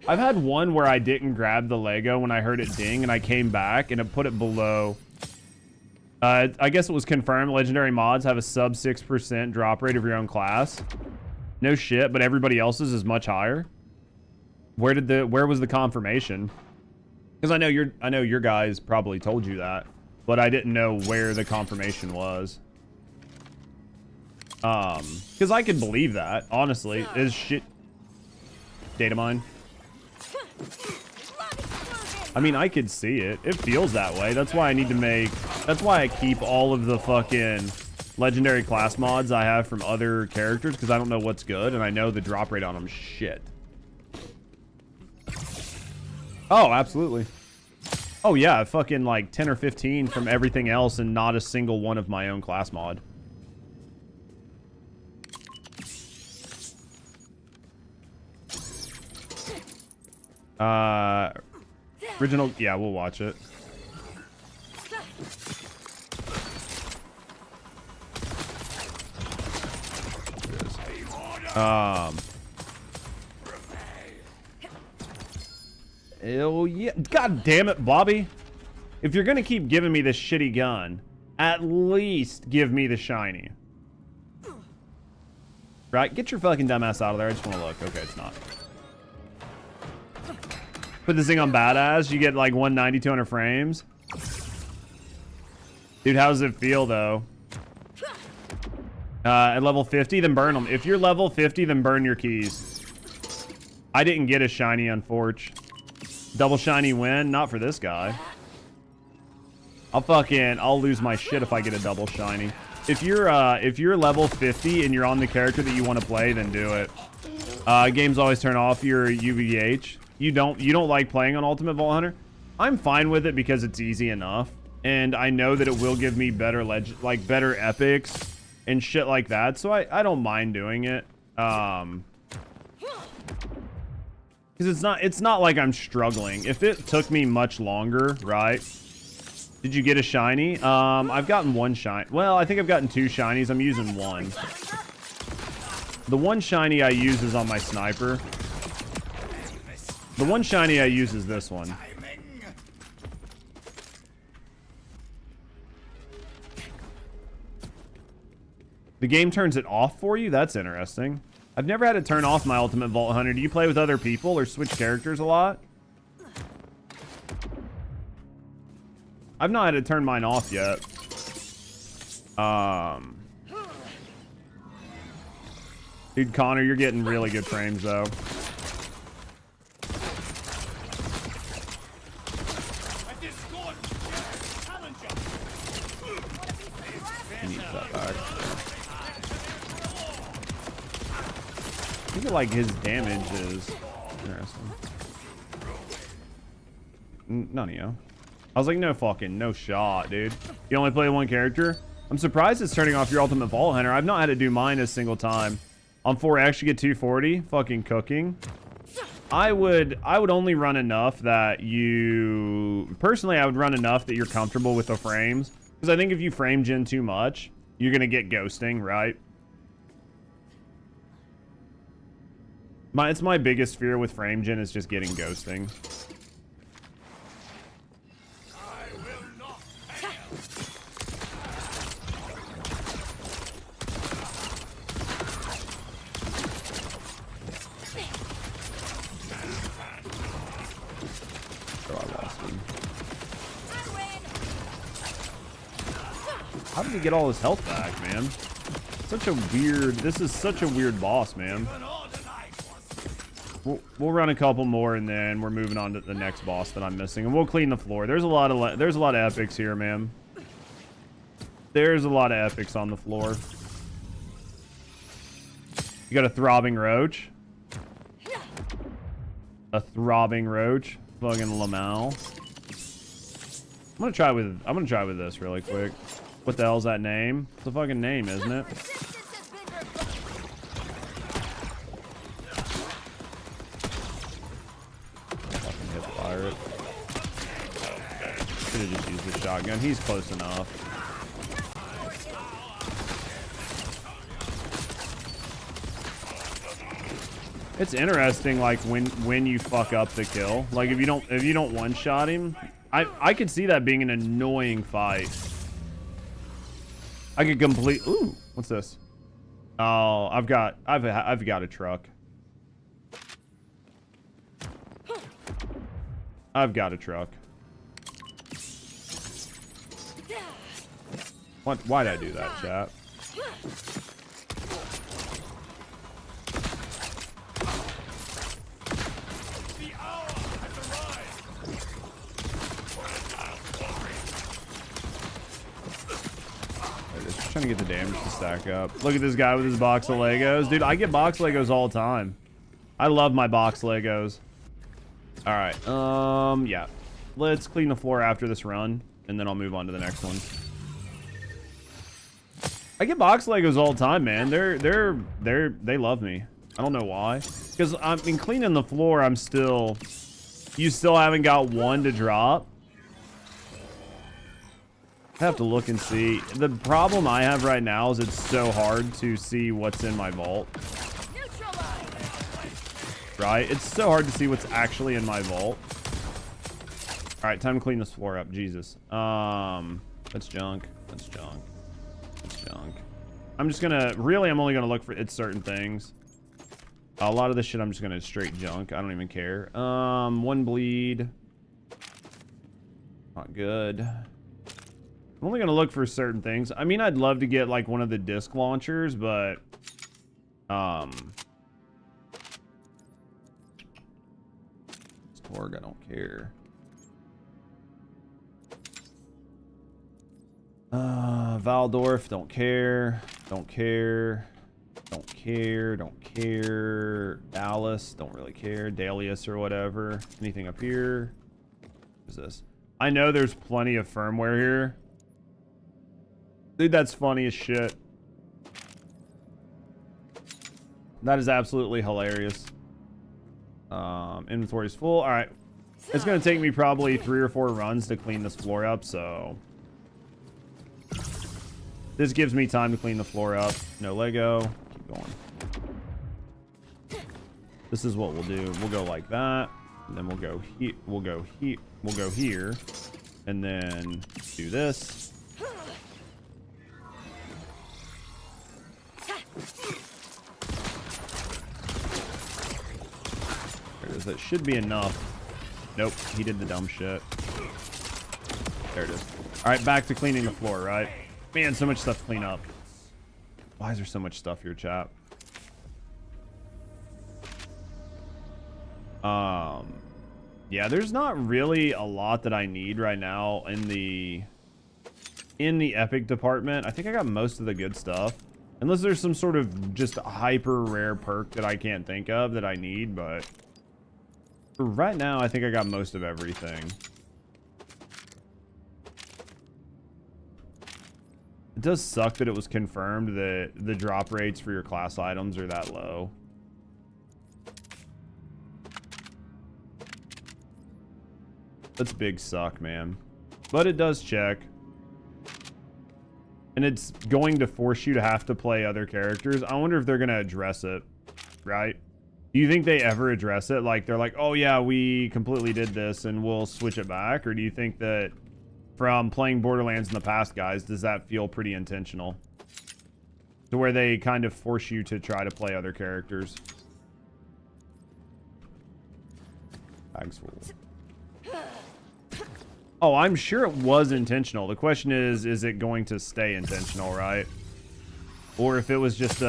I've had one where I didn't grab the Lego when I heard it ding, and I came back and it put it below. I guess it was confirmed legendary mods have a sub 6% drop rate of your own class. No shit, but everybody else's is much higher. Where was the confirmation? Because I know your guys probably told you that, but I didn't know where the confirmation was. Because I could believe that, honestly. Is shit data mine? I mean, I could see it. It feels that way. That's why I need to make... That's why I keep all of the fucking legendary class mods I have from other characters, because I don't know what's good, and I know the drop rate on them shit. Oh, absolutely. Oh, yeah, fucking like 10 or 15 from everything else and not a single one of my own class mod. Original, yeah, we'll watch it. Hell yeah. God damn it, Bobby. If you're gonna keep giving me this shitty gun, at least give me the shiny. Right? Get your fucking dumbass out of there. I just want to look. Okay, it's not. Put this thing on badass. You get like 190, 200 frames. Dude, how does it feel though? At level 50, then burn them. If you're level 50, then burn your keys. I didn't get a shiny on Forge. Double shiny win? Not for this guy. I'll lose my shit if I get a double shiny. If you're level 50 and you're on the character that you want to play, then do it. Games always turn off your UVH. You don't like playing on Ultimate Vault Hunter? I'm fine with it because it's easy enough. And I know that it will give me better better epics and shit like that, so I don't mind doing it. Because it's not like I'm struggling. If it took me much longer, right? Did you get a shiny? I've gotten one shiny. Well, I think I've gotten 2 shinies. I'm using one. The one shiny I use is on my sniper. The one shiny I use is this one. The game turns it off for you? That's interesting. I've never had it turn off my Ultimate Vault Hunter. Do you play with other people or switch characters a lot? I've not had to turn mine off yet. Dude, Connor, you're getting really good frames though. He needs that back. I feel like his damage is interesting. None of you. I was like, no shot, dude. You only play one character? I'm surprised it's turning off your Ultimate Vault Hunter. I've not had to do mine a single time. On 4X, you get 240. Fucking cooking. I would only run enough that you... Personally, I would run enough that you're comfortable with the frames. Because I think if you frame gen too much, you're going to get ghosting, right? It's my biggest fear with frame gen is just getting ghosting. How did he get all his health back, man? This is such a weird boss, man. We'll run a couple more and then we're moving on to the next boss that I'm missing, and we'll clean the floor. There's a lot of epics here, man. There's a lot of epics on the floor. You got a throbbing roach. A throbbing roach. Fucking Lamal. I'm gonna try with this really quick. What the hell's that name? It's a fucking name, isn't it? Fucking hip fire it. Should have just used the shotgun. He's close enough. It's interesting, like when you fuck up the kill. Like if you don't one-shot him, I could see that being an annoying fight. I could complete. Ooh, what's this? Oh, I've got a truck. I've got a truck. What? Why'd I do that, chat? Trying to get the damage to stack up. Look at this guy with his box of Legos. Dude, I get box Legos all the time. I love my box Legos. All right. Yeah. Let's clean the floor after this run, and then I'll move on to the next one. I get box Legos all the time, man. They love me. I don't know why. Because I mean, cleaning the floor, you still haven't got one to drop. I have to look and see. The problem I have right now is it's so hard to see what's in my vault. Right? It's so hard to see what's actually in my vault. right, time to clean this floor up. Jesus. That's junk. That's junk. That's junk. I'm just gonna, really, I'm only gonna look for certain things. A lot of this shit I'm just gonna straight junk. I don't even care. One bleed. Not good. I'm only gonna look for certain things. I mean, I'd love to get like one of the disc launchers, but Torg, I don't care. Valdorf, don't care. Don't care. Don't care. Don't care. Dallas, don't really care. Dalius or whatever. Anything up here? What is this? I know there's plenty of firmware here. Dude, that's funny as shit. That is absolutely hilarious. Inventory's full. All right. It's going to take me probably 3 or 4 runs to clean this floor up, so... This gives me time to clean the floor up. No Lego. Keep going. This is what we'll do. We'll go like that. And then we'll go here. We'll go here. We'll go here. And then do this. There it is. That should be enough. Nope. He did the dumb shit. There it is. All right, back to cleaning the floor, right? Man, so much stuff to clean up. Why is there so much stuff here, chat? Yeah, there's not really a lot that I need right now in the epic department. I think I got most of the good stuff. Unless there's some sort of just hyper rare perk that I can't think of that I need, but for right now, I think I got most of everything. It does suck that it was confirmed that the drop rates for your class items are that low. That's big suck, man. But it does check. And it's going to force you to have to play other characters. I wonder if they're going to address it, right? Do you think they ever address it? Like, they're like, oh yeah, we completely did this and we'll switch it back? Or do you think that from playing Borderlands in the past, guys, does that feel pretty intentional? To where they kind of force you to try to play other characters. Bags full. Oh, I'm sure it was intentional. The question is it going to stay intentional, right? Or if it was just,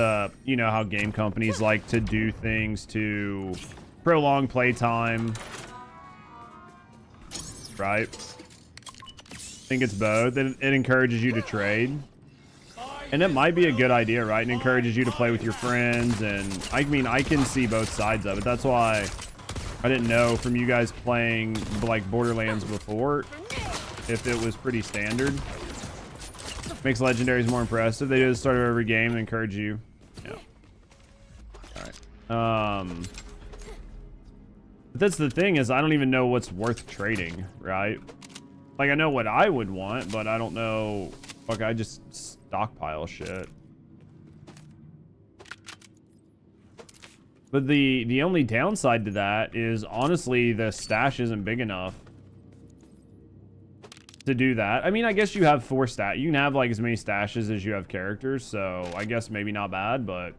you know how game companies like to do things to prolong playtime. Right? I think it's both. It encourages you to trade. And it might be a good idea, right? And encourages you to play with your friends. And I mean, I can see both sides of it. That's why I didn't know from you guys playing like Borderlands before if it was pretty standard. Makes Legendaries more impressive. They do the start of every game and encourage you. Yeah. Alright. But that's the thing, is I don't even know what's worth trading, right? Like, I know what I would want, but I don't know. Fuck, I just stockpile shit. But the only downside to that is, honestly, the stash isn't big enough to do that. I mean, I guess you have 4 stat. You can have like as many stashes as you have characters, so I guess maybe not bad, but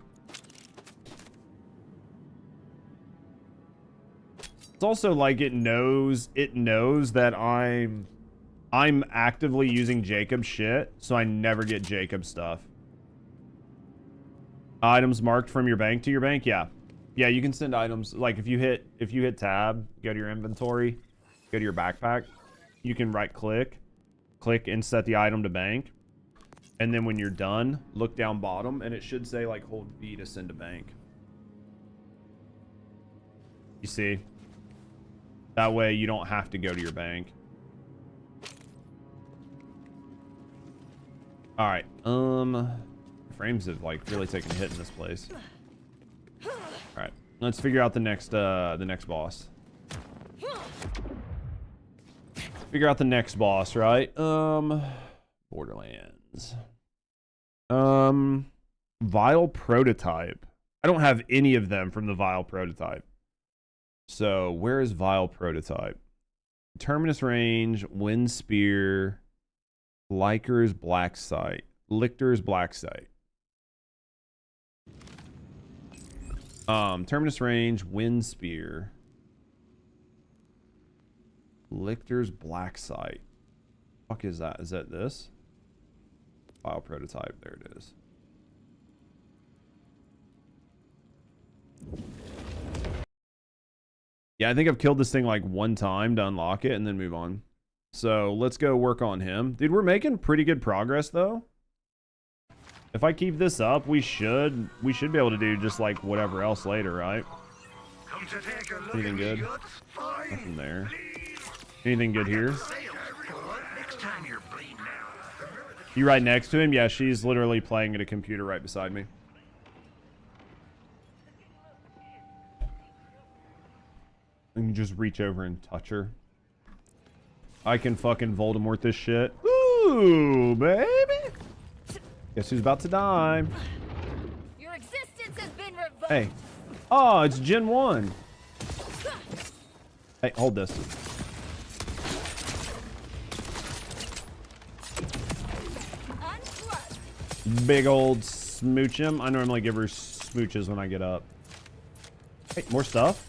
it's also like it knows that I'm actively using Jacob's shit, so I never get Jacob's stuff. Items marked from your bank to your bank, yeah. Yeah, you can send items like if you hit tab, go to your inventory, go to your backpack, you can right click and set the item to bank. And then when you're done, look down bottom and it should say like hold V to send to bank. You see? That way you don't have to go to your bank. All right. Frames have like really taken a hit in this place. All right. Let's figure out the next boss. Figure out the next boss, right? Borderlands. Vile Prototype. I don't have any of them from the Vile Prototype. So, where is Vile Prototype? Terminus range, wind spear, Liker's black sight, Lictor's black sight. Terminus range, wind spear, Lictor's black sight. Fuck is that? Is that this? File prototype. There it is. Yeah, I think I've killed this thing like one time to unlock it and then move on. So let's go work on him. Dude, we're making pretty good progress though. If I keep this up, we should be able to do just like whatever else later, right? Anything good? Nothing there. Anything good here? You right next to him? Yeah, she's literally playing at a computer right beside me. And you just reach over and touch her. I can fucking Voldemort this shit. Ooh, baby. Guess who's about to die? Your existence has been revoked. Hey. Oh, it's Gen 1. Hey, hold this. Big old smooch him. I normally give her smooches when I get up. Hey, more stuff?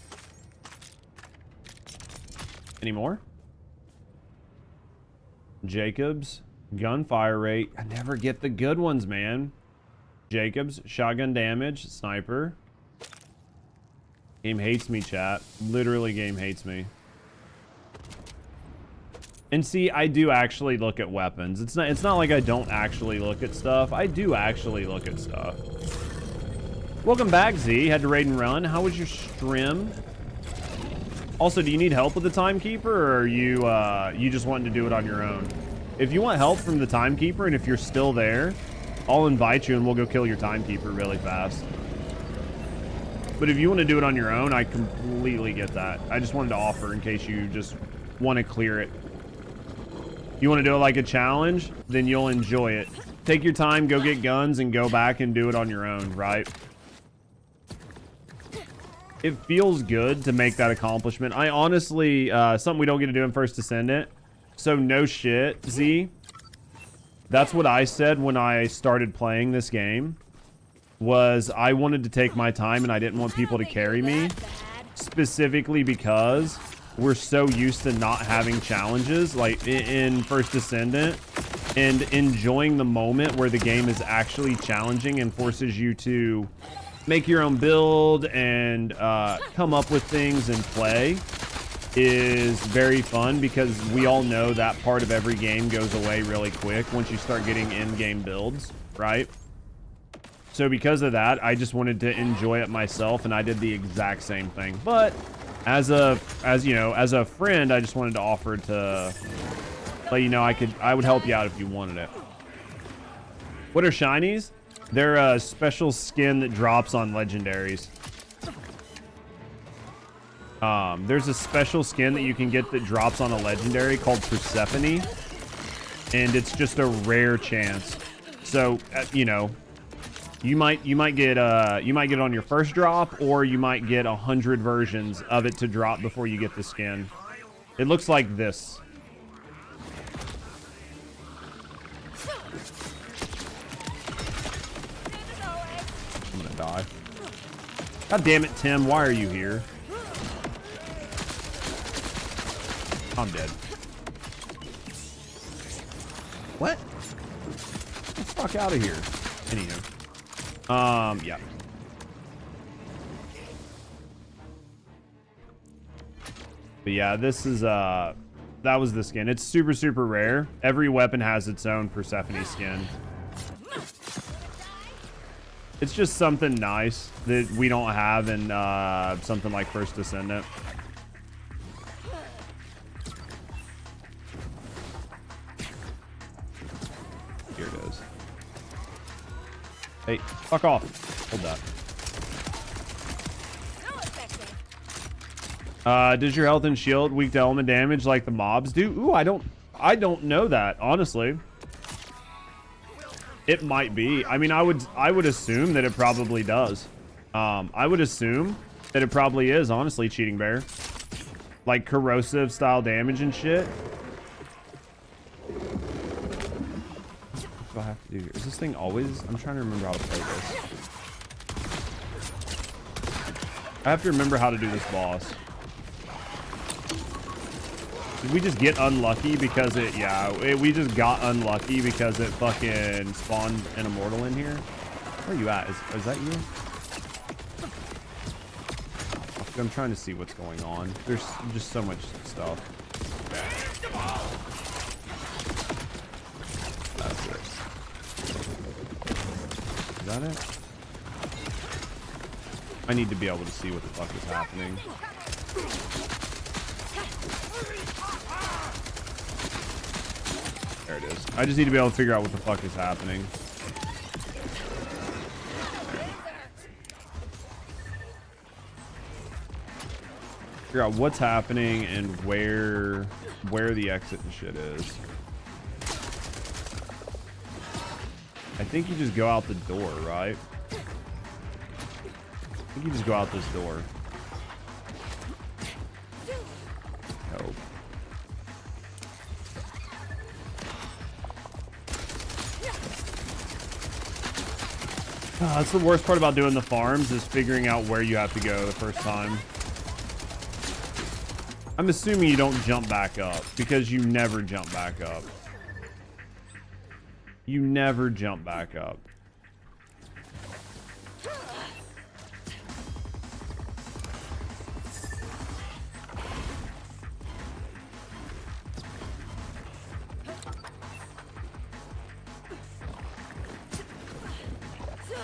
Any more? Jacobs, gunfire rate. I never get the good ones, man. Jacobs, shotgun damage, sniper. Game hates me, chat. Literally, game hates me. And see, I do actually look at weapons. It's not like I don't actually look at stuff. I do actually look at stuff. Welcome back, Z. Had to raid and run. How was your stream? Also, do you need help with the timekeeper, or are you just wanting to do it on your own? If you want help from the timekeeper, and if you're still there, I'll invite you and we'll go kill your timekeeper really fast. But if you want to do it on your own, I completely get that. I just wanted to offer in case you just want to clear it. You want to do it like a challenge, then you'll enjoy it. Take your time, go get guns, and go back and do it on your own, right? It feels good to make that accomplishment. I honestly, something we don't get to do in First Descendant. So no shit, Z. That's what I said when I started playing this game. Was I wanted to take my time and I didn't want people to carry me. Specifically because we're so used to not having challenges like in First Descendant. And enjoying the moment where the game is actually challenging and forces you to make your own build and come up with things and play is very fun, because we all know that part of every game goes away really quick once you start getting in-game builds, right? So because of that, I just wanted to enjoy it myself, and I did the exact same thing. But as a friend, I just wanted to offer to let you know I would help you out if you wanted it. What are shinies? They're a special skin that drops on Legendaries. There's a special skin that you can get that drops on a Legendary called Persephone, and it's just a rare chance. So you know, you might get it on your first drop, or you might get 100 versions of it to drop before you get the skin. It looks like this. I'm gonna die. God damn it, Tim! Why are you here? I'm dead. What? Get the fuck out of here. Anywho. Yeah. But yeah, this is, that was the skin. It's super, super rare. Every weapon has its own Persephone skin. It's just something nice that we don't have in, something like First Descendant. Here it is. Hey, fuck off. Hold that. Does your health and shield weak to element damage like the mobs do? Ooh, I don't know that, honestly. It might be. I mean, I would assume that it probably does. I would assume that it probably is, honestly, Cheating Bear. like corrosive style damage and shit. What do I have to do here? Is this thing always? I'm trying to remember how to play this. I have to remember how to do this boss. Did we just get unlucky because it, we just got unlucky because it fucking spawned an immortal in here? Where are you at? Is that you? I'm trying to see what's going on. There's just so much stuff. That's it. Is that it? I need to be able to see what the fuck is happening. There it is. I just need to be able to figure out what the fuck is happening. Figure out what's happening and where the exit and shit is. I think you just go out the door, right? I think you just go out this door. Oh. That's the worst part about doing the farms, is figuring out where you have to go the first time. I'm assuming you don't jump back up, because you never jump back up. You never jump back up.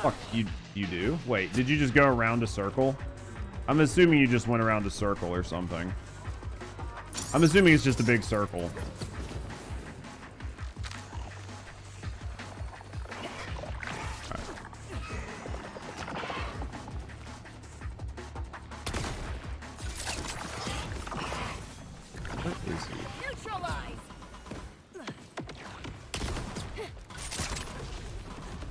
Fuck, you do? Wait, did you just go around a circle? I'm assuming you just went around a circle or something. I'm assuming it's just a big circle. What is he?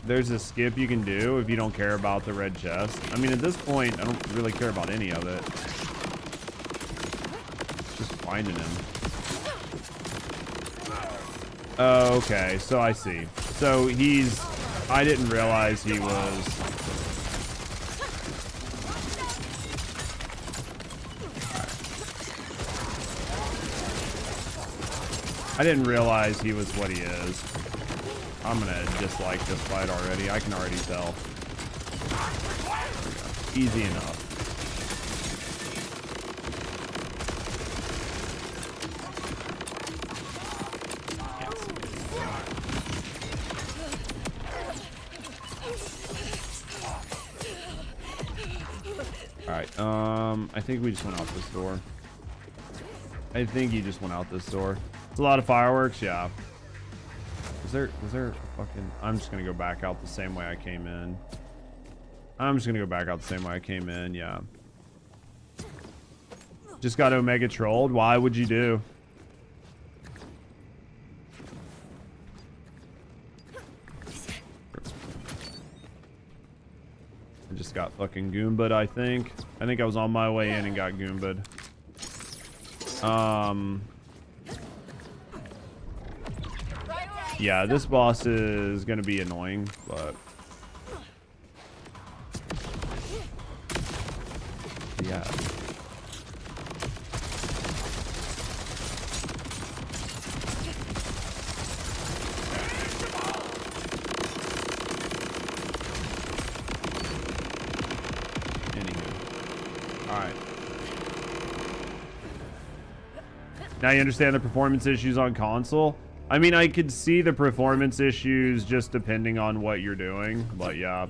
There's a skip you can do if you don't care about the red chest. I mean, at this point, I don't really care about any of it. Just finding him. Oh, okay, so I see. So he's... I didn't realize he was... I didn't realize he was what he is. I'm gonna dislike this fight already. I can already tell. Easy enough. Alright, I think we just went out this door. I think he just went out this door. It's a lot of fireworks, yeah. Was there fucking... I'm just gonna go back out the same way I came in. I'm just gonna go back out the same way I came in, yeah. Just got Omega trolled. Why would you do? I just got fucking Goomba'd, I think. I think I was on my way in and got Goomba'd. Yeah, this boss is gonna be annoying, but yeah. Anywho, all right. Now you understand the performance issues on console. I mean, I could see the performance issues just depending on what you're doing, but yeah.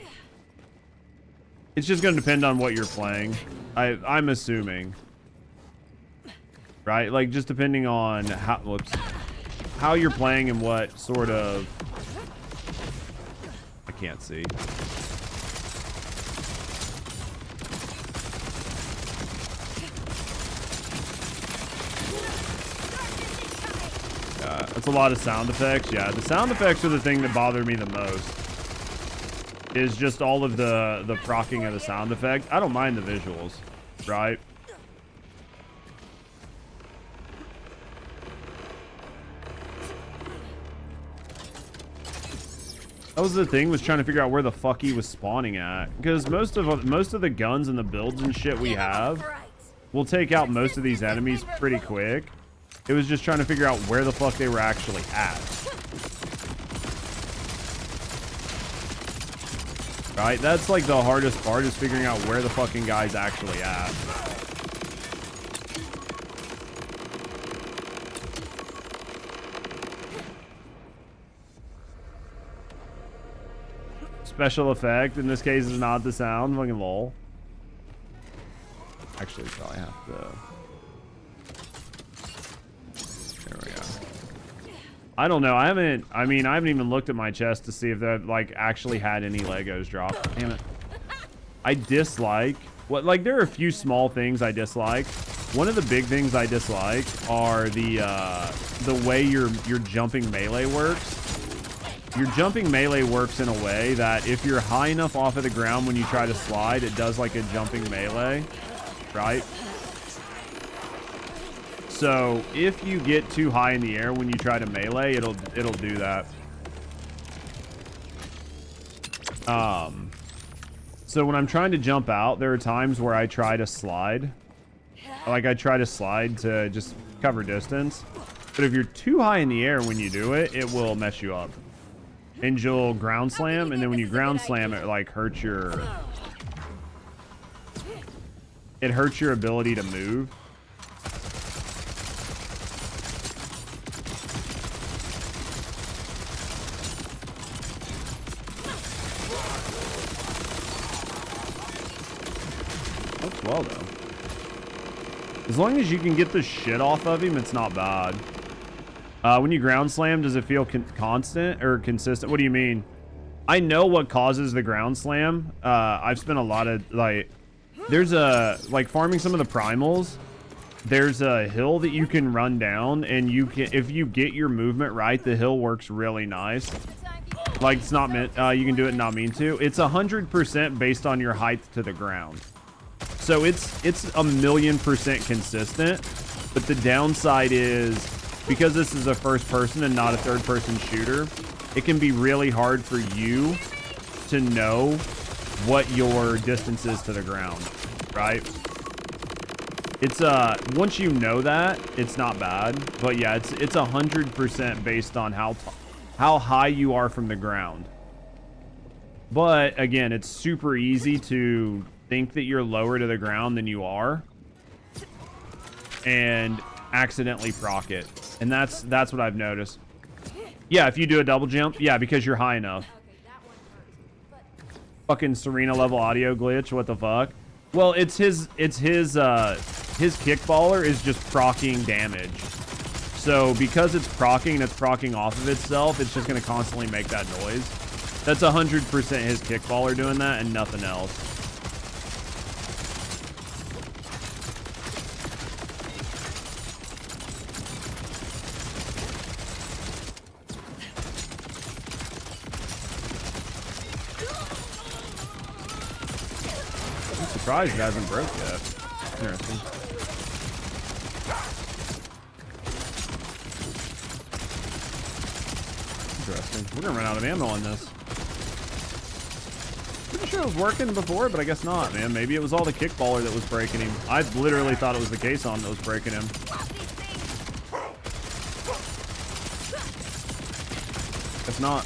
It's just going to depend on what you're playing. I'm assuming. Right? Like, just depending on how you're playing and what sort of... I can't see. It's a lot of sound effects. Yeah, the sound effects are the thing that bother me the most. Is just all of the procking of the sound effect. I don't mind the visuals, right? That was the thing, was trying to figure out where the fuck he was spawning at. Because most of the guns and the builds and shit we have will take out most of these enemies pretty quick. It was just trying to figure out where the fuck they were actually at. Right? That's like the hardest part, is figuring out where the fucking guy's actually at. Special effect in this case is not the sound. Fucking lol. Actually, probably have to. There we go. I don't know. I haven't even looked at my chest to see if that like actually had any Legos drop. Damn it. I dislike what, like, there are a few small things I dislike. One of the big things I dislike are the way your jumping melee works. Your jumping melee works in a way that if you're high enough off of the ground when you try to slide, it does like a jumping melee, right? So if you get too high in the air when you try to melee, it'll do that. So when I'm trying to jump out, there are times where I try to slide. Like I try to slide to just cover distance. But if you're too high in the air when you do it, it will mess you up. And you'll ground slam, and then when you ground slam, it like hurts your ability to move. That's well though. As long as you can get the shit off of him, it's not bad. When you ground slam, does it feel constant or consistent? What do you mean? I know what causes the ground slam. I've spent a lot of, like, there's like farming some of the primals. There's a hill that you can run down, and you can, if you get your movement right, the hill works really nice. Like, it's not meant, you can do it and not mean to. It's 100% based on your height to the ground. So it's 1,000,000% consistent, but the downside is, because this is a first person and not a third person shooter, it can be really hard for you to know what your distance is to the ground, right? It's once you know that, it's not bad, but yeah, it's 100% based on how high you are from the ground. But again, it's super easy to think that you're lower to the ground than you are and accidentally proc it. And that's what I've noticed. Yeah, if you do a double jump, yeah, because you're high enough. Fucking Serena level audio glitch, what the fuck? Well, it's his kickballer is just proccing damage. So because it's proccing and it's proccing off of itself, it's just gonna constantly make that noise. That's 100% his kickballer doing that and nothing else. Surprised it hasn't broke yet. Interesting. Interesting. We're gonna run out of ammo on this. Pretty sure it was working before, but I guess not, man. Maybe it was all the kickballer that was breaking him. I literally thought it was the caisson that was breaking him. Guess not.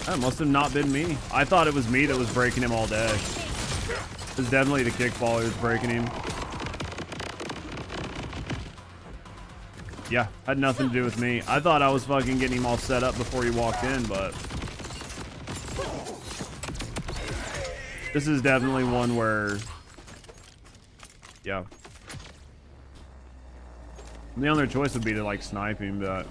That must have not been me. I thought it was me that was breaking him all day. It was definitely the kickballer that's breaking him. Yeah, had nothing to do with me. I thought I was fucking getting him all set up before he walked in, but this is definitely one where, yeah. The only choice would be to like snipe him, but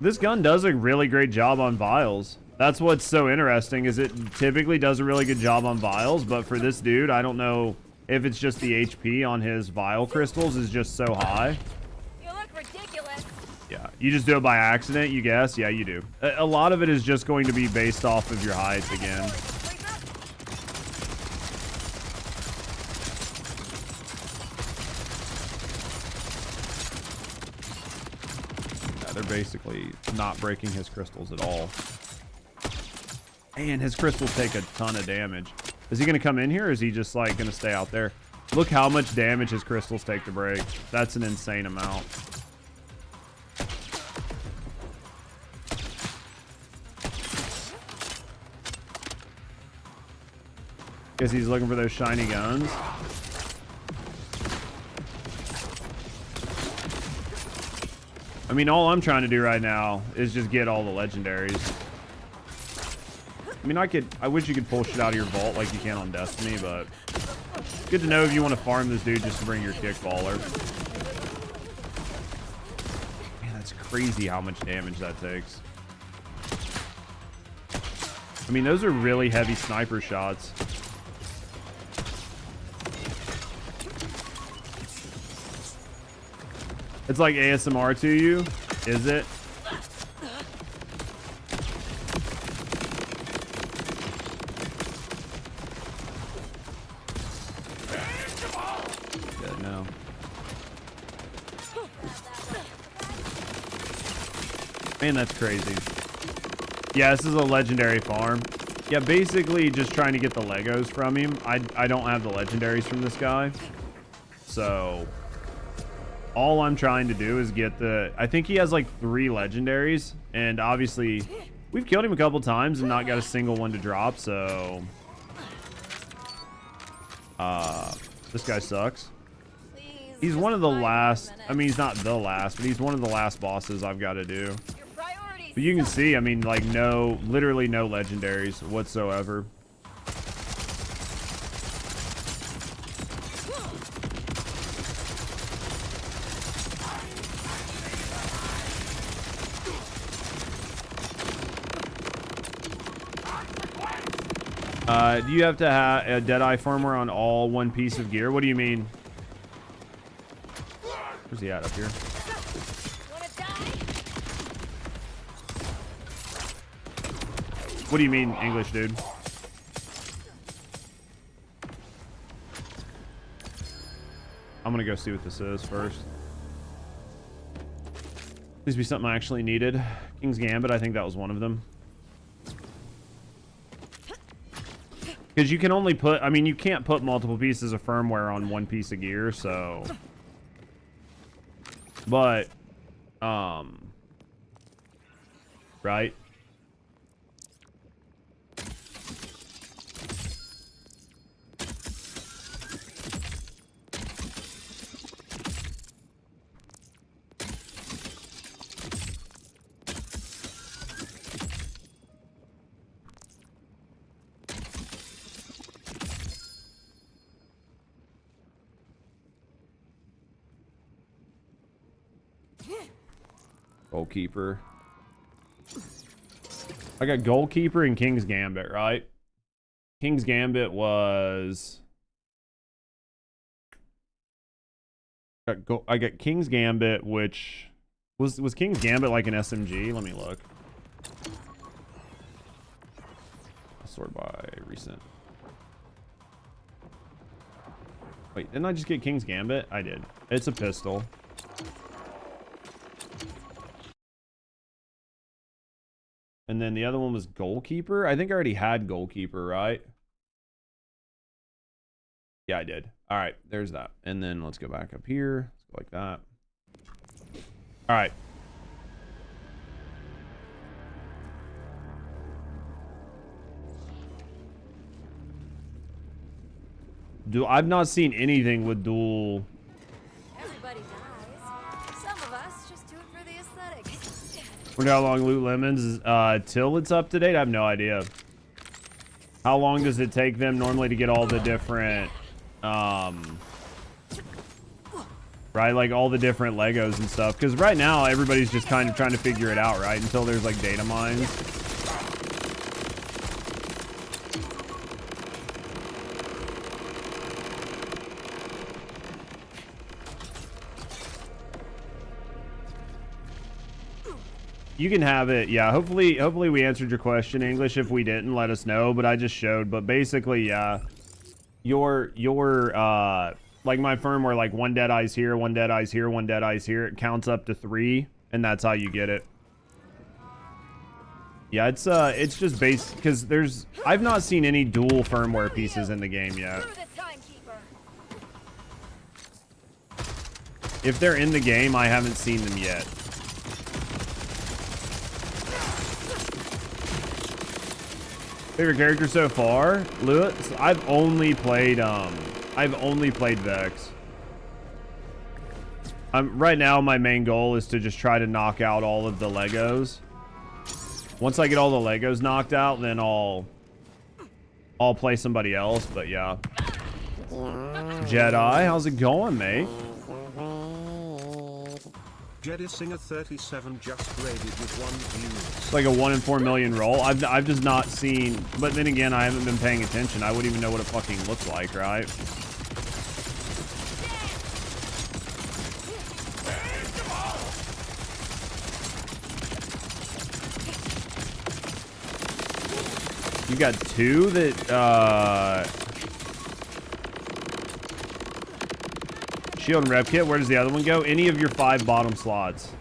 this gun does a really great job on vials. That's what's so interesting, is it typically does a really good job on vials, but for this dude, I don't know if it's just the HP on his vial crystals is just so high. You look ridiculous. Yeah, you just do it by accident, you guess? Yeah, you do. A lot of it is just going to be based off of your height again. they're basically not breaking his crystals at all. And his crystals take a ton of damage. Is he going to come in here, or is he just like going to stay out there? Look how much damage his crystals take to break. That's an insane amount. Guess he's looking for those shiny guns. I mean, all I'm trying to do right now is just get all the legendaries. I mean, I wish you could pull shit out of your vault like you can on Destiny, but good to know if you want to farm this dude just to bring your kickballer. Man, that's crazy how much damage that takes. I mean, those are really heavy sniper shots. It's like ASMR to you, is it? Good, no. Man, that's crazy. Yeah, this is a legendary farm. Yeah, basically just trying to get the Legos from him. I don't have the legendaries from this guy. So all I'm trying to do is get the... I think he has like 3 legendaries. And obviously, we've killed him a couple times and not got a single one to drop. So... this guy sucks. He's one of the last... I mean, he's not the last, but he's one of the last bosses I've got to do. But you can see, I mean, like, no... Literally no legendaries whatsoever. Do you have to have a Deadeye firmware on all one piece of gear? What do you mean? Where's he at up here? What do you mean, English dude? I'm gonna go see what this is first. Please be something I actually needed. King's Gambit, I think that was one of them. Because you can only put, I mean, you can't put multiple pieces of firmware on one piece of gear, so. But, right? Goalkeeper. I got Goalkeeper and King's Gambit, right? King's Gambit was... I got King's Gambit, which... Was King's Gambit like an SMG? Let me look. I'll sort by recent. Wait, didn't I just get King's Gambit? I did. It's a pistol. And then the other one was Goalkeeper. I think I already had Goalkeeper, right? Yeah, I did. All right, there's that. And then let's go back up here. Let's go like that. All right. I've not seen anything with dual... Everybody dies. Some of us just do it for the aesthetic. Wonder how long Loot Lemons is till it's up to date? I have no idea. How long does it take them normally to get all the different right, like all the different Legos and stuff? Because right now everybody's just kind of trying to figure it out, right? Until there's like data mines. You can have it, yeah. Hopefully we answered your question, English. If we didn't, let us know. But I just showed. But basically, yeah, your like my firmware, like one Deadeye's here, one Deadeye's here, one Deadeye's here. It counts up to 3, and that's how you get it. Yeah, it's just based because I've not seen any dual firmware pieces in the game yet. If they're in the game, I haven't seen them yet. Favorite character so far? Lewis? I've only played Vex. Right now my main goal is to just try to knock out all of the Legos. Once I get all the Legos knocked out, then I'll play somebody else, but yeah. Jedi, how's it going, mate? Jedi Singer 37 just graded with 1 view. It's like a 1 in 4 million roll. I've just not seen, but then again, I haven't been paying attention. I wouldn't even know what it fucking looks like, right? You got 2 that, Shield and rep kit. Where does the other one go? Any of your 5 bottom slots.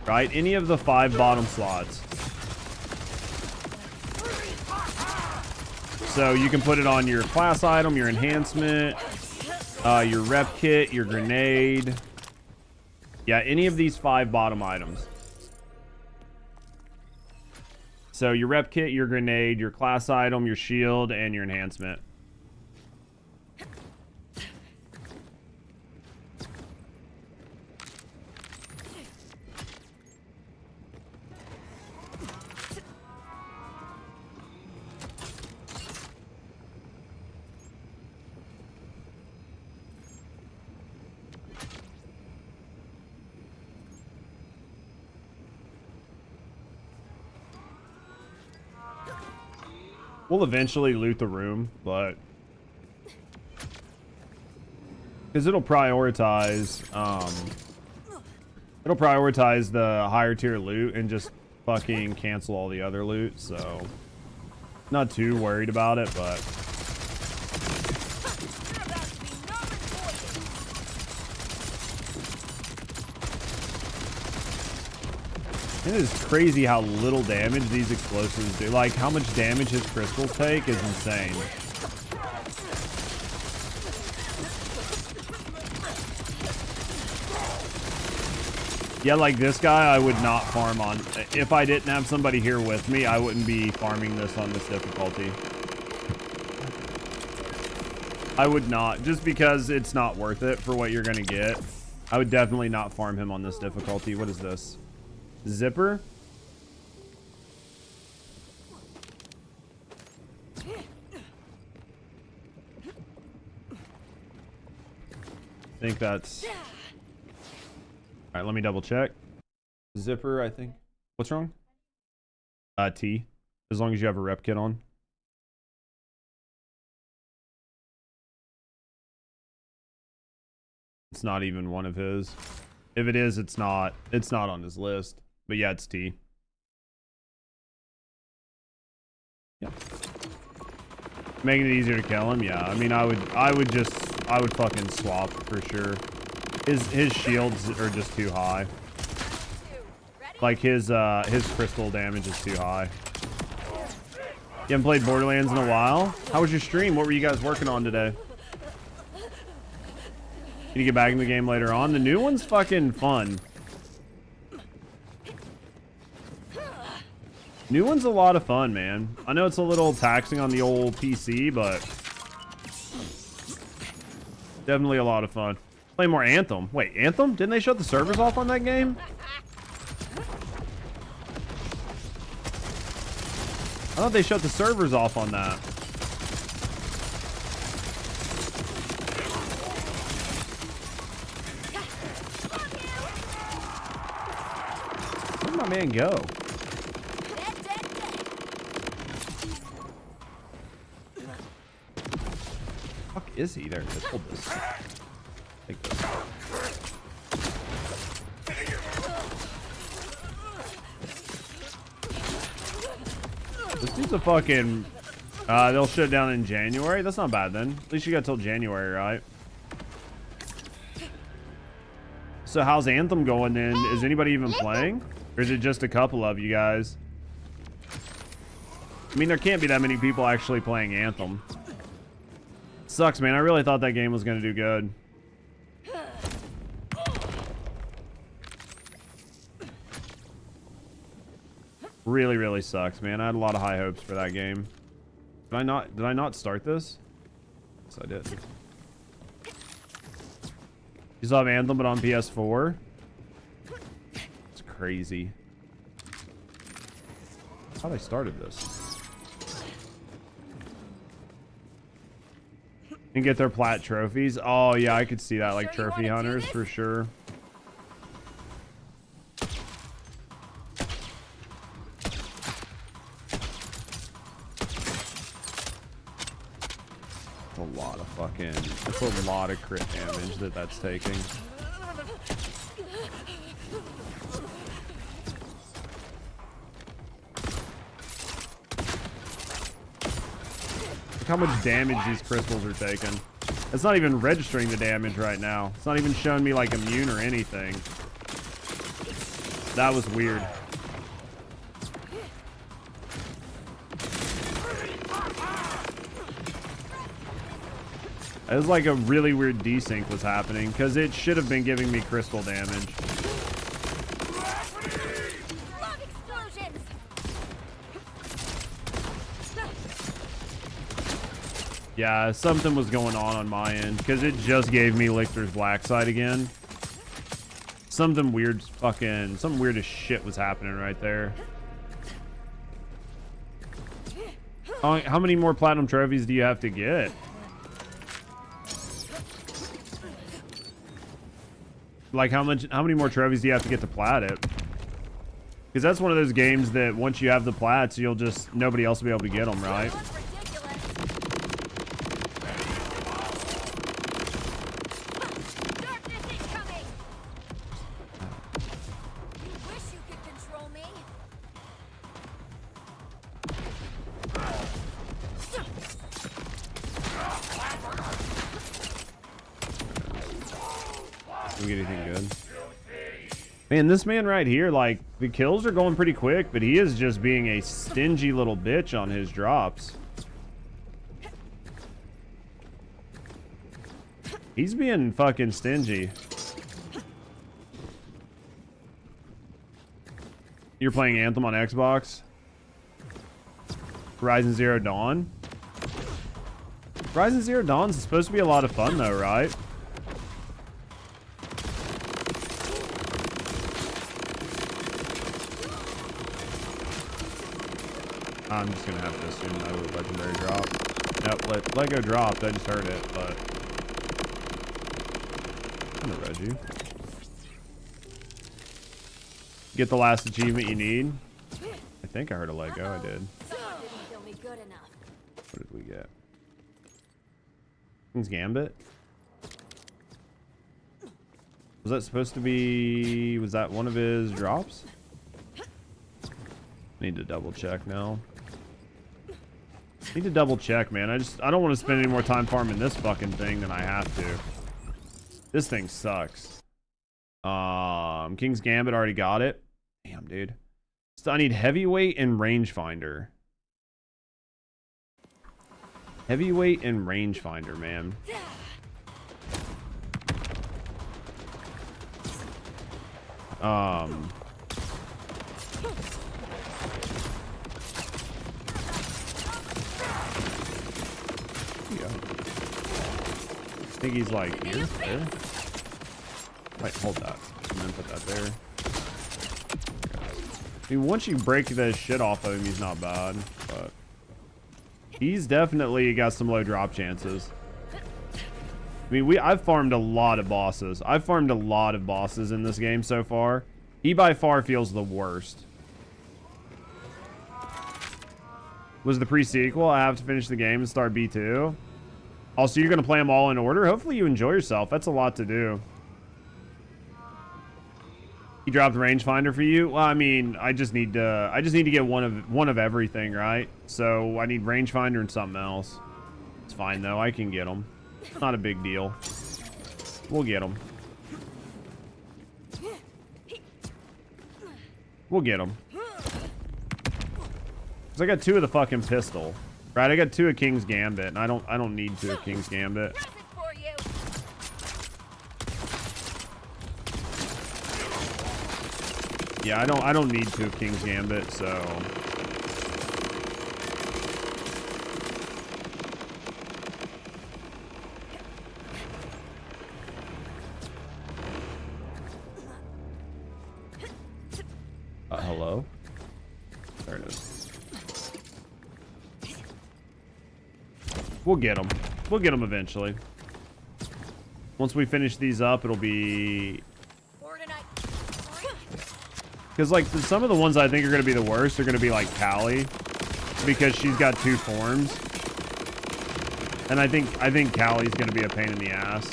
Right? Any of the 5 bottom slots. So you can put it on your class item, your enhancement, your rep kit, your grenade. Yeah, any of these 5 bottom items. So your rep kit, your grenade, your class item, your shield, and your enhancement. We'll eventually loot the room, but because it'll prioritize the higher tier loot and just fucking cancel all the other loot, so not too worried about it, but it is crazy how little damage these explosives do. Like, how much damage his crystals take is insane. Yeah, like this guy, I would not farm on. If I didn't have somebody here with me, I wouldn't be farming this on this difficulty. I would not, just because it's not worth it for what you're gonna get. I would definitely not farm him on this difficulty. What is this? Zipper? I think that's... Alright, let me double check. Zipper, I think. What's wrong? T. As long as you have a rep kit on. It's not even one of his. If it is, it's not on his list. But yeah, it's T. Yeah. Making it easier to kill him, yeah. I mean, I would fucking swap for sure. His shields are just too high. Like his crystal damage is too high. You haven't played Borderlands in a while? How was your stream? What were you guys working on today? Can you get back in the game later on? The new one's fucking fun. New one's a lot of fun, man. I know it's a little taxing on the old PC, but definitely a lot of fun. Play more Anthem. Wait, Anthem? Didn't they shut the servers off on that game? I thought they shut the servers off on that. Where'd my man go? Fuck is he there? Let's hold this. Take this. This dude's a fucking... they'll shut it down in January? That's not bad then. At least you got till January, right? So how's Anthem going then? Is anybody even playing? Or is it just a couple of you guys? I mean, there can't be that many people actually playing Anthem. Sucks, man. I really thought that game was going to do good. Really, really sucks, man. I had a lot of high hopes for that game. Did I not start this? Yes, I did. You still have Anthem, but on PS4? It's crazy. How they started this? And get their plat trophies. Oh yeah, I could see that, like trophy hunters for sure. That's a lot of crit damage that's taking. Look how much damage these crystals are taking. It's not even registering the damage right now. It's not even showing me like immune or anything. That was weird. It was like a really weird desync was happening because it should have been giving me crystal damage. Yeah, something was going on my end because it just gave me Lictor's Black Side again. Something weird, some weird as shit was happening right there. How many more platinum trophies do you have to get? Like how many more trophies do you have to get to plat it? Because that's one of those games that once you have the plats, nobody else will be able to get them, right? Man, this man right here, like, the kills are going pretty quick, but he is just being a stingy little bitch on his drops. He's being fucking stingy. You're playing Anthem on Xbox? Horizon Zero Dawn? Horizon Zero Dawn's supposed to be a lot of fun though, right? I'm just gonna have to assume that was a legendary drop. Nope, Lego dropped. I just heard it, but I'm gonna read you. Get the last achievement you need. I think I heard a Lego. I did. What did we get? King's Gambit. Was that supposed to be? Was that one of his drops? Need to double check now. Need to double check, man. I don't want to spend any more time farming this fucking thing than I have to. This thing sucks. King's Gambit already got it. Damn, dude. So I need heavyweight and rangefinder. Heavyweight and rangefinder, man. I think he's like here, there. Wait, hold that. And then put that there. I mean, once you break the shit off of him, he's not bad, but he's definitely got some low drop chances. I mean, I've farmed a lot of bosses. I've farmed a lot of bosses in this game so far. He by far feels the worst. Was the pre-sequel? I have to finish the game and start B2. Also, you're going to play them all in order? Hopefully you enjoy yourself. That's a lot to do. He dropped rangefinder for you? Well, I mean, I just need to get one of everything, right? So I need rangefinder and something else. It's fine though. I can get them. Not a big deal. We'll get them. We'll get them. Cause I got 2 of the fucking pistol. Right, I got 2 of King's Gambit, and I don't need 2 of King's Gambit. Yeah, I don't need 2 of King's Gambit, so. Hello? There it is. We'll get them. We'll get them eventually. Once we finish these up, it'll be... Because, like, some of the ones I think are going to be the worst are going to be, like, Callie. Because she's got 2 forms. And I think Callie's going to be a pain in the ass.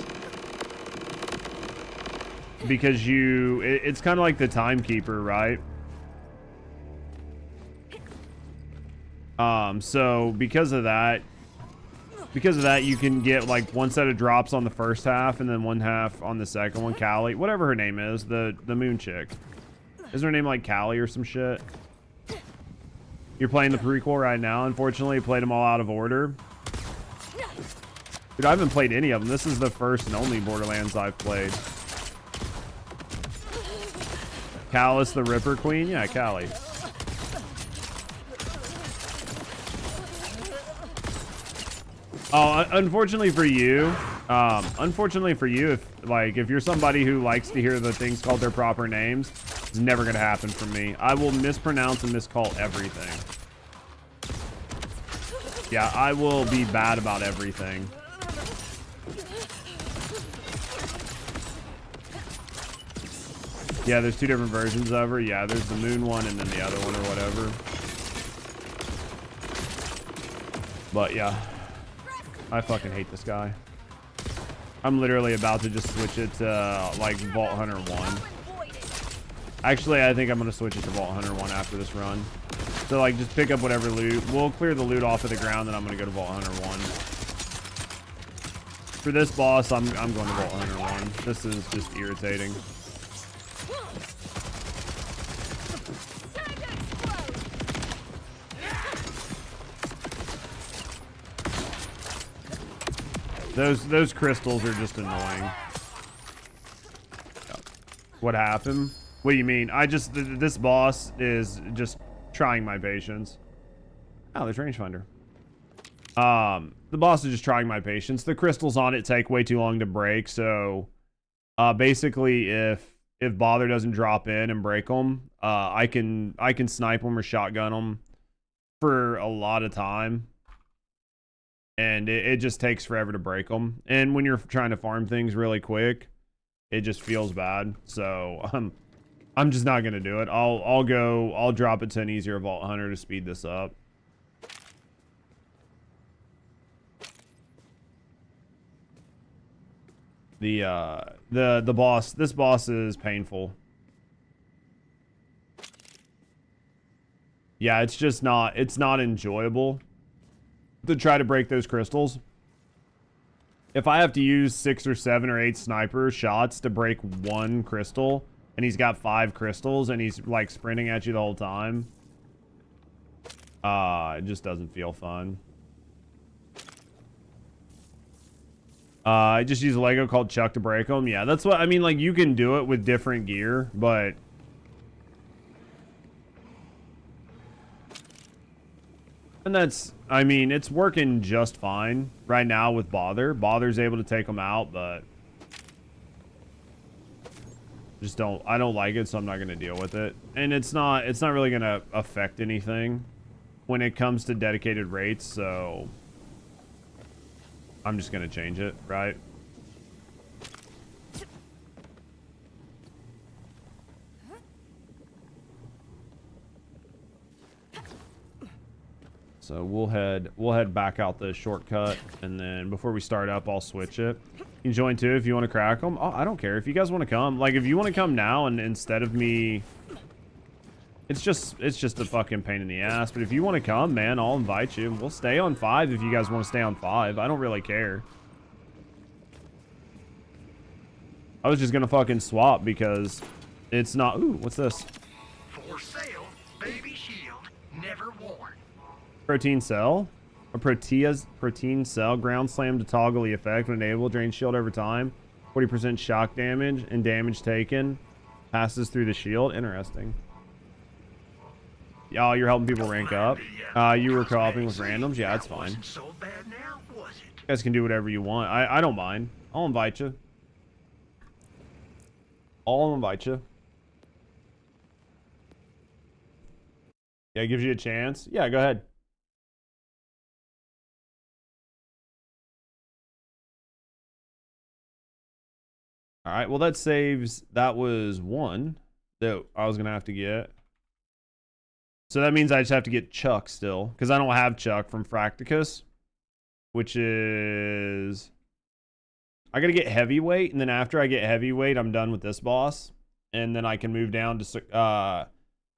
Because it's kind of like the Timekeeper, right? So because of that, you can get like 1 set of drops on the first half and then 1 half on the second one. Callie, whatever her name is, the moon chick. Is her name like Callie or some shit? You're playing the prequel right now. Unfortunately, you played them all out of order. Dude, I haven't played any of them. This is the first and only Borderlands I've played. Callus the Ripper Queen? Yeah, Callie. Oh, unfortunately for you, if you're somebody who likes to hear the things called their proper names, it's never gonna happen for me. I will mispronounce and miscall everything. Yeah, I will be bad about everything. Yeah, there's 2 different versions of her. Yeah, there's the moon one and then the other one or whatever. But yeah. I fucking hate this guy. I'm literally about to just switch it to like Vault Hunter 1. Actually, I think I'm gonna switch it to Vault Hunter 1 after this run. So like just pick up whatever loot. We'll clear the loot off of the ground, then I'm gonna go to Vault Hunter 1. For this boss, I'm going to Vault Hunter 1. This is just irritating. Those crystals are just annoying. What happened? What do you mean? This boss is just trying my patience. Oh, there's rangefinder. The boss is just trying my patience. The crystals on it take way too long to break, so basically if Bother doesn't drop in and break them, I can snipe them or shotgun them for a lot of time. And it just takes forever to break them. And when you're trying to farm things really quick, it just feels bad. So I'm just not gonna do it. I'll drop it to an easier Vault Hunter to speed this up. The boss, this boss is painful. Yeah, it's not enjoyable to try to break those crystals. If I have to use 6 or 7 or 8 sniper shots to break 1 crystal, and he's got 5 crystals and he's like sprinting at you the whole time, it just doesn't feel fun. I just use a Lego called Chuck to break them. Yeah, that's what I mean. Like, you can do it with different gear, but and that's, I mean, it's working just fine right now with Bother. Bother's able to take them out, but I don't like it, so I'm not going to deal with it. And it's not really going to affect anything when it comes to dedicated rates, so I'm just going to change it, right? So we'll head back out the shortcut, and then before we start up, I'll switch it. You can join too if you want to crack them. Oh, I don't care if you guys want to come. Like, if you want to come now, and instead of me, it's just a fucking pain in the ass. But if you want to come, man, I'll invite you. We'll stay on 5 if you guys want to stay on 5. I don't really care. I was just gonna fucking swap because it's not. Ooh, what's this? For sale, baby shield, never worn. Protein cell? A protein cell ground slam to toggle the effect when enable drain shield over time. 40% shock damage and damage taken passes through the shield. Interesting. Oh, you're helping people rank up. You were co-oping with randoms. Yeah, that's fine. So bad now, was it? You guys can do whatever you want. I don't mind. I'll invite you. I'll invite you. Yeah, it gives you a chance. Yeah, go ahead. All right, well, that saves. That was one that I was going to have to get. So that means I just have to get Chuck still, because I don't have Chuck from Fracticus, which is... I got to get Heavyweight, and then after I get Heavyweight, I'm done with this boss. And then I can move down to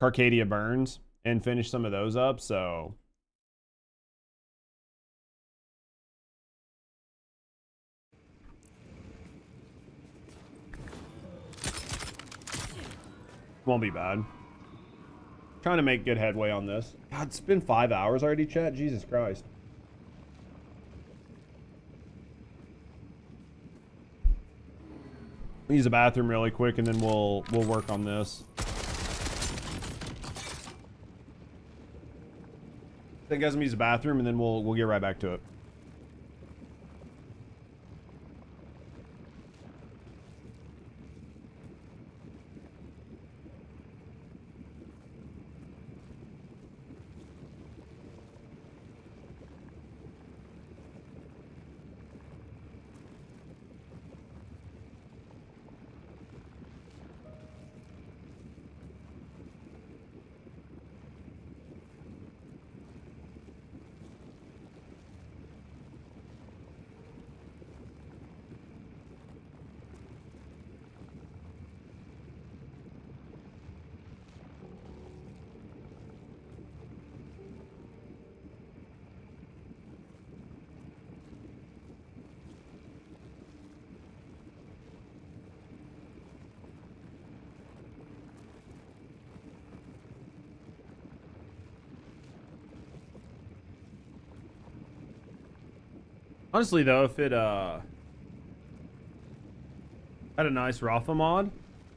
Carcadia Burns and finish some of those up, so... Won't be bad. Trying to make good headway on this. God, it's been 5 hours already, chat. Jesus Christ. I'll use the bathroom really quick, and then we'll work on this. I think guys, I'm gonna use the bathroom, and then we'll get right back to it. Honestly, though, if it had a nice Rafa mod,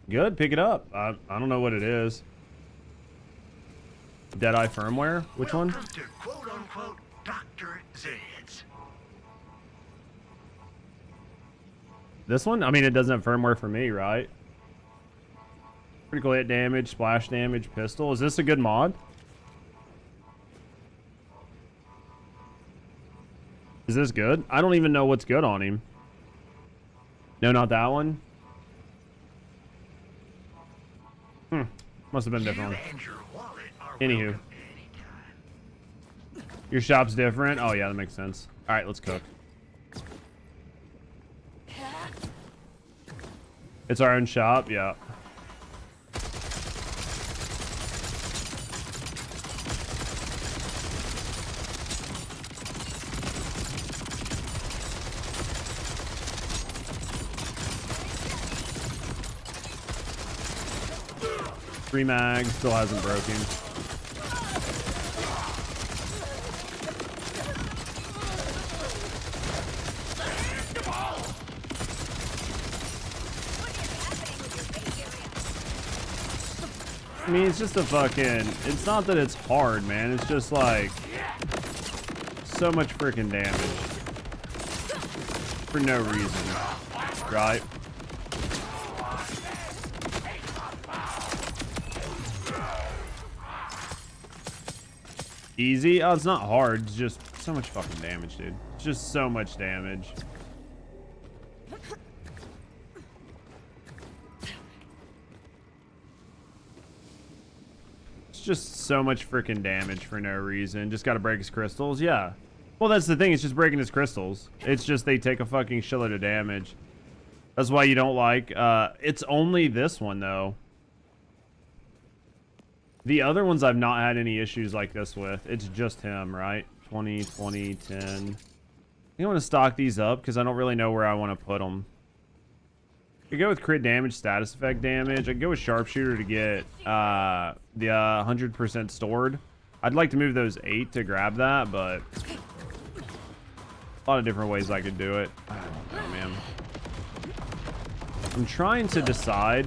good, pick it up. I don't know what it is. Deadeye firmware? Which one? Welcome to quote-unquote Dr. Zed's. This one? I mean, it doesn't have firmware for me, right? Critical hit damage, splash damage, pistol. Is this a good mod? Is this good? I don't even know what's good on him. No, not that one. Must have been a different one. Anywho. Your shop's different? Oh, yeah, that makes sense. All right, let's cook. It's our own shop? Yeah. Three mag, still hasn't broken. I mean, it's just a fucking... It's not that it's hard, man. It's just like... So much freaking damage. For no reason. Right? Easy? Oh, it's not hard. It's just so much fucking damage, dude. It's just so much damage. It's just so much freaking damage for no reason. Just gotta break his crystals. Yeah. Well, that's the thing. It's just breaking his crystals. It's just they take a fucking shitload of damage. That's why you don't like... it's only this one, though. The other ones I've not had any issues like this with. It's just him, right? 20, 20, 10. I want to stock these up because I don't really know where I want to put them. could go with crit damage, status effect damage. I could go with sharpshooter to get the 100% stored. I'd like to move those 8 to grab that, but a lot of different ways I could do it. I don't know, man. I'm trying to decide.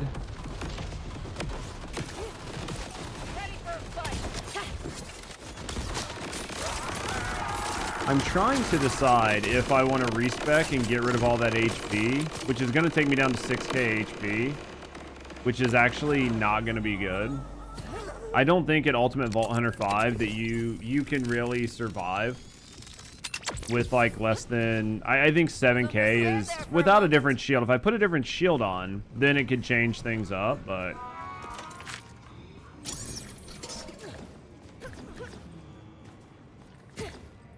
I'm trying to decide if I want to respec and get rid of all that HP, which is going to take me down to 6k HP, which is actually not going to be good. I don't think at Ultimate Vault Hunter 5 that you can really survive with like less than, I think 7k is without a different shield. If I put a different shield on, then it could change things up, but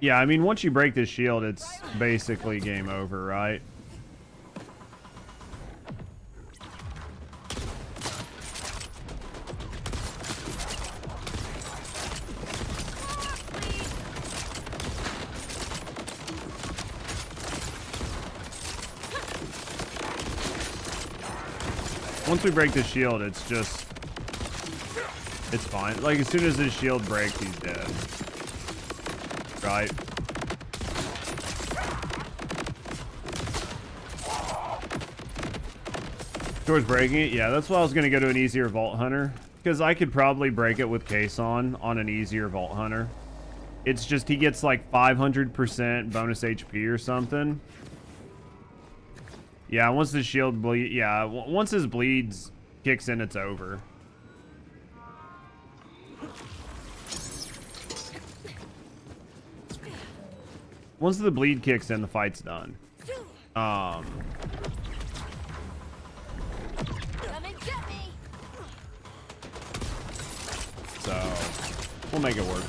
yeah, I mean, once you break this shield, it's basically game over, right? Once we break the shield, it's just, it's fine. Like, as soon as this shield breaks, he's dead. Right. Towards breaking it? Yeah, that's why I was going to go to an easier Vault Hunter. Because I could probably break it with case on an easier Vault Hunter. It's just he gets like 500% bonus HP or something. Yeah, once the shield bleed, yeah, once his bleeds kicks in, it's over. Once the bleed kicks in, the fight's done. Come and get me. So we'll make it work.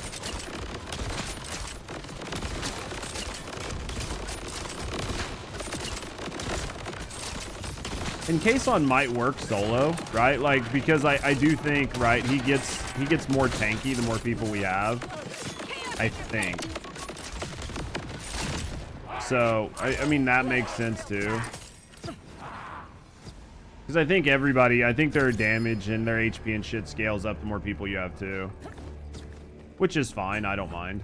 And Kason might work solo, right? Like, because I do think, right, he gets more tanky the more people we have, I think. So I mean, that makes sense too. Because I think their damage and their HP and shit scales up the more people you have too. Which is fine, I don't mind.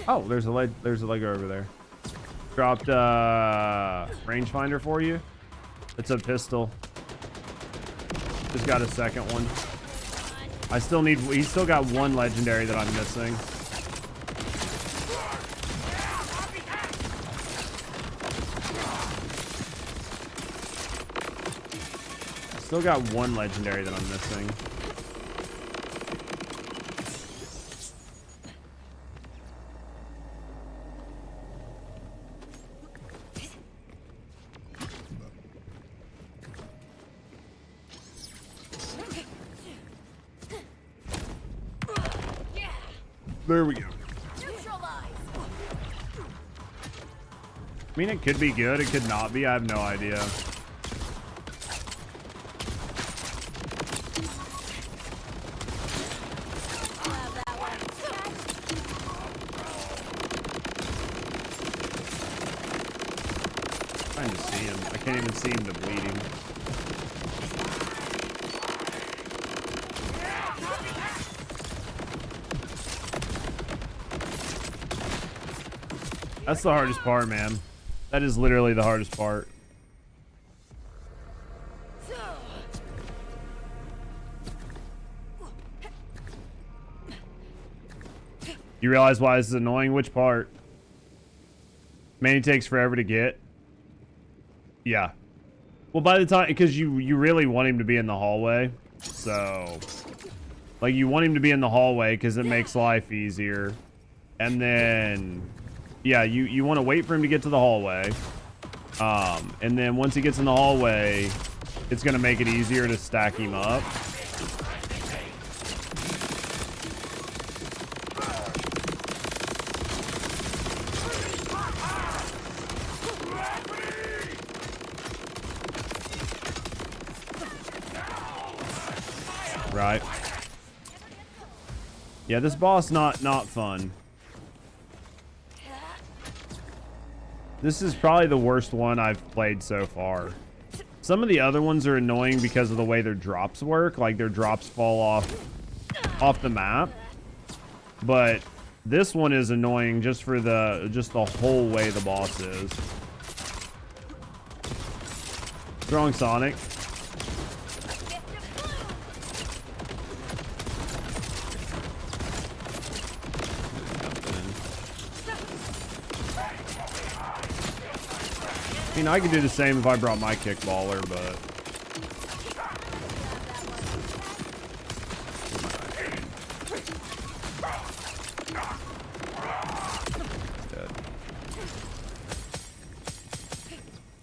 Oh, there's a Lego over there. Dropped rangefinder for you. It's a pistol. Just got a second one. I still need, he's still got one legendary that I'm missing. Still got one legendary that I'm missing. There we go. I mean, it could be good. It could not be. I have no idea. Trying to see him. I can't even see him to bleed him. That's the hardest part, man. That is literally the hardest part. You realize why this is annoying? Which part? Man, he takes forever to get. Yeah. Well, by the time, because you really want him to be in the hallway. So, like, you want him to be in the hallway because it makes life easier. And then, yeah, you want to wait for him to get to the hallway. And then once he gets in the hallway, it's going to make it easier to stack him up. Right. Yeah, this boss not fun. This is probably the worst one I've played so far. Some of the other ones are annoying because of the way their drops work. Like, their drops fall off the map. But this one is annoying just for the whole way the boss is. Strong Sonic. I mean, I could do the same if I brought my kickballer, but... Dead.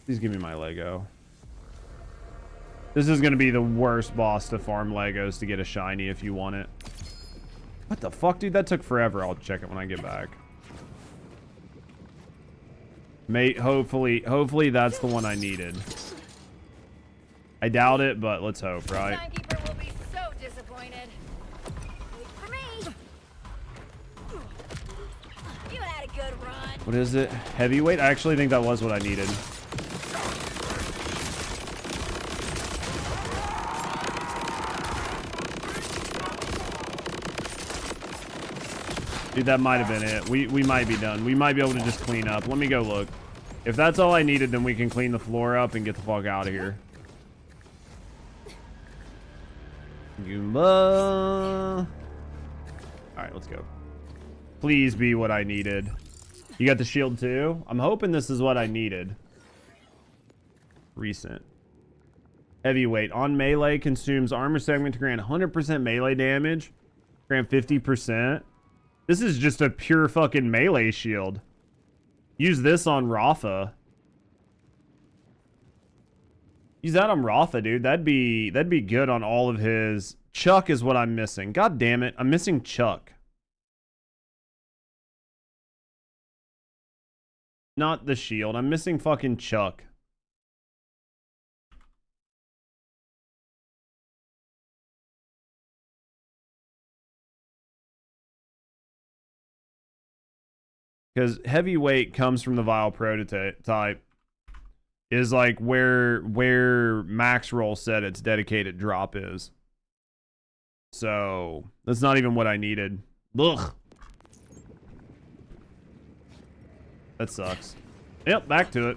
Please give me my Lego. This is going to be the worst boss to farm Legos to get a shiny if you want it. What the fuck, dude? That took forever. I'll check it when I get back. Mate, hopefully that's the one I needed. I doubt it, but let's hope, right? Timekeeper will be so disappointed. Wait for me. You had a good run. What is it? Heavyweight? I actually think that was what I needed. Dude, that might have been it. We might be done. We might be able to just clean up. Let me go look. If that's all I needed, then we can clean the floor up and get the fuck out of here. Goomba. Alright, let's go. Please be what I needed. You got the shield too? I'm hoping this is what I needed. Recent. Heavyweight. On melee, consumes armor segment to grant 100% melee damage. Grant 50%. This is just a pure fucking melee shield. Use this on Rafa. Use that on Rafa, dude. That'd be good on all of his. Chuck is what I'm missing. God damn it. I'm missing Chuck. Not the shield. I'm missing fucking Chuck. Because heavyweight comes from the Vile prototype. Is like where Max Roll said its dedicated drop is. So that's not even what I needed. Ugh. That sucks. Yep, back to it.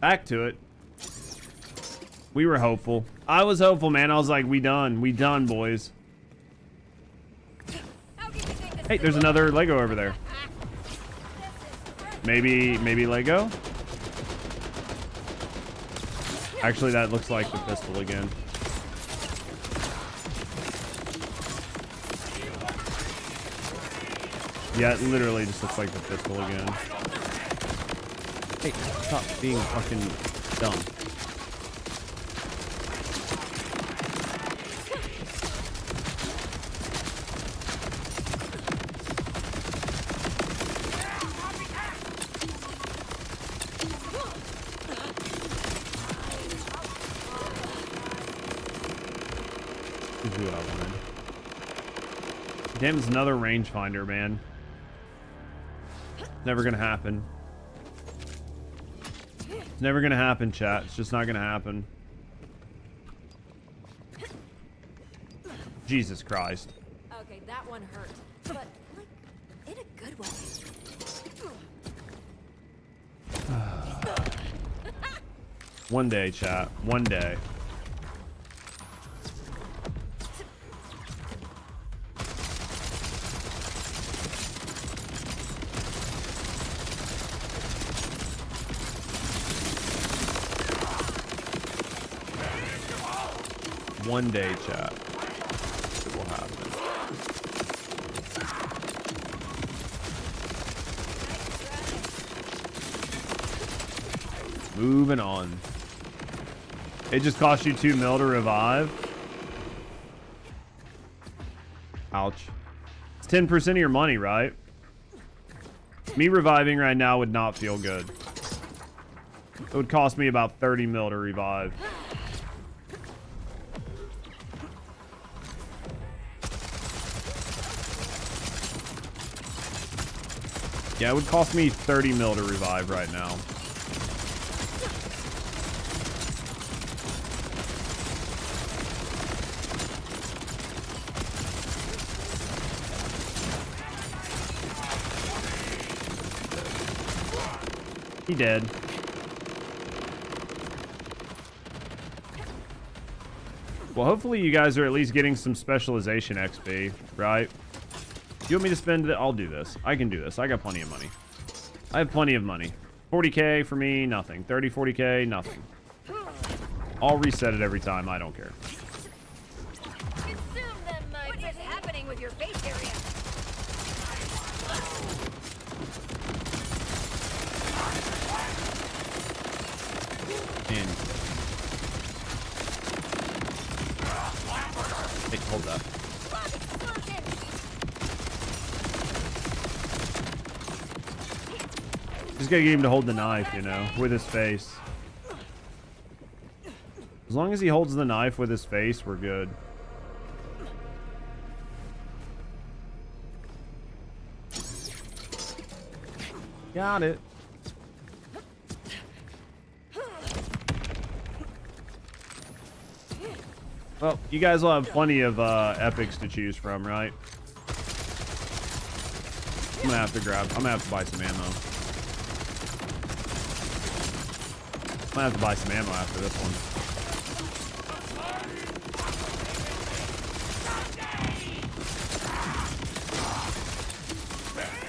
Back to it. We were hopeful. I was hopeful, man. I was like, we done, boys. Hey, there's another Lego over there. Maybe Lego? Actually, that looks like the pistol again. Yeah, it literally just looks like the pistol again. Hey, stop being fucking dumb. Damn, it's another rangefinder, man. Never gonna happen. It's never gonna happen, chat. It's just not gonna happen. Jesus Christ. Okay, that one hurt, but like in a good way. One day, chat. One day. One day, chat. It will happen. Moving on. It just cost you 2 mil to revive. Ouch. It's 10% of your money, right? Me reviving right now would not feel good. It would cost me about 30 mil to revive. Yeah, it would cost me 30 mil to revive right now. He dead. Well, hopefully you guys are at least getting some specialization XP, right? You want me to spend it? I'll do this. I can do this. I got plenty of money. I have plenty of money. 40k for me, nothing. 30, 40k, nothing. I'll reset it every time. I don't care. Consume them, what is happening with your face area? And hey, hold up. Just gotta get him to hold the knife, you know, with his face. As long as he holds the knife with his face, we're good. Got it. Well, you guys will have plenty of epics to choose from, right? I'm gonna have to buy some ammo. I'm gonna have to buy some ammo after this one.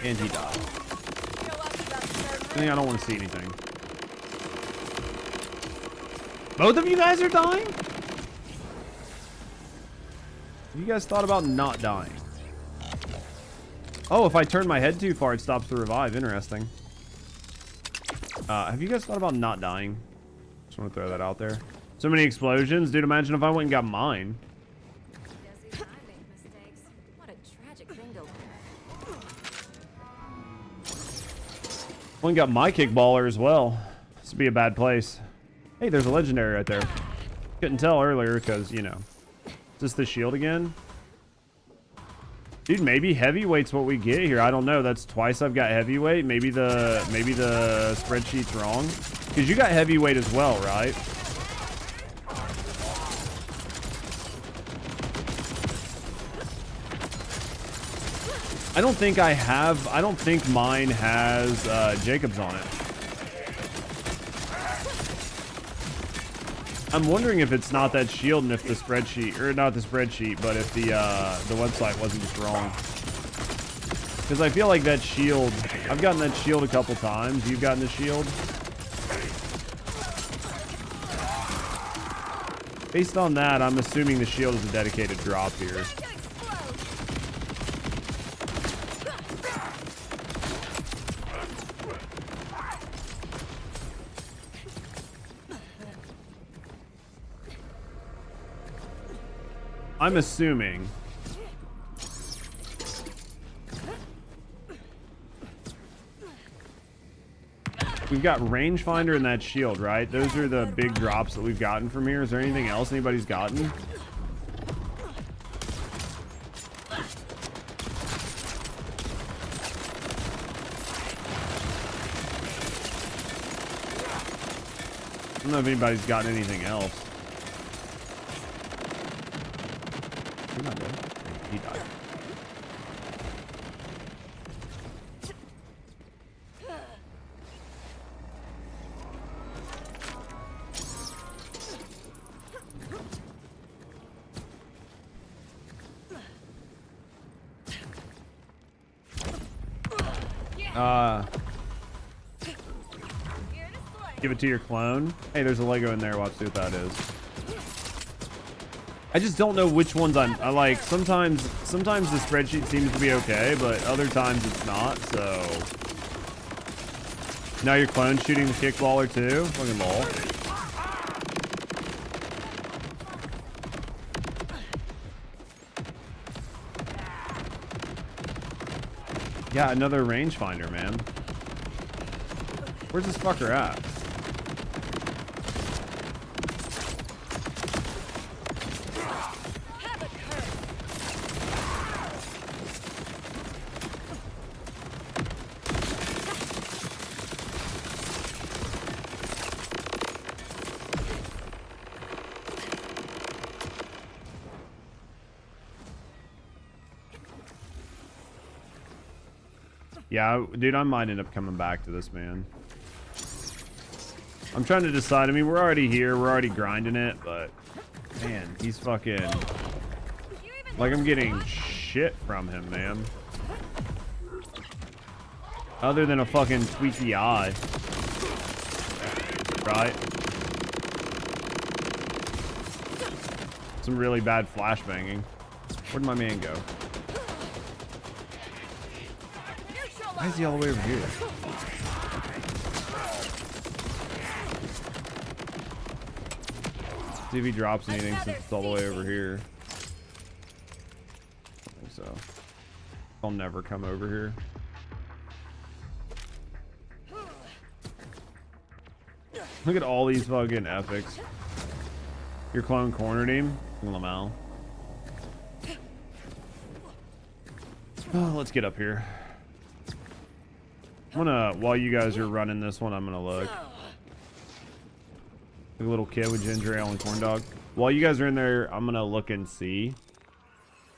And he died. I think I don't want to see anything. Both of you guys are dying? Have you guys thought about not dying? Oh, if I turn my head too far, it stops the revive. Interesting. Have you guys thought about not dying? Just want to throw that out there. So many explosions. Dude, imagine if I went and got mine. What a tragic thing to Went and got my kickballer as well. This would be a bad place. Hey, there's a legendary right there. Couldn't tell earlier because, you know. Is this the shield again? Dude, maybe heavyweight's what we get here. I don't know. That's twice I've got heavyweight. Maybe the spreadsheet's wrong. Because you got heavyweight as well, right? I don't think mine has Jacobs on it. I'm wondering if it's not that shield and if the spreadsheet, or not the spreadsheet, but if the website wasn't just wrong. Because I feel like that shield, I've gotten that shield a couple times. You've gotten the shield. Based on that, I'm assuming the shield is a dedicated drop here. I'm assuming. We've got rangefinder and that shield, right? Those are the big drops that we've gotten from here. Is there anything else anybody's gotten? I don't know if anybody's gotten anything else. He's not dead. He died. Give it to your clone. Hey, there's a Lego in there. Watch, see what that is. I just don't know which ones I like. Sometimes the spreadsheet seems to be okay, but other times it's not. So now your clone's shooting the kickballer too. Fucking lol. Yeah, another rangefinder, man. Where's this fucker at? Yeah, dude, I might end up coming back to this, man. I'm trying to decide. I mean, we're already here. We're already grinding it, but man, he's fucking... Like, I'm getting shit from him, man. Other than a fucking tweaky eye. Right? Some really bad flashbanging. Where'd my man go? Why is he all the way over here? See if he drops anything since it's all the way over here. I think so. I'll never come over here. Look at all these fucking epics. Your clone cornered him. Lamau. Oh, let's get up here. I'm gonna, while you guys are running this one, I'm gonna look. A little kid with ginger ale and corn dog. While you guys are in there, I'm gonna look and see.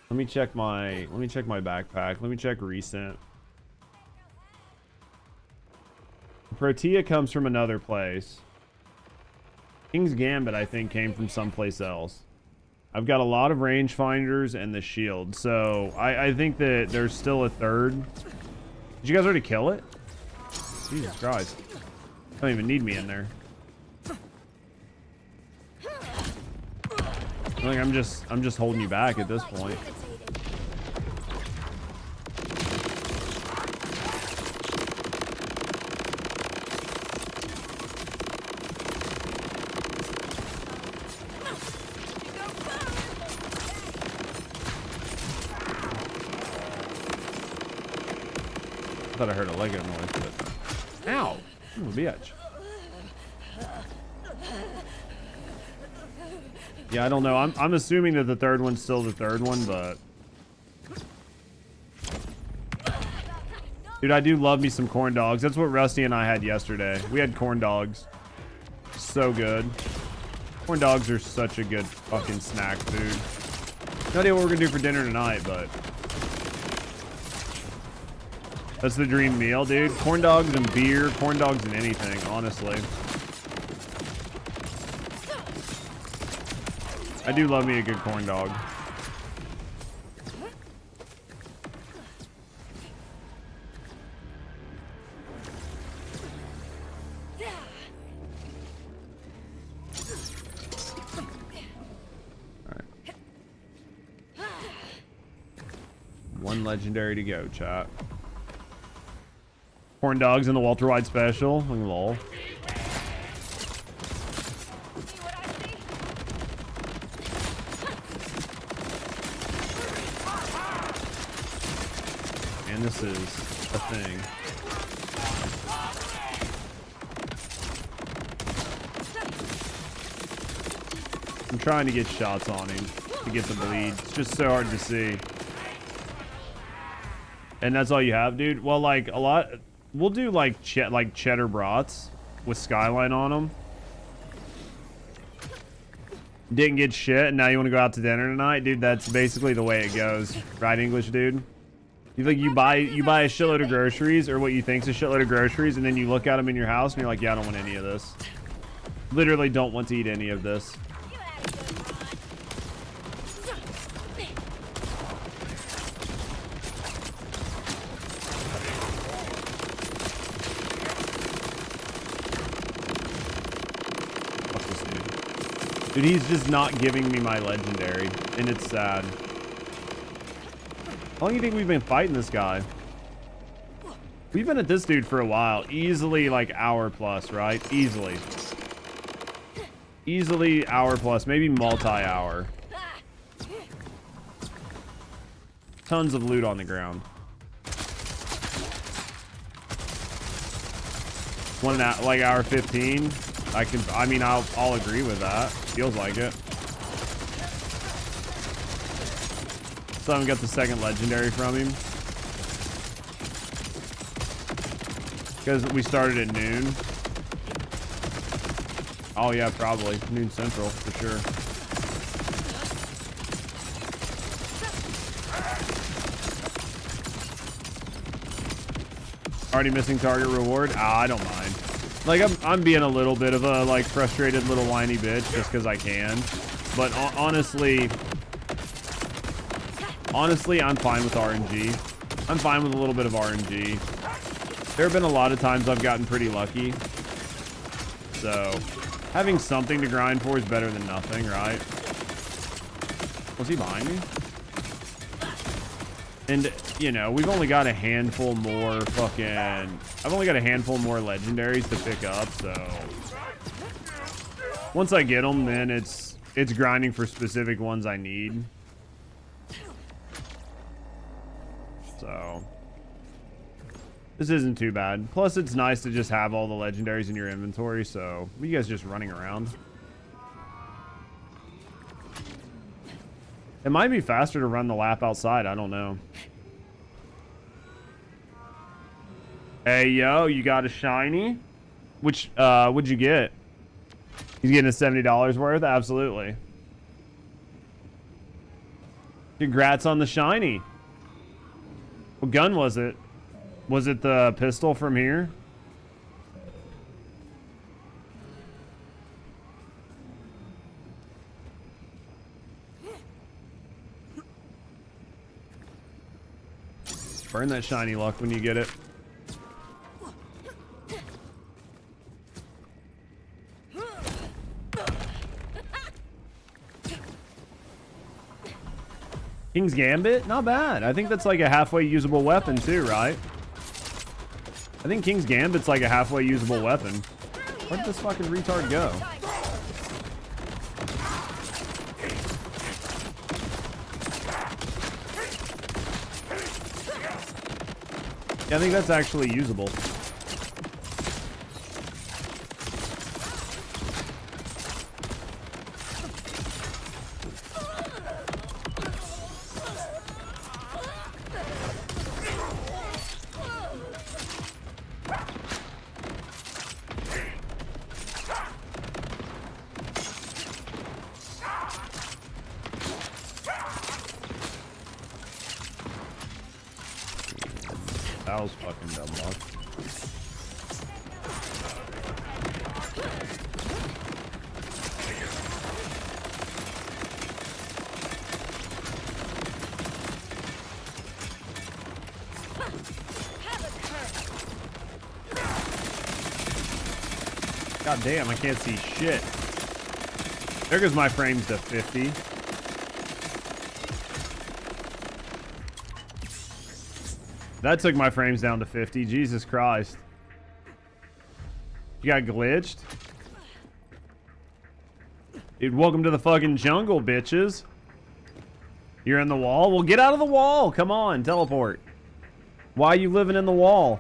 Let me check my backpack. Let me check recent. Protea comes from another place. King's Gambit, I think, came from someplace else. I've got a lot of rangefinders and the shield, so I think that there's still a third. Did you guys already kill it? Jesus Christ. Don't even need me in there. I think I'm just holding you back at this point. I thought I heard a Lego noise, but ow! Ooh, bitch. Yeah, I don't know. I'm assuming that the third one's still the third one, but dude, I do love me some corn dogs. That's what Rusty and I had yesterday. We had corn dogs. So good. Corn dogs are such a good fucking snack food. No idea what we're gonna do for dinner tonight, but that's the dream meal, dude. Corn dogs and beer, corn dogs and anything, honestly. I do love me a good corn dog. Alright. One legendary to go, chat. Corn dogs in the Walter White special. Lol. And this is a thing. I'm trying to get shots on him to get the bleed. It's just so hard to see. And that's all you have, dude? Well, like a lot. We'll do like cheddar brats with Skyline on them. Didn't get shit, and now you want to go out to dinner tonight, dude? That's basically the way it goes, right, English dude? You think you buy a shitload of groceries, or what you think's a shitload of groceries, and then you look at them in your house, and you're like, yeah, I don't want any of this. Literally, don't want to eat any of this. Dude, he's just not giving me my legendary, and it's sad. How long do you think we've been fighting this guy? We've been at this dude for a while. Easily like hour plus, right? Easily. Easily hour plus, maybe multi-hour. Tons of loot on the ground. Like hour 15. I'll agree with that. Feels like it. So I haven't got the second legendary from him. Because we started at noon. Oh yeah, probably. Noon Central, for sure. Already missing target reward. Ah, I don't mind. Like I'm being a little bit of a like frustrated little whiny bitch just because I can. But honestly, I'm fine with RNG. I'm fine with a little bit of RNG. There have been a lot of times I've gotten pretty lucky. So having something to grind for is better than nothing, right? Was he behind me? And, you know, we've only got a handful more I've only got a handful more legendaries to pick up, so once I get them, then it's grinding for specific ones I need. So this isn't too bad. Plus, it's nice to just have all the legendaries in your inventory, so you guys just running around. It might be faster to run the lap outside. I don't know. Hey, yo, you got a shiny? Which, what'd you get? He's getting a $70 worth? Absolutely. Congrats on the shiny. What gun was it? Was it the pistol from here? Burn that shiny luck when you get it. King's Gambit? Not bad. I think that's like a halfway usable weapon too, right? I think King's Gambit's like a halfway usable weapon. Where did this fucking retard go? Yeah, I think that's actually usable. That was fucking dumb luck. God damn, I can't see shit. There goes my frames to 50. That took my frames down to 50. Jesus Christ. You got glitched? Dude, welcome to the fucking jungle, bitches. You're in the wall? Well, get out of the wall. Come on, teleport. Why are you living in the wall?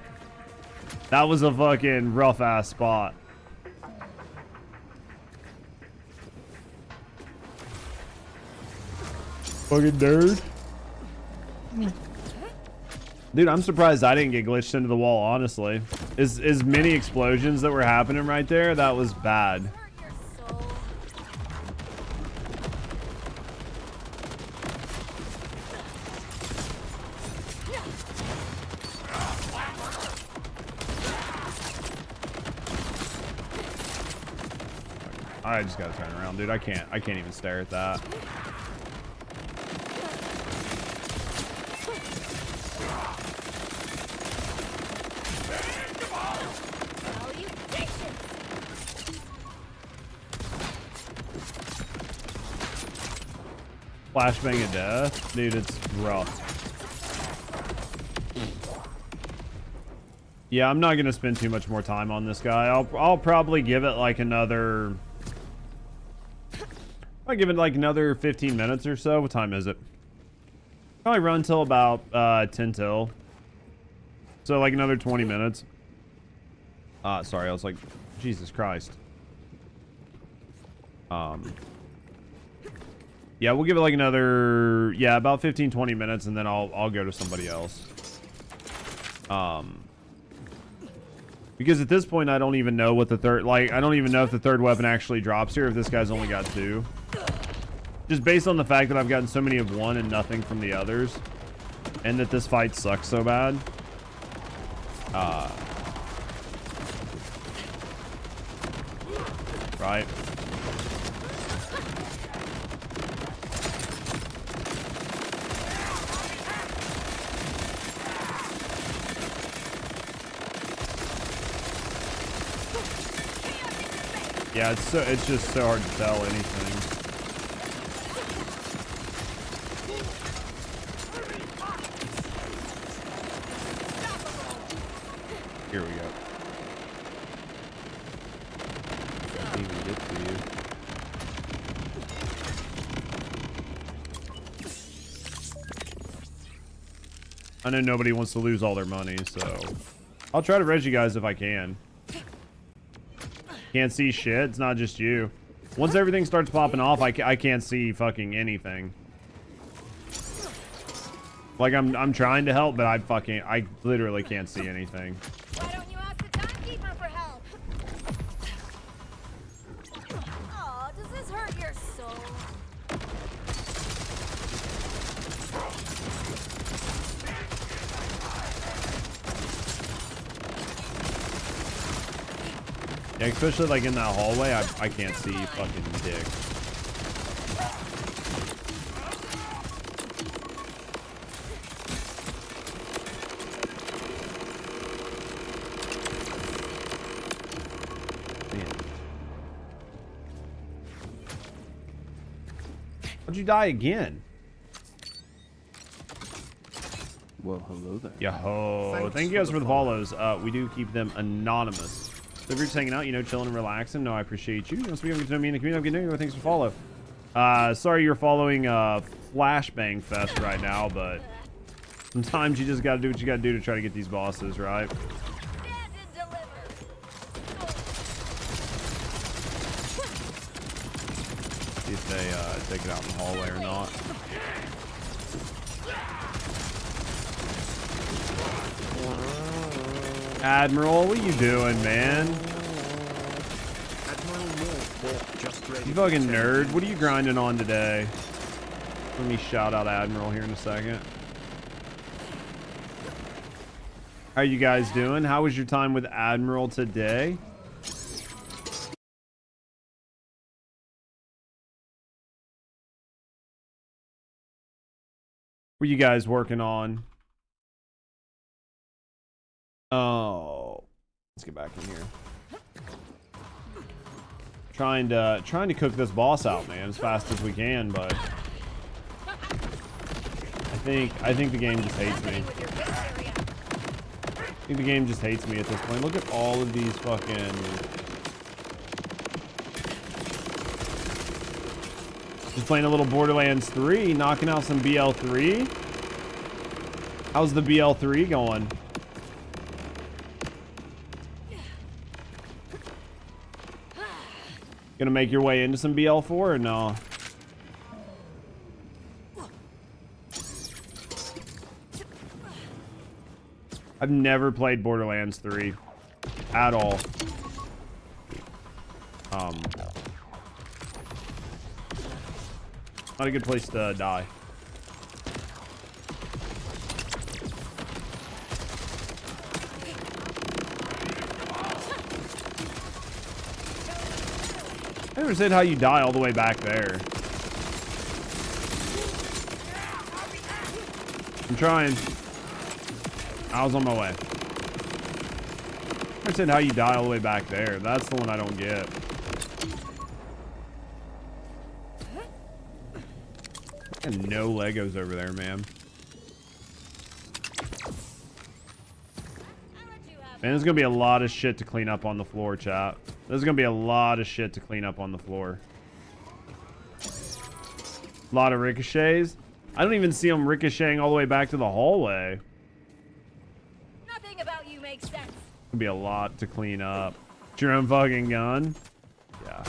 That was a fucking rough-ass spot. Fucking nerd. Dude, I'm surprised I didn't get glitched into the wall, honestly. As many explosions that were happening right there, that was bad. I just gotta turn around, dude. I can't even stare at that. Flashbang of death, dude. It's rough. Yeah, I'm not gonna spend too much more time on this guy. I'll probably give it like another. I'll give it like another 15 minutes or so. What time is it? Probably run till about 10 till. So like another 20 minutes. Sorry, I was like, Jesus Christ. Yeah, we'll give it like another, yeah, about 15-20 minutes, and then I'll go to somebody else. Because at this point, I don't even know what the third, like, I don't even know if the third weapon actually drops here, if this guy's only got 2. Just based on the fact that I've gotten so many of one and nothing from the others, and that this fight sucks so bad. Right. Yeah, it's just so hard to tell anything. Here we go. Can't even get to you. I know nobody wants to lose all their money, so I'll try to res you guys if I can. Can't see shit. It's not just you. Once everything starts popping off, I can't see fucking anything. Like I'm trying to help, but I literally can't see anything. Why don't you ask the timekeeper for help? Oh, does this hurt your soul? Yeah, especially like in that hallway, I can't see fucking dick. How'd you die again? Well, hello there. Yo, thank you guys for the follows. We do keep them anonymous. So if you're just hanging out, you know, chilling and relaxing, no, I appreciate you. Once we get to know me in the community, I'm getting to thanks for follow. Sorry you're following Flashbang Fest right now, but sometimes you just gotta do what you gotta do to try to get these bosses, right? See if they take it out in the hallway or not. Admiral, what are you doing, man? You fucking nerd. What are you grinding on today? Let me shout out Admiral here in a second. How are you guys doing? How was your time with Admiral today? What are you guys working on? Oh, let's get back in here. Trying to cook this boss out, man, as fast as we can, but I think the game just hates me. I think the game just hates me at this point. Look at all of these fucking. Just playing a little Borderlands 3, knocking out some BL3. How's the BL3 going? Gonna make your way into some BL4 or no? I've never played Borderlands 3 at all. Not a good place to die. I never said how you die all the way back there. I'm trying. I was on my way. I never said how you die all the way back there. That's the one I don't get. And no Legos over there, man. Man, there's gonna be a lot of shit to clean up on the floor, chat. There's gonna be a lot of shit to clean up on the floor. A lot of ricochets. I don't even see them ricocheting all the way back to the hallway. Nothing about you makes sense. Gonna be a lot to clean up. It's your own fucking gun. Yeah.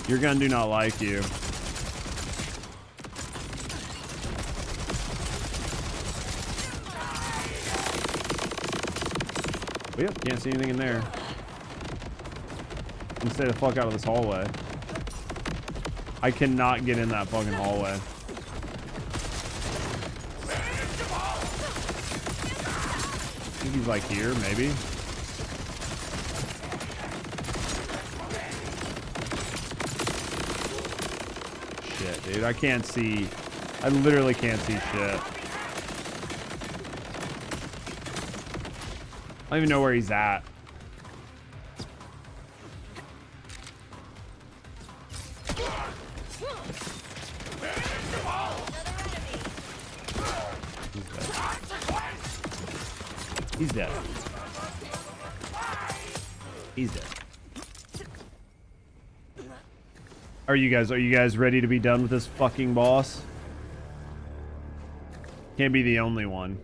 Your gun do not like you. Yep, can't see anything in there. I'm gonna stay the fuck out of this hallway. I cannot get in that fucking hallway. think he's like here, maybe. Shit, dude, I can't see. I literally can't see shit. I don't even know where he's at. He's dead. He's dead. Are you guys ready to be done with this fucking boss? Can't be the only one.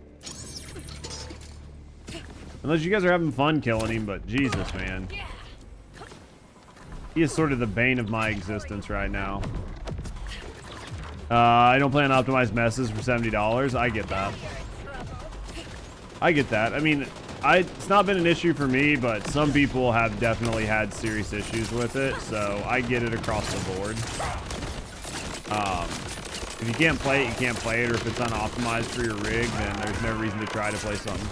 Unless you guys are having fun killing him, but Jesus, man. He is sort of the bane of my existence right now. I don't plan to optimize messes for $70. I get that. I get that. I mean, it's not been an issue for me, but some people have definitely had serious issues with it, so I get it across the board. If you can't play it, you can't play it, or if it's unoptimized for your rig, then there's no reason to try to play something.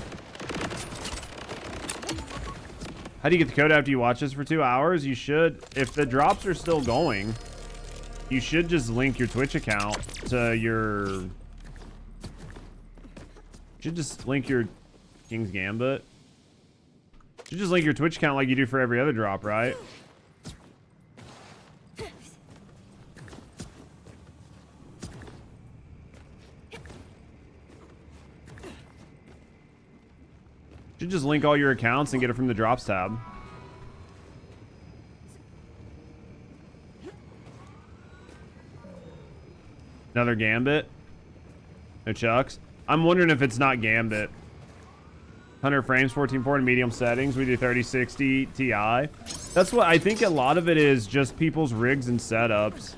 How do you get the code after you watch this for 2 hours? You should, if the drops are still going, you should just link your Twitch account to your... should just link your King's Gambit. Should just link your Twitch account like you do for every other drop, right? Should just link all your accounts and get it from the drops tab. Another Gambit. No Chucks. I'm wondering if it's not Gambit. 100 frames, 1440 medium settings. We do 3060 Ti. That's what I think. A lot of it is just people's rigs and setups.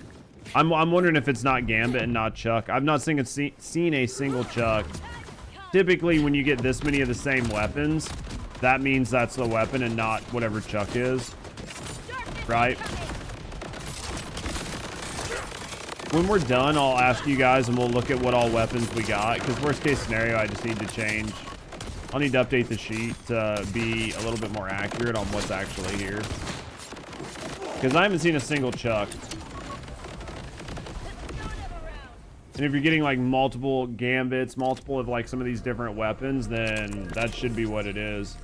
I'm wondering if it's not Gambit and not Chuck. I've not seen a single Chuck. Typically, when you get this many of the same weapons, that means that's the weapon and not whatever Chuck is, right? When we're done, I'll ask you guys and we'll look at what all weapons we got, because worst case scenario, I just need to change. I'll need to update the sheet to be a little bit more accurate on what's actually here, because I haven't seen a single Chuck. And if you're getting like multiple Gambits, multiple of like some of these different weapons, then that should be what it is.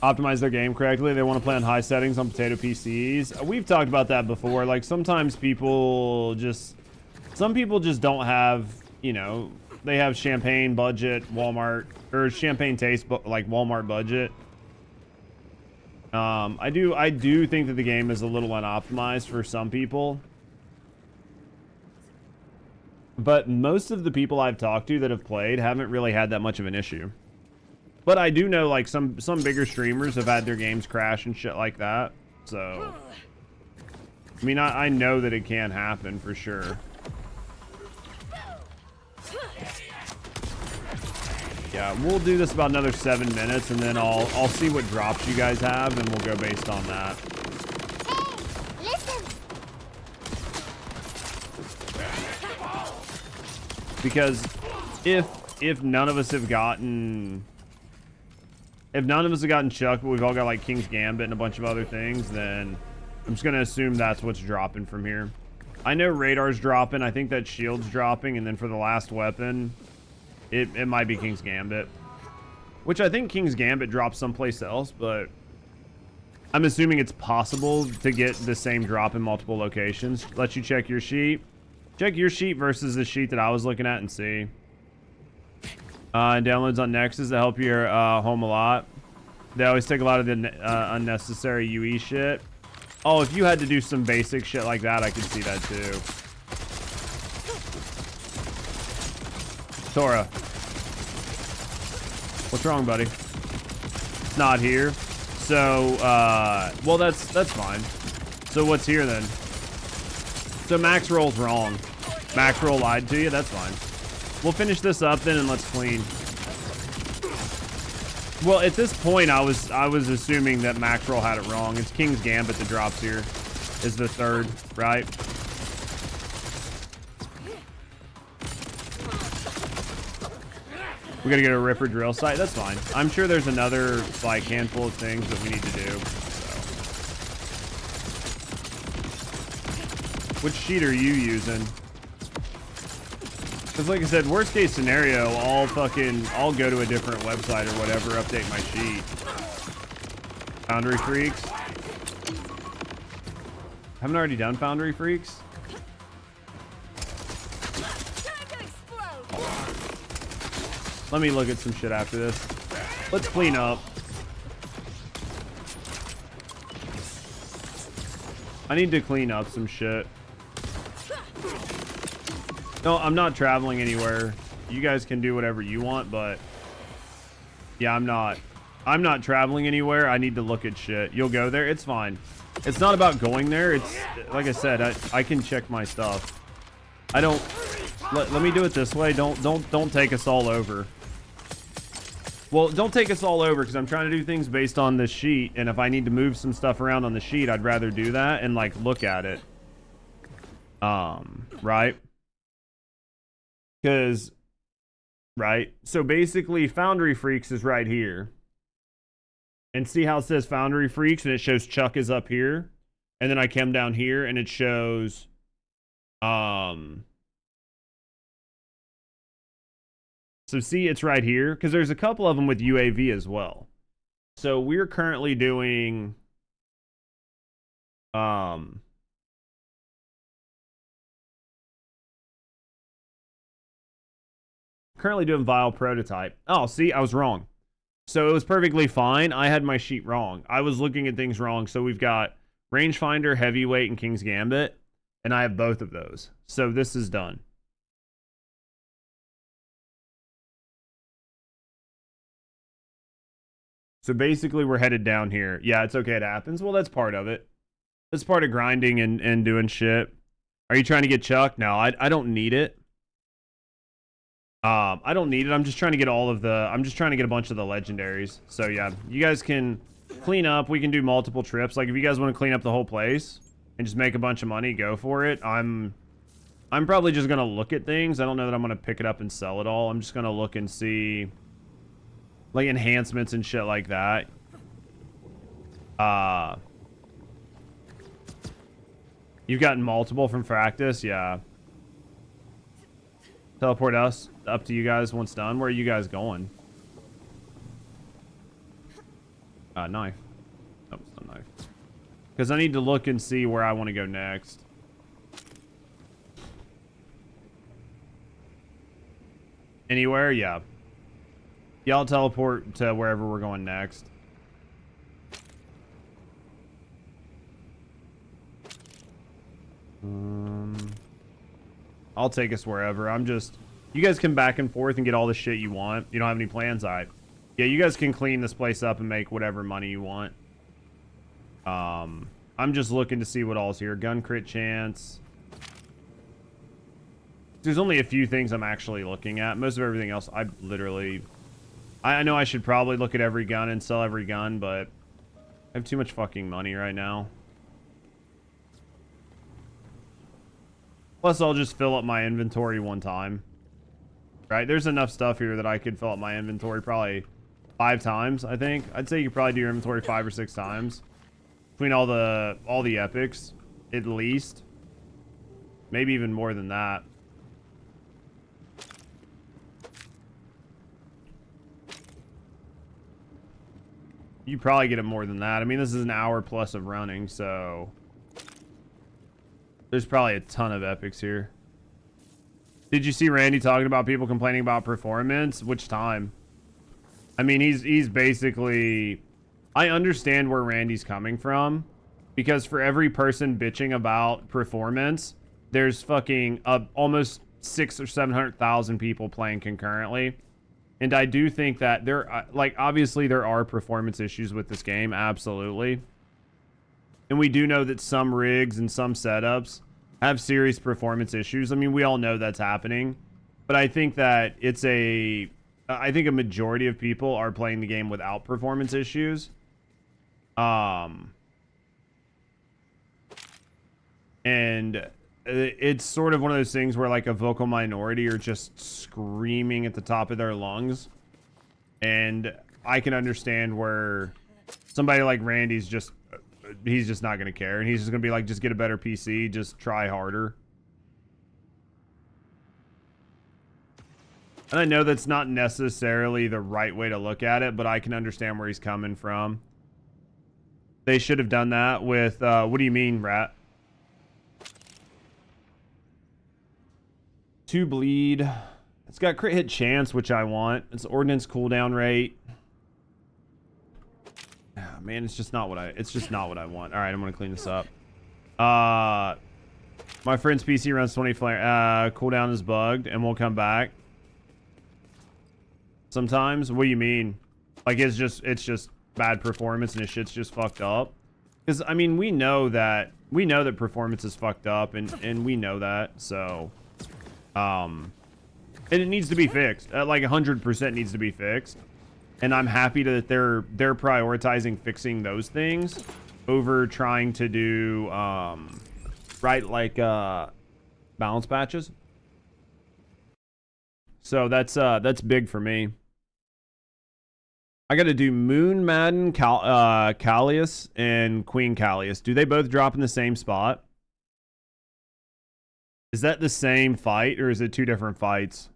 Optimize their game correctly. They want to play on high settings on potato PCs. We've talked about that before. Like sometimes some people just don't have, you know, they have champagne budget, Walmart, or champagne taste, but like Walmart budget. I do think that the game is a little unoptimized for some people. But most of the people I've talked to that have played haven't really had that much of an issue. But I do know like some bigger streamers have had their games crash and shit like that. So, I mean, I know that it can happen for sure. Yeah, we'll do this about another 7 minutes, and then I'll see what drops you guys have, and we'll go based on that. Hey, listen. Because if none of us have gotten Chuck, but we've all got like King's Gambit and a bunch of other things, then I'm just gonna assume that's what's dropping from here. I know Radar's dropping. I think that Shield's dropping, and then for the last weapon, it might be King's Gambit, which I think King's Gambit drops someplace else, but I'm assuming it's possible to get the same drop in multiple locations. Let you check your sheet. Check your sheet versus the sheet that I was looking at and see. Downloads on Nexus that help your home a lot. They always take a lot of the unnecessary UE shit. Oh, if you had to do some basic shit like that, I could see that too. Tora. What's wrong, buddy? It's not here. So, well, that's fine. So what's here then? So Max Roll's wrong. Max Roll lied to you? That's fine. We'll finish this up then and let's clean. Well, at this point, I was assuming that Max Roll had it wrong. It's King's Gambit that drops here. Is the third, right? We gotta get a ripper drill site. That's fine. I'm sure there's another like handful of things that we need to do. So. Which sheet are you using? Because like I said, worst case scenario, I'll go to a different website or whatever, update my sheet. Foundry Freaks. Haven't already done Foundry Freaks? Let me look at some shit after this. Let's clean up. I need to clean up some shit. No, I'm not traveling anywhere. You guys can do whatever you want, but yeah, I'm not traveling anywhere. I need to look at shit. You'll go there. It's fine. It's not about going there. It's like I said, I can check my stuff. I don't let me do it this way. Don't take us all over. Well, don't take us all over because I'm trying to do things based on this sheet, and if I need to move some stuff around on the sheet, I'd rather do that and like look at it. Right? Because, right? So basically, Foundry Freaks is right here. And see how it says Foundry Freaks and it shows Chuck is up here. And then I come down here and it shows, so see, it's right here because there's a couple of them with UAV as well. So we're currently doing, currently doing Vile Prototype. Oh, see, I was wrong. So it was perfectly fine. I had my sheet wrong. I was looking at things wrong. So we've got Rangefinder, Heavyweight, and King's Gambit. And I have both of those. So this is done. So basically we're headed down here. Yeah, it's okay. It happens. Well, that's part of it. That's part of grinding and doing shit. Are you trying to get Chuck? No, I don't need it. I don't need it. I'm just trying to get I'm just trying to get a bunch of the legendaries. So yeah, you guys can clean up. We can do multiple trips. Like if you guys want to clean up the whole place and just make a bunch of money, go for it. I'm probably just going to look at things. I don't know that I'm going to pick it up and sell it all. I'm just going to look and see like enhancements and shit like that. You've gotten multiple from practice. Yeah. Teleport us up to you guys once done. Where are you guys going? Knife. Oh, it's not a knife. Because I need to look and see where I want to go next. Anywhere? Yeah. Yeah, I'll teleport to wherever we're going next. I'll take us wherever. You guys can back and forth and get all the shit you want. You don't have any plans? Yeah, you guys can clean this place up and make whatever money you want. I'm just looking to see what all's here. Gun crit chance. There's only a few things I'm actually looking at. Most of everything else, I know I should probably look at every gun and sell every gun, but I have too much fucking money right now. Plus, I'll just fill up my inventory one time. Right? There's enough stuff here that I could fill up my inventory probably 5 times, I think. I'd say you could probably do your inventory 5 or 6 times. Between all the epics, at least. Maybe even more than that. You probably get it more than that. I mean, this is an hour plus of running, so there's probably a ton of epics here. Did you see Randy talking about people complaining about performance? Which time? I mean, he's basically... I understand where Randy's coming from, because for every person bitching about performance, there's fucking almost 600,000 or 700,000 people playing concurrently. And I do think that obviously there are performance issues with this game, absolutely. And we do know that some rigs and some setups have serious performance issues. I mean, we all know that's happening. But I think that I think a majority of people are playing the game without performance issues. And it's sort of one of those things where like a vocal minority are just screaming at the top of their lungs. And I can understand where somebody like Randy's just, he's just not going to care. And he's just going to be like, just get a better PC, just try harder. And I know that's not necessarily the right way to look at it, but I can understand where he's coming from. They should have done that with, what do you mean, Rat? 2 bleed. It's got crit hit chance, which I want. It's ordnance cooldown rate. Oh, man, it's just not what I want. All right, I'm gonna clean this up. My friend's PC runs 20 flare. Cooldown is bugged, and we'll come back. Sometimes. What do you mean? Like it's just bad performance and his shit's just fucked up. Because I mean, we know that performance is fucked up, and we know that. So, and it needs to be fixed. Like 100% needs to be fixed. And I'm happy that they're prioritizing fixing those things over trying to do right, like balance patches. So that's big for me. I got to do Moon Madden, Callius, and Queen Callius. Do they both drop in the same spot? Is that the same fight, or is it 2 different fights?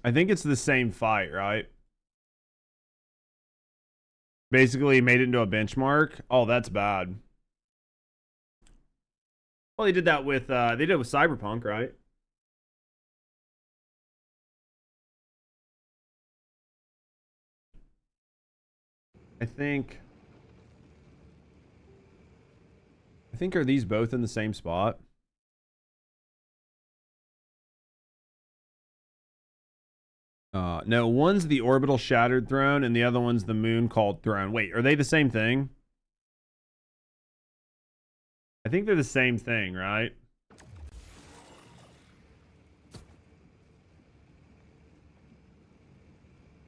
I think it's the same fight, right? Basically made it into a benchmark. Oh, that's bad. Well, they did that with Cyberpunk, right? I think are these both in the same spot? No, one's the orbital shattered throne and the other one's the moon called throne. Wait, are they the same thing? I think they're the same thing, right?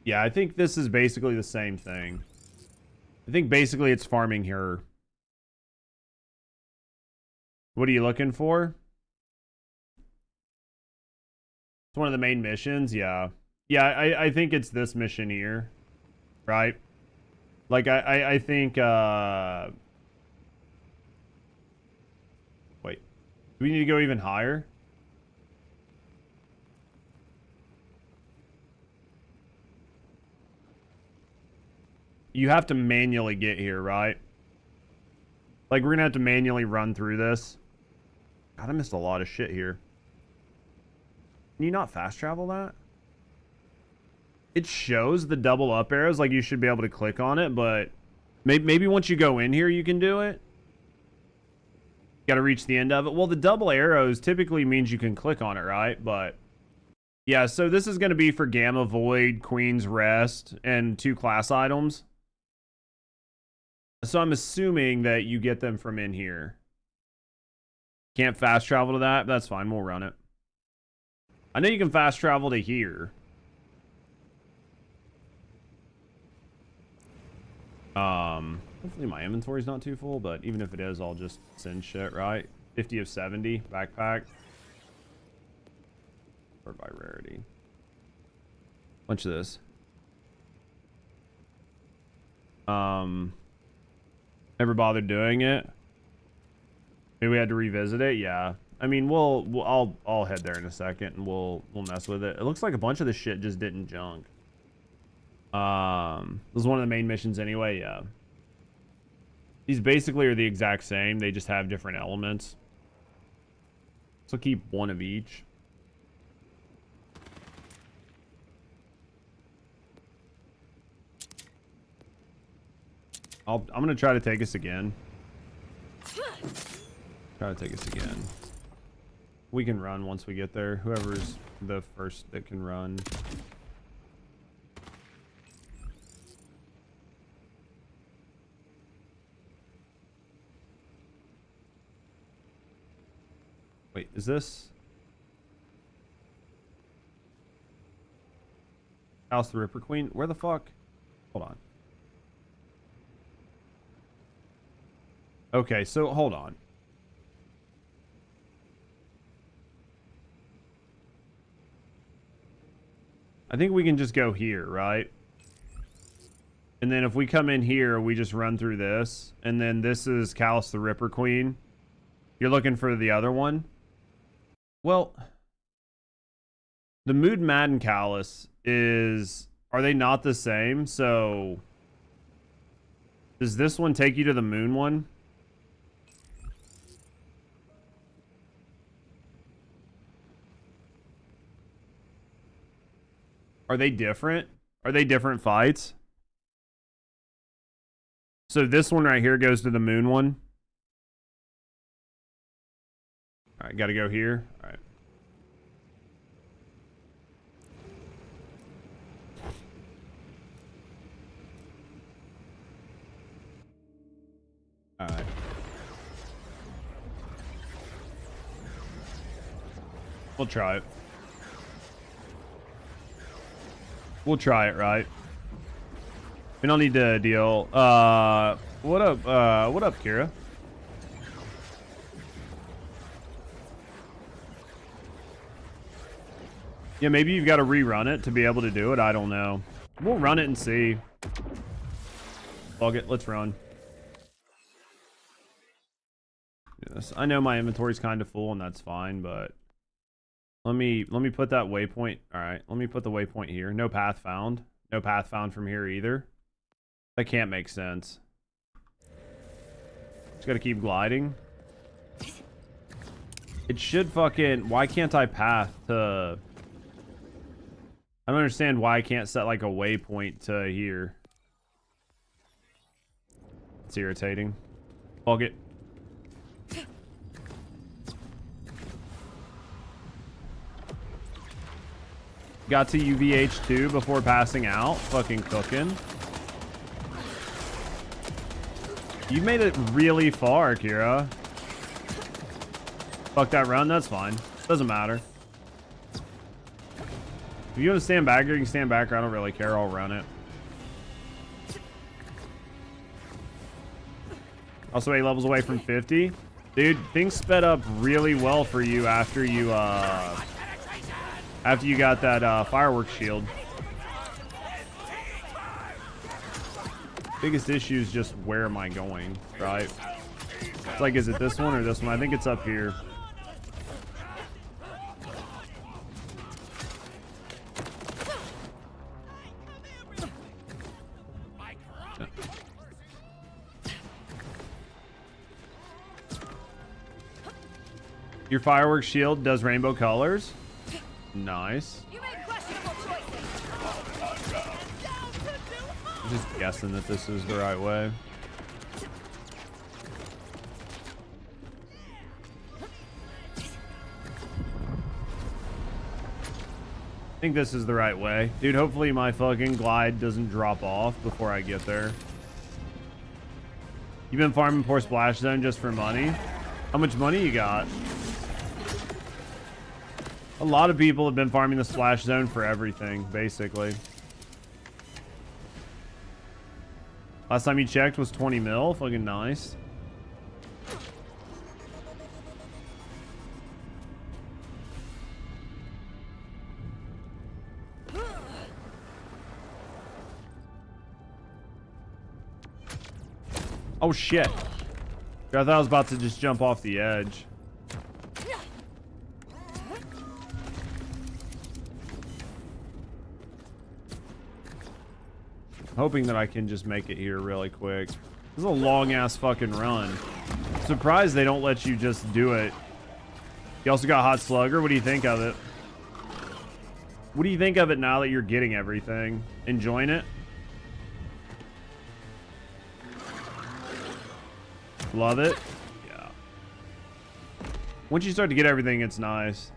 Yeah, I think this is basically the same thing. I think basically it's farming here. What are you looking for? It's one of the main missions, yeah. Yeah, I think it's this mission here. Right? Like, I think, wait. Do we need to go even higher? You have to manually get here, right? Like, we're gonna have to manually run through this. God, I missed a lot of shit here. Can you not fast travel that? It shows the double up arrows, like you should be able to click on it, but maybe once you go in here, you can do it. Got to reach the end of it. Well, the double arrows typically means you can click on it, right? But yeah, so this is going to be for Gamma Void, Queen's Rest, and 2 class items. So I'm assuming that you get them from in here. Can't fast travel to that? That's fine. We'll run it. I know you can fast travel to here. Hopefully my inventory's not too full, but even if it is, I'll just send shit, right? 50 of 70 backpack. Or by rarity. Bunch of this. Never bothered doing it. Maybe we had to revisit it. Yeah. I mean, I'll head there in a second and we'll mess with it. It looks like a bunch of the shit just didn't junk. This is one of the main missions anyway. Yeah. These basically are the exact same. They just have different elements. So keep one of each. I'm gonna try to take us again. Try to take us again. We can run once we get there. Whoever's the first that can run. Wait, is this House the Ripper Queen? Where the fuck? Hold on. Okay, so hold on. I think we can just go here, right? And then if we come in here, we just run through this. And then this is Callus the Ripper Queen. You're looking for the other one? Well, the Mood Madden Callus is... Are they not the same? So... Does this one take you to the moon one? Are they different? Are they different fights? So this one right here goes to the moon one. Alright, gotta go here. Alright. Alright. We'll try it. We'll try it, right? We don't need to deal. What up, Kira? Yeah, maybe you've got to rerun it to be able to do it. I don't know. We'll run it and see. Fuck it, let's run. Yes, I know my inventory's kind of full and that's fine, but let me put that waypoint. All right, let me put the waypoint here. No path found. No path found from here either. That can't make sense. Just gotta keep gliding. It should fucking... Why can't I path to... I don't understand why I can't set like a waypoint to here. It's irritating. Fuck it. Got to UVH2 before passing out. Fucking cooking. You made it really far, Kira. Fuck that run, that's fine. Doesn't matter. If you want to stand back here, you can stand back, or I don't really care, I'll run it. Also 8 levels away from 50. Dude, things sped up really well for you after you got that fireworks shield. Biggest issue is just where am I going, right? It's like, is it this one or this one? I think it's up here. Your fireworks shield does rainbow colors. Nice. I'm just guessing that this is the right way. I think this is the right way. Dude, hopefully my fucking glide doesn't drop off before I get there. You've been farming for Splash Zone just for money? How much money you got? A lot of people have been farming the Splash Zone for everything, basically. Last time you checked was 20 mil. Fucking nice. Oh shit. I thought I was about to just jump off the edge. Hoping that I can just make it here really quick. This is a long ass fucking run. I'm surprised they don't let you just do it. You also got Hot Slugger. What do you think of it? What do you think of it now that you're getting everything? Enjoying it? Love it? Yeah. Once you start to get everything, it's nice.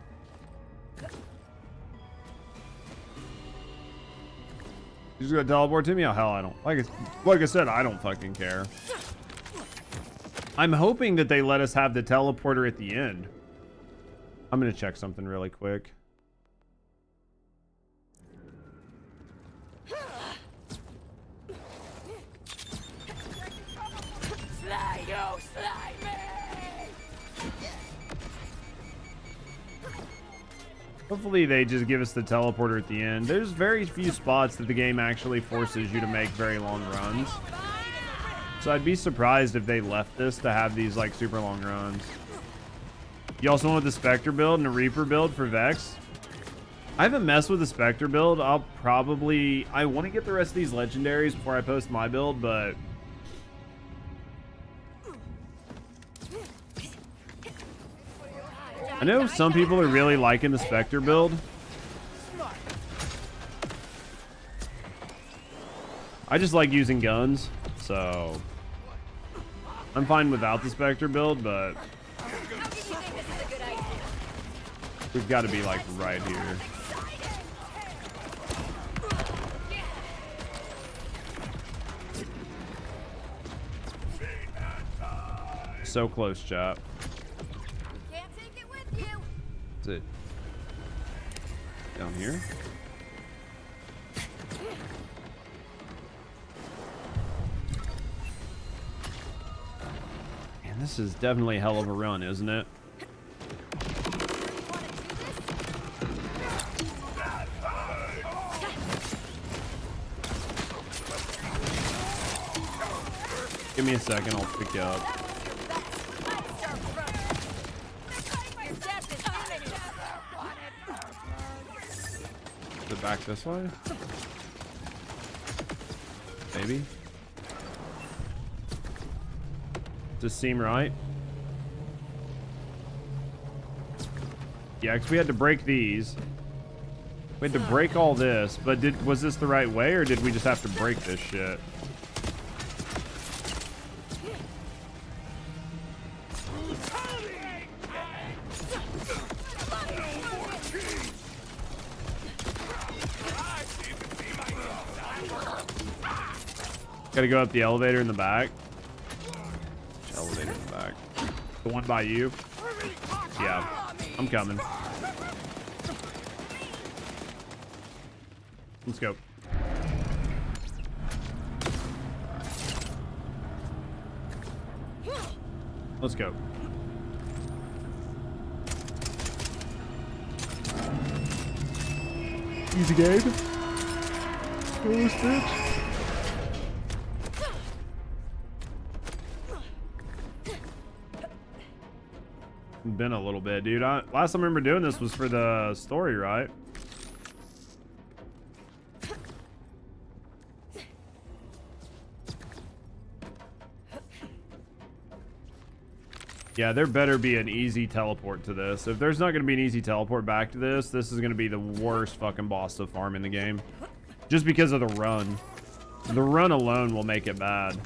You just gonna teleport to me? Oh hell, I don't. Like I said, I don't fucking care. I'm hoping that they let us have the teleporter at the end. I'm gonna check something really quick. Slide, oh, slide. Hopefully they just give us the teleporter at the end. There's very few spots that the game actually forces you to make very long runs. So I'd be surprised if they left this to have these like super long runs. You also want the Spectre build and a Reaper build for Vex? I haven't messed with the Spectre build. I want to get the rest of these legendaries before I post my build, but I know some people are really liking the Spectre build. I just like using guns, so I'm fine without the Spectre build, but we've got to be like right here. So close, chat. Is it down here? Man, this is definitely a hell of a run, isn't it? Give me a second, I'll pick you up. Back this way? Maybe? Does this seem right? Yeah, because we had to break these. We had to break all this, but was this the right way, or did we just have to break this shit? Gotta go up the elevator in the back. Which elevator in the back? The one by you? Yeah, I'm coming. Let's go. Let's go. Easy game. Kill this bitch. Been a little bit, dude. Last time I remember doing this was for the story, right? Yeah, there better be an easy teleport to this. If there's not going to be an easy teleport back to this is going to be the worst fucking boss to farm in the game. Just because of the run. The run alone will make it bad.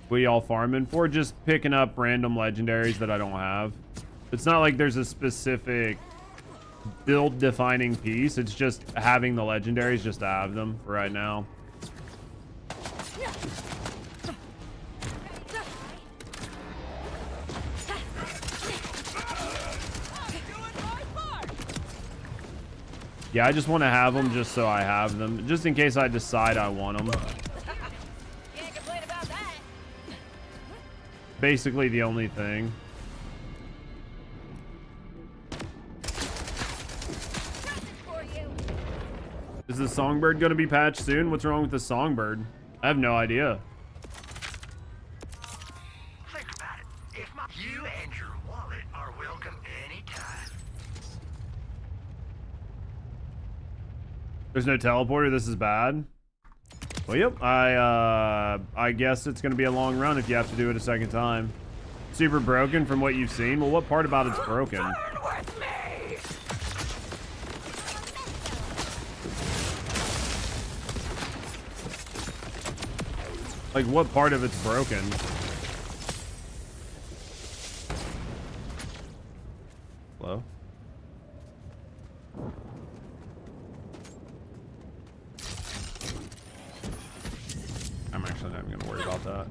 What y'all farming for? Just picking up random legendaries that I don't have. It's not like there's a specific build defining piece. It's just having the legendaries just to have them for right now. Yeah, I just want to have them just so I have them. Just in case I decide I want them. Basically the only thing. Is the songbird going to be patched soon? What's wrong with the songbird? I have no idea. Think about it. If you and your wallet are welcome anytime. There's no teleporter. This is bad. Well, yep. I guess it's going to be a long run if you have to do it a second time. Super broken from what you've seen. Well, what part about it's broken? Like, what part of it's broken? Hello? I'm actually not even gonna worry about that.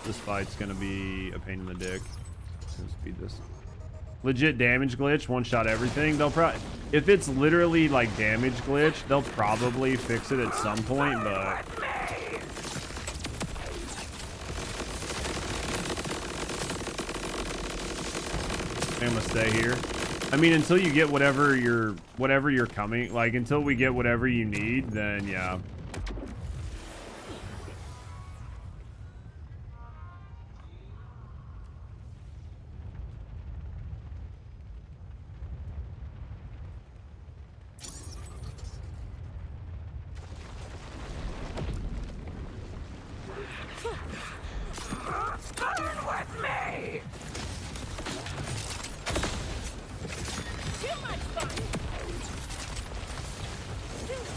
This fight's gonna be a pain in the dick. Let's speed this. Legit damage glitch, one shot everything. They'll probably, if it's literally like damage glitch, they'll probably fix it at some point, but I'm gonna stay here. I mean, until you get whatever you're coming, like until we get whatever you need, then yeah.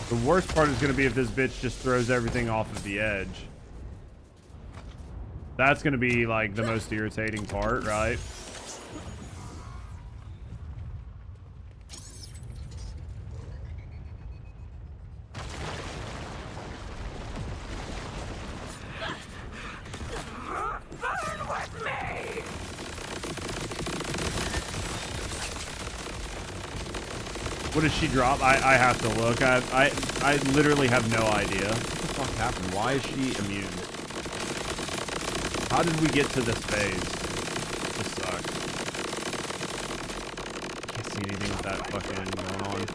The worst part is going to be if this bitch just throws everything off of the edge. That's going to be like the most irritating part, right? What does she drop? I have to look. I literally have no idea. What the fuck happened? Why is she immune? How did we get to this phase? This sucks. Can't see anything with that fucking going on.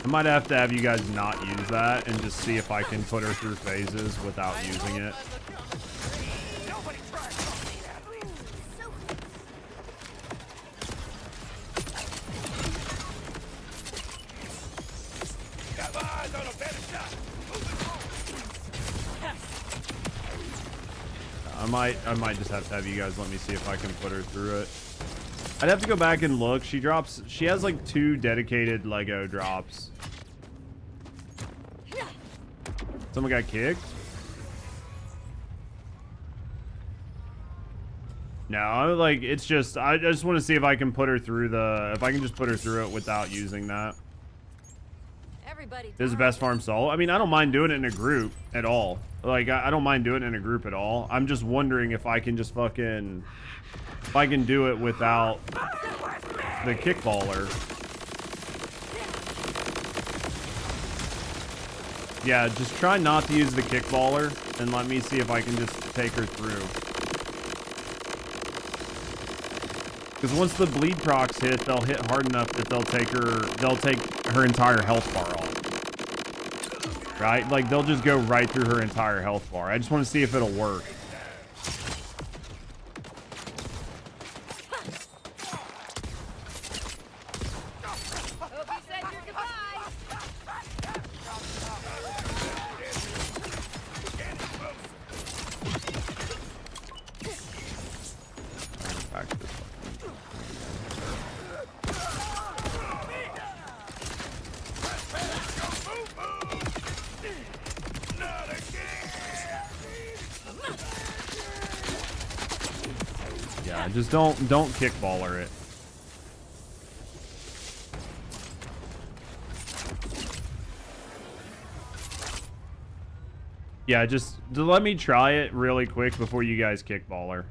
I might have to have you guys not use that and just see if I can put her through phases without using it. I might just have to have you guys let me see if I can put her through it. I'd have to go back and look. She has like 2 dedicated Lego drops. Someone got kicked? No, like it's just I just want to see if I can put her through if I can just put her through it without using that. This is the best farm solo. I mean, I don't mind doing it in a group at all. Like I don't mind doing it in a group at all. I'm just wondering if I can just fucking if I can do it without the kickballer. Yeah, just try not to use the kickballer and let me see if I can just take her through. Because once the bleed procs hit, they'll hit hard enough that they'll take her entire health bar off. Right? Like they'll just go right through her entire health bar. I just want to see if it'll work. Just don't kickballer it. Yeah, just let me try it really quick before you guys kickballer.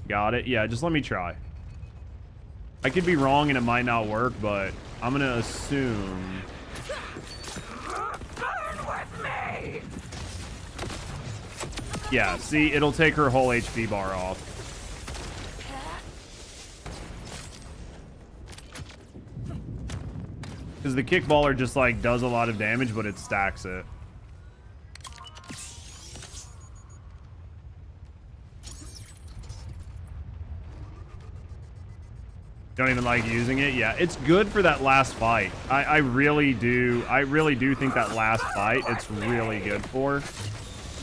Got it? Yeah, just let me try. I could be wrong and it might not work, but I'm gonna assume. Yeah, see, it'll take her whole HP bar off. Because the kickballer just like does a lot of damage, but it stacks it. Don't even like using it? Yeah, it's good for that last fight. I really do think that last fight it's really good for.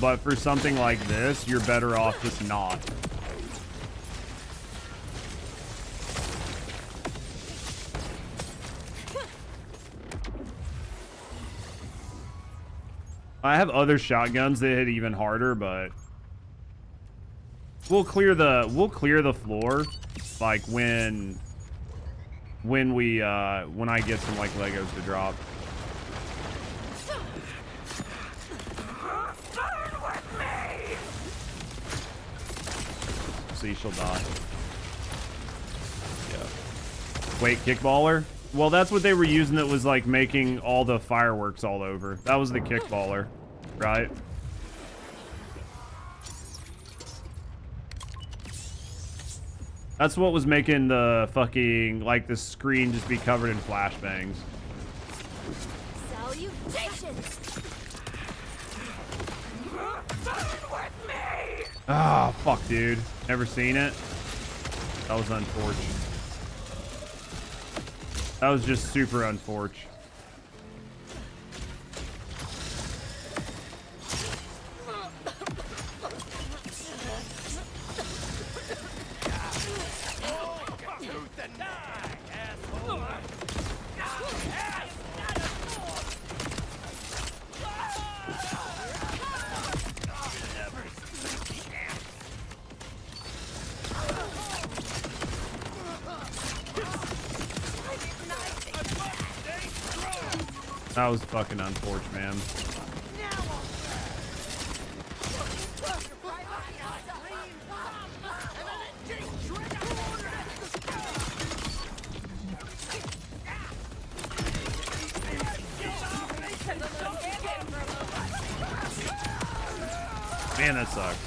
But for something like this, you're better off just not. I have other shotguns that hit even harder, but We'll clear the floor, like when I get some like Legos to drop. See, she'll die. Yeah. Wait, kickballer? Well, that's what they were using that was like making all the fireworks all over. That was the kickballer, right? That's what was making the fucking, like, the screen just be covered in flashbangs. Salutations! Ah, fuck, dude. Never seen it. That was unfortunate. That was just super unfortunate. That was fucking unfortunate, man. Man, that sucks.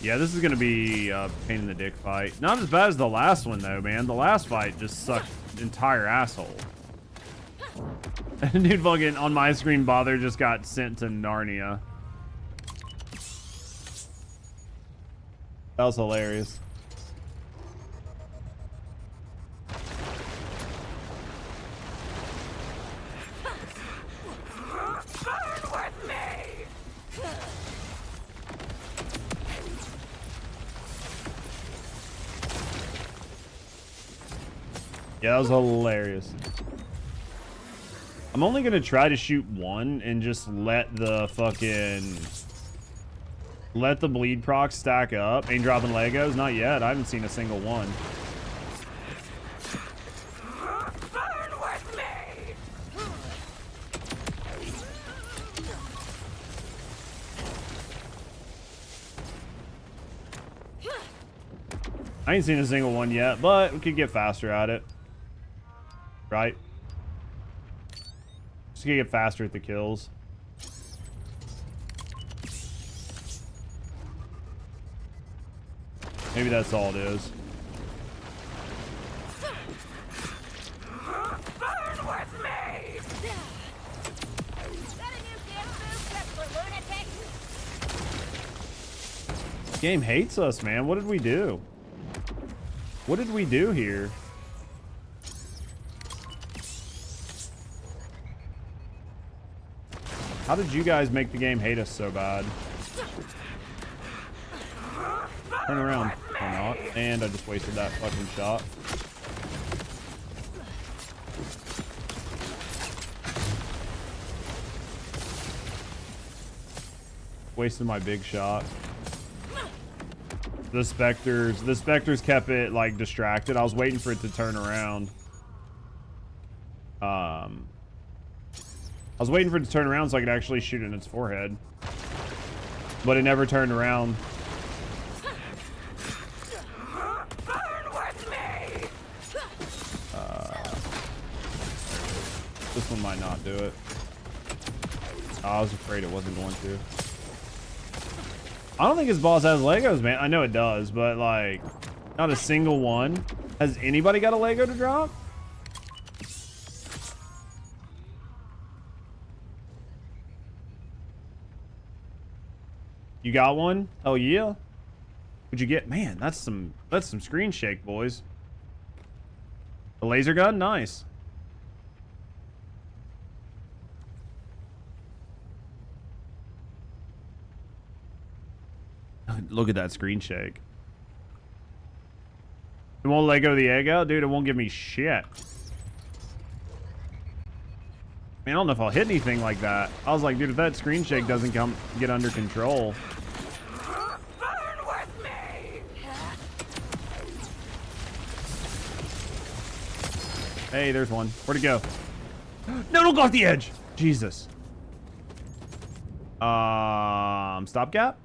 Yeah, this is gonna be a pain in the dick fight. Not as bad as the last one though, man. The last fight just sucked entire asshole. Dude, fucking on my screen, Bother just got sent to Narnia. That was hilarious. Yeah, that was hilarious. I'm only gonna try to shoot one and just let the bleed proc stack up. Ain't dropping Legos? Not yet. I haven't seen a single one. I ain't seen a single one yet, but we could get faster at it. Right? Just gonna get faster at the kills. Maybe that's all it is. Burn with me! Got a new dance move just for lunatics? Game hates us, man. What did we do? What did we do here? How did you guys make the game hate us so bad? Turn around. Or not. And I just wasted that fucking shot. Wasted my big shot. The specters kept it like distracted. I was waiting for it to turn around. I was waiting for it to turn around so I could actually shoot it in its forehead. But it never turned around. This one might not do it. Oh, I was afraid it wasn't going to. I don't think his boss has Legos, man. I know it does, but like, not a single one. Has anybody got a Lego to drop? You got one? Oh yeah. What'd you get? Man, that's some screen shake, boys. A laser gun? Nice. Look at that screen shake. It won't Lego the egg out? Dude, it won't give me shit. I don't know if I'll hit anything like that. I was like, dude, if that screen shake doesn't get under control. Hey, there's one. Where'd it go? No, don't go off the edge. Jesus. Stopgap?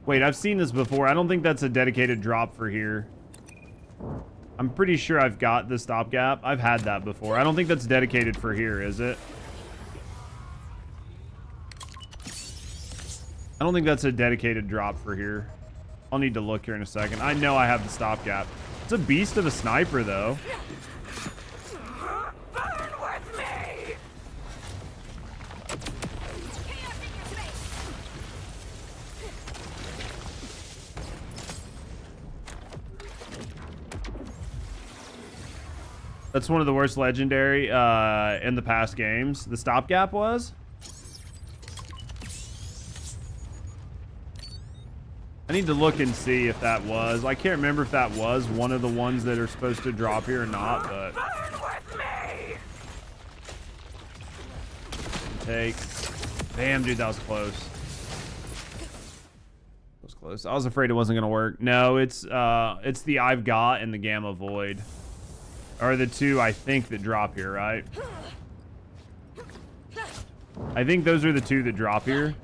Wait, I've seen this before. I don't think that's a dedicated drop for here. I'm pretty sure I've got the stopgap. I've had that before. I don't think that's dedicated for here, is it? I don't think that's a dedicated drop for here. I'll need to look here in a second. I know I have the stopgap. It's a beast of a sniper, though. Burn with me! That's one of the worst legendary in the past games. The stopgap was. I need to look and see if that was. I can't remember if that was one of the ones that are supposed to drop here or not, but. Take. Damn, dude, that was close. That was close. I was afraid it wasn't gonna work. No, it's the I've got and the Gamma Void are the two I think that drop here, right? I think those are the two that drop here.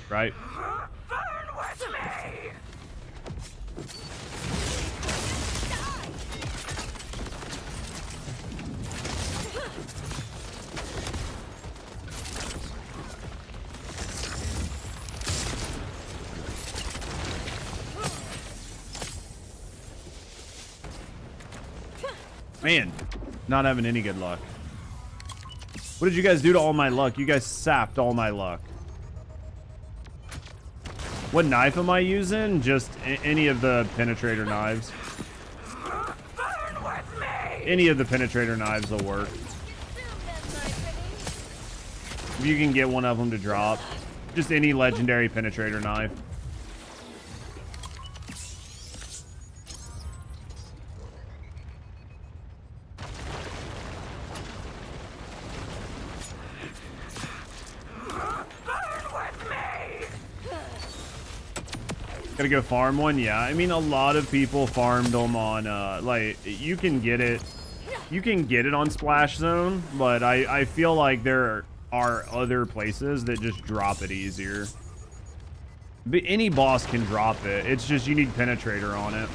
Right? Burn with me! Man, not having any good luck. What did you guys do to all my luck? You guys sapped all my luck. What knife am I using? Just any of the penetrator knives. Any of the penetrator knives will work. If you can get one of them to drop. Just any legendary penetrator knife. Gotta go farm one. Yeah, I mean, a lot of people farmed them on like you can get it on Splash Zone, but I feel like there are other places that just drop it easier. But any boss can drop it. It's just you need penetrator on it.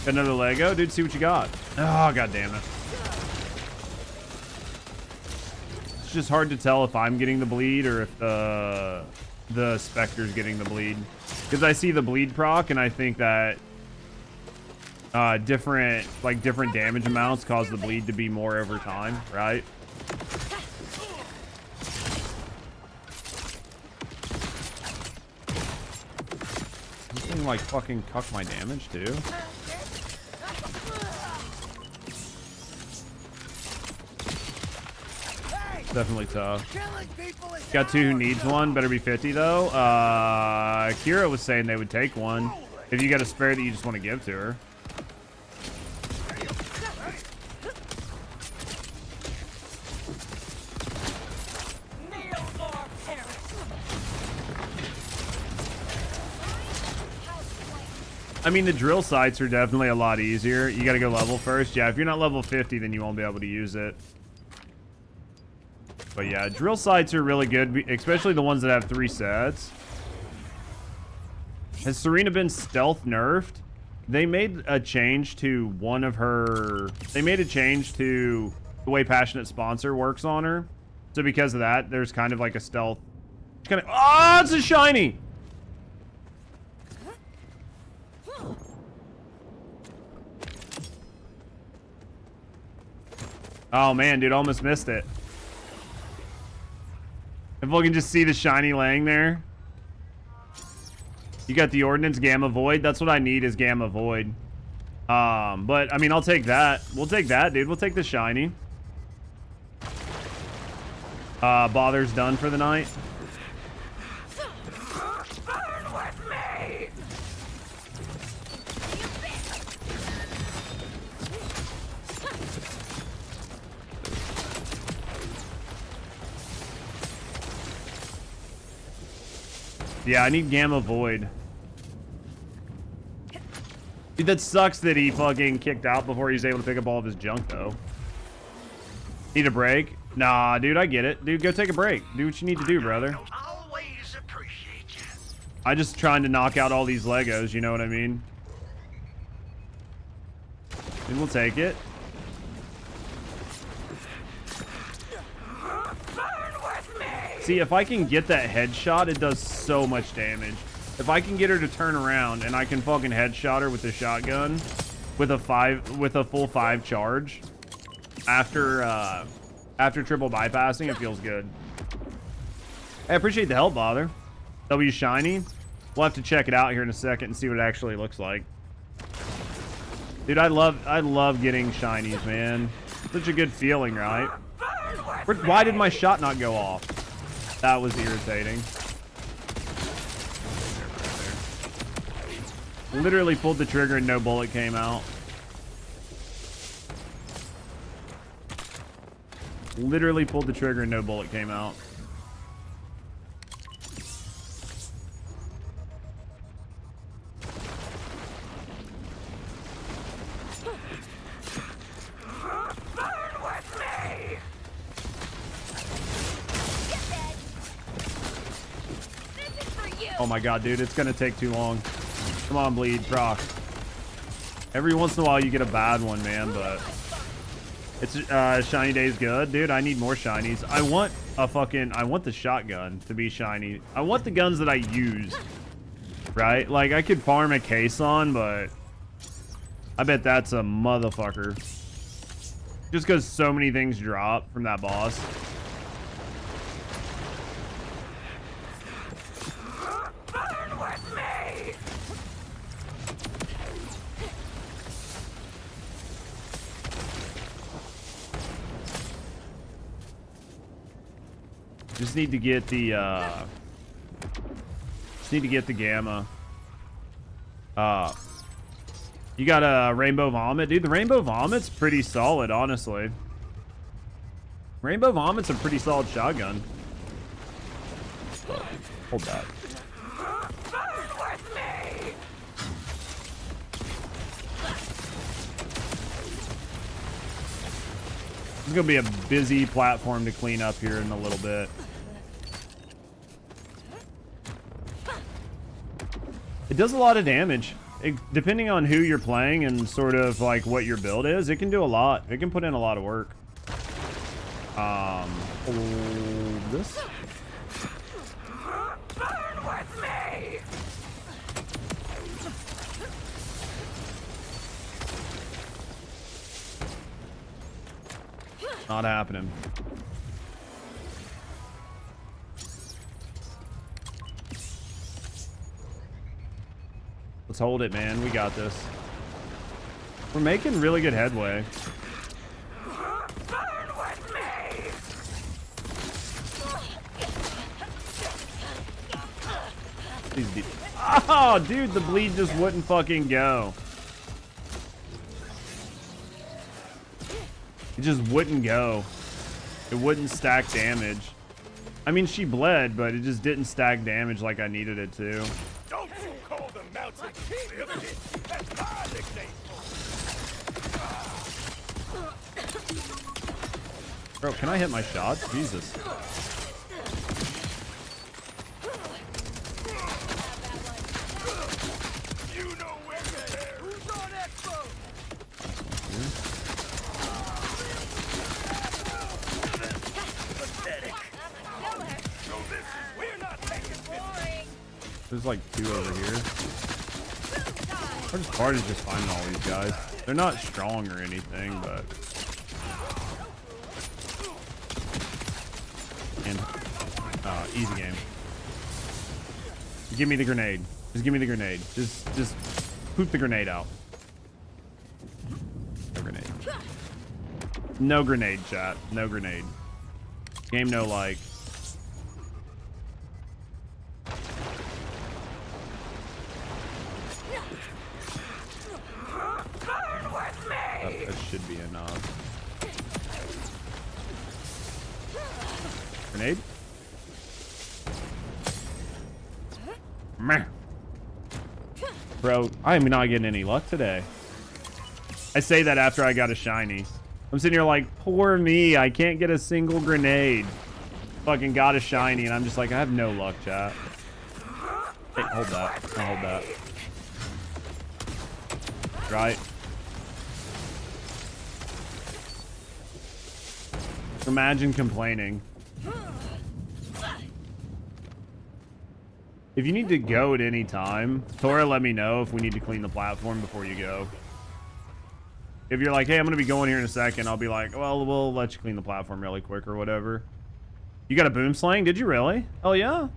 Got another Lego, dude. See what you got. Oh, god damn it. It's just hard to tell if I'm getting the bleed or if the Spectre's getting the bleed. Because I see the bleed proc and I think that different damage amounts cause the bleed to be more over time, right? This thing like fucking cuck my damage too. Definitely tough. Got two who needs one. Better be 50 though. Kira was saying they would take one. If you got a spare that you just want to give to her. I mean, the drill sites are definitely a lot easier. You got to go level first. Yeah, if you're not level 50, then you won't be able to use it. But yeah, drill sites are really good, especially the ones that have 3 sets. Has Serena been stealth nerfed? They made a change to one of her... They made a change to the way Passionate Sponsor works on her. So because of that, there's kind of like a stealth... Kind of... Oh, it's a shiny! Oh man, dude, almost missed it. If I can just see the shiny laying there. You got the Ordnance Gamma Void. That's what I need is Gamma Void. But I mean, I'll take that. We'll take that, dude. We'll take the shiny. Bother's done for the night. Yeah, I need Gamma Void. Dude, that sucks that he fucking kicked out before he's able to pick up all of his junk, though. Need a break? Nah, dude, I get it. Dude, go take a break. Do what you need to do, brother. Always appreciate you. I just trying to knock out all these Legos, you know what I mean? Dude, we'll take it. See, if I can get that headshot, it does so much damage. If I can get her to turn around and I can fucking headshot her with the shotgun with a full 5 charge after triple bypassing, it feels good. I appreciate the help, Bother. W shiny. We'll have to check it out here in a second and see what it actually looks like. Dude, I love getting shinies, man. Such a good feeling, right? Why did my shot not go off? That was irritating. Literally pulled the trigger and no bullet came out. Literally pulled the trigger and no bullet came out. Oh my god, dude, it's gonna take too long. Come on, bleed, proc. Every once in a while you get a bad one, man, but it's shiny day's good. Dude, I need more shinies. I want the shotgun to be shiny. I want the guns that I use, right? Like, I could farm a case on, but I bet that's a motherfucker. Just because so many things drop from that boss. Just need to get the gamma. You got a Rainbow Vomit, dude. The Rainbow Vomit's pretty solid, honestly. Rainbow Vomit's a pretty solid shotgun. Hold that. It's gonna be a busy platform to clean up here in a little bit. It does a lot of damage. Depending on who you're playing and sort of like what your build is, it can do a lot. It can put in a lot of work. Hold this. Not happening. Let's hold it, man. We got this. We're making really good headway. Oh, dude, the bleed just wouldn't fucking go. It just wouldn't go. It wouldn't stack damage. I mean, she bled, but it just didn't stack damage like I needed it to. Don't you call the mountain That's my nickname. Bro, can I hit my shots? Jesus. You know where to air. Who's on Expo? There's like 2 over here. Hardest part is just finding all these guys. They're not strong or anything, but... And, easy game. Give me the grenade. Just give me the grenade. Just poop the grenade out. No grenade. No grenade, chat. No grenade. Game no like. That should be enough. Grenade? Meh. Bro, I am not getting any luck today. I say that after I got a shiny. I'm sitting here like, poor me. I can't get a single grenade. Fucking got a shiny, and I'm just like, I have no luck, chat. Hey, hold that. I'll hold that. Right. Imagine complaining. If you need to go at any time, Tora, let me know if we need to clean the platform before you go. If you're like, hey, I'm going to be going here in a second, I'll be like, well, we'll let you clean the platform really quick or whatever. You got a boom slang? Did you really? Oh, yeah?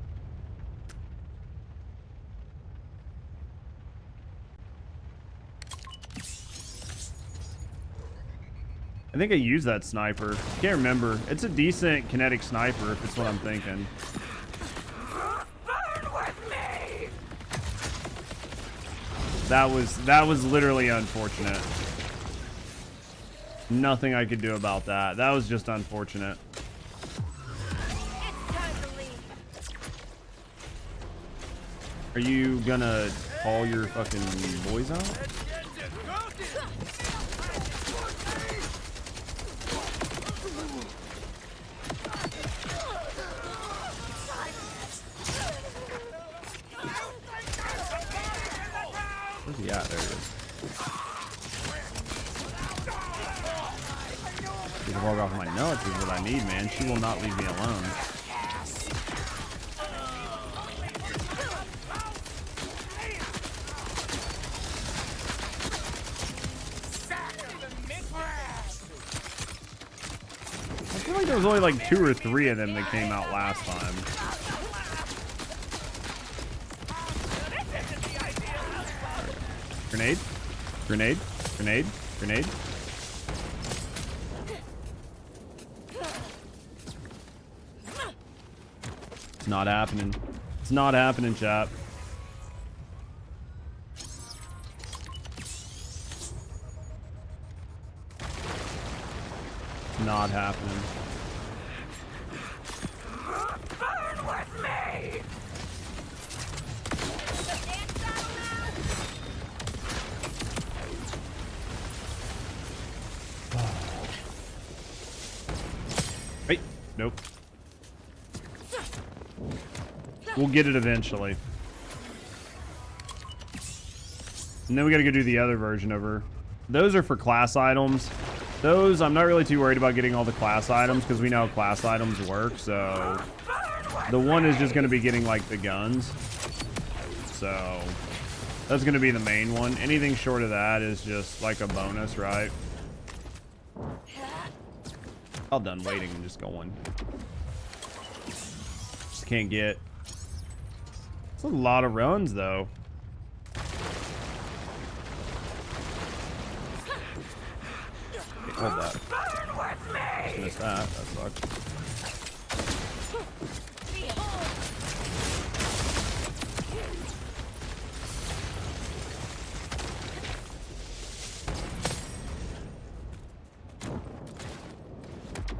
I think I used that sniper. Can't remember. It's a decent kinetic sniper if it's what I'm thinking. That was literally unfortunate. Nothing I could do about that. That was just unfortunate. Are you gonna call your fucking boys out? Where's he at? There he is. Get the hog off my nuts is what I need, man. She will not leave me alone. I feel like there was only like 2 or 3 of them that came out last time. Grenade, grenade, grenade, grenade. It's not happening. It's not happening, chap. It's not happening. Burn with me! Hey, nope. We'll get it eventually. And then we gotta go do the other version of her. Those are for class items. Those, I'm not really too worried about getting all the class items because we know how class items work, so... The one is just gonna be getting, like, the guns. So... That's gonna be the main one. Anything short of that is just, like, a bonus, right? All done waiting and just going. Just can't get... It's a lot of runs, though. Okay, hold that. Just missed that. That sucks.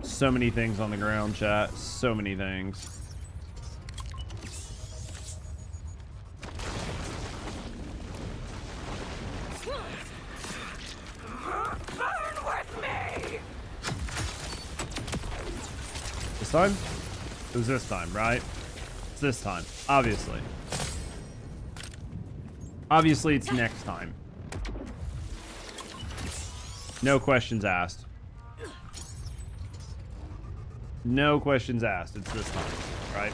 So many things on the ground, chat. So many things. This time? It was this time, right? It's this time, obviously. Obviously, it's next time. No questions asked. No questions asked. It's this time, right?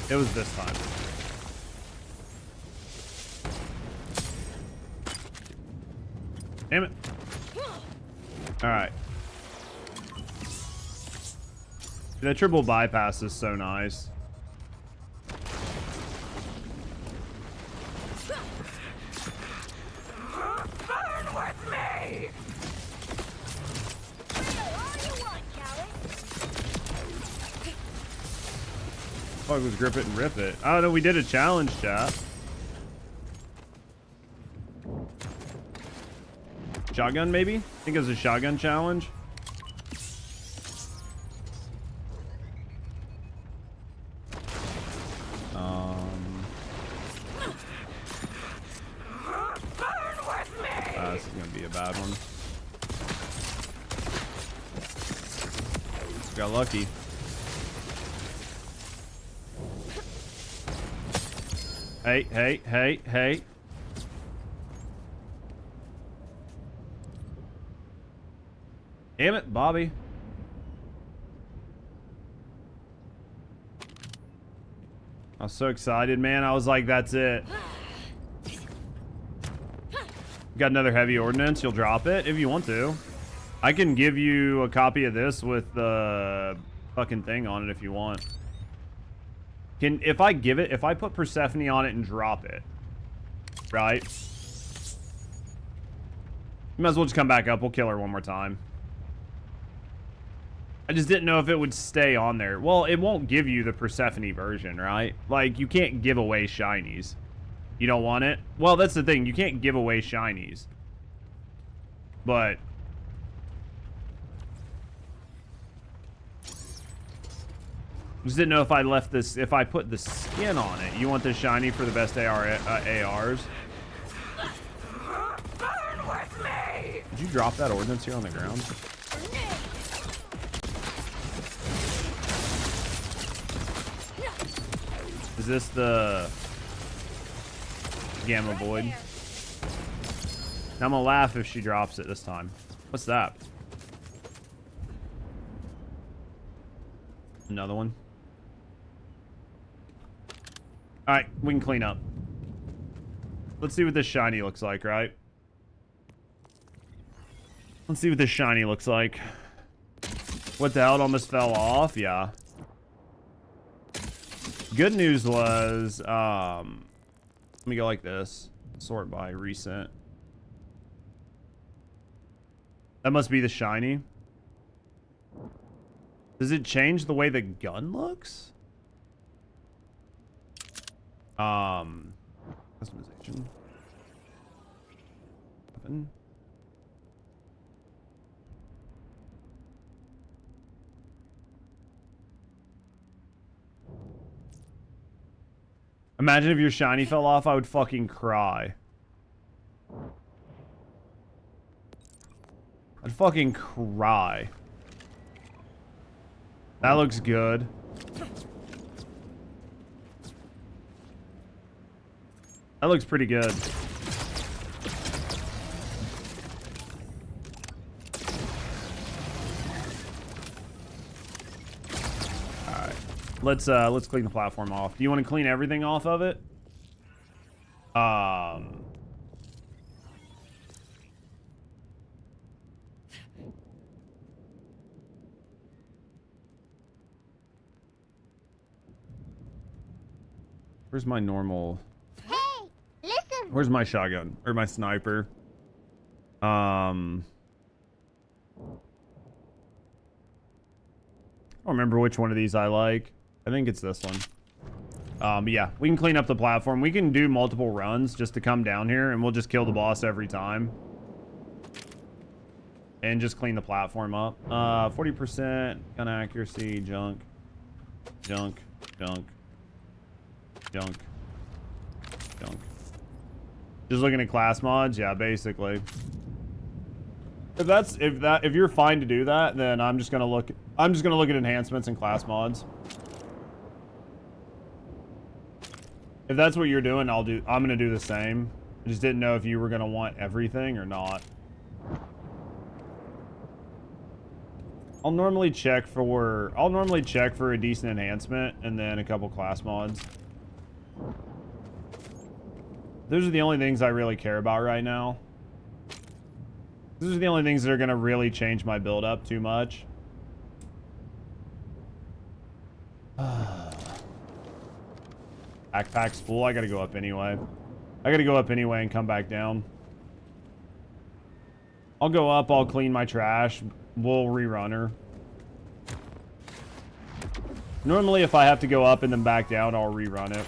It was this time. Damn it. Alright. That triple bypass is so nice. Fuck was grip it and rip it. I don't know, we did a challenge, chat. Shotgun, maybe? I think it was a shotgun challenge. This is gonna be a bad one. Got lucky. Hey, hey, hey, hey. Damn it, Bobby. I was so excited, man. I was like, that's it. Got another heavy ordnance. You'll drop it if you want to. I can give you a copy of this with the fucking thing on it if you want. If I put Persephone on it and drop it, right? You might as well just come back up. We'll kill her one more time. I just didn't know if it would stay on there. Well, it won't give you the Persephone version, right? Like, you can't give away shinies. You don't want it? Well, that's the thing. You can't give away shinies. But just didn't know if I left this, if I put the skin on it. You want the shiny for the best ARs? Burn with me! Did you drop that ordnance here on the ground? Is this the Gamma Void? Now I'm gonna laugh if she drops it this time. What's that? Another one. Alright, we can clean up. Let's see what this shiny looks like, right? Let's see what this shiny looks like. What the hell? It almost fell off? Yeah. Good news was, let me go like this. Sort by recent. That must be the shiny. Does it change the way the gun looks? Customization. Weapon. Imagine if your shiny fell off, I would fucking cry. I'd fucking cry. That looks good. That looks pretty good. Let's clean the platform off. Do you want to clean everything off of it? Where's my normal? Hey, listen. Where's my shotgun or my sniper? I don't remember which one of these I like. I think it's this one. But yeah, we can clean up the platform. We can do multiple runs just to come down here, and we'll just kill the boss every time. And just clean the platform up. 40% gun accuracy, junk. Junk. Junk. Junk. Junk. Just looking at class mods, yeah, basically. If you're fine to do that, then I'm just gonna look at enhancements and class mods. If that's what you're doing, I'm gonna do the same. I just didn't know if you were gonna want everything or not. I'll normally check for a decent enhancement and then a couple class mods. Those are the only things I really care about right now. Those are the only things that are gonna really change my build up too much. Backpack's full. I gotta go up anyway. I gotta go up anyway and come back down. I'll go up. I'll clean my trash. We'll rerun her. Normally, if I have to go up and then back down, I'll rerun it.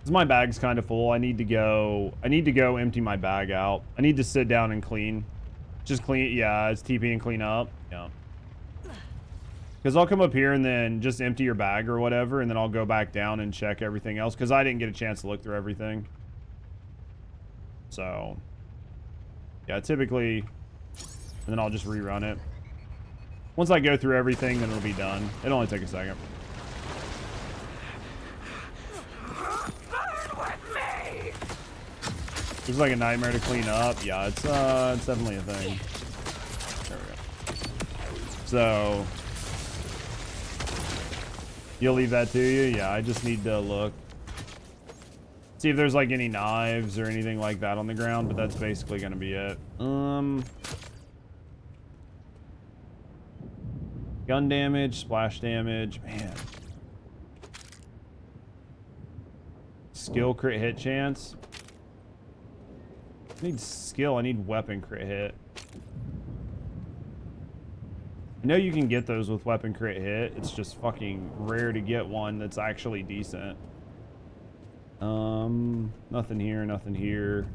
'Cause my bag's kind of full. I need to go empty my bag out. I need to sit down and clean. Just clean. Yeah, it's TP and clean up. Yeah. Because I'll come up here and then just empty your bag or whatever, and then I'll go back down and check everything else, because I didn't get a chance to look through everything. So, yeah, typically, and then I'll just rerun it. Once I go through everything, then it'll be done. It'll only take a second. It's like a nightmare to clean up. Yeah, it's definitely a thing. There we go. So, you'll leave that to you? Yeah, I just need to look. See if there's like any knives or anything like that on the ground, but that's basically gonna be it. Gun damage, splash damage, man. Skill crit hit chance. I need skill, I need weapon crit hit. I know you can get those with weapon crit hit. It's just fucking rare to get one that's actually decent. Nothing here, nothing here.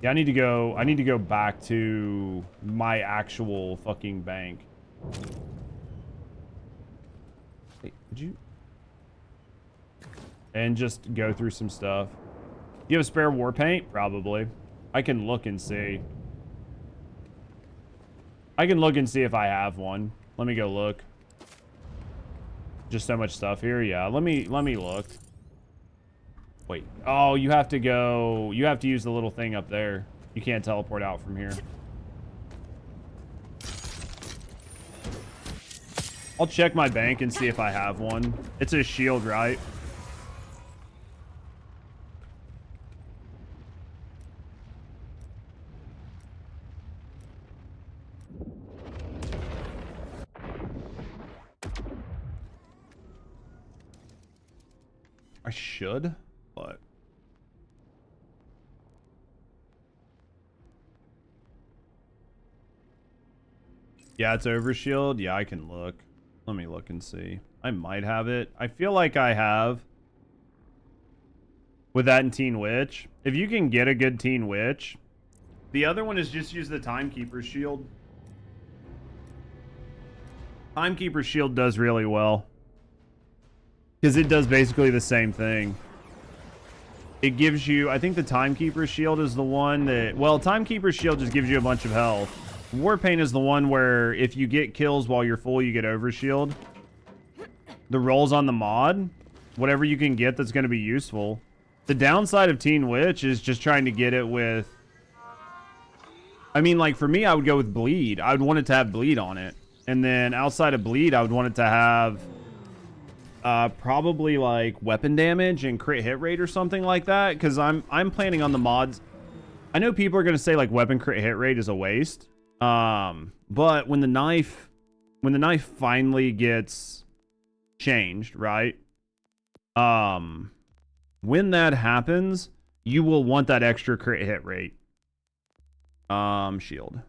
Yeah, I need to go back to my actual fucking bank. Wait, would you? And just go through some stuff. Do you have a spare war paint? Probably. I can look and see. I can look and see if I have one. Let me go look. Just so much stuff here. Yeah, let me look. Wait. Oh, you have to go. You have to use the little thing up there. You can't teleport out from here. I'll check my bank and see if I have one. It's a shield, right? I should, but yeah, it's overshield. Yeah, I can look. Let me look and see. I might have it. I feel like I have with that in Teen Witch. If you can get a good Teen Witch, the other one is just use the Timekeeper's shield. Timekeeper's shield does really well. Because it does basically the same thing. It gives you, I think the Timekeeper's shield is the one that, well, Timekeeper's shield just gives you a bunch of health. Warpaint is the one where if you get kills while you're full, you get overshield. The rolls on the mod, whatever you can get that's going to be useful. The downside of Teen Witch is just trying to get it with, I mean, like for me, I would go with bleed. I would want it to have bleed on it. And then outside of bleed, I would want it to have probably like weapon damage and crit hit rate or something like that, because I'm planning on the mods. I know people are going to say like weapon crit hit rate is a waste, but when the knife finally gets changed, right, when that happens, you will want that extra crit hit rate. Shield.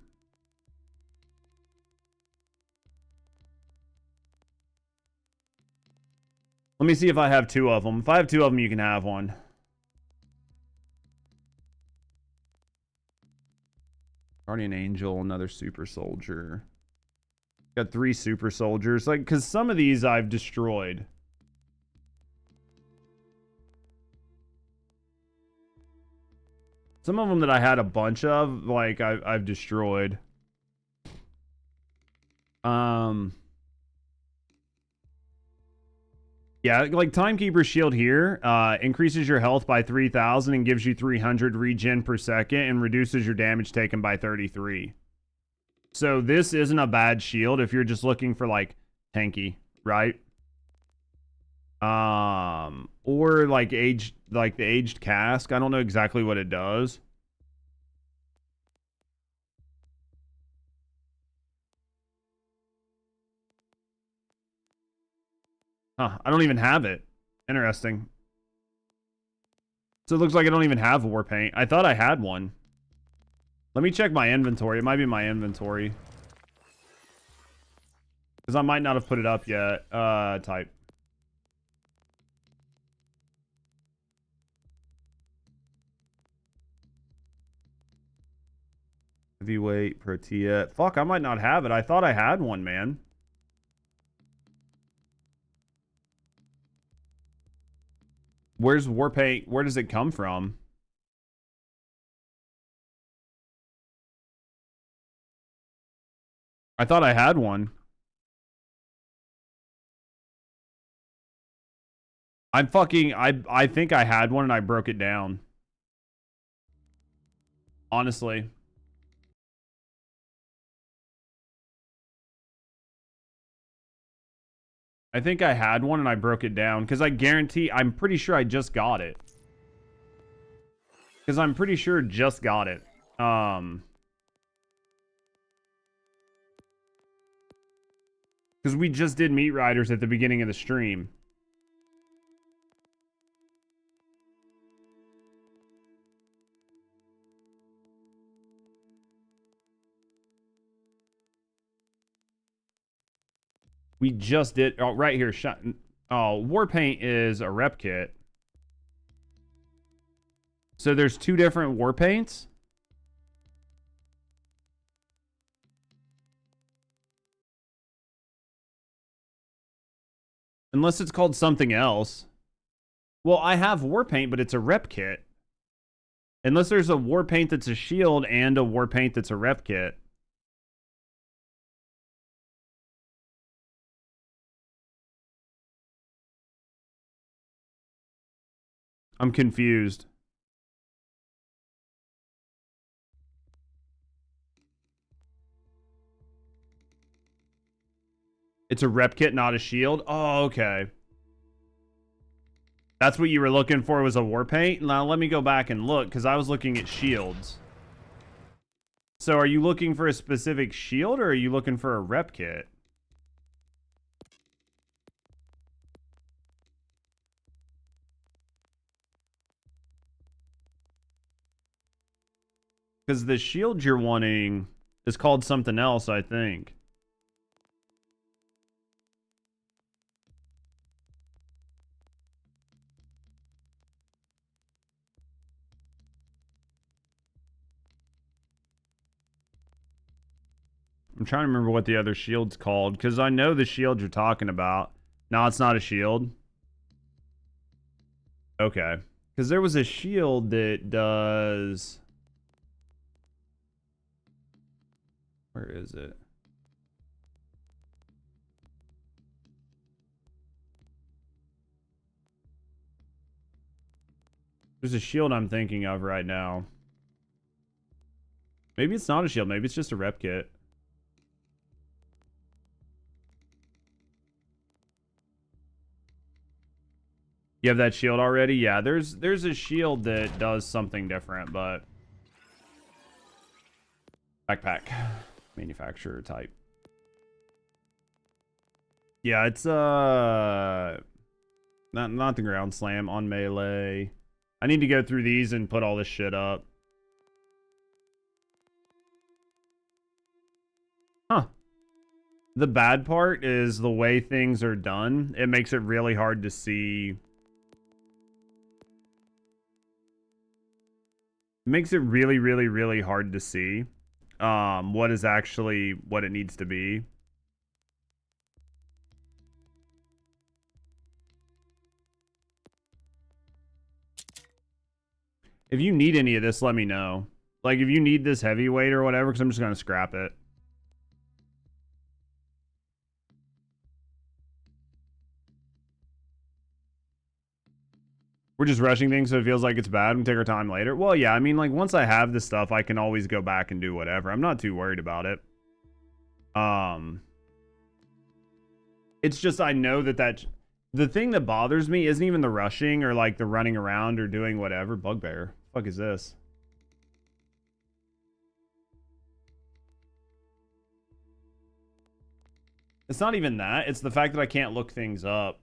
Let me see if I have two of them. If I have two of them, you can have one. Guardian Angel, another super soldier. Got 3 super soldiers. Like, because some of these I've destroyed. Some of them that I had a bunch of, like, I've destroyed. Yeah, like Timekeeper's shield here increases your health by 3,000 and gives you 300 regen per second and reduces your damage taken by 33. So this isn't a bad shield if you're just looking for like tanky, right? Or like the aged cask. I don't know exactly what it does. Huh, I don't even have it. Interesting. So it looks like I don't even have war paint. I thought I had one. Let me check my inventory. It might be my inventory. Because I might not have put it up yet. Type. Heavyweight Protea. Fuck, I might not have it. I thought I had one, man. Where's Warpaint? Where does it come from? I thought I had one. I think I had one and I broke it down. Honestly. I think I had one and I broke it down because I'm pretty sure I just got it. Because I'm pretty sure just got it. Because we just did Meat Riders at the beginning of the stream. We just did. Oh, right here. Oh, Warpaint is a rep kit. So there's two different Warpaints? Unless it's called something else. Well, I have Warpaint, but it's a rep kit. Unless there's a Warpaint that's a shield and a Warpaint that's a rep kit. I'm confused. It's a rep kit, not a shield? Oh, okay. That's what you were looking for, was a Warpaint? Now let me go back and look, because I was looking at shields. So are you looking for a specific shield, or are you looking for a rep kit? Because the shield you're wanting is called something else, I think. I'm trying to remember what the other shield's called, because I know the shield you're talking about. No, it's not a shield. Okay. Because there was a shield that does... Where is it? There's a shield I'm thinking of right now. Maybe it's not a shield. Maybe it's just a rep kit. You have that shield already? Yeah, there's a shield that does something different, but... Backpack. Manufacturer type. Yeah, it's not the ground slam, on melee. I need to go through these and put all this shit up. Huh. The bad part is the way things are done. It makes it really hard to see. It makes it really, really, really hard to see what is actually what it needs to be. If you need any of this, let me know. Like, if you need this heavyweight or whatever, because I'm just going to scrap it. We're just rushing things so it feels like it's bad. We can take our time later. Well, yeah, I mean, like, once I have this stuff, I can always go back and do whatever. I'm not too worried about it. It's just I know that the thing that bothers me isn't even the rushing or, like, the running around or doing whatever. Bugbear. The fuck is this? It's not even that. It's the fact that I can't look things up.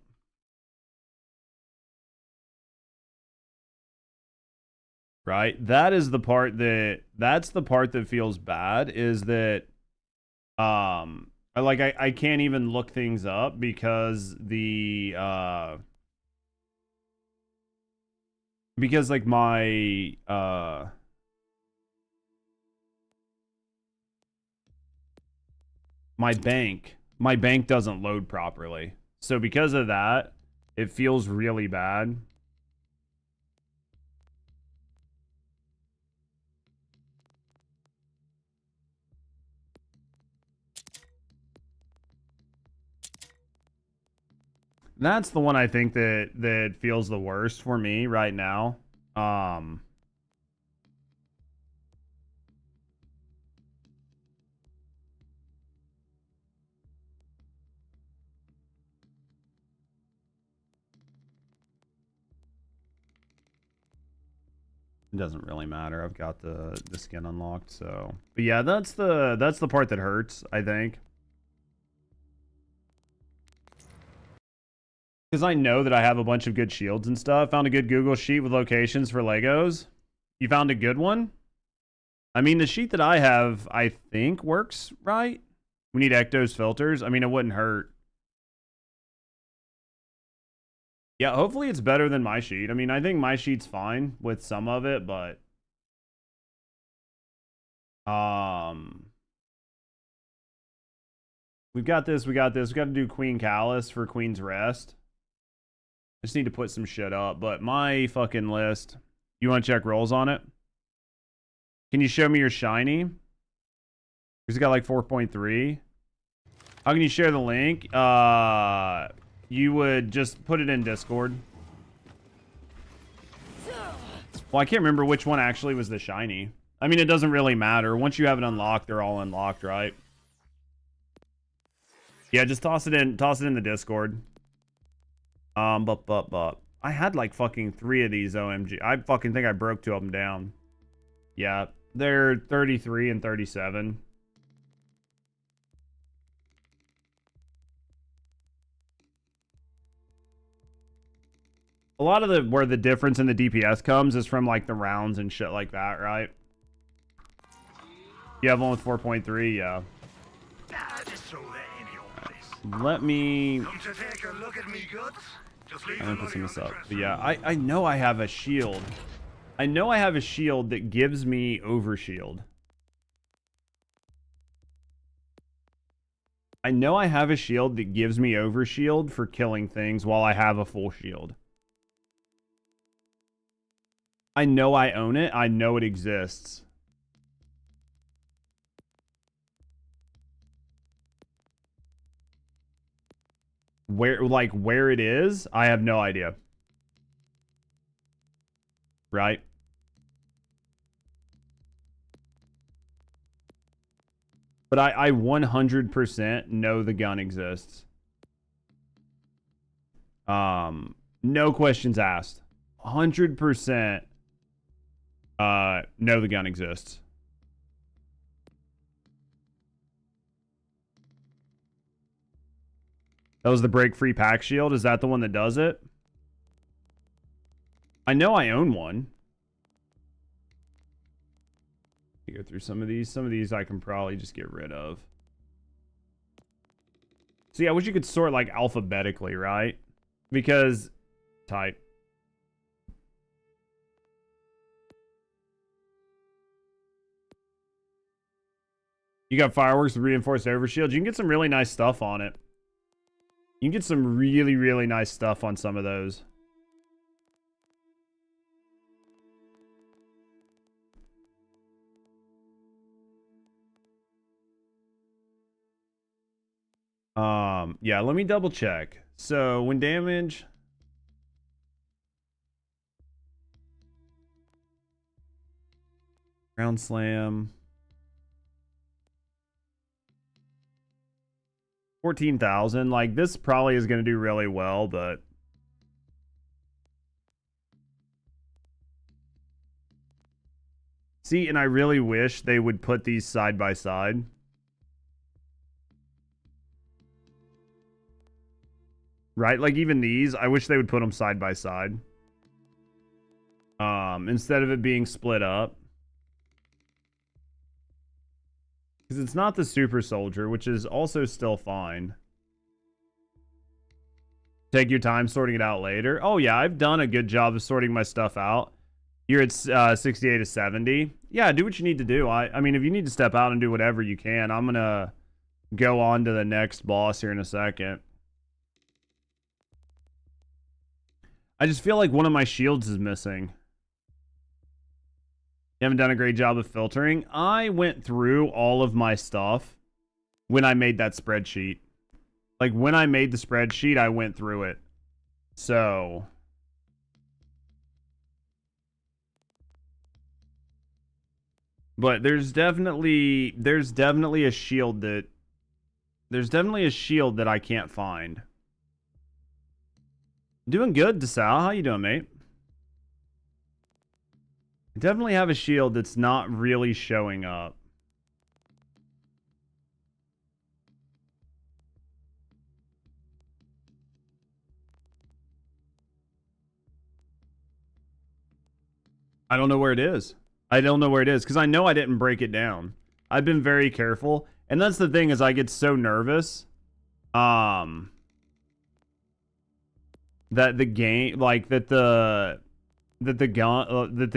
Right? That's the part that feels bad, is that I can't even look things up because like my bank doesn't load properly. So because of that, it feels really bad. That's the one I think that feels the worst for me right now. It doesn't really matter. I've got the skin unlocked, so. But yeah, that's the part that hurts, I think. Because I know that I have a bunch of good shields and stuff. Found a good Google sheet with locations for Legos. You found a good one? I mean, the sheet that I have, I think, works right. We need Ecto's filters. I mean, it wouldn't hurt. Yeah, hopefully it's better than my sheet. I mean, I think my sheet's fine with some of it, but... We've got this, we got this. We got to do Queen Callus for Queen's Rest. Just need to put some shit up, but my fucking list. You want to check rolls on it? Can you show me your shiny? He's got like 4.3. How can you share the link? You would just put it in Discord. Well, I can't remember which one actually was the shiny. I mean, it doesn't really matter. Once you have it unlocked, they're all unlocked, right? Yeah, just toss it in the Discord. But I had like fucking 3 of these OMG. I fucking think I broke 2 of them down. Yeah, they're 33 and 37. A lot of where the difference in the DPS comes is from like the rounds and shit like that, right? You have one with 4.3, yeah. Just throw that in your place. Let me... Come to take a look at me guts? Just leave I'm gonna them put some on of this your up. dresser. But yeah, I know I have a shield. I know I have a shield that gives me overshield. I know I have a shield that gives me overshield for killing things while I have a full shield. I know I own it. I know it exists. Where it is, I have no idea. Right? But I 100% know the gun exists. No questions asked. 100% know the gun exists. That was the break free pack shield. Is that the one that does it? I know I own one. Let me go through some of these. Some of these I can probably just get rid of. See, I wish you could sort like alphabetically, right? Because type. You got fireworks with reinforced overshield. You can get some really nice stuff on it. You can get some really, really nice stuff on some of those. Yeah, let me double check. So when damage... Ground slam... 14,000. Like, this probably is going to do really well, but... See, and I really wish they would put these side by side. Right? Like, even these, I wish they would put them side by side. Instead of it being split up. Because it's not the super soldier, which is also still fine. Take your time sorting it out later. Oh yeah, I've done a good job of sorting my stuff out. You're at 68 to 70. Yeah, do what you need to do. I mean, if you need to step out and do whatever you can, I'm gonna go on to the next boss here in a second. I just feel like one of my shields is missing. You haven't done a great job of filtering. I went through all of my stuff when I made that spreadsheet. Like, when I made the spreadsheet, I went through it. So... But there's definitely a shield that... There's definitely a shield that I can't find. Doing good, DeSal. How you doing, mate? I definitely have a shield that's not really showing up. I don't know where it is. I don't know where it is because I know I didn't break it down. I've been very careful. And that's the thing is I get so nervous. That the game, like that the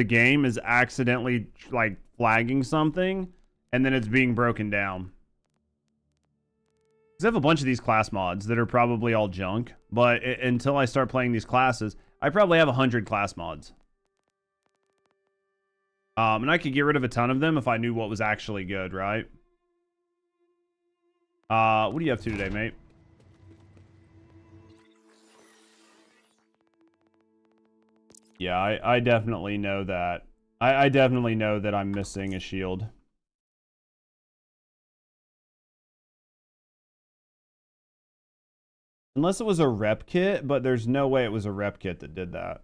game is accidentally like flagging something and then it's being broken down. Because I have a bunch of these class mods that are probably all junk, but until I start playing these classes, I probably have 100 class mods. And I could get rid of a ton of them if I knew what was actually good, right? What are you up to today, mate? Yeah, I definitely know that. I definitely know that I'm missing a shield. Unless it was a rep kit, but there's no way it was a rep kit that did that.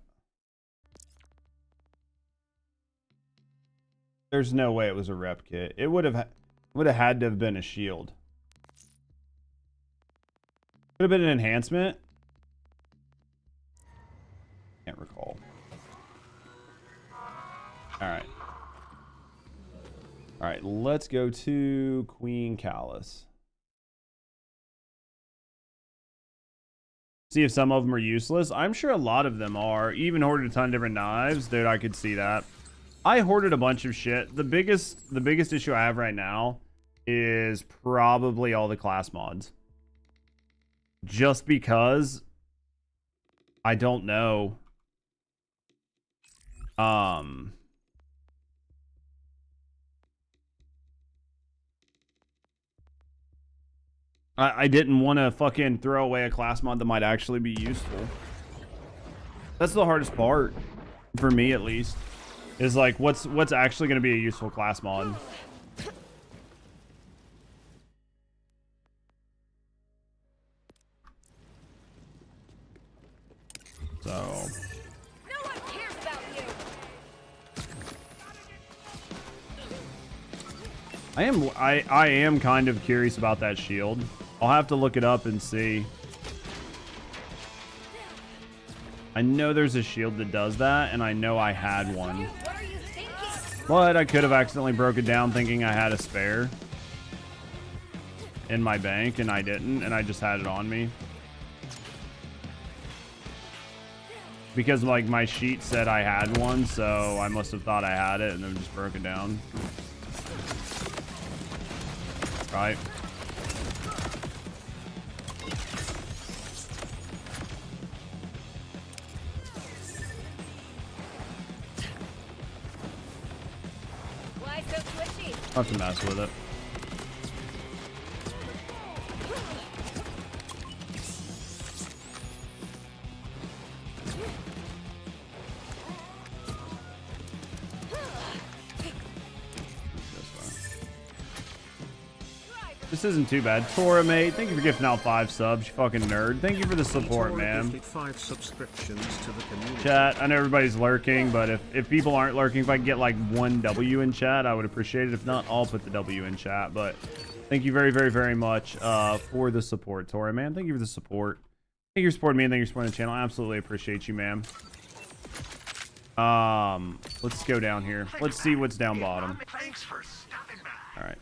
There's no way it was a rep kit. It would have had to have been a shield. Could have been an enhancement. Can't recall. Alright. Alright, let's go to Queen Callus. See if some of them are useless. I'm sure a lot of them are. Even hoarded a ton of different knives. Dude, I could see that. I hoarded a bunch of shit. The biggest issue I have right now is probably all the class mods. Just because I don't know. I didn't want to fucking throw away a class mod that might actually be useful. That's the hardest part for me, at least. Is like what's actually going to be a useful class mod. So No one cares about you. I am kind of curious about that shield. I'll have to look it up and see. I know there's a shield that does that, and I know I had one. What are you thinking? But I could have accidentally broken down thinking I had a spare in my bank, and I didn't, and I just had it on me. Because, like, my sheet said I had one, so I must have thought I had it, and then just broke it down. Right? Why so twitchy? I'll have to mess with it. This isn't too bad. Tora, mate, thank you for gifting out 5 subs, you fucking nerd. Thank you for the support, man. 5 subscriptions to the community. Chat, I know everybody's lurking, but if people aren't lurking, if I can get like 1 W in chat, I would appreciate it. If not, I'll put the W in chat. But thank you very, very, very much for the support, Tora, man. Thank you for the support. Thank you for supporting me and thank you for supporting the channel. I absolutely appreciate you, man. Let's go down here. Let's see what's down bottom. Thanks for stopping by. All right.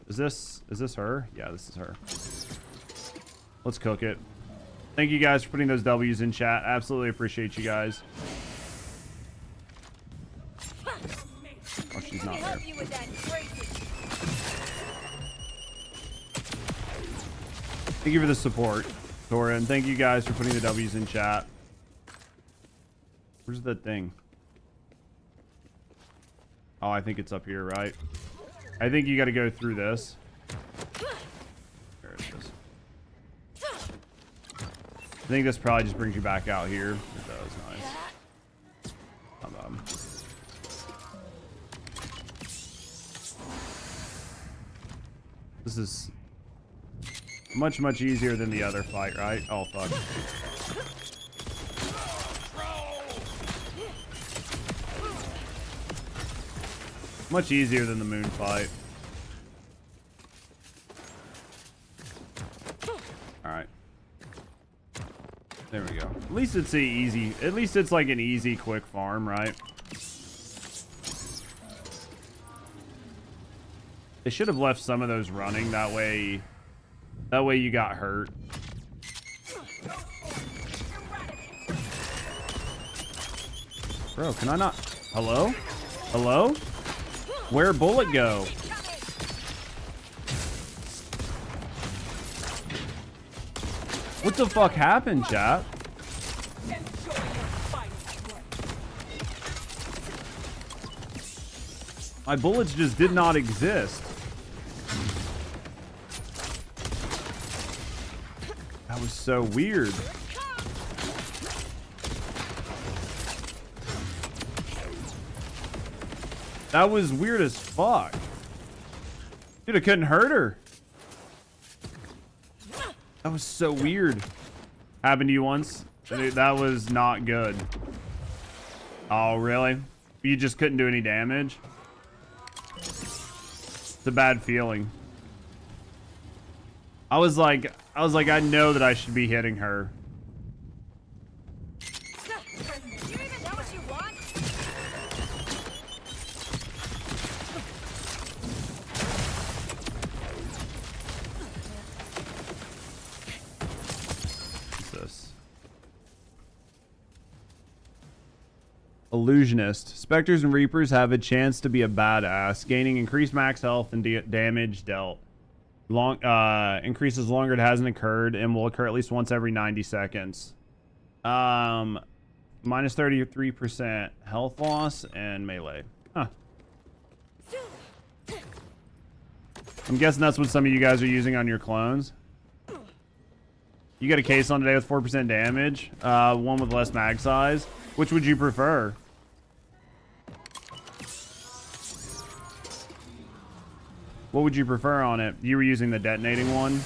Is this her? Yeah, this is her. Let's cook it. Thank you guys for putting those W's in chat. Absolutely appreciate you guys. Oh, she's not there. Thank you for the support, Tora, and thank you guys for putting the W's in chat. Where's the thing? Oh, I think it's up here, right? I think you got to go through this. There it is. I think this probably just brings you back out here. It does, nice. Not bad. This is much, much easier than the other fight, right? Oh, fuck. Much easier than the moon fight. Alright. There we go. At least it's easy. At least it's like an easy, quick farm, right? They should have left some of those running. That way you got hurt. Bro, can I not? Hello? Hello? Where'd bullet go? What the fuck happened, chat? My bullets just did not exist. That was so weird. That was weird as fuck. Dude, I couldn't hurt her. That was so weird. Happened to you once? That was not good. Oh, really? You just couldn't do any damage? It's a bad feeling. I was like, I know that I should be hitting her. Illusionist. Specters and Reapers have a chance to be a badass, gaining increased max health and damage dealt. Increases longer it hasn't occurred and will occur at least once every 90 seconds. Minus 33% health loss and melee. Huh. I'm guessing that's what some of you guys are using on your clones. You got a case on today with 4% damage, one with less mag size. Which would you prefer? What would you prefer on it? You were using the detonating one.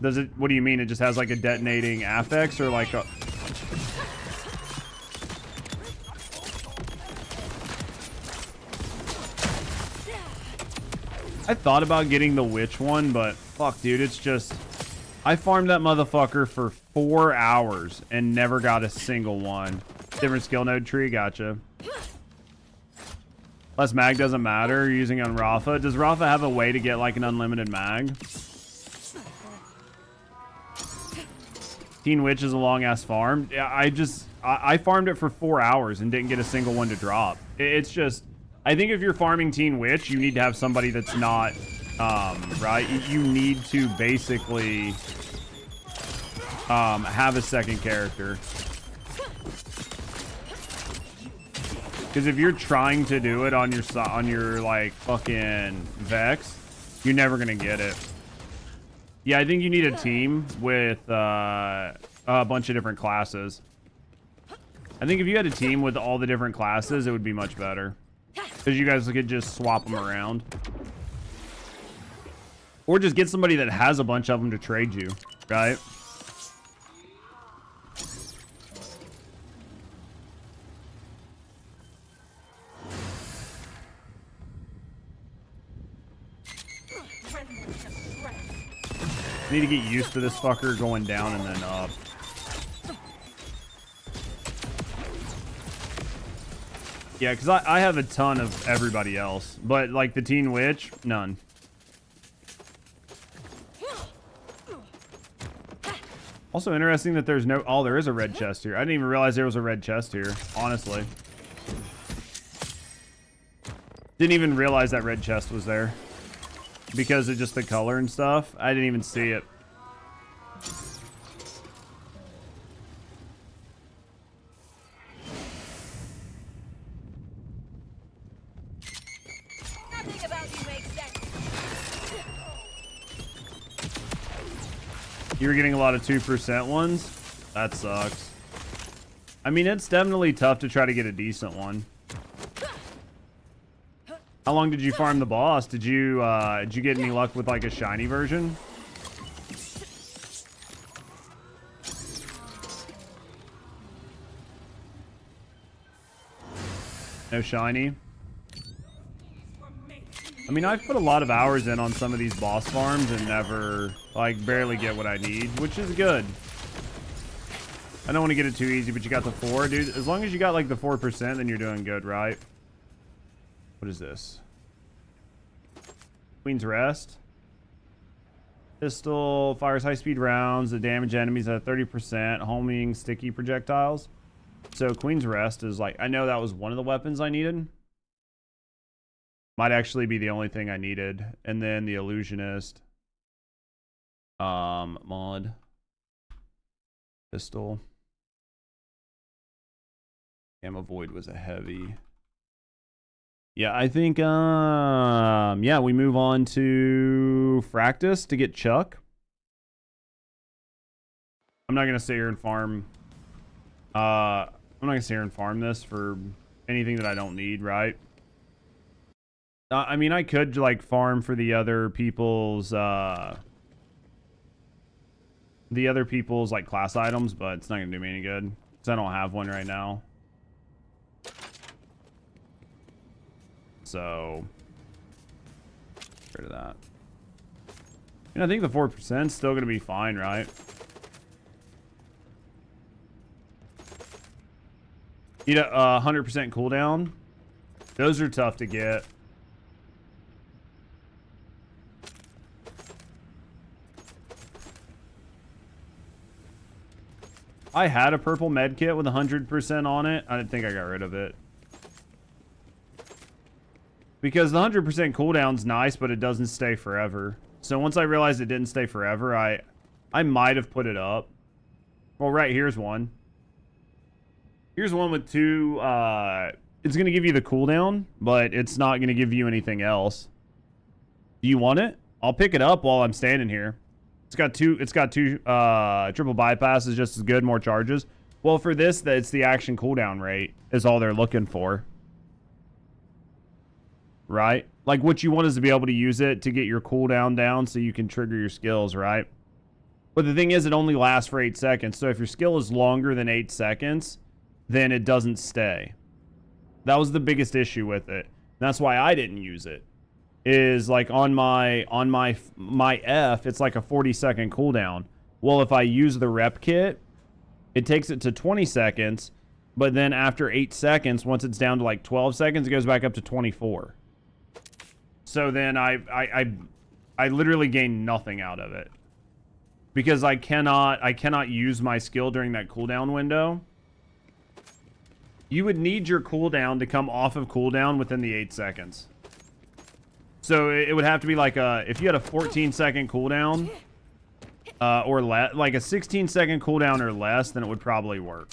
Does it? What do you mean? It just has like a detonating affix or like a... I thought about getting the witch one, but fuck, dude, it's just... I farmed that motherfucker for 4 hours and never got a single one. Different skill node tree, gotcha. Less mag doesn't matter. You're using on Rafa. Does Rafa have a way to get like an unlimited mag? Teen Witch is a long ass farm. Yeah, I farmed it for 4 hours and didn't get a single one to drop. It's just, I think if you're farming Teen Witch, you need to have somebody that's not, right? You need to basically have a second character. Because if you're trying to do it on your like fucking Vex, you're never gonna get it. Yeah, I think you need a team with a bunch of different classes. I think if you had a team with all the different classes, it would be much better. Because you guys could just swap them around. Or just get somebody that has a bunch of them to trade you, right? Need to get used to this fucker going down and then up. Yeah, because I have a ton of everybody else. But, like, the Teen Witch, none. Also interesting that there's no... Oh, there is a red chest here. I didn't even realize there was a red chest here, honestly. Didn't even realize that red chest was there. Because of just the color and stuff. I didn't even see it. Nothing about you makes sense. You were getting a lot of 2% ones? That sucks. I mean, it's definitely tough to try to get a decent one. How long did you farm the boss? Did you get any luck with like a shiny version? No shiny? I mean, I've put a lot of hours in on some of these boss farms and never, like, barely get what I need, which is good. I don't want to get it too easy, but you got the 4, dude. As long as you got, like, the 4%, then you're doing good, right? What is this? Queen's Rest. Pistol, fires high-speed rounds, that damage enemies at 30%, homing sticky projectiles. So Queen's Rest is, like, I know that was one of the weapons I needed. Might actually be the only thing I needed. And then the Illusionist. Mod. Pistol. Gamma Void was a heavy. Yeah, I think, yeah, we move on to Fractus to get Chuck. I'm not going to sit here and farm. I'm not going to sit here and farm this for anything that I don't need, right? I mean, I could, like, farm for the other people's, like, class items, but it's not going to do me any good. Because I don't have one right now. So, get rid of that. And I think the 4% is still going to be fine, right? You know, 100% cooldown. Those are tough to get. I had a purple med kit with 100% on it. I didn't think I got rid of it. Because the 100% cooldown's nice, but it doesn't stay forever. So once I realized it didn't stay forever, I might have put it up. Well, right, here's one. Here's one with 2, it's going to give you the cooldown, but it's not going to give you anything else. Do you want it? I'll pick it up while I'm standing here. It's got two triple bypasses, just as good, more charges. Well, for this, it's the action cooldown rate is all they're looking for. Right? Like, what you want is to be able to use it to get your cooldown down so you can trigger your skills, right? But the thing is, it only lasts for 8 seconds. So if your skill is longer than 8 seconds, then it doesn't stay. That was the biggest issue with it. That's why I didn't use it. Is like on my F, it's like a 40-second cooldown. Well, if I use the rep kit, it takes it to 20 seconds, but then after 8 seconds, once it's down to like 12 seconds, it goes back up to 24. So then I literally gain nothing out of it. Because I cannot use my skill during that cooldown window. You would need your cooldown to come off of cooldown within the 8 seconds. So it would have to be like if you had a 14-second cooldown or like a 16-second cooldown or less, then it would probably work.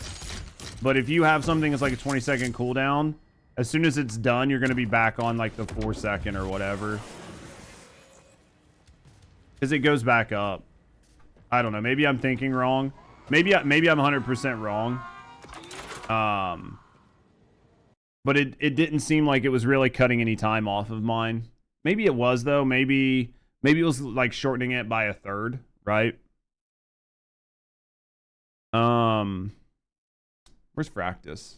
But if you have something that's like a 20-second cooldown, as soon as it's done, you're going to be back on like the 4-second or whatever. Because it goes back up. I don't know. Maybe I'm thinking wrong. Maybe I'm 100% wrong. But it didn't seem like it was really cutting any time off of mine. Maybe it was, though. Maybe it was like shortening it by a third, right? Where's Fractus?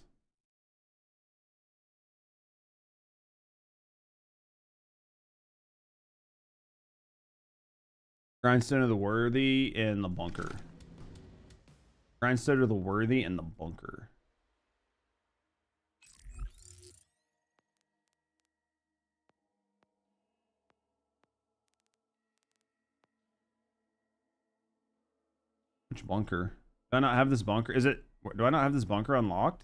Grindstone of the Worthy in the bunker. Grindstone of the Worthy in the bunker. Which bunker? Do I not have this bunker? Do I not have this bunker unlocked?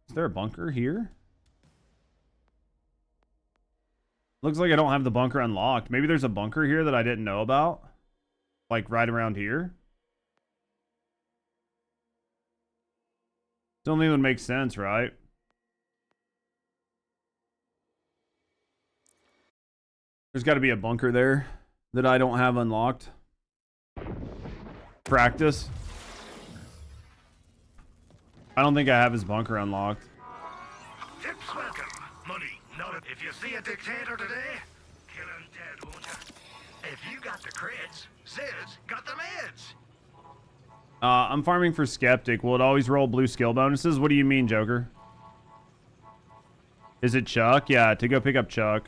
Is there a bunker here? Looks like I don't have the bunker unlocked. Maybe there's a bunker here that I didn't know about. Like right around here. Don't even make sense, right? There's got to be a bunker there that I don't have unlocked. Practice. I don't think I have his bunker unlocked. Tips welcome. Money, not a... If you see a dictator today, kill him dead, won't you? If you got the creds, Zed's got the meds. I'm farming for Skeptic. Will it always roll blue skill bonuses? What do you mean, Joker? Is it Chuck? Yeah, to go pick up Chuck.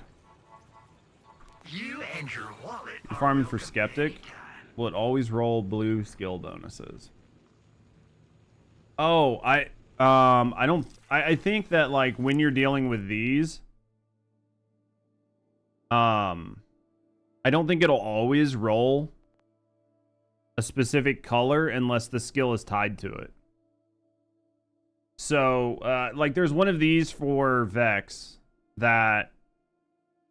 You and your wallet. I'm farming for Skeptic. Will it always roll blue skill bonuses? Oh, I think that like when you're dealing with these, I don't think it'll always roll a specific color unless the skill is tied to it. So, like there's one of these for Vex that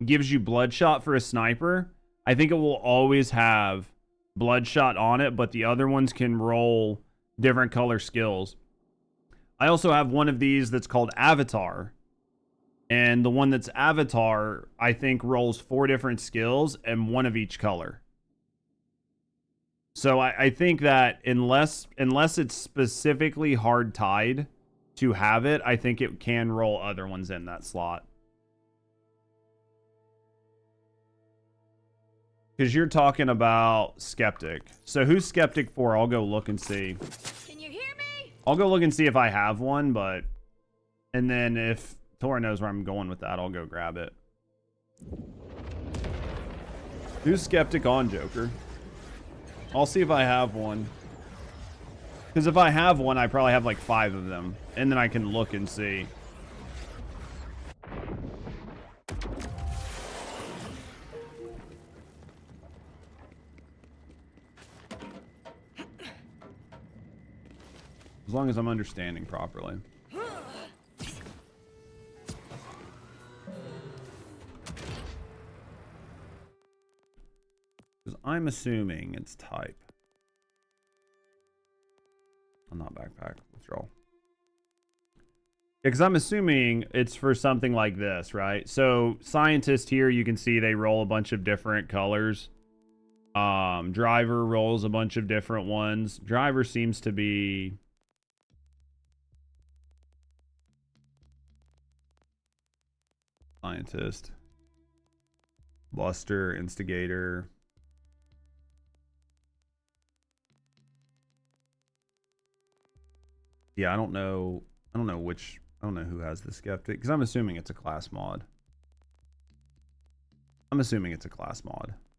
gives you Bloodshot for a sniper. I think it will always have Bloodshot on it, but the other ones can roll different color skills. I also have one of these that's called Avatar. And the one that's Avatar, I think, rolls 4 different skills and one of each color. So I think that unless it's specifically hard tied to have it, I think it can roll other ones in that slot. Because you're talking about Skeptic. So who's Skeptic for? I'll go look and see. Can you hear me? I'll go look and see if I have one, but... And then if Tora knows where I'm going with that, I'll go grab it. Who's Skeptic on, Joker? I'll see if I have one. Because if I have one, I probably have like 5 of them. And then I can look and see. As long as I'm understanding properly. Because I'm assuming it's type. I'm not backpack. Withdrawal. Yeah, because I'm assuming it's for something like this, right? So scientist here, you can see they roll a bunch of different colors. Driver rolls a bunch of different ones. Driver seems to be... Scientist. Buster, Instigator. Yeah, I don't know who has the Skeptic, because I'm assuming it's a class mod.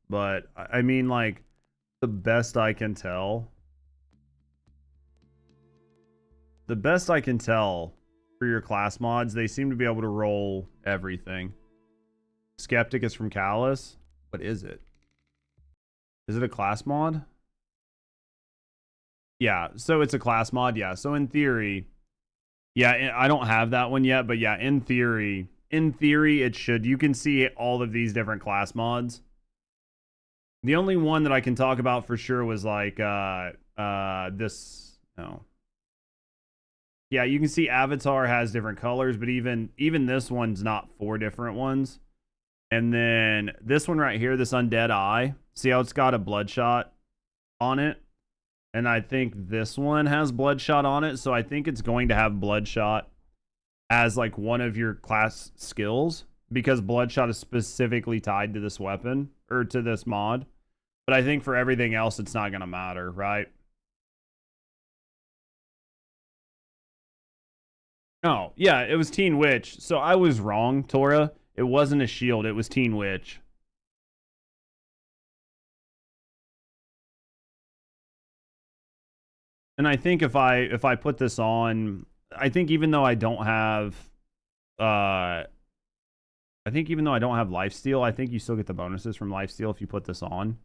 But I mean, like, the best I can tell for your class mods, they seem to be able to roll everything. Skeptic is from Callus. What is it? Is it a class mod? Yeah, so it's a class mod, yeah. So in theory, yeah, I don't have that one yet, but yeah, in theory it should. You can see all of these different class mods. The only one that I can talk about for sure was like this. No. Yeah, you can see Avatar has different colors, but even this one's not 4 different ones. And then this one right here, this Undead Eye. See how it's got a Bloodshot on it? And I think this one has Bloodshot on it, so I think it's going to have Bloodshot as like one of your class skills, because Bloodshot is specifically tied to this weapon, or to this mod. But I think for everything else, it's not going to matter, right? Oh, yeah, it was Teen Witch. So I was wrong, Tora. It wasn't a shield, it was Teen Witch. And I think if I put this on, I think even though I don't have I think even though I don't have lifesteal, I think you still get the bonuses from lifesteal if you put this on.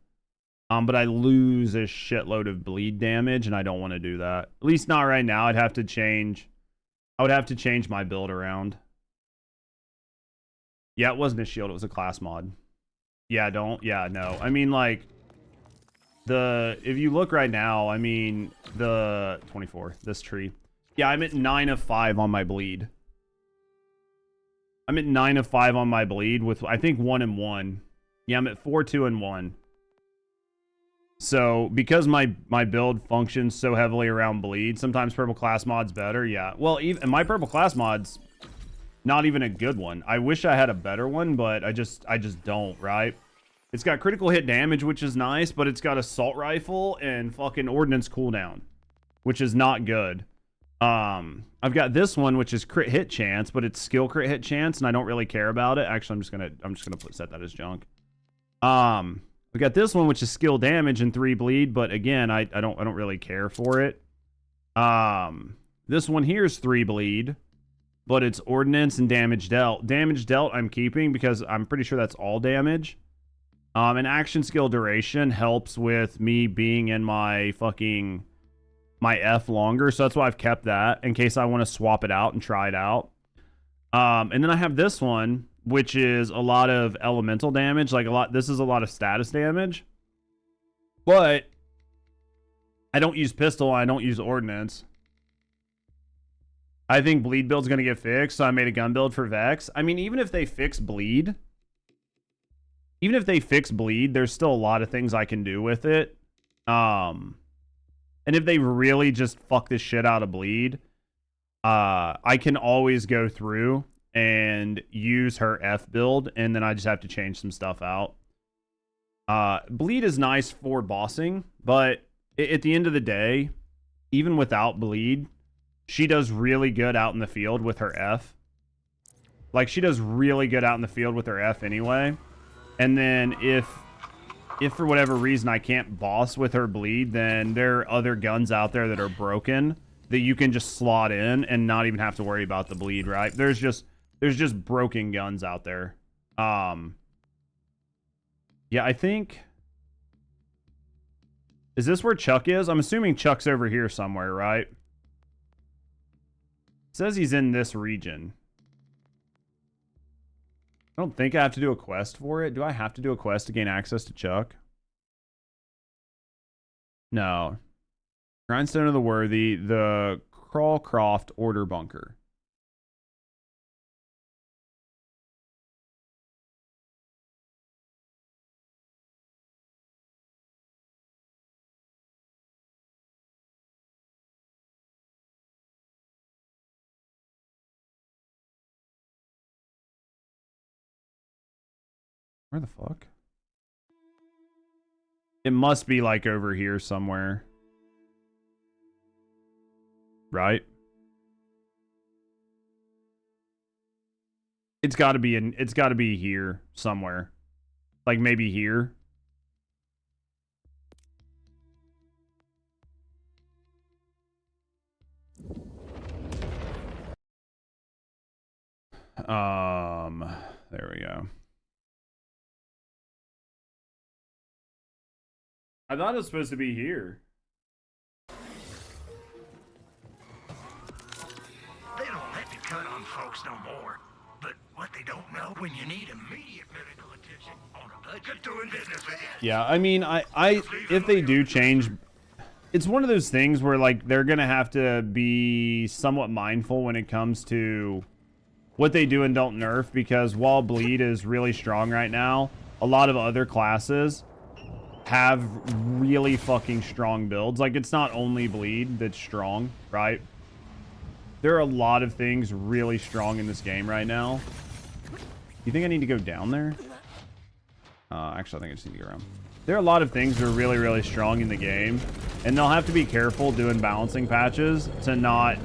But I lose a shitload of bleed damage, and I don't want to do that. At least not right now. I'd have to change. I would have to change my build around. Yeah, it wasn't a shield. It was a class mod. Yeah, don't. Yeah, no. I mean, like, if you look right now, I mean, the 24, this tree. Yeah, I'm at 9 of 5 on my bleed. I'm at 9 of 5 on my bleed with, I think, 1 and 1. Yeah, I'm at 4, 2, and 1. So, because my build functions so heavily around bleed, sometimes purple class mod's better. Yeah. Well, even my purple class mod's not even a good one. I wish I had a better one, but I just don't, right? It's got critical hit damage, which is nice, but it's got assault rifle and fucking ordnance cooldown, which is not good. I've got this one, which is crit hit chance, but it's skill crit hit chance, and I don't really care about it. Actually, I'm just gonna set that as junk. We got this one, which is skill damage and 3 bleed, but again, I don't really care for it. This one here is 3 bleed, but it's ordnance and damage dealt. Damage dealt I'm keeping because I'm pretty sure that's all damage. And action skill duration helps with me being in my F longer, so that's why I've kept that in case I want to swap it out and try it out. And then I have this one, which is a lot of elemental damage. This is a lot of status damage. But I don't use pistol, I don't use ordnance. I think bleed build's gonna get fixed, so I made a gun build for Vex. I mean, even if they fix bleed, there's still a lot of things I can do with it. And if they really just fuck this shit out of bleed, I can always go through and use her F build, and then I just have to change some stuff out. Bleed is nice for bossing, but at the end of the day, even without bleed, she does really good out in the field with her F. Like, she does really good out in the field with her F anyway. And then if for whatever reason I can't boss with her bleed, then there are other guns out there that are broken that you can just slot in and not even have to worry about the bleed, right? There's just broken guns out there. Yeah, I think... Is this where Chuck is? I'm assuming Chuck's over here somewhere, right? It says he's in this region. I don't think I have to do a quest for it. Do I have to do a quest to gain access to Chuck? No. Grindstone of the Worthy, the Crawlcroft Order Bunker. Where the fuck? It must be like over here somewhere. Right? It's got to be here somewhere. Like maybe here. There we go. I thought it was supposed to be here. They don't let you cut on folks no more. But what they don't know, when you need immediate medical attention on a budget, doing business with you. Yeah, I mean, if they do change, it's one of those things where, like, they're gonna have to be somewhat mindful when it comes to what they do and don't nerf, because while bleed is really strong right now, a lot of other classes have really fucking strong builds. Like, it's not only bleed that's strong, right? There are a lot of things really strong in this game right now. You think I need to go down there? Actually, I think I just need to go around. There are a lot of things that are really, really strong in the game, and they'll have to be careful doing balancing patches to not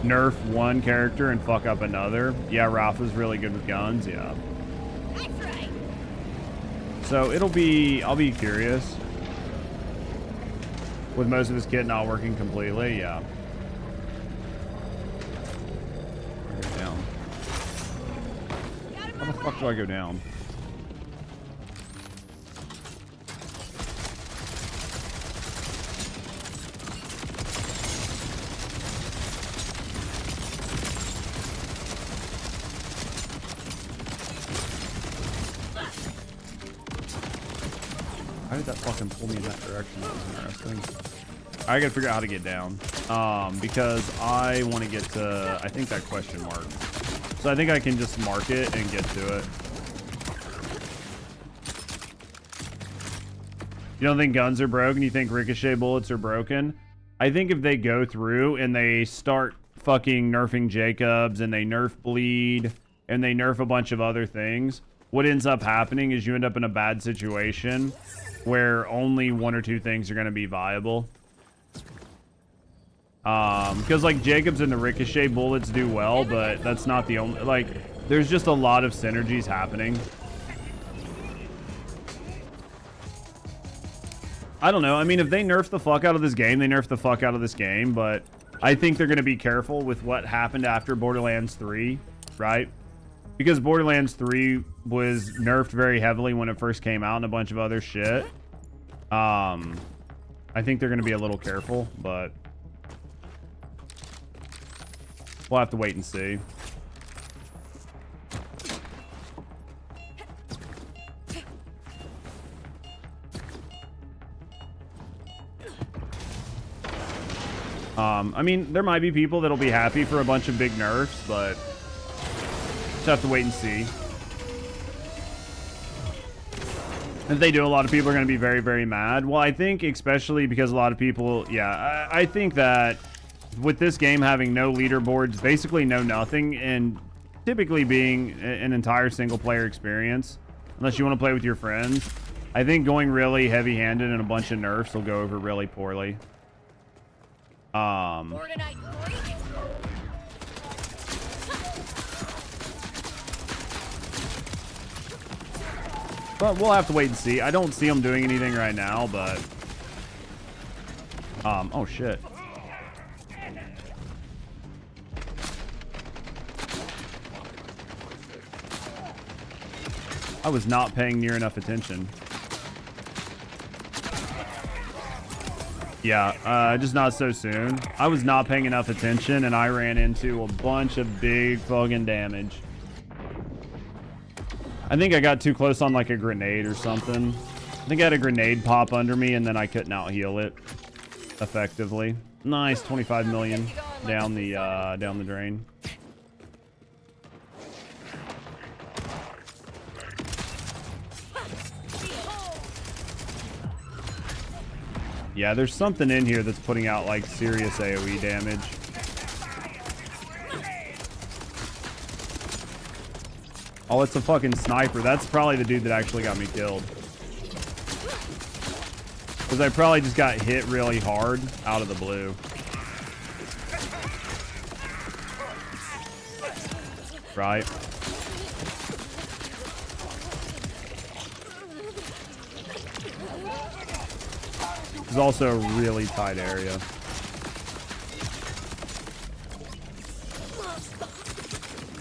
nerf one character and fuck up another. Yeah, Ralph is really good with guns, yeah. That's right. So I'll be curious. With most of his kit not working completely, yeah. Down. How the fuck do I go down? How did that fucking pull me in that direction? That was interesting. I gotta figure out how to get down. Because I want to get to, I think, that question mark. So I think I can just mark it and get to it. You don't think guns are broken? You think ricochet bullets are broken? I think if they go through and they start fucking nerfing Jacobs and they nerf bleed and they nerf a bunch of other things, what ends up happening is you end up in a bad situation where only one or two things are going to be viable. Because like Jacobs and the ricochet bullets do well, but that's not the only, like, there's just a lot of synergies happening. I don't know. I mean, if they nerf the fuck out of this game, they nerf the fuck out of this game, but I think they're going to be careful with what happened after Borderlands 3, right? Because Borderlands 3 was nerfed very heavily when it first came out and a bunch of other shit. I think they're going to be a little careful, but we'll have to wait and see. I mean, there might be people that'll be happy for a bunch of big nerfs, but just have to wait and see. If they do, a lot of people are going to be very, very mad. Well, I think especially because a lot of people, yeah, I think that with this game having no leaderboards, basically no nothing, and typically being an entire single player experience, unless you want to play with your friends, I think going really heavy handed and a bunch of nerfs will go over really poorly. But we'll have to wait and see. I don't see them doing anything right now, but oh shit. I was not paying near enough attention. Yeah, just not so soon. I was not paying enough attention and I ran into a bunch of big fucking damage. I think I got too close on like a grenade or something. I think I had a grenade pop under me and then I couldn't out heal it effectively. Nice, 25 million down the drain. Yeah, there's something in here that's putting out like serious AoE damage. Oh, it's a fucking sniper. That's probably the dude that actually got me killed. Because I probably just got hit really hard out of the blue. Right. It's also a really tight area.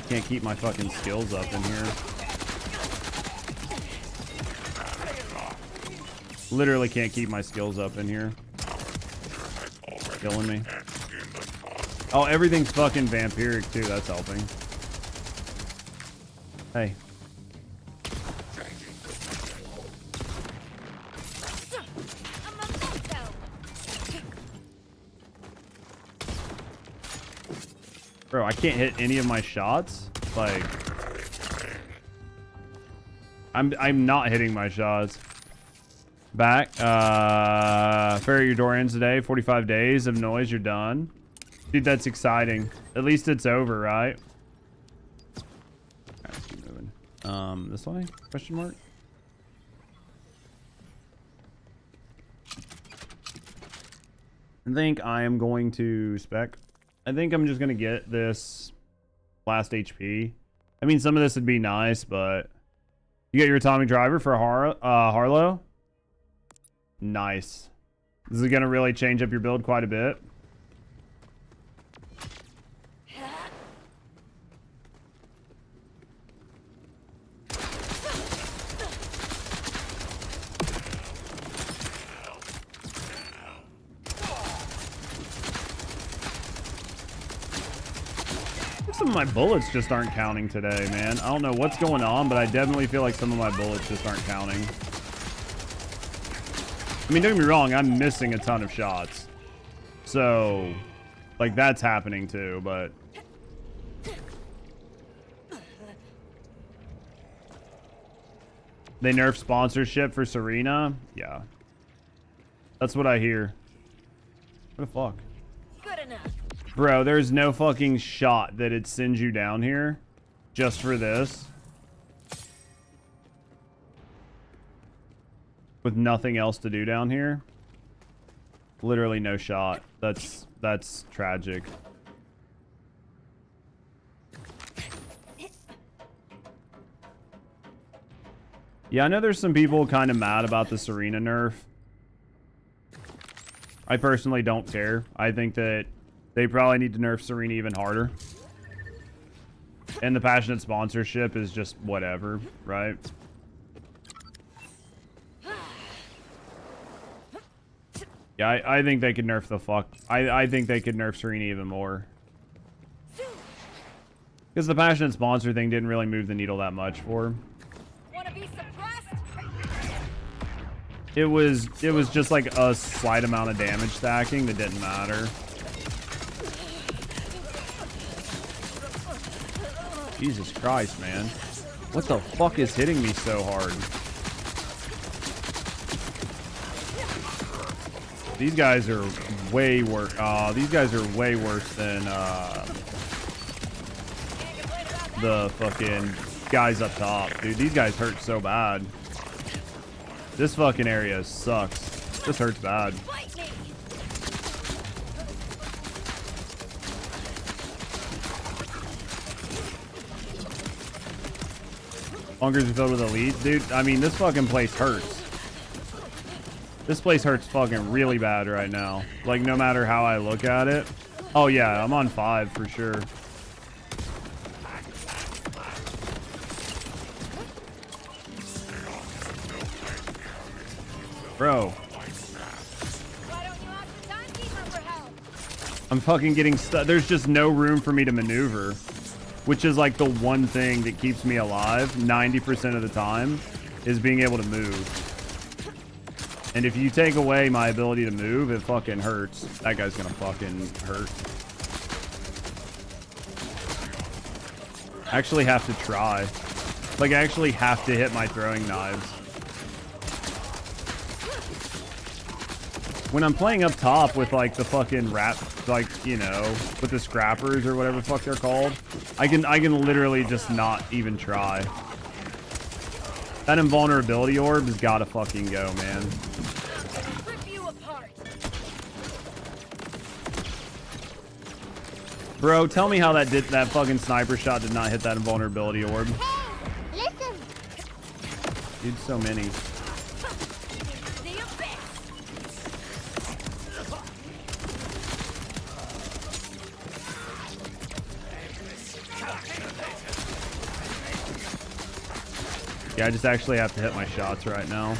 Can't keep my fucking skills up in here. Literally can't keep my skills up in here. Killing me. Oh, everything's fucking vampiric too. That's helping. Hey. Bro, I can't hit any of my shots. Like, I'm not hitting my shots. Back. Ferry, your door ends today. 45 days of noise. You're done. Dude, that's exciting. At least it's over, right? Alright, let's keep moving. This way? Question mark? I think I am going to spec. I think I'm just going to get this last HP. I mean, some of this would be nice, but you get your atomic driver for Harlow. Nice. This is going to really change up your build quite a bit. some of my bullets just aren't counting today, man. I don't know what's going on, but I definitely feel like some of my bullets just aren't counting. I mean, don't get me wrong, I'm missing a ton of shots. So, like, that's happening too, but... They nerfed sponsorship for Serena? Yeah. That's what I hear. What the fuck? Good enough. Bro, there's no fucking shot that it sends you down here just for this. With nothing else to do down here. Literally no shot. That's tragic. Yeah, I know there's some people kind of mad about the Serena nerf. I personally don't care. I think that they probably need to nerf Serena even harder. And the passionate sponsorship is just whatever, right? Yeah, I think they could nerf the fuck. I think they could nerf Serena even more. Because the passionate sponsor thing didn't really move the needle that much for her. Wanna be suppressed? It was just like a slight amount of damage stacking that didn't matter. Jesus Christ, man. What the fuck is hitting me so hard? These guys are way worse. These guys are way worse than the fucking guys up top. Dude, these guys hurt so bad. This fucking area sucks. This hurts bad. Bunkers are filled with elites, dude. I mean, this fucking place hurts. This place hurts fucking really bad right now. Like, no matter how I look at it. Oh, yeah, I'm on 5 for sure. Bro. Why don't you ask the timekeeper for help? I'm fucking getting stuck. There's just no room for me to maneuver. Which is like the one thing that keeps me alive 90% of the time, is being able to move. And if you take away my ability to move, it fucking hurts. That guy's gonna fucking hurt. I actually have to try. Like, I actually have to hit my throwing knives. When I'm playing up top with like the fucking like, you know, with the scrappers or whatever the fuck they're called, I can literally just not even try. That invulnerability orb has gotta fucking go, man. Rip you apart. Bro, tell me how that fucking sniper shot did not hit that invulnerability orb. Hey, listen. Dude, so many. The abyss. Yeah, I just actually have to hit my shots right now.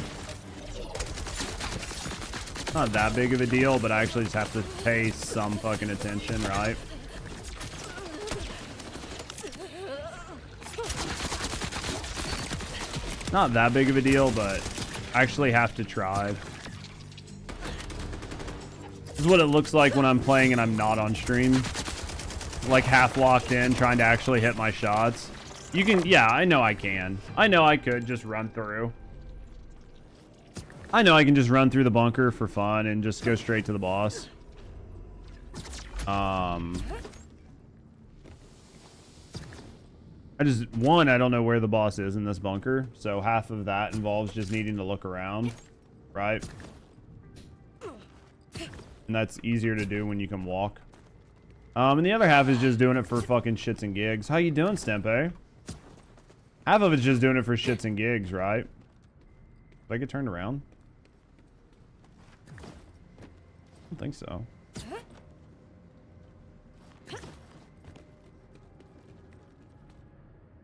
Not that big of a deal, but I actually just have to pay some fucking attention, right? Not that big of a deal, but I actually have to try. This is what it looks like when I'm playing and I'm not on stream. Like half locked in, trying to actually hit my shots. You can, yeah, I know I can. I know I could just run through. I know I can just run through the bunker for fun and just go straight to the boss. I don't know where the boss is in this bunker. So half of that involves just needing to look around, right? And that's easier to do when you can walk. And the other half is just doing it for fucking shits and gigs. How you doing, Stempe? Half of it's just doing it for shits and gigs, right? Did I get turned around? I don't think so.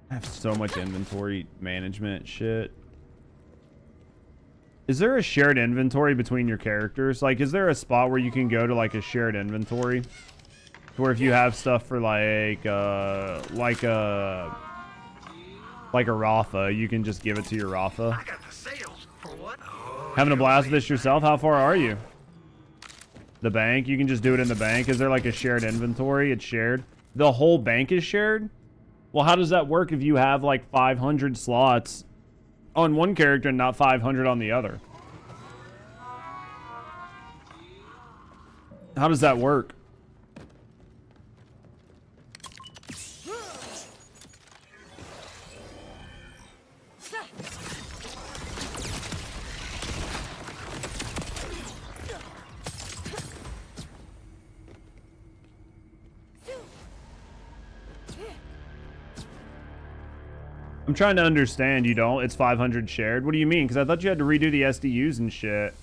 I have so much inventory management shit. Is there a shared inventory between your characters? Like, is there a spot where you can go to like a shared inventory? Where if you have stuff for like a Rafa, you can just give it to your Rafa. I got the sales for what? Having a blast with this yourself? How far are you? The bank? You can just do it in the bank. Is there like a shared inventory? It's shared. The whole bank is shared? Well, how does that work if you have like 500 slots on one character and not 500 on the other? How does that work? I'm trying to understand. You don't? It's 500 shared? What do you mean? Because I thought you had to redo the SDUs and shit.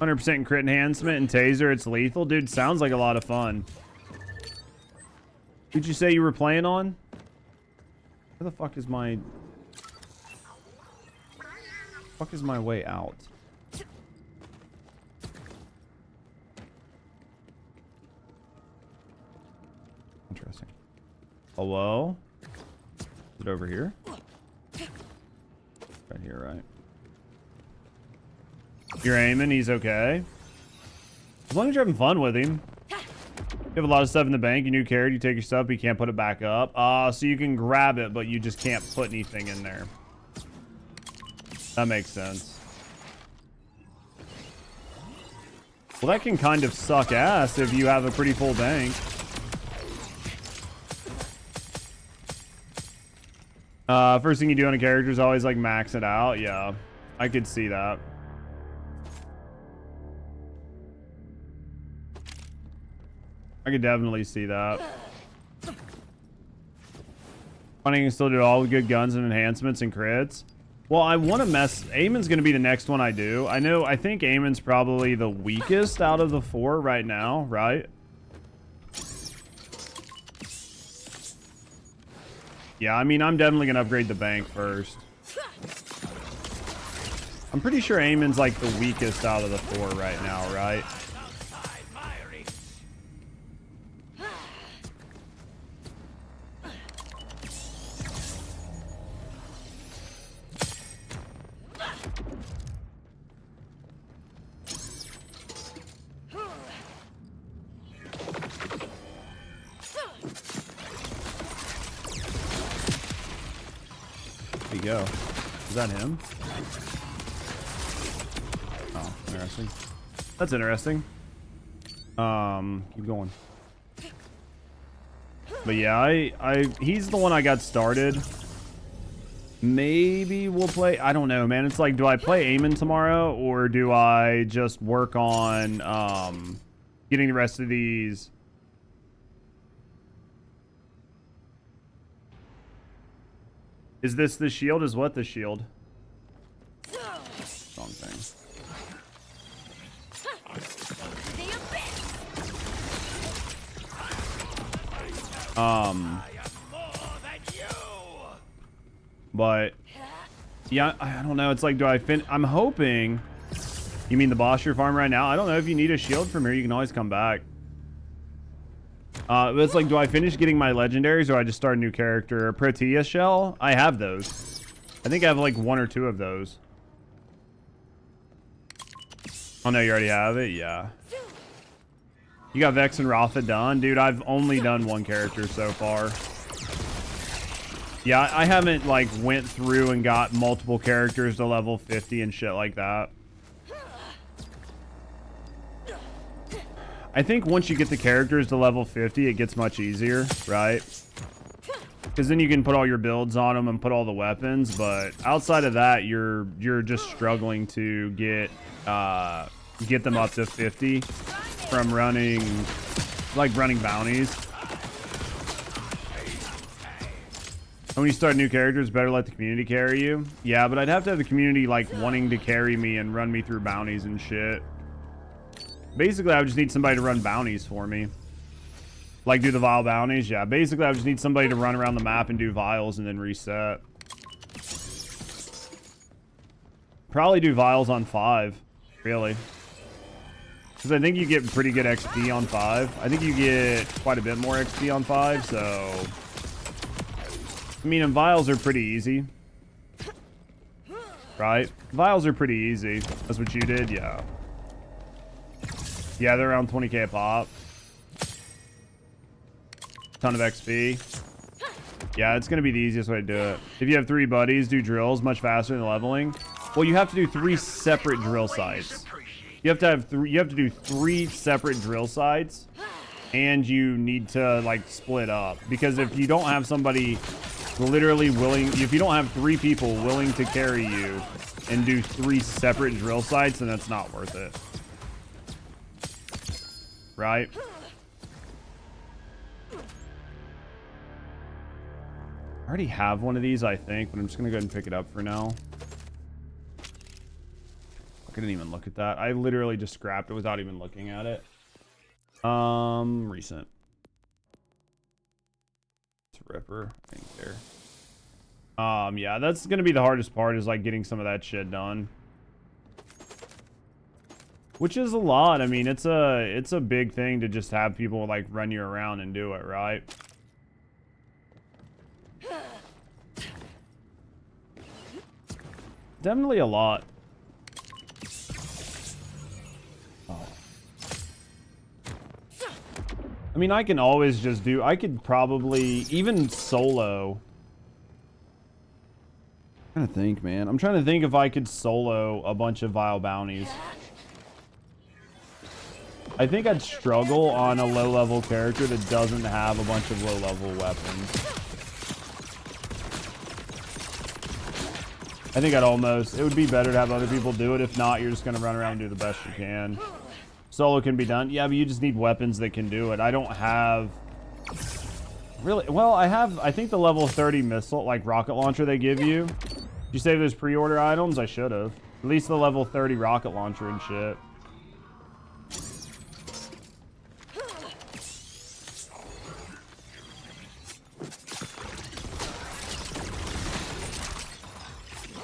100% crit enhancement and taser. It's lethal. Dude, sounds like a lot of fun. Who'd you say you were playing on? Where the fuck is my... fuck is my way out? Interesting. Hello? Is it over here? Right here, right? You're aiming, he's okay. As long as you're having fun with him. You have a lot of stuff in the bank, you new carrot, you take your stuff, but you can't put it back up. So you can grab it, but you just can't put anything in there. That makes sense. Well, that can kind of suck ass if you have a pretty full bank. First thing you do on a character is always like max it out. Yeah, I could see that. I could definitely see that. Funny, you can still do all the good guns and enhancements and crits. Well, I want to mess... Eamon's going to be the next one I do. I think Eamon's probably the weakest out of the 4 right now, right? Yeah, I mean, I'm definitely going to upgrade the bank first. I'm pretty sure Eamon's like the weakest out of the 4 right now, right? Go. Is that him? Oh, interesting. That's interesting. Keep going. But yeah, he's the one I got started. Maybe we'll play. I don't know, man. It's like, do I play Aemon tomorrow or do I just work on getting the rest of these? Is this the shield? Is what the shield? Wrong thing. But yeah, I don't know. It's like, do I I'm hoping. You mean the boss you're farming right now? I don't know if you need a shield from here. You can always come back. But it's like, do I finish getting my legendaries or do I just start a new character? A Protea shell? I have those. I think I have like 1 or 2 of those. Oh no, you already have it? Yeah. You got Vex and Rafa done? Dude, I've only done 1 character so far. Yeah, I haven't like went through and got multiple characters to level 50 and shit like that. I think once you get the characters to level 50, it gets much easier, right? Because then you can put all your builds on them and put all the weapons. But outside of that, you're just struggling to get them up to 50 from running bounties. And when you start new characters, better let the community carry you. Yeah, but I'd have to have the community like wanting to carry me and run me through bounties and shit. Basically, I would just need somebody to run bounties for me. Like, do the vial bounties? Yeah, basically, I would just need somebody to run around the map and do vials and then reset. Probably do vials on 5, really. Because I think you get pretty good XP on 5. I think you get quite a bit more XP on 5, so... I mean, and vials are pretty easy. Right? Vials are pretty easy. That's what you did? Yeah. Yeah, they're around 20k a pop. Ton of XP. Yeah, it's going to be the easiest way to do it. If you have 3 buddies, do drills much faster than leveling. Well, you have to do 3 separate drill sites. You have to do 3 separate drill sites, and you need to like split up, because if you don't have somebody literally willing, if you don't have 3 people willing to carry you and do 3 separate drill sites, then that's not worth it. Right? I already have one of these, I think, but I'm just gonna go ahead and pick it up for now. I didn't even look at that. I literally just scrapped it without even looking at it. Recent. It's Ripper. I think there. Yeah, that's gonna be the hardest part, is like getting some of that shit done. Which is a lot. I mean, it's a big thing to just have people like run you around and do it, right? Definitely a lot. I mean, I can always just do... I could probably... Even solo... I'm trying to think, man. I'm trying to think if I could solo a bunch of Vile Bounties. I think I'd struggle on a low-level character that doesn't have a bunch of low-level weapons. I think I'd almost... It would be better to have other people do it. If not, you're just going to run around and do the best you can. Solo can be done. Yeah, but you just need weapons that can do it. I don't have... Really? Well, I have... I think the level 30 missile, like rocket launcher they give you. Did you save those pre-order items? I should have. At least the level 30 rocket launcher and shit.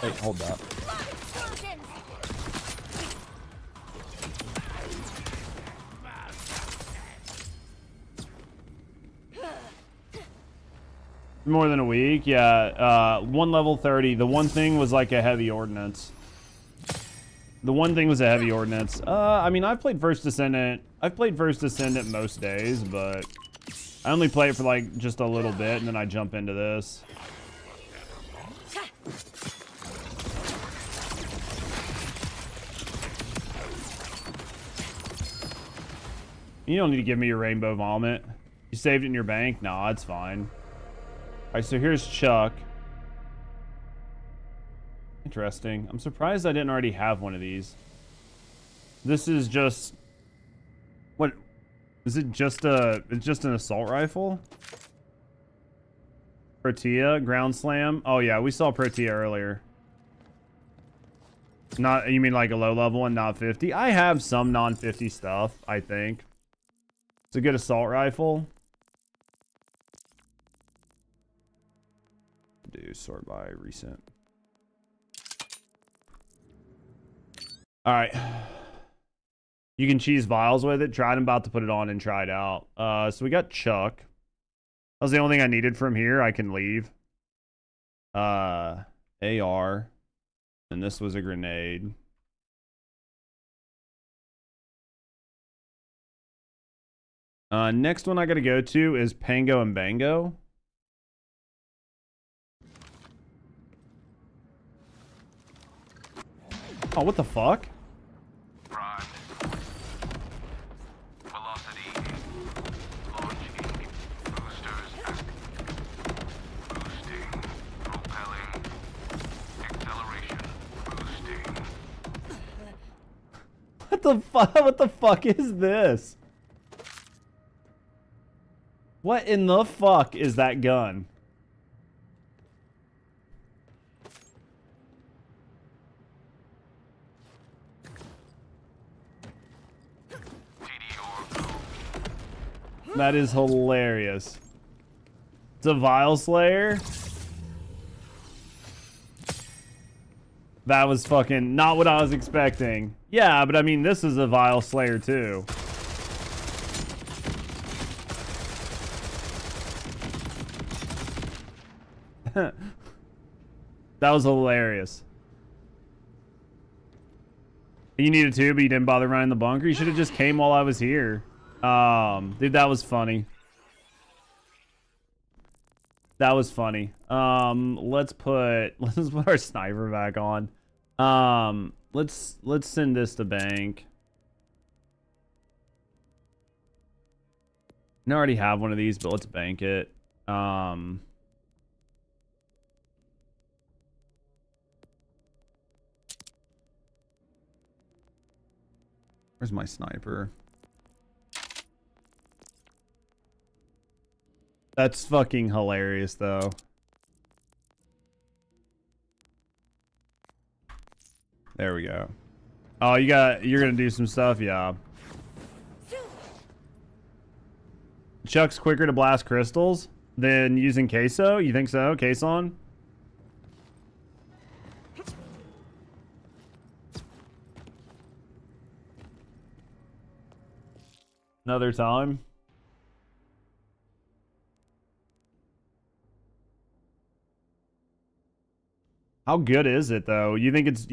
Hey, hold that. More than a week, yeah. One level 30. The one thing was like a heavy ordnance. The one thing was a heavy ordnance. I mean, I've played First Descendant. I've played First Descendant most days, but I only play it for like just a little bit, and then I jump into this. You don't need to give me your rainbow vomit. You saved it in your bank? Nah, it's fine. Alright, so here's Chuck. Interesting. I'm surprised I didn't already have one of these. This is just... What? Is it just a... It's just an assault rifle? Protea, ground slam. Oh yeah, we saw Protea earlier. Not... You mean like a low level one, not 50? I have some non-50 stuff, I think. It's a good assault rifle. Do sort by recent. All right. You can cheese vials with it. Tried. I'm about to put it on and try it out. So we got Chuck. That was the only thing I needed from here. I can leave. AR. And this was a grenade. Next one I got to go to is Pango and Bango. Oh, what the fuck? Prime. Velocity. Launching. Boosters active. Boosting. Propelling. Acceleration. Boosting. What the fuck? What the fuck is this? What in the fuck is that gun? That is hilarious. It's a Vile Slayer. That was fucking not what I was expecting. Yeah, but I mean, this is a Vile Slayer too. That was hilarious. You needed to, but you didn't bother running the bunker. You should have just came while I was here. Dude, that was funny. That was funny. Let's put our sniper back on. Let's send this to bank. I already have one of these, but let's bank it. Where's my sniper? That's fucking hilarious, though. There we go. Oh, you're gonna do some stuff, yeah. Chuck's quicker to blast crystals than using queso. You think so, Cason? Another time. How good is it though? Do you think it's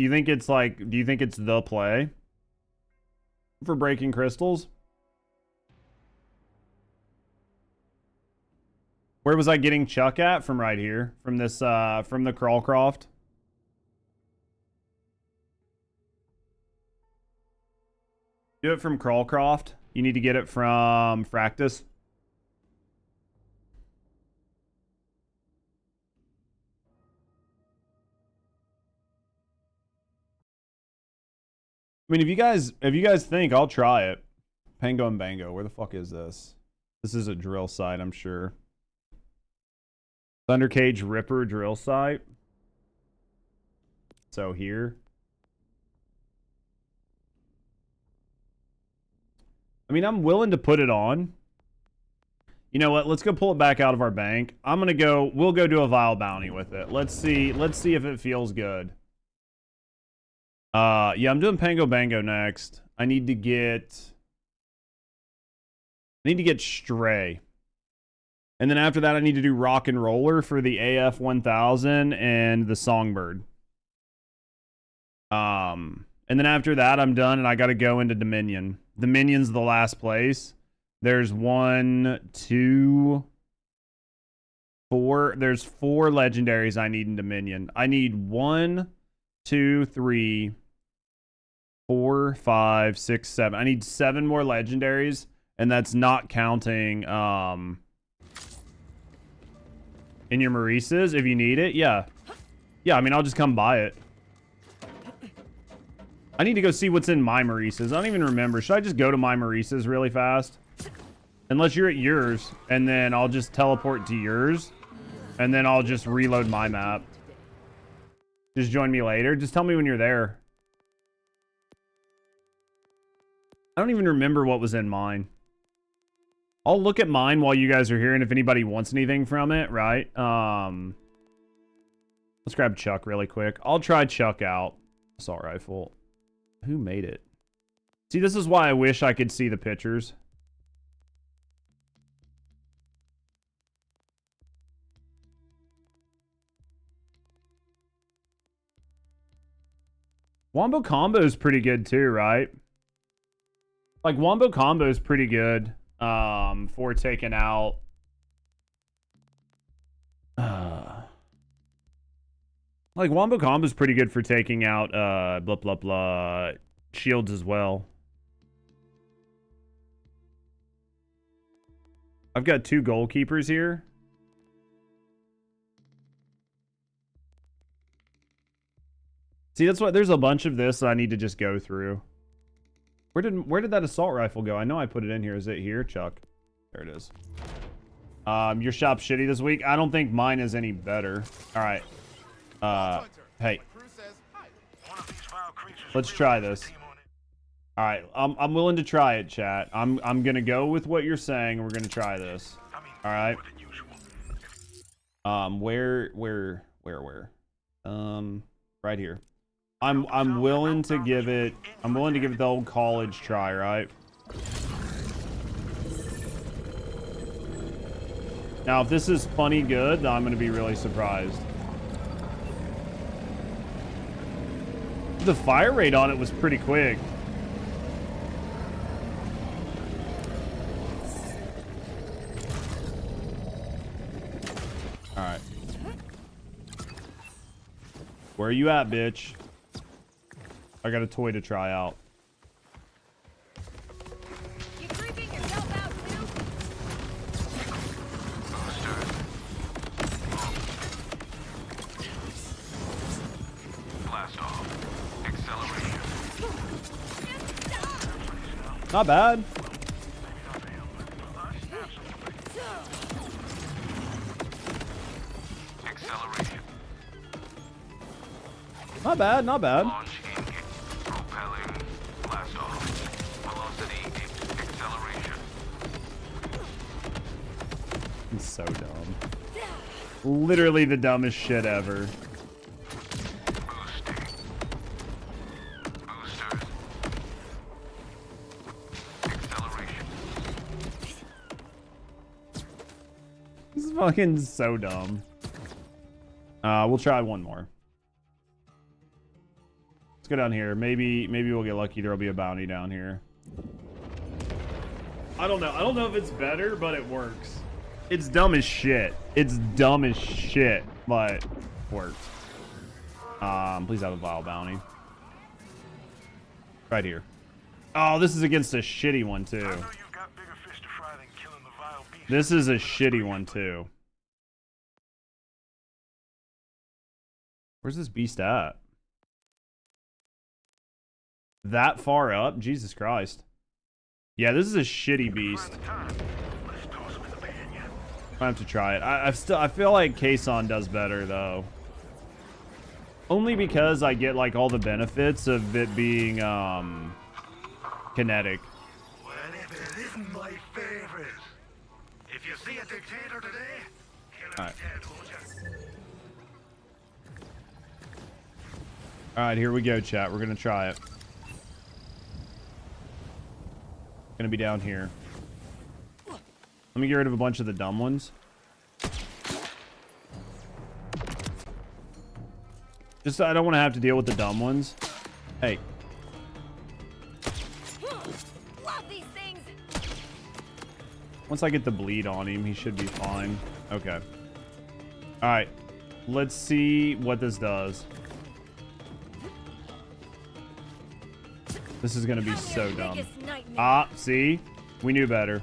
the play for breaking crystals? Where was I getting Chuck at? From right here, from this from the Crawlcroft. Do it from Crawlcroft. You need to get it from Fractus. I mean, if you guys think, I'll try it. Pango and Bango. Where the fuck is this? This is a drill site, I'm sure. Thundercage Ripper drill site. So here. I mean, I'm willing to put it on. You know what? Let's go pull it back out of our bank. We'll go do a Vile Bounty with it. Let's see if it feels good. Yeah, I'm doing Pango Bango next. I need to get Stray. And then after that, I need to do Rock and Roller for the AF 1000 and the Songbird. And then after that, I'm done, and I got to go into Dominion. Dominion's the last place. There's 1, 2, 4. There's 4 legendaries I need in Dominion. I need 1, 2, 3, 4, 5, 6, 7. I need 7 more legendaries, and that's not counting in your Maurices if you need it. Yeah. Yeah, I mean, I'll just come buy it. I need to go see what's in my Maurices. I don't even remember. Should I just go to my Maurices really fast? Unless you're at yours, and then I'll just teleport to yours, and then I'll just reload my map. Just join me later. Just tell me when you're there. I don't even remember what was in mine. I'll look at mine while you guys are here, and if anybody wants anything from it, right? Let's grab Chuck really quick. I'll try Chuck out. Assault rifle. Who made it? See, this is why I wish I could see the pictures. Wombo Combo is pretty good too, right? Like, Wombo Combo is pretty good for taking out... Like, Wombo Combo is pretty good for taking out blah, blah, blah shields as well. I've got 2 goalkeepers here. See, that's why there's a bunch of this that I need to just go through. Where did that assault rifle go? I know I put it in here. Is it here, Chuck? There it is. Your shop's shitty this week. I don't think mine is any better. All right. Hey. Let's try this. All right. I'm willing to try it, chat. I'm gonna go with what you're saying. We're gonna try this. All right. Where? Right here. I'm willing to give it the old college try, right? Now, if this is funny good, I'm gonna be really surprised. The fire rate on it was pretty quick. All right. Where are you at, bitch? I got a toy to try out. You creeping yourself out too? Blast off. Acceleration. Not bad. Acceleration. Not bad, not bad. Launch engine. Propelling. Blast off. Velocity. Acceleration. It's so dumb. Literally the dumbest shit ever. Boosting. Boosters. Acceleration. This is fucking so dumb. We'll try one more. Let's go down here. Maybe we'll get lucky. There'll be a bounty down here. I don't know. I don't know if it's better, but it works. It's dumb as shit. It's dumb as shit, but it works. Please have a vile bounty. Right here. Oh, this is against a shitty one too. I know you've got bigger fish to fry than killing the vile beast. This is a shitty one too. Where's this beast at? That far up? Jesus Christ. Yeah, this is a shitty beast. I have to try it. I feel like Kason does better though. Only because I get like all the benefits of it being kinetic. Well, if it isn't my favorite. If you see a dictator today, kill him Alright. dead, won't you? Alright, here we go, chat. We're gonna try it. Gonna be down here. Let me get rid of a bunch of the dumb ones. Just so I don't want to have to deal with the dumb ones. Hey. Love these things. Once I get the bleed on him, he should be fine. Okay. Alright. Let's see what this does. This is gonna be so dumb. Ah, see? We knew better.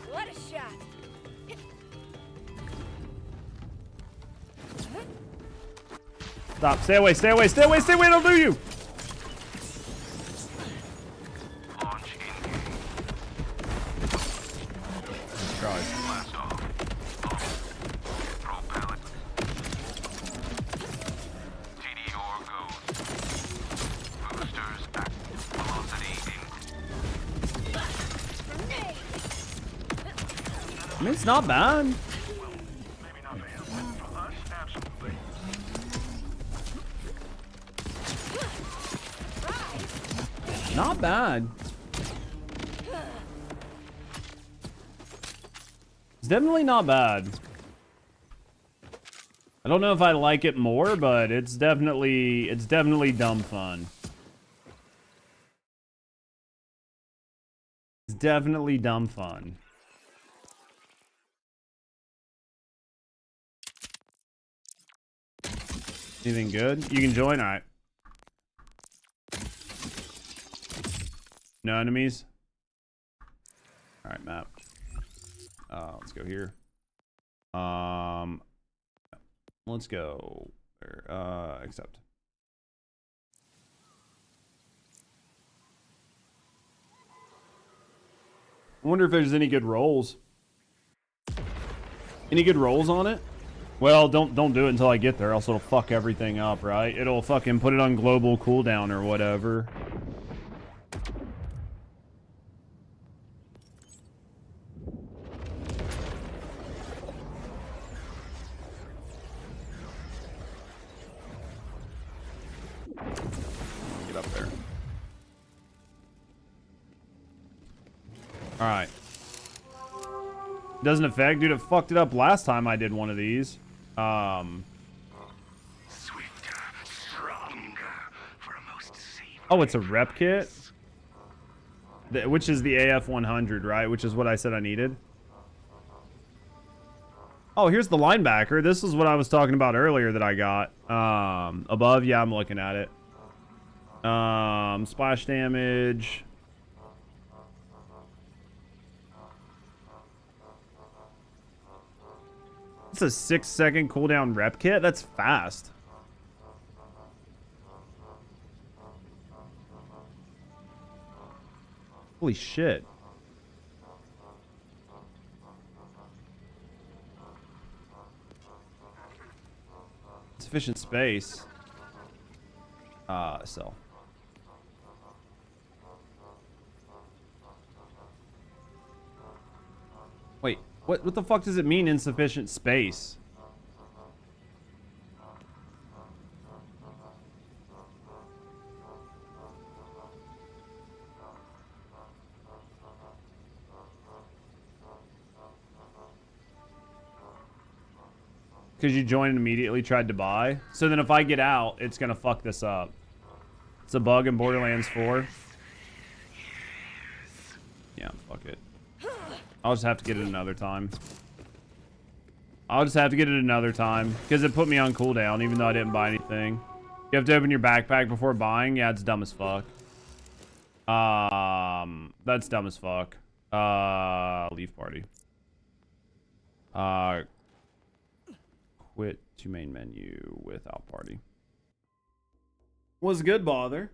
What a shot. Stop. Stay away, stay away, stay away, stay away, don't do you! Launch engine. Try. Blast off. Propellant. TDR goes. Boosters act. Velocity in. I mean, it's not bad. Maybe not for him, but for us, absolutely. Not bad. It's definitely not bad. I don't know if I like it more, but it's definitely dumb fun. It's definitely dumb fun. Anything good? You can join? Alright. No enemies? Alright, map. Let's go here. Let's go there. Accept. I wonder if there's any good rolls. Any good rolls on it? Well, don't do it until I get there, else it'll fuck everything up, right? It'll fucking put it on global cooldown or whatever. All right. Doesn't affect, dude. It fucked it up last time I did one of these. Swifter, stronger, for a most safe. Oh, it's a rep kit, which is the AF100, right? Which is what I said I needed. Oh, here's the linebacker. This is what I was talking about earlier that I got. Above, yeah, I'm looking at it. Splash damage. It's a 6-second cooldown rep kit. That's fast. Holy shit. Sufficient space. Sell. Wait, what the fuck does it mean, insufficient space? Because you joined and immediately tried to buy. So then if I get out, it's going to fuck this up. It's a bug in Borderlands 4. Yeah, fuck it. I'll just have to get it another time. Because it put me on cooldown, even though I didn't buy anything. You have to open your backpack before buying? Yeah, it's dumb as fuck. That's dumb as fuck. Leave party. Quit to main menu without party. Was good, bother.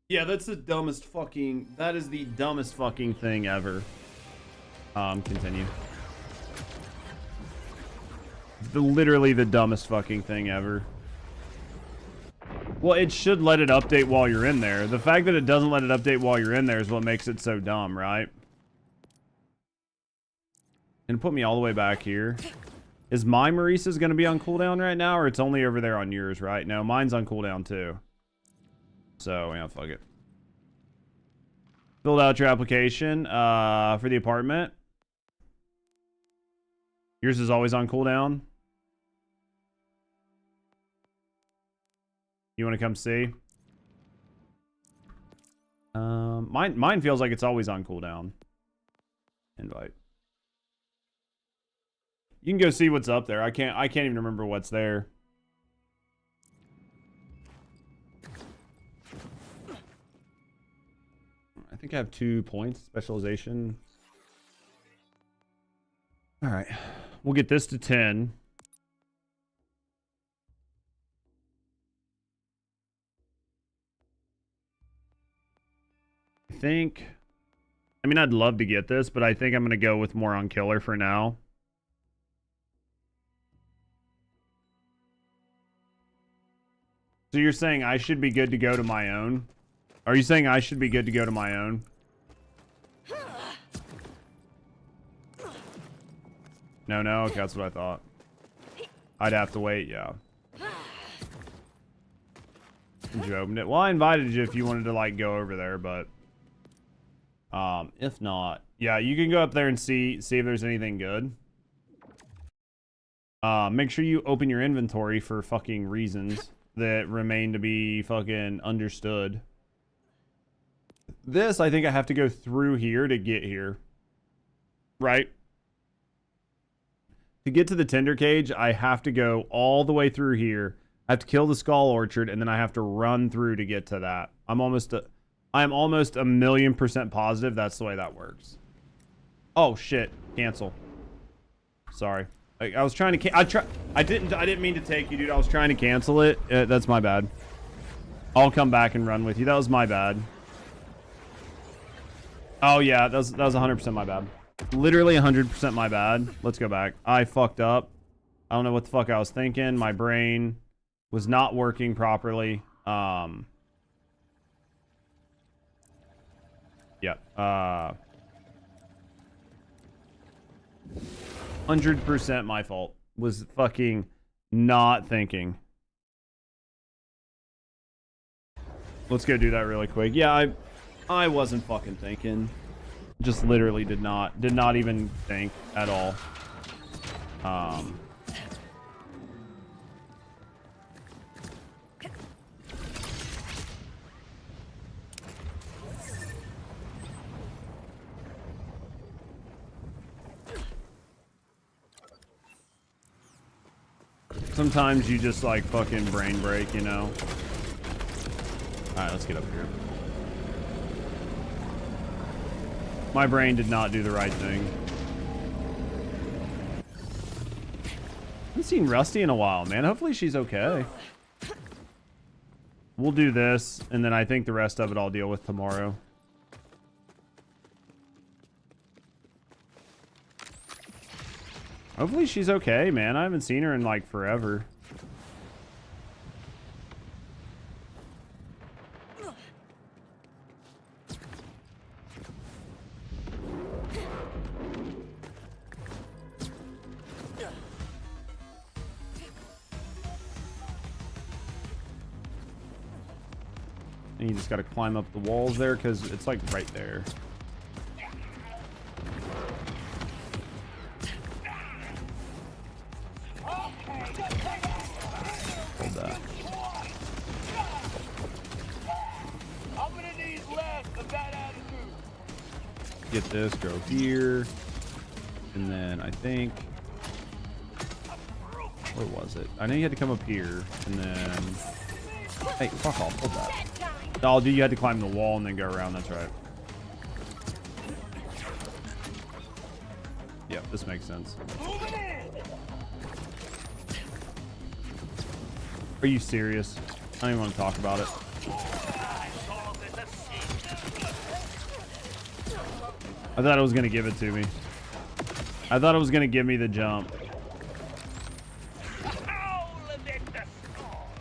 Yeah, that's the dumbest fucking... That is the dumbest fucking thing ever. Continue. Literally the dumbest fucking thing ever. Well, it should let it update while you're in there. The fact that it doesn't let it update while you're in there is what makes it so dumb, right? And put me all the way back here. Is my Maurice's going to be on cooldown right now, or it's only over there on yours, right? No, mine's on cooldown too. So, yeah, fuck it. Filled out your application for the apartment. Yours is always on cooldown. You want to come see? Mine feels like it's always on cooldown. Invite. You can go see what's up there. I can't even remember what's there. I think I have 2 points specialization. All right. We'll get this to 10. I mean, I'd love to get this, but I think I'm going to go with more on killer for now. So you're saying I should be good to go to my own? Are you saying I should be good to go to my own? No, okay, that's what I thought. I'd have to wait, yeah. Did you open it? Well, I invited you if you wanted to, like, go over there, but... if not... Yeah, you can go up there and see if there's anything good. Make sure you open your inventory for fucking reasons that remain to be fucking understood. This, I think I have to go through here to get here. Right? To get to the Tinder Cage, I have to go all the way through here. I have to kill the Skull Orchard, and then I have to run through to get to that. I'm almost a $1,000,000% positive that's the way that works. Oh shit! Cancel. Sorry. I was trying to. I didn't mean to take you, dude. I was trying to cancel it. That's my bad. I'll come back and run with you. That was my bad. Oh yeah, that was 100% my bad. Literally 100% my bad. Let's go back. I fucked up. I don't know what the fuck I was thinking. My brain was not working properly. Yeah. 100% my fault. Was fucking not thinking. Let's go do that really quick. Yeah, I wasn't fucking thinking. Just literally did not even think at all. Sometimes you just like fucking brain break, you know? Alright, let's get up here. My brain did not do the right thing. I haven't seen Rusty in a while, man. Hopefully she's okay. We'll do this, and then I think the rest of it I'll deal with tomorrow. Hopefully she's okay, man. I haven't seen her in like forever. And you just got to climb up the walls there because it's like right there. Hold that. Get this, go here. And then I think... Where was it? I know you had to come up here. And then... Hey, fuck off. Hold that. Oh, dude, you had to climb the wall and then go around. That's right. Yep, this makes sense. Are you serious? I don't even want to talk about it. I thought it was going to give it to me. I thought it was going to give me the jump.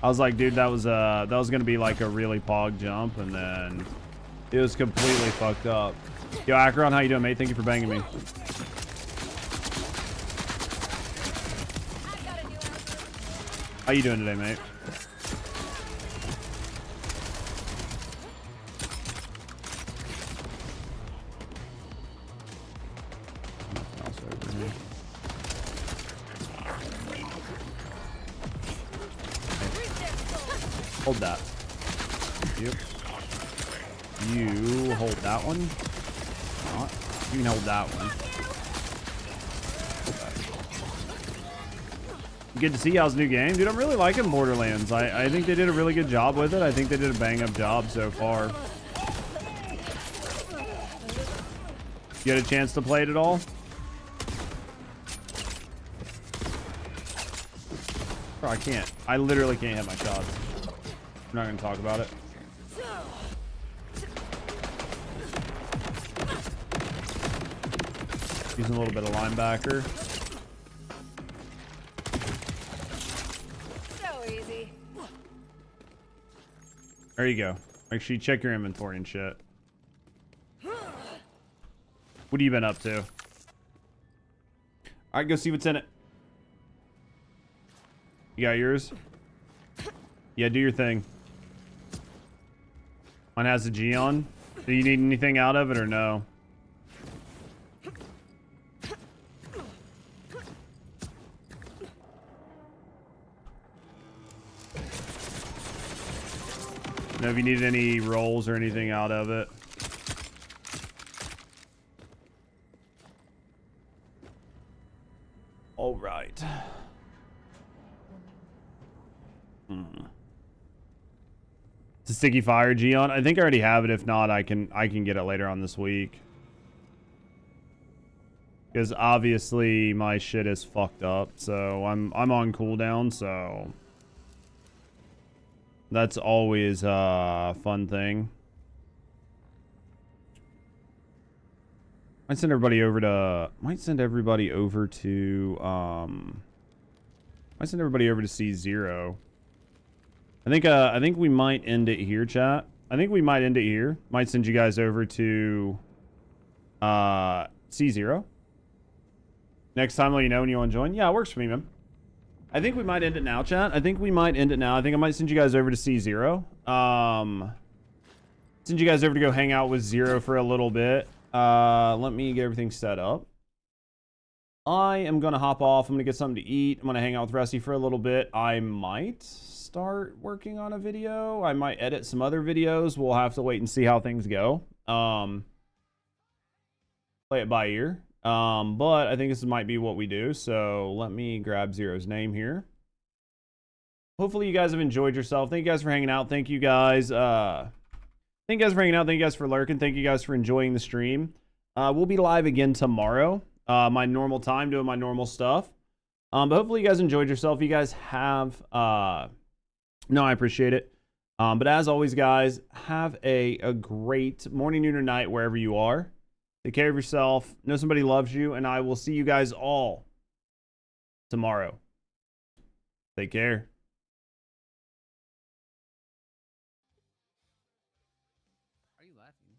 I was like, dude, that was going to be like a really pog jump, and then it was completely fucked up. Yo, Akron, how you doing, mate? Thank you for banging me. How you doing today, mate? Hold that. Yep. You hold that one. Not. You can hold that one. Good to see y'all's new game. Dude, I'm really liking Borderlands. I think they did a really good job with it. I think they did a bang-up job so far. You had a chance to play it at all? Bro, I can't. I literally can't hit my shots. I'm not going to talk about it. Using a little bit of linebacker. So easy. There you go. Make sure you check your inventory and shit. What have you been up to? Alright, go see what's in it. You got yours? Yeah, do your thing. Mine has a G on. Do you need anything out of it or no? Know if you needed any rolls or anything out of it. All right. It's a sticky fire Geon. I think I already have it. If not, I can get it later on this week. Because obviously my shit is fucked up. So I'm on cooldown, so that's always a fun thing. Might send everybody over to C0. I think we might end it here, chat. I think we might end it here. Might send you guys over to C0. Next time, let you know when you want to join. Yeah, it works for me, man. I think we might end it now, chat. I think I might send you guys over to C0. Send you guys over to go hang out with Zero for a little bit. Let me get everything set up. I am going to hop off. I'm going to get something to eat. I'm going to hang out with Rusty for a little bit. I might start working on a video. I might edit some other videos. We'll have to wait and see how things go. Play it by ear. But I think this might be what we do. So let me grab Zero's name here. Hopefully you guys have enjoyed yourself. Thank you guys for hanging out. Thank you guys. Thank you guys for hanging out. Thank you guys for lurking. Thank you guys for enjoying the stream. We'll be live again tomorrow. My normal time, doing my normal stuff. But hopefully you guys enjoyed yourself. You guys have, no, I appreciate it. But as always, guys, have a great morning, noon, or night, wherever you are. Take care of yourself. Know somebody loves you, and I will see you guys all tomorrow. Take care. Are you laughing?